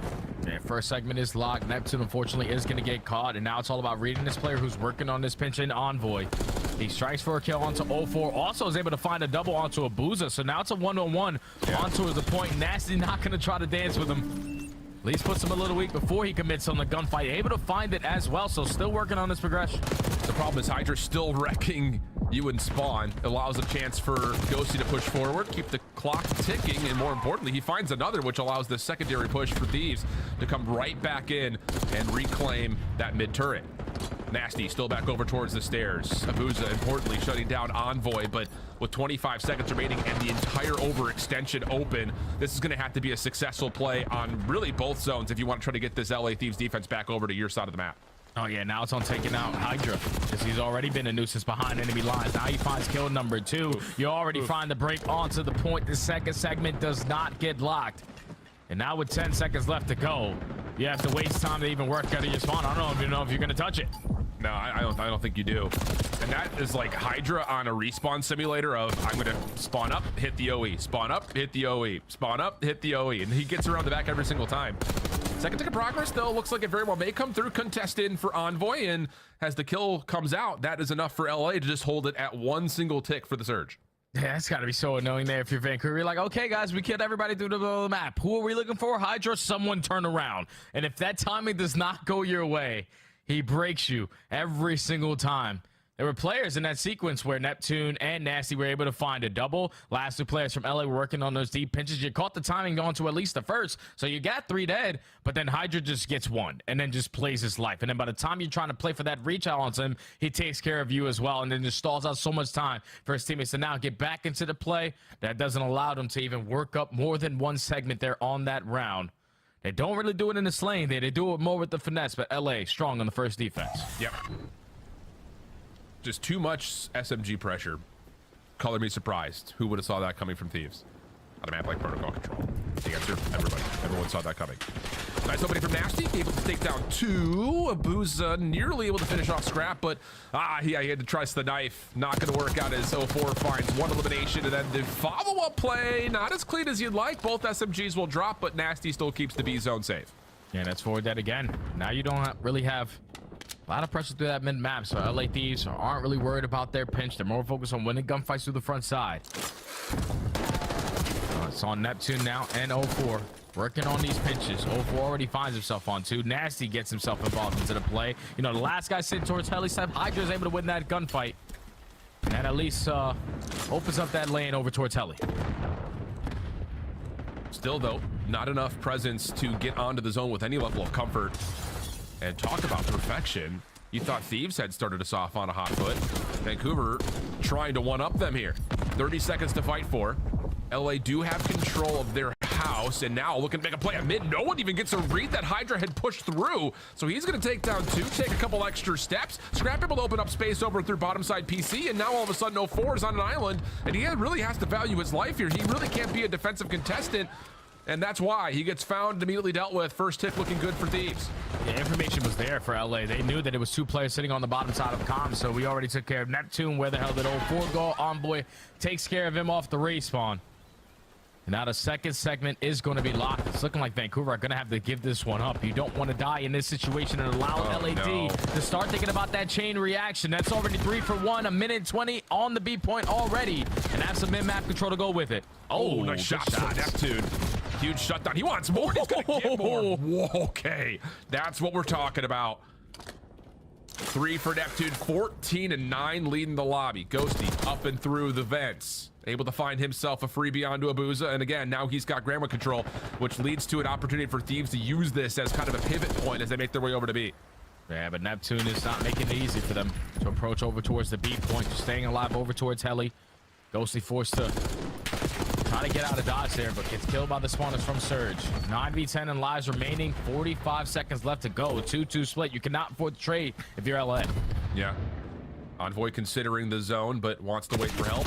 Yeah, first segment is locked. Neptune, unfortunately, is going to get caught, and now it's all about reading this player who's working on this pinch in Envoy. He strikes for a kill onto 04. Also is able to find a double onto Abuza, so now it's a 1-on-1 onto the point. Nasty not going to try to dance with him. At least puts him a little weak before he commits on the gunfight. Able to find it as well, so still working on this progression. The problem is Hydra's still wrecking You wouldn't spawn. It allows a chance for Ghosty to push forward, keep the clock ticking, and more importantly, he finds another, which allows the secondary push for Thieves to come right back in and reclaim that mid turret. Nasty still back over towards the stairs. Abuza importantly shutting down Envoy, but with 25 seconds remaining and the entire overextension open, this is going to have to be a successful play on really both zones if you want to try to get this LA Thieves defense back over to your side of the map. Oh yeah, now it's on taking out Hydra, because he's already been a nuisance behind enemy lines. Now he finds kill number 2. You already find the break onto the point. The second segment does not get locked. And now with 10 seconds left to go, you have to waste time to even work out of your spawn. I don't know if you're gonna touch it. No, I don't think you do. And that is like Hydra on a respawn simulator of I'm gonna spawn up, hit the OE, spawn up, hit the OE, spawn up, hit the OE, and he gets around the back every single time. Second tick of progress, though, looks like it very well may come through contested for Envoy, and as the kill comes out, that is enough for LA to just hold it at one single tick for the surge. Yeah, that's got to be so annoying there if you're Vancouver. You're like, okay, guys, we killed everybody through the middle of the map. Who are we looking for? Hydra, someone turn around. And if that timing does not go your way, he breaks you every single time. There were players in that sequence where Neptune and Nasty were able to find a double. Last 2 players from LA were working on those deep pinches. You caught the timing going to at least the first, so you got 3 dead, but then Hydra just gets 1 and then just plays his life. And then by the time you're trying to play for that reach out on him, he takes care of you as well, and then just stalls out so much time for his teammates to now get back into the play. That doesn't allow them to even work up more than 1 segment there on that round. They don't really do it in the slaying there. They do it more with the finesse, but LA strong on the first defense. Yep. Just too much SMG pressure. Color me surprised. Who would have saw that coming from Thieves? On a map like Protocol Control. The answer, everybody. Everyone saw that coming. Nice opening from Nasty. Able to take down 2. Abuza nearly able to finish off Scrap, but he had to trust the knife. Not going to work out as 04 finds 1 elimination, and then the follow-up play, not as clean as you'd like. Both SMGs will drop, but Nasty still keeps the B zone safe. Yeah, that's forward dead again. Now you don't really have a lot of pressure through that mid-map, so LA Thieves aren't really worried about their pinch. They're more focused on winning gunfights through the front side. It's on Neptune now and 04. Working on these pinches. 04 already finds himself on 2. Nasty gets himself involved into the play. You know, the last guy sitting towards Heli's side, Hydra's able to win that gunfight. And that at least opens up that lane over towards Heli. Still, though, not enough presence to get onto the zone with any level of comfort. And talk about perfection. You thought Thieves had started us off on a hot foot. Vancouver trying to one-up them here. 30 seconds to fight for. LA do have control of their house, and now looking to make a play at mid. No one even gets a read that Hydra had pushed through. So he's going to take down 2, take a couple extra steps. Scrap able to open up space over through bottom side PC, and now all of a sudden 04 is on an island, and he really has to value his life here. He really can't be a defensive contestant. And that's why he gets found, immediately dealt with. First tick looking good for Thieves. The information was there for LA. They knew that it was 2 players sitting on the bottom side of the comm, so we already took care of Neptune. Where the hell did 04 go? Envoy takes care of him off the respawn. And now the second segment is going to be locked. It's looking like Vancouver are going to have to give this one up. You don't want to die in this situation and allow LAD to start thinking about that chain reaction. That's already 3 for 1, a minute 20 on the B point already. And have some mid-map control to go with it. Oh, nice shot from Neptune. Huge shutdown. He wants more. He's going to get more. Whoa, okay. That's what we're talking about. 3 for Neptune, 14 and 9 leading the lobby. Ghosty up and through the vents. Able to find himself a freebie onto Abuza. And again, now he's got Grandma control, which leads to an opportunity for Thieves to use this as kind of a pivot point as they make their way over to B. Yeah, but Neptune is not making it easy for them to approach over towards the B point, staying alive over towards Heli. Ghosty forced to try to get out of dodge there, but gets killed by the spawners from Surge. 9v10 and lives remaining. 45 seconds left to go. 2-2 split. You cannot afford to trade if you're LA. Yeah. Envoy considering the zone, but wants to wait for help.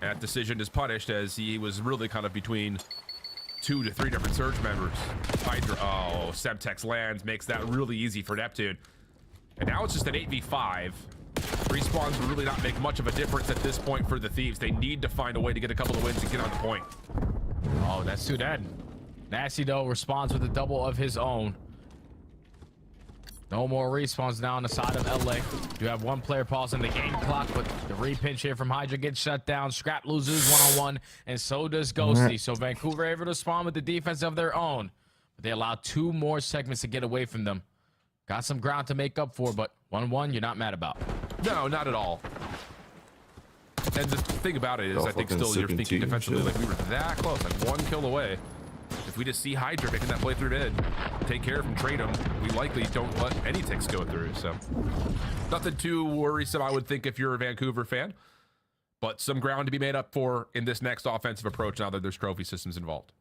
That decision is punished as he was really kind of between 2 to 3 different Surge members. Hydra, oh, Semtex lands, makes that really easy for Neptune. And now it's just an 8v5. Respawns will really not make much of a difference at this point for the Thieves. They need to find a way to get a couple of wins and get on the point. Oh, that's too dead. Nasty, though, responds with a double of his own. No more respawns now on the side of LA. You have 1 player pausing the game clock, but the repinch here from Hydra gets shut down. Scrap loses 1-on-1, and so does Ghosty. So Vancouver able to spawn with the defense of their own. But they allow 2 more segments to get away from them. Got some ground to make up for, but 1-1 you're not mad about. No, not at all. And the thing about it is, I think still you're thinking defensively, like we were that close, like 1 kill away. If we just see Hydra making that play through mid, take care of him, trade him, we likely don't let any ticks go through. So nothing too worrisome, I would think, if you're a Vancouver fan. But some ground to be made up for in this next offensive approach now that there's trophy systems involved.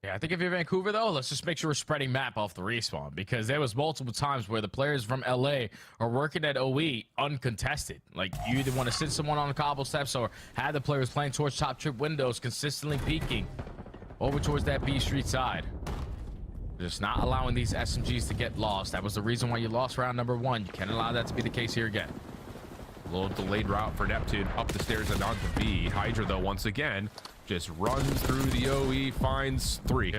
Yeah, I think if you're Vancouver, though, let's just make sure we're spreading map off the respawn, because there was multiple times where the players from LA are working at OE uncontested. Like, you either want to sit someone on the cobble steps or have the players playing towards top trip windows, consistently peeking over towards that B Street side. Just not allowing these SMGs to get lost. That was the reason why you lost round number 1. You can't allow that to be the case here again. A little delayed route for Neptune up the stairs and onto B. Hydra, though, once again, just runs through the OE, finds 3.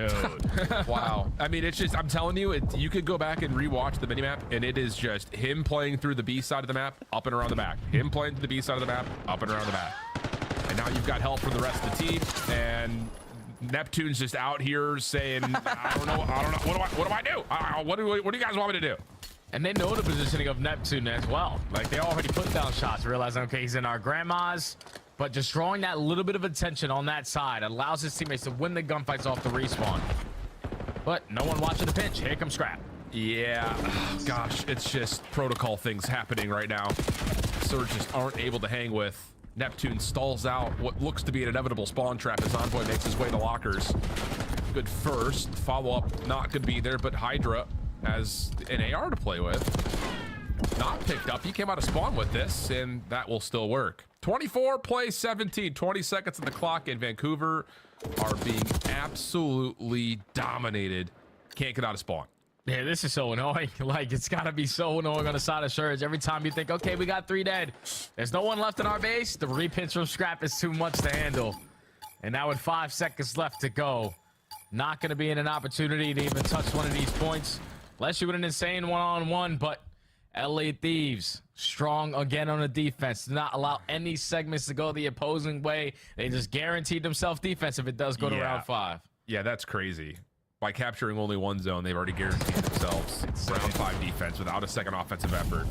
Wow. I mean, it's just, I'm telling you, you could go back and rewatch the minimap, and it is just him playing through the B side of the map, up and around the back. Him playing through the B side of the map, up and around the back. And now you've got help from the rest of the team, and Neptune's just out here saying, I don't know, what do I do? What do you guys want me to do? And they know the positioning of Neptune as well. Like, they already put down shots, realizing, okay, he's in our grandmas. But just drawing that little bit of attention on that side allows his teammates to win the gunfights off the respawn. But no one watching the pinch. Here comes Scrap. Yeah, gosh, it's just protocol things happening right now. Surge just aren't able to hang with. Neptune stalls out what looks to be an inevitable spawn trap as Envoy makes his way to lockers. Good first. Follow-up not going to be there, but Hydra has an AR to play with. Not picked up. He came out of spawn with this, and that will still work. 24 plays 17, 20 seconds on the clock, and Vancouver are being absolutely dominated. Can't get out of spawn. Yeah, this is so annoying. Like, it's got to be so annoying on the side of Surge. Every time you think, okay, we got 3 dead. There's no one left in our base. The repinch from Scrap is too much to handle. And now with 5 seconds left to go, not going to be in an opportunity to even touch one of these points. Unless you win an insane one-on-one, but LA Thieves, strong again on the defense. Do not allow any segments to go the opposing way. They just guaranteed themselves defense if it does go to round 5. Yeah, that's crazy. By capturing only 1 zone, they've already guaranteed themselves round 5 defense without a second offensive effort.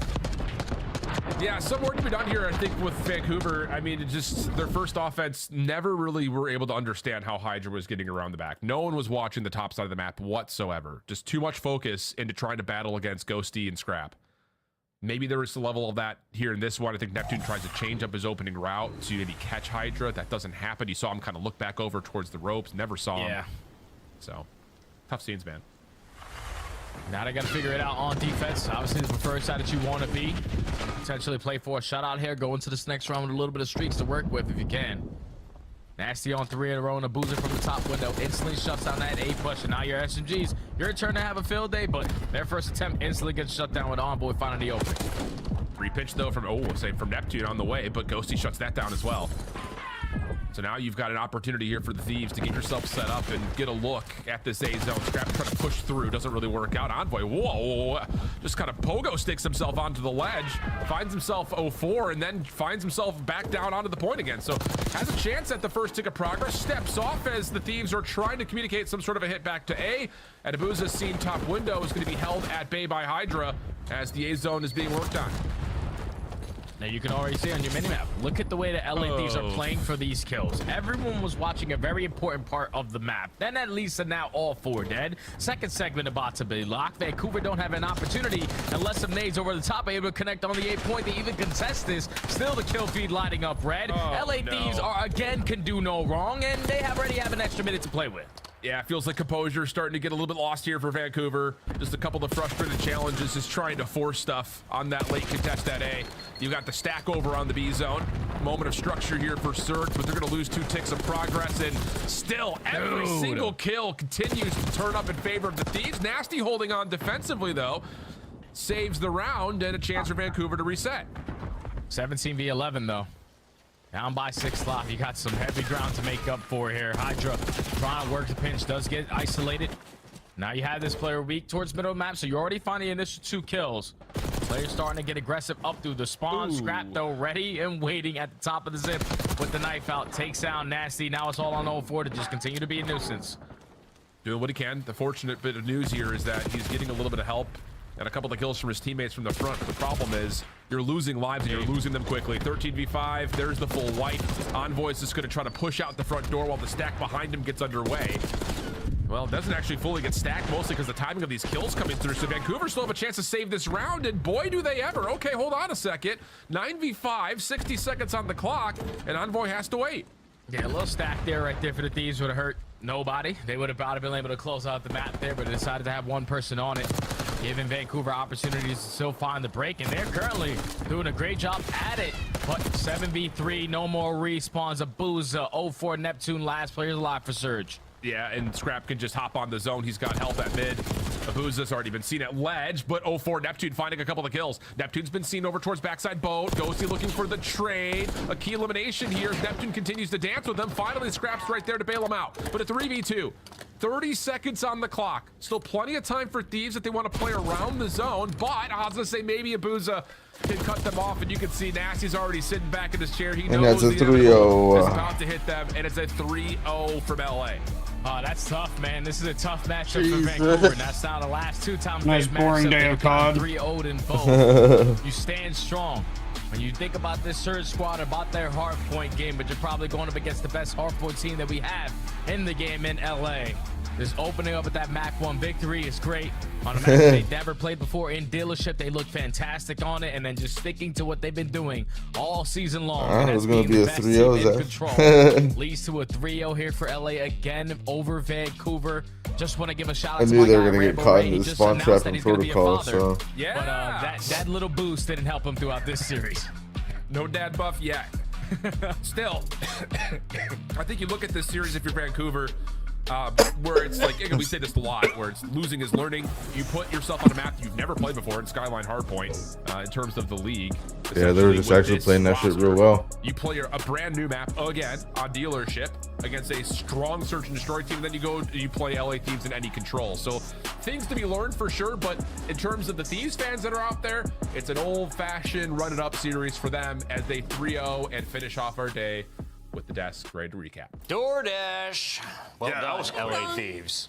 Yeah, some work to be done here, I think, with Vancouver. I mean, just their first offense never really were able to understand how Hydra was getting around the back. No one was watching the top side of the map whatsoever. Just too much focus into trying to battle against Ghosty and Scrap. Maybe there was a level of that here in this one. I think Neptune tries to change up his opening route to maybe catch Hydra. That doesn't happen. You saw him kind of look back over towards the ropes. Never saw him. Yeah. So, tough scenes, man. Now they got to figure it out on defense. Obviously, the preferred side that you want to be. Potentially play for a shutout here. Go into this next round with a little bit of streaks to work with if you can. Nasty on 3 in a row and a boozer from the top window. Instantly shuts down that A push. And now your SMGs, your turn to have a field day, but their first attempt instantly gets shut down with Envoy finding the opening. Repinch though from Neptune on the way, but Ghosty shuts that down as well. So now you've got an opportunity here for the Thieves to get yourself set up and get a look at this A zone. Scrap trying to push through, doesn't really work out. Envoy, whoa, just kind of pogo sticks himself onto the ledge, finds himself 0-4, and then finds himself back down onto the point again. So has a chance at the first tick of progress, steps off as the Thieves are trying to communicate some sort of a hit back to A. And Abuza's seen top window is going to be held at bay by Hydra as the A zone is being worked on. Now you can already see on your minimap, look at the way the LA Thieves are playing for these kills. Everyone was watching a very important part of the map. Then at least are now all 4 dead. Second segment about to be locked. Vancouver don't have an opportunity unless some nades over the top are able to connect on the 8 point. They even contest this. Still the kill feed lighting up red. LA Thieves are again can do no wrong, and they already have an extra minute to play with. Yeah, it feels like composure starting to get a little bit lost here for Vancouver. Just a couple of frustrated challenges, just trying to force stuff on that late contest at A. You got the stack over on the B zone. Moment of structure here for Surge, but they're going to lose 2 ticks of progress, and still every single kill continues to turn up in favor of the Thieves. Nasty holding on defensively, though. Saves the round and a chance for Vancouver to reset. 17 v 11, though. Down by 6 slot. You got some heavy ground to make up for here. Hydra trying to work the pinch. Does get isolated. Now you have this player weak towards middle of the map, so you already find the initial 2 kills. Players starting to get aggressive up through the spawn. Scrap, though, ready and waiting at the top of the zip with the knife out. Takes down Nasty. Now it's all on 0-4 to just continue to be a nuisance. Doing what he can. The fortunate bit of news here is that he's getting a little bit of help and a couple of kills from his teammates from the front. But the problem is you're losing lives and you're losing them quickly. 13v5, there's the full wipe. Envoy is just going to try to push out the front door while the stack behind him gets underway. Well, it doesn't actually fully get stacked, mostly because the timing of these kills coming through. So Vancouver still have a chance to save this round, and boy, do they ever. Okay, hold on a second. 9v5, 60 seconds on the clock, and Envoy has to wait. Yeah, a little stack there right there for the Thieves would have hurt nobody. They would have probably been able to close out the map there, but they decided to have one person on it, giving Vancouver opportunities to still find the break, and they're currently doing a great job at it. But 7v3, no more respawns. Abuza, 0-4 Neptune, last player alive for Surge. Yeah, and Scrap can just hop on the zone. He's got help at mid. Abuza's already been seen at ledge, but 0-4 Neptune finding a couple of kills. Neptune's been seen over towards backside boat. Ghosty looking for the trade. A key elimination here. Neptune continues to dance with them. Finally, Scrap's right there to bail him out. But a 3v2. 30 seconds on the clock. Still plenty of time for Thieves if they want to play around the zone, but I was going to say maybe Abuza can cut them off, and you can see Nasty's already sitting back in his chair. He knows that's a the 3-0 is about to hit them, and it's a 3-0 from LA. Oh, that's tough, man. This is a tough matchup for Vancouver. And that's now the last two times. Nice boring day of COD. 3-0'd in both. You stand strong. When you think about this Surge squad, about their hardpoint game, but you're probably going up against the best hardpoint team that we have in the game in LA. Just opening up with that Mac 1 victory is great. On a map they've never played before in Dealership, they look fantastic on it, and then just sticking to what they've been doing all season long. It was going to be a 3-0 control. Leads to a 3-0 here for LA again over Vancouver. Just want to give a shout out I to knew my they were guy, going to get Rambo caught Ray. in He the just spawn announced trap that and he's gonna be a protocol. father. So Yeah. But that little boost didn't help him throughout this series. No dad buff yet. Still, I think you look at this series if you're Vancouver, where it's like, we say this a lot, where it's losing is learning. You put yourself on a map you've never played before in Skyline Hardpoint in terms of the league. yeah, they were just actually playing that shit real well. You play a brand new map again on Dealership against a strong search and destroy team. Then you play LA Thieves in any control. So things to be learned for sure. But in terms of the Thieves fans that are out there, it's an old-fashioned run-it-up series for them as they 3-0 and finish off our day with the desk ready to recap. DoorDash. Well Yeah, that done, was cool. LA Thieves.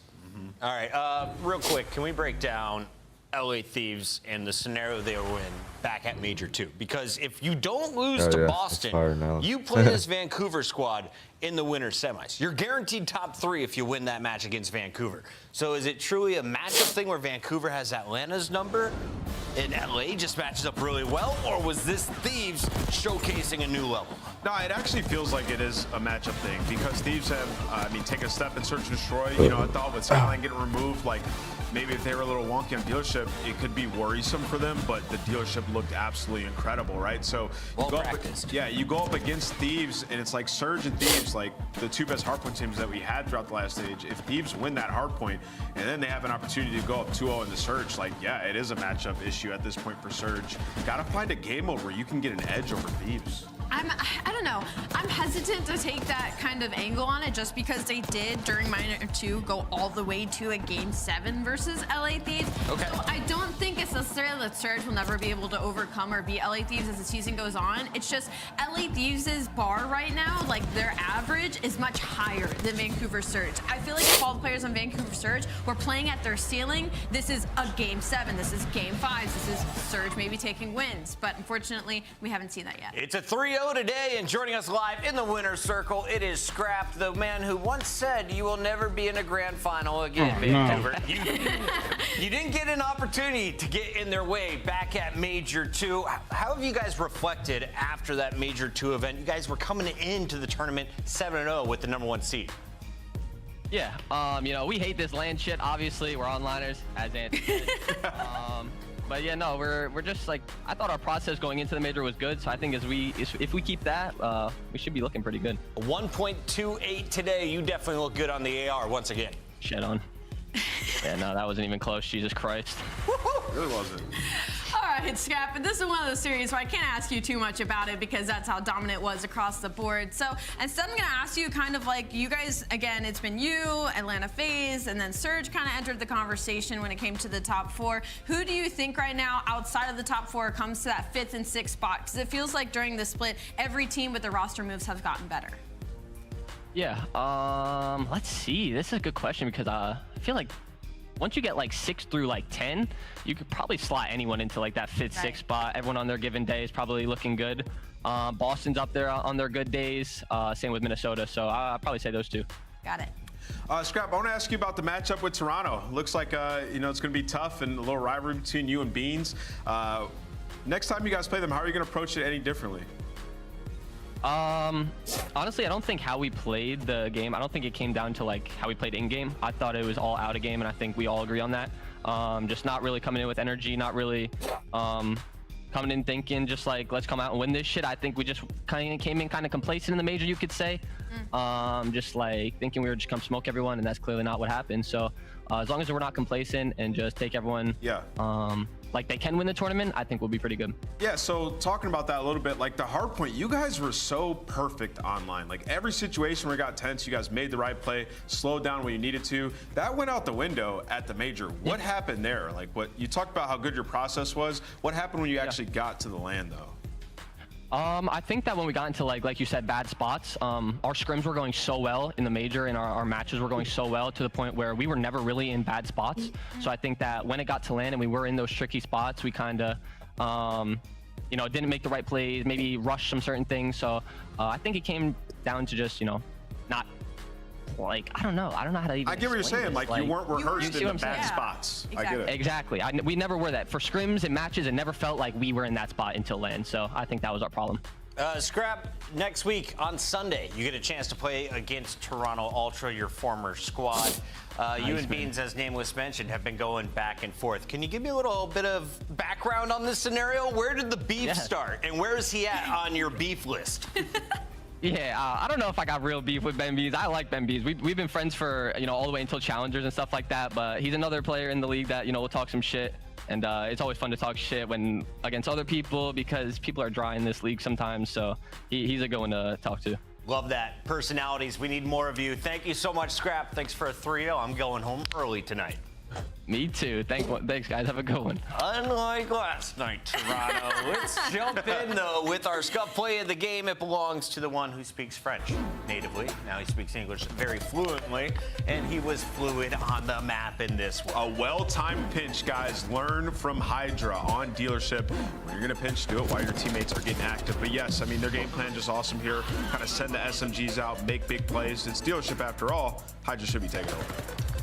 All right, real quick, can we break down LA Thieves and the scenario they were in back at Major 2? Because if you don't lose to Boston, you play this Vancouver squad in the winter semis. You're guaranteed top 3 if you win that match against Vancouver. So is it truly a matchup thing where Vancouver has Atlanta's number and LA just matches up really well? Or was this Thieves showcasing a new level? No, it actually feels like it is a matchup thing because Thieves have, taken a step in search and destroy. You know, I thought with Skyline getting removed, like maybe if they were a little wonky on Dealership, it could be worrisome for them, but the Dealership looked absolutely incredible, right? So well practiced. You go up against Thieves, and it's like Surge and Thieves, like the two best hardpoint teams that we had throughout the last stage. If Thieves win that hardpoint, and then they have an opportunity to go up 2-0 in the Surge, like, yeah, it is a matchup issue at this point for Surge. Gotta find a game mode where you can get an edge over Thieves. I don't know. I'm hesitant to take that kind of angle on it just because they did during Minor 2 go all the way to a Game 7 versus LA Thieves. Okay. So I don't think it's necessarily that Surge will never be able to overcome or beat LA Thieves as the season goes on. It's just LA Thieves' bar right now, like their average is much higher than Vancouver Surge. I feel like if all the players on Vancouver Surge were playing at their ceiling, this is a Game 7, this is Game 5, this is Surge maybe taking wins. But unfortunately, we haven't seen that yet. It's a 3-0 today, and joining us live in the winner's circle, it is Scrap, the man who once said you will never be in a grand final again, Vancouver. No. You didn't get an opportunity to get in their way back at Major 2. How have you guys reflected after that Major 2 event? You guys were coming into the tournament 7-0 with the #1 seed. Yeah, we hate this land shit. Obviously, we're onliners, as Anthony said. But yeah, no, we're just like, I thought our process going into the major was good. So I think if we keep that, we should be looking pretty good. 1.28 today. You definitely look good on the AR once again. Shit on. Yeah, no, that wasn't even close. Jesus Christ. It really wasn't. All right, Scrap, but this is one of those series where I can't ask you too much about it because that's how dominant it was across the board. So instead, I'm going to ask you kind of like, you guys, again, it's been you, Atlanta Faze, and then Surge kind of entered the conversation when it came to the top 4. Who do you think right now, outside of the top 4, comes to that 5th and 6th spot? Because it feels like during the split, every team with their roster moves have gotten better. Yeah, let's see. This is a good question because I feel like once you get like 6 through like 10, you could probably slot anyone into like that 5th, 6th spot. Everyone on their given day is probably looking good. Boston's up there on their good days. Same with Minnesota. So I'll probably say those 2. Got it. Scrap, I want to ask you about the matchup with Toronto. Looks like you know, it's going to be tough and a little rivalry between you and Beans. Next time you guys play them, how are you going to approach it any differently? Honestly, I don't think how we played the game, I don't think it came down to like how we played in game. I thought it was all out of game, and I think we all agree on that. Just not really coming in with energy, not really coming in thinking just like, let's come out and win this shit. I think we just kind of came in kind of complacent in the major, you could say. Just like thinking we were just come smoke everyone, and that's clearly not what happened. So as long as we're not complacent and just take everyone like they can win the tournament, I think we'll be pretty good. Yeah, so talking about that a little bit, like the hard point, you guys were so perfect online. Like every situation where it got tense, you guys made the right play, slowed down when you needed to. That went out the window at the major. What happened there? Like what you talked about how good your process was. What happened when you actually got to the LAN though? I think that when we got into like you said, bad spots, our scrims were going so well in the major, and our matches were going so well to the point where we were never really in bad spots. So I think that when it got to LAN and we were in those tricky spots, we kind of, you know, didn't make the right plays, maybe rushed some certain things. So I think it came down to just, you know, not like, I don't know how to even. I get what you're saying. Like you weren't rehearsed in the bad spots. Exactly. I get it. Exactly. We never were that. For scrims and matches, it never felt like we were in that spot until LAN. So I think that was our problem. Scrap, next week on Sunday, you get a chance to play against Toronto Ultra, your former squad. You and Beans, as Nameless mentioned, have been going back and forth. Can you give me a little bit of background on this scenario? Where did the beef start, and where is he at on your beef list? Yeah, I don't know if I got real beef with Ben Bees. I like Ben Bees. We've been friends for, you know, all the way until challengers and stuff like that. But he's another player in the league that, you know, will talk some shit. And it's always fun to talk shit when against other people, because people are dry in this league sometimes. So he's a good one to talk to. Love that. Personalities. We need more of you. Thank you so much, Scrap. Thanks for a 3-0. I'm going home early tonight. Me too. Thanks, guys. Have a good one. Unlike last night, Toronto. Let's jump in, though, with our scuff play of the game. It belongs to the one who speaks French natively. Now he speaks English very fluently, and he was fluid on the map in this one. A well-timed pinch, guys. Learn from Hydra on dealership. When you're going to pinch, do it while your teammates are getting active. But yes, I mean, their game plan just awesome here. Kind of send the SMGs out, make big plays. It's dealership after all. Hydra should be taking over.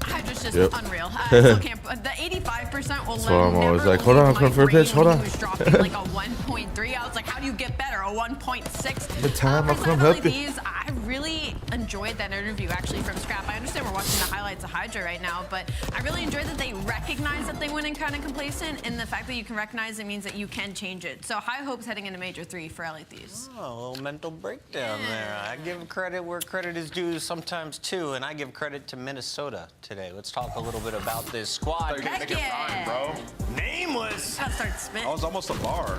Hydra's just unreal. Still can't, the 85% will so I'm always like, hold on, come for a pitch, hold on. He was dropping like a 1.3. I was like, how do you get better? A 1.6. The time I'll come help you. I really enjoyed that interview actually from Scrap. I understand we're watching the highlights of Hydra right now, but I really enjoyed that they recognize that they went in kind of complacent, and the fact that you can recognize it means that you can change it. So high hopes heading into Major 3 for LA Thieves. Oh, a little mental breakdown there. I give credit where credit is due sometimes too, and I give credit to Minnesota today. Let's talk a little bit about this squad. Heck yeah. Bro. Nameless. Gotta start spitting. I was almost a bar.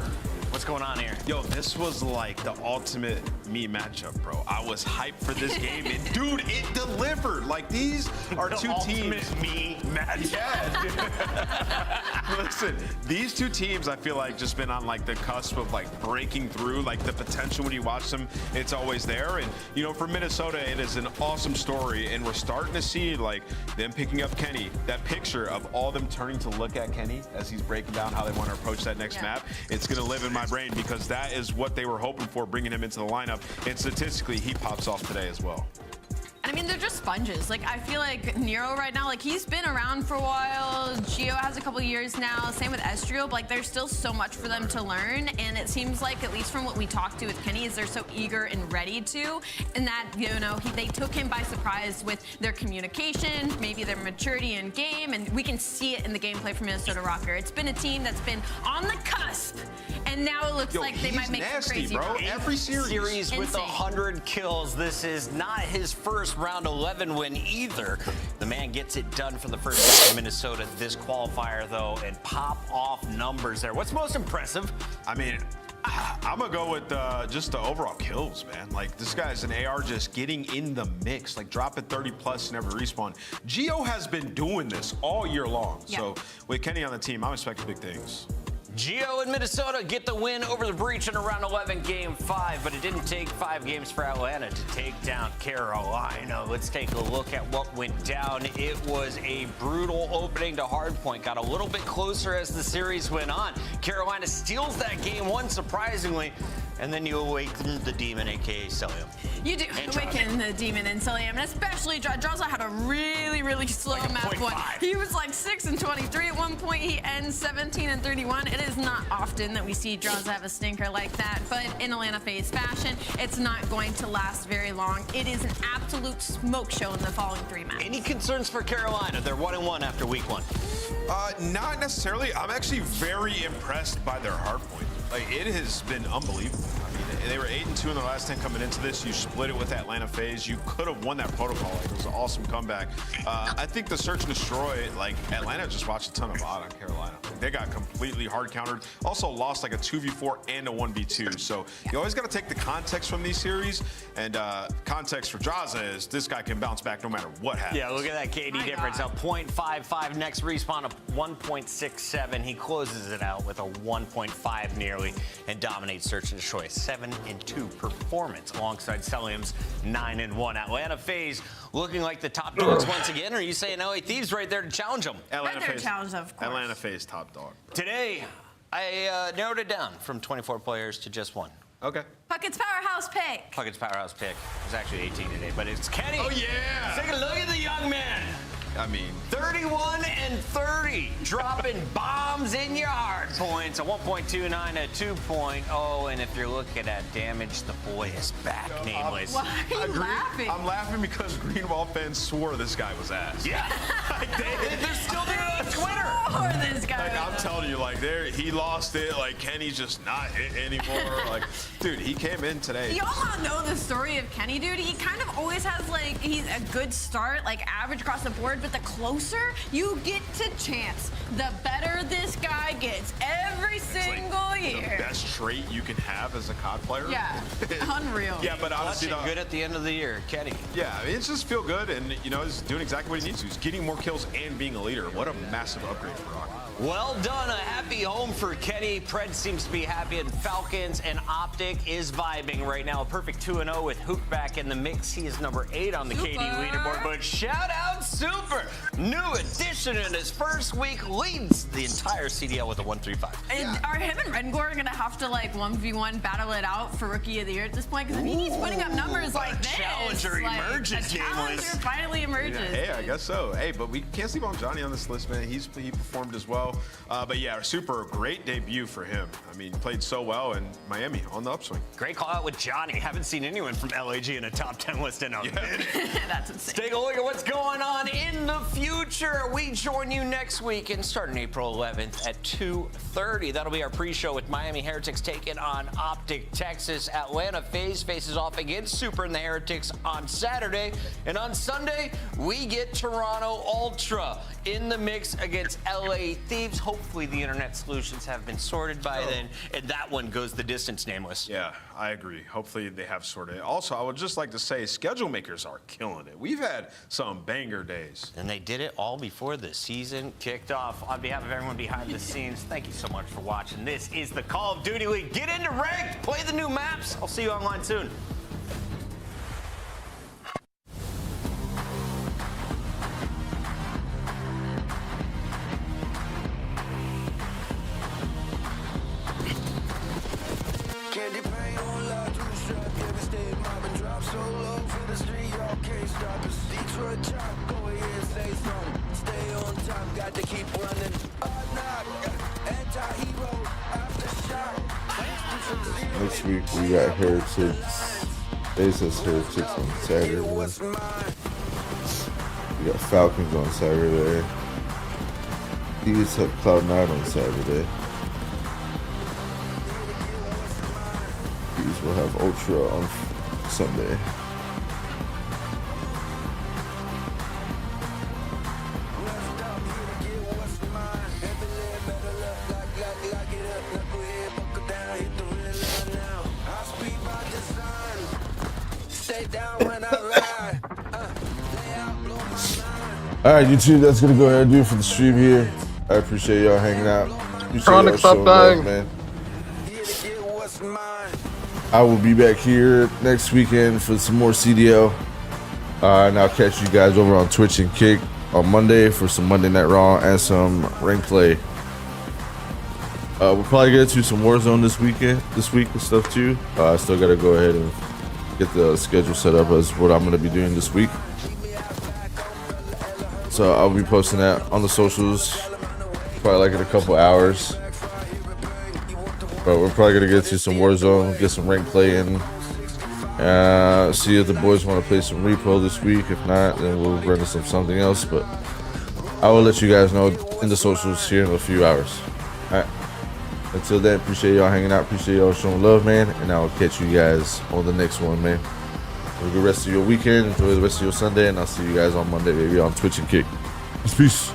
What's going on here? Yo, this was like the ultimate me matchup, bro. I was hyped for this game, and dude, it delivered. Like these are the two ultimate teams. Me matchup. Yeah. Listen, these two teams, I feel like just been on like the cusp of like breaking through. Like the potential when you watch them, it's always there. And you know, for Minnesota, it is an awesome story, and we're starting to see like them picking up Kenny. That picture of all them turning to look at Kenny as he's breaking down how they want to approach that next map. It's gonna live in my brain because that is what they were hoping for, bringing him into the lineup. And statistically, he pops off today as well. I mean, they're just sponges. Like, I feel like Nero right now, like, he's been around for a while. Gio has a couple years now. Same with Estriel. But, like, there's still so much for them to learn. And it seems like, at least from what we talked to with Kenny, is they're so eager and ready to. And that, you know, they took him by surprise with their communication, maybe their maturity in game. And we can see it in the gameplay from Minnesota Rocker. It's been a team that's been on the cusp. And now it looks like they might make some crazy bro. Every series with 100 kills. This is not his first round 11 win either. The man gets it done for the first time in Minnesota this qualifier, though, and pop off numbers there. What's most impressive? I mean, I'm gonna go with just the overall kills, man. Like, this guy's an AR just getting in the mix, like dropping 30 plus in every respawn. Gio has been doing this all year long. So with Kenny on the team, I'm expecting big things. Geo in Minnesota get the win over the Breach in a round 11 game 5, but it didn't take 5 games for Atlanta to take down Carolina. Let's take a look at what went down. It was a brutal opening to hardpoint. Got a little bit closer as the series went on. Carolina steals that game 1, surprisingly, and then you awaken the demon, aka Celium. You do awaken the demon in Celium, and especially Draza had a really slow map one. He was like 6 and 23 at one point. He ends 17 and 31. It is not often that we see Draza have a stinker like that, but in Atlanta Faze fashion, it's not going to last very long. It is an absolute smoke show in the following 3 matches. Any concerns for Carolina? They're 1-1 after week 1. Not necessarily. I'm actually very impressed by their hardpoint. Like, it has been unbelievable. I mean, they were 8-2 in their last 10 coming into this. You split it with Atlanta Faze. You could have won that protocol. Like, it was an awesome comeback. I think the search and destroy, like, Atlanta just watched a ton of odd on Carolina. They got completely hard countered. Also lost like a 2v4 and a 1v2. So you always got to take the context from these series. And context for Draza is this guy can bounce back no matter what happens. Yeah, look at that KD difference. A 0.55 next respawn of 1.67. He closes it out with a 1.5 nearly and dominates search and destroy. 7-2 performance alongside Celium's 9-1. Atlanta Faze looking like the top dogs once again. Or are you saying LA Thieves right there to challenge them? Atlanta Faze, challenge, of course. Atlanta Faze top dog. Today, I narrowed it down from 24 players to just 1. Okay. Puckett's Powerhouse pick. Puckett's Powerhouse pick. It was actually 18 today, but it's Kenny. Oh, yeah. Take a look at the young man. I mean, 31 and 30, dropping bombs in your hard points. A 1.29, a 2.0, and if you're looking at damage, the boy is back, nameless. Why are you laughing? I'm laughing because Greenwall fans swore this guy was ass. Yeah, they're still doing it on Twitter. This guy. Like, I'm telling you, like, he lost it. Like, Kenny's just not hit anymore. Like, dude, he came in today. Y'all know the story of Kenny, dude. He kind of always has, like, he's a good start, like, average across the board. But the closer you get to chance, the better this guy gets every single year. The best trait you can have as a COD player. Yeah, unreal. Yeah, but honestly, good at the end of the year, Kenny. Yeah, it's just feel good, and you know, he's doing exactly what he needs to. He's getting more kills and being a leader. What a massive upgrade for Rocket. Well done, a happy home for Kenny. Pred seems to be happy, and Falcons and Optic is vibing right now. A perfect 2-0 with Hook back in the mix. He is number 8 on the KD leaderboard, but shout out Super! New addition in his first week, leads the entire CDL with a 135. And are him and Rengor gonna have to like 1v1 battle it out for Rookie of the Year at this point? Because I mean, he's putting up numbers like this. Challenger emerges, a challenger finally emerges. Yeah, hey, I guess so. Hey, but we can't sleep on Johnny on this list, man. He performed as well. But yeah, Super, great debut for him. I mean, played so well, and Miami on the upswing. Great call out with Johnny. Haven't seen anyone from LAG in a top 10 list in a minute. That's insane. Take a look at what's going on in the future. We join you next weekend, starting April 11th at 2:30. That'll be our pre-show with Miami Heretics taking on Optic Texas. Atlanta Faze faces off against Super and the Heretics on Saturday. And on Sunday, we get Toronto Ultra in the mix against LA Thieves. Hopefully the internet solutions have been sorted by then, and that one goes the distance, nameless. Yeah, I agree. Hopefully they have sorted it. Also, I would just like to say schedule makers are killing it. We've had some banger days. And they did it all before the season kicked off. On behalf of everyone behind the scenes, thank you so much for watching. This is the Call of Duty League. Get into ranked, play the new maps. I'll see you online soon. Next week we got Heretics. Faces Heretics on Saturday. We got Falcons on Saturday. These have Cloud9 on Saturday. These will have Ultra on Sunday. Alright, YouTube, that's gonna go ahead and do it for the stream here. I appreciate y'all hanging out. Chronic, stop dying. Man. I will be back here next weekend for some more CDL. And I'll catch you guys over on Twitch and Kick on Monday for some Monday Night Raw and some rank play. We'll probably get to some Warzone this week and stuff too. I still gotta go ahead and get the schedule set up as what I'm gonna be doing this week. So I'll be posting that on the socials probably like in a couple hours. But we're probably gonna get to some Warzone, get some rank play in. See if the boys want to play some repo this week. If not, then we'll run into something else. But I will let you guys know in the socials here in a few hours. All right. Until then, appreciate y'all hanging out. Appreciate y'all showing love, man. And I'll catch you guys on the next one, man. Have a good rest of your weekend. Enjoy the rest of your Sunday. And I'll see you guys on Monday, baby, on Twitch and Kick. Peace.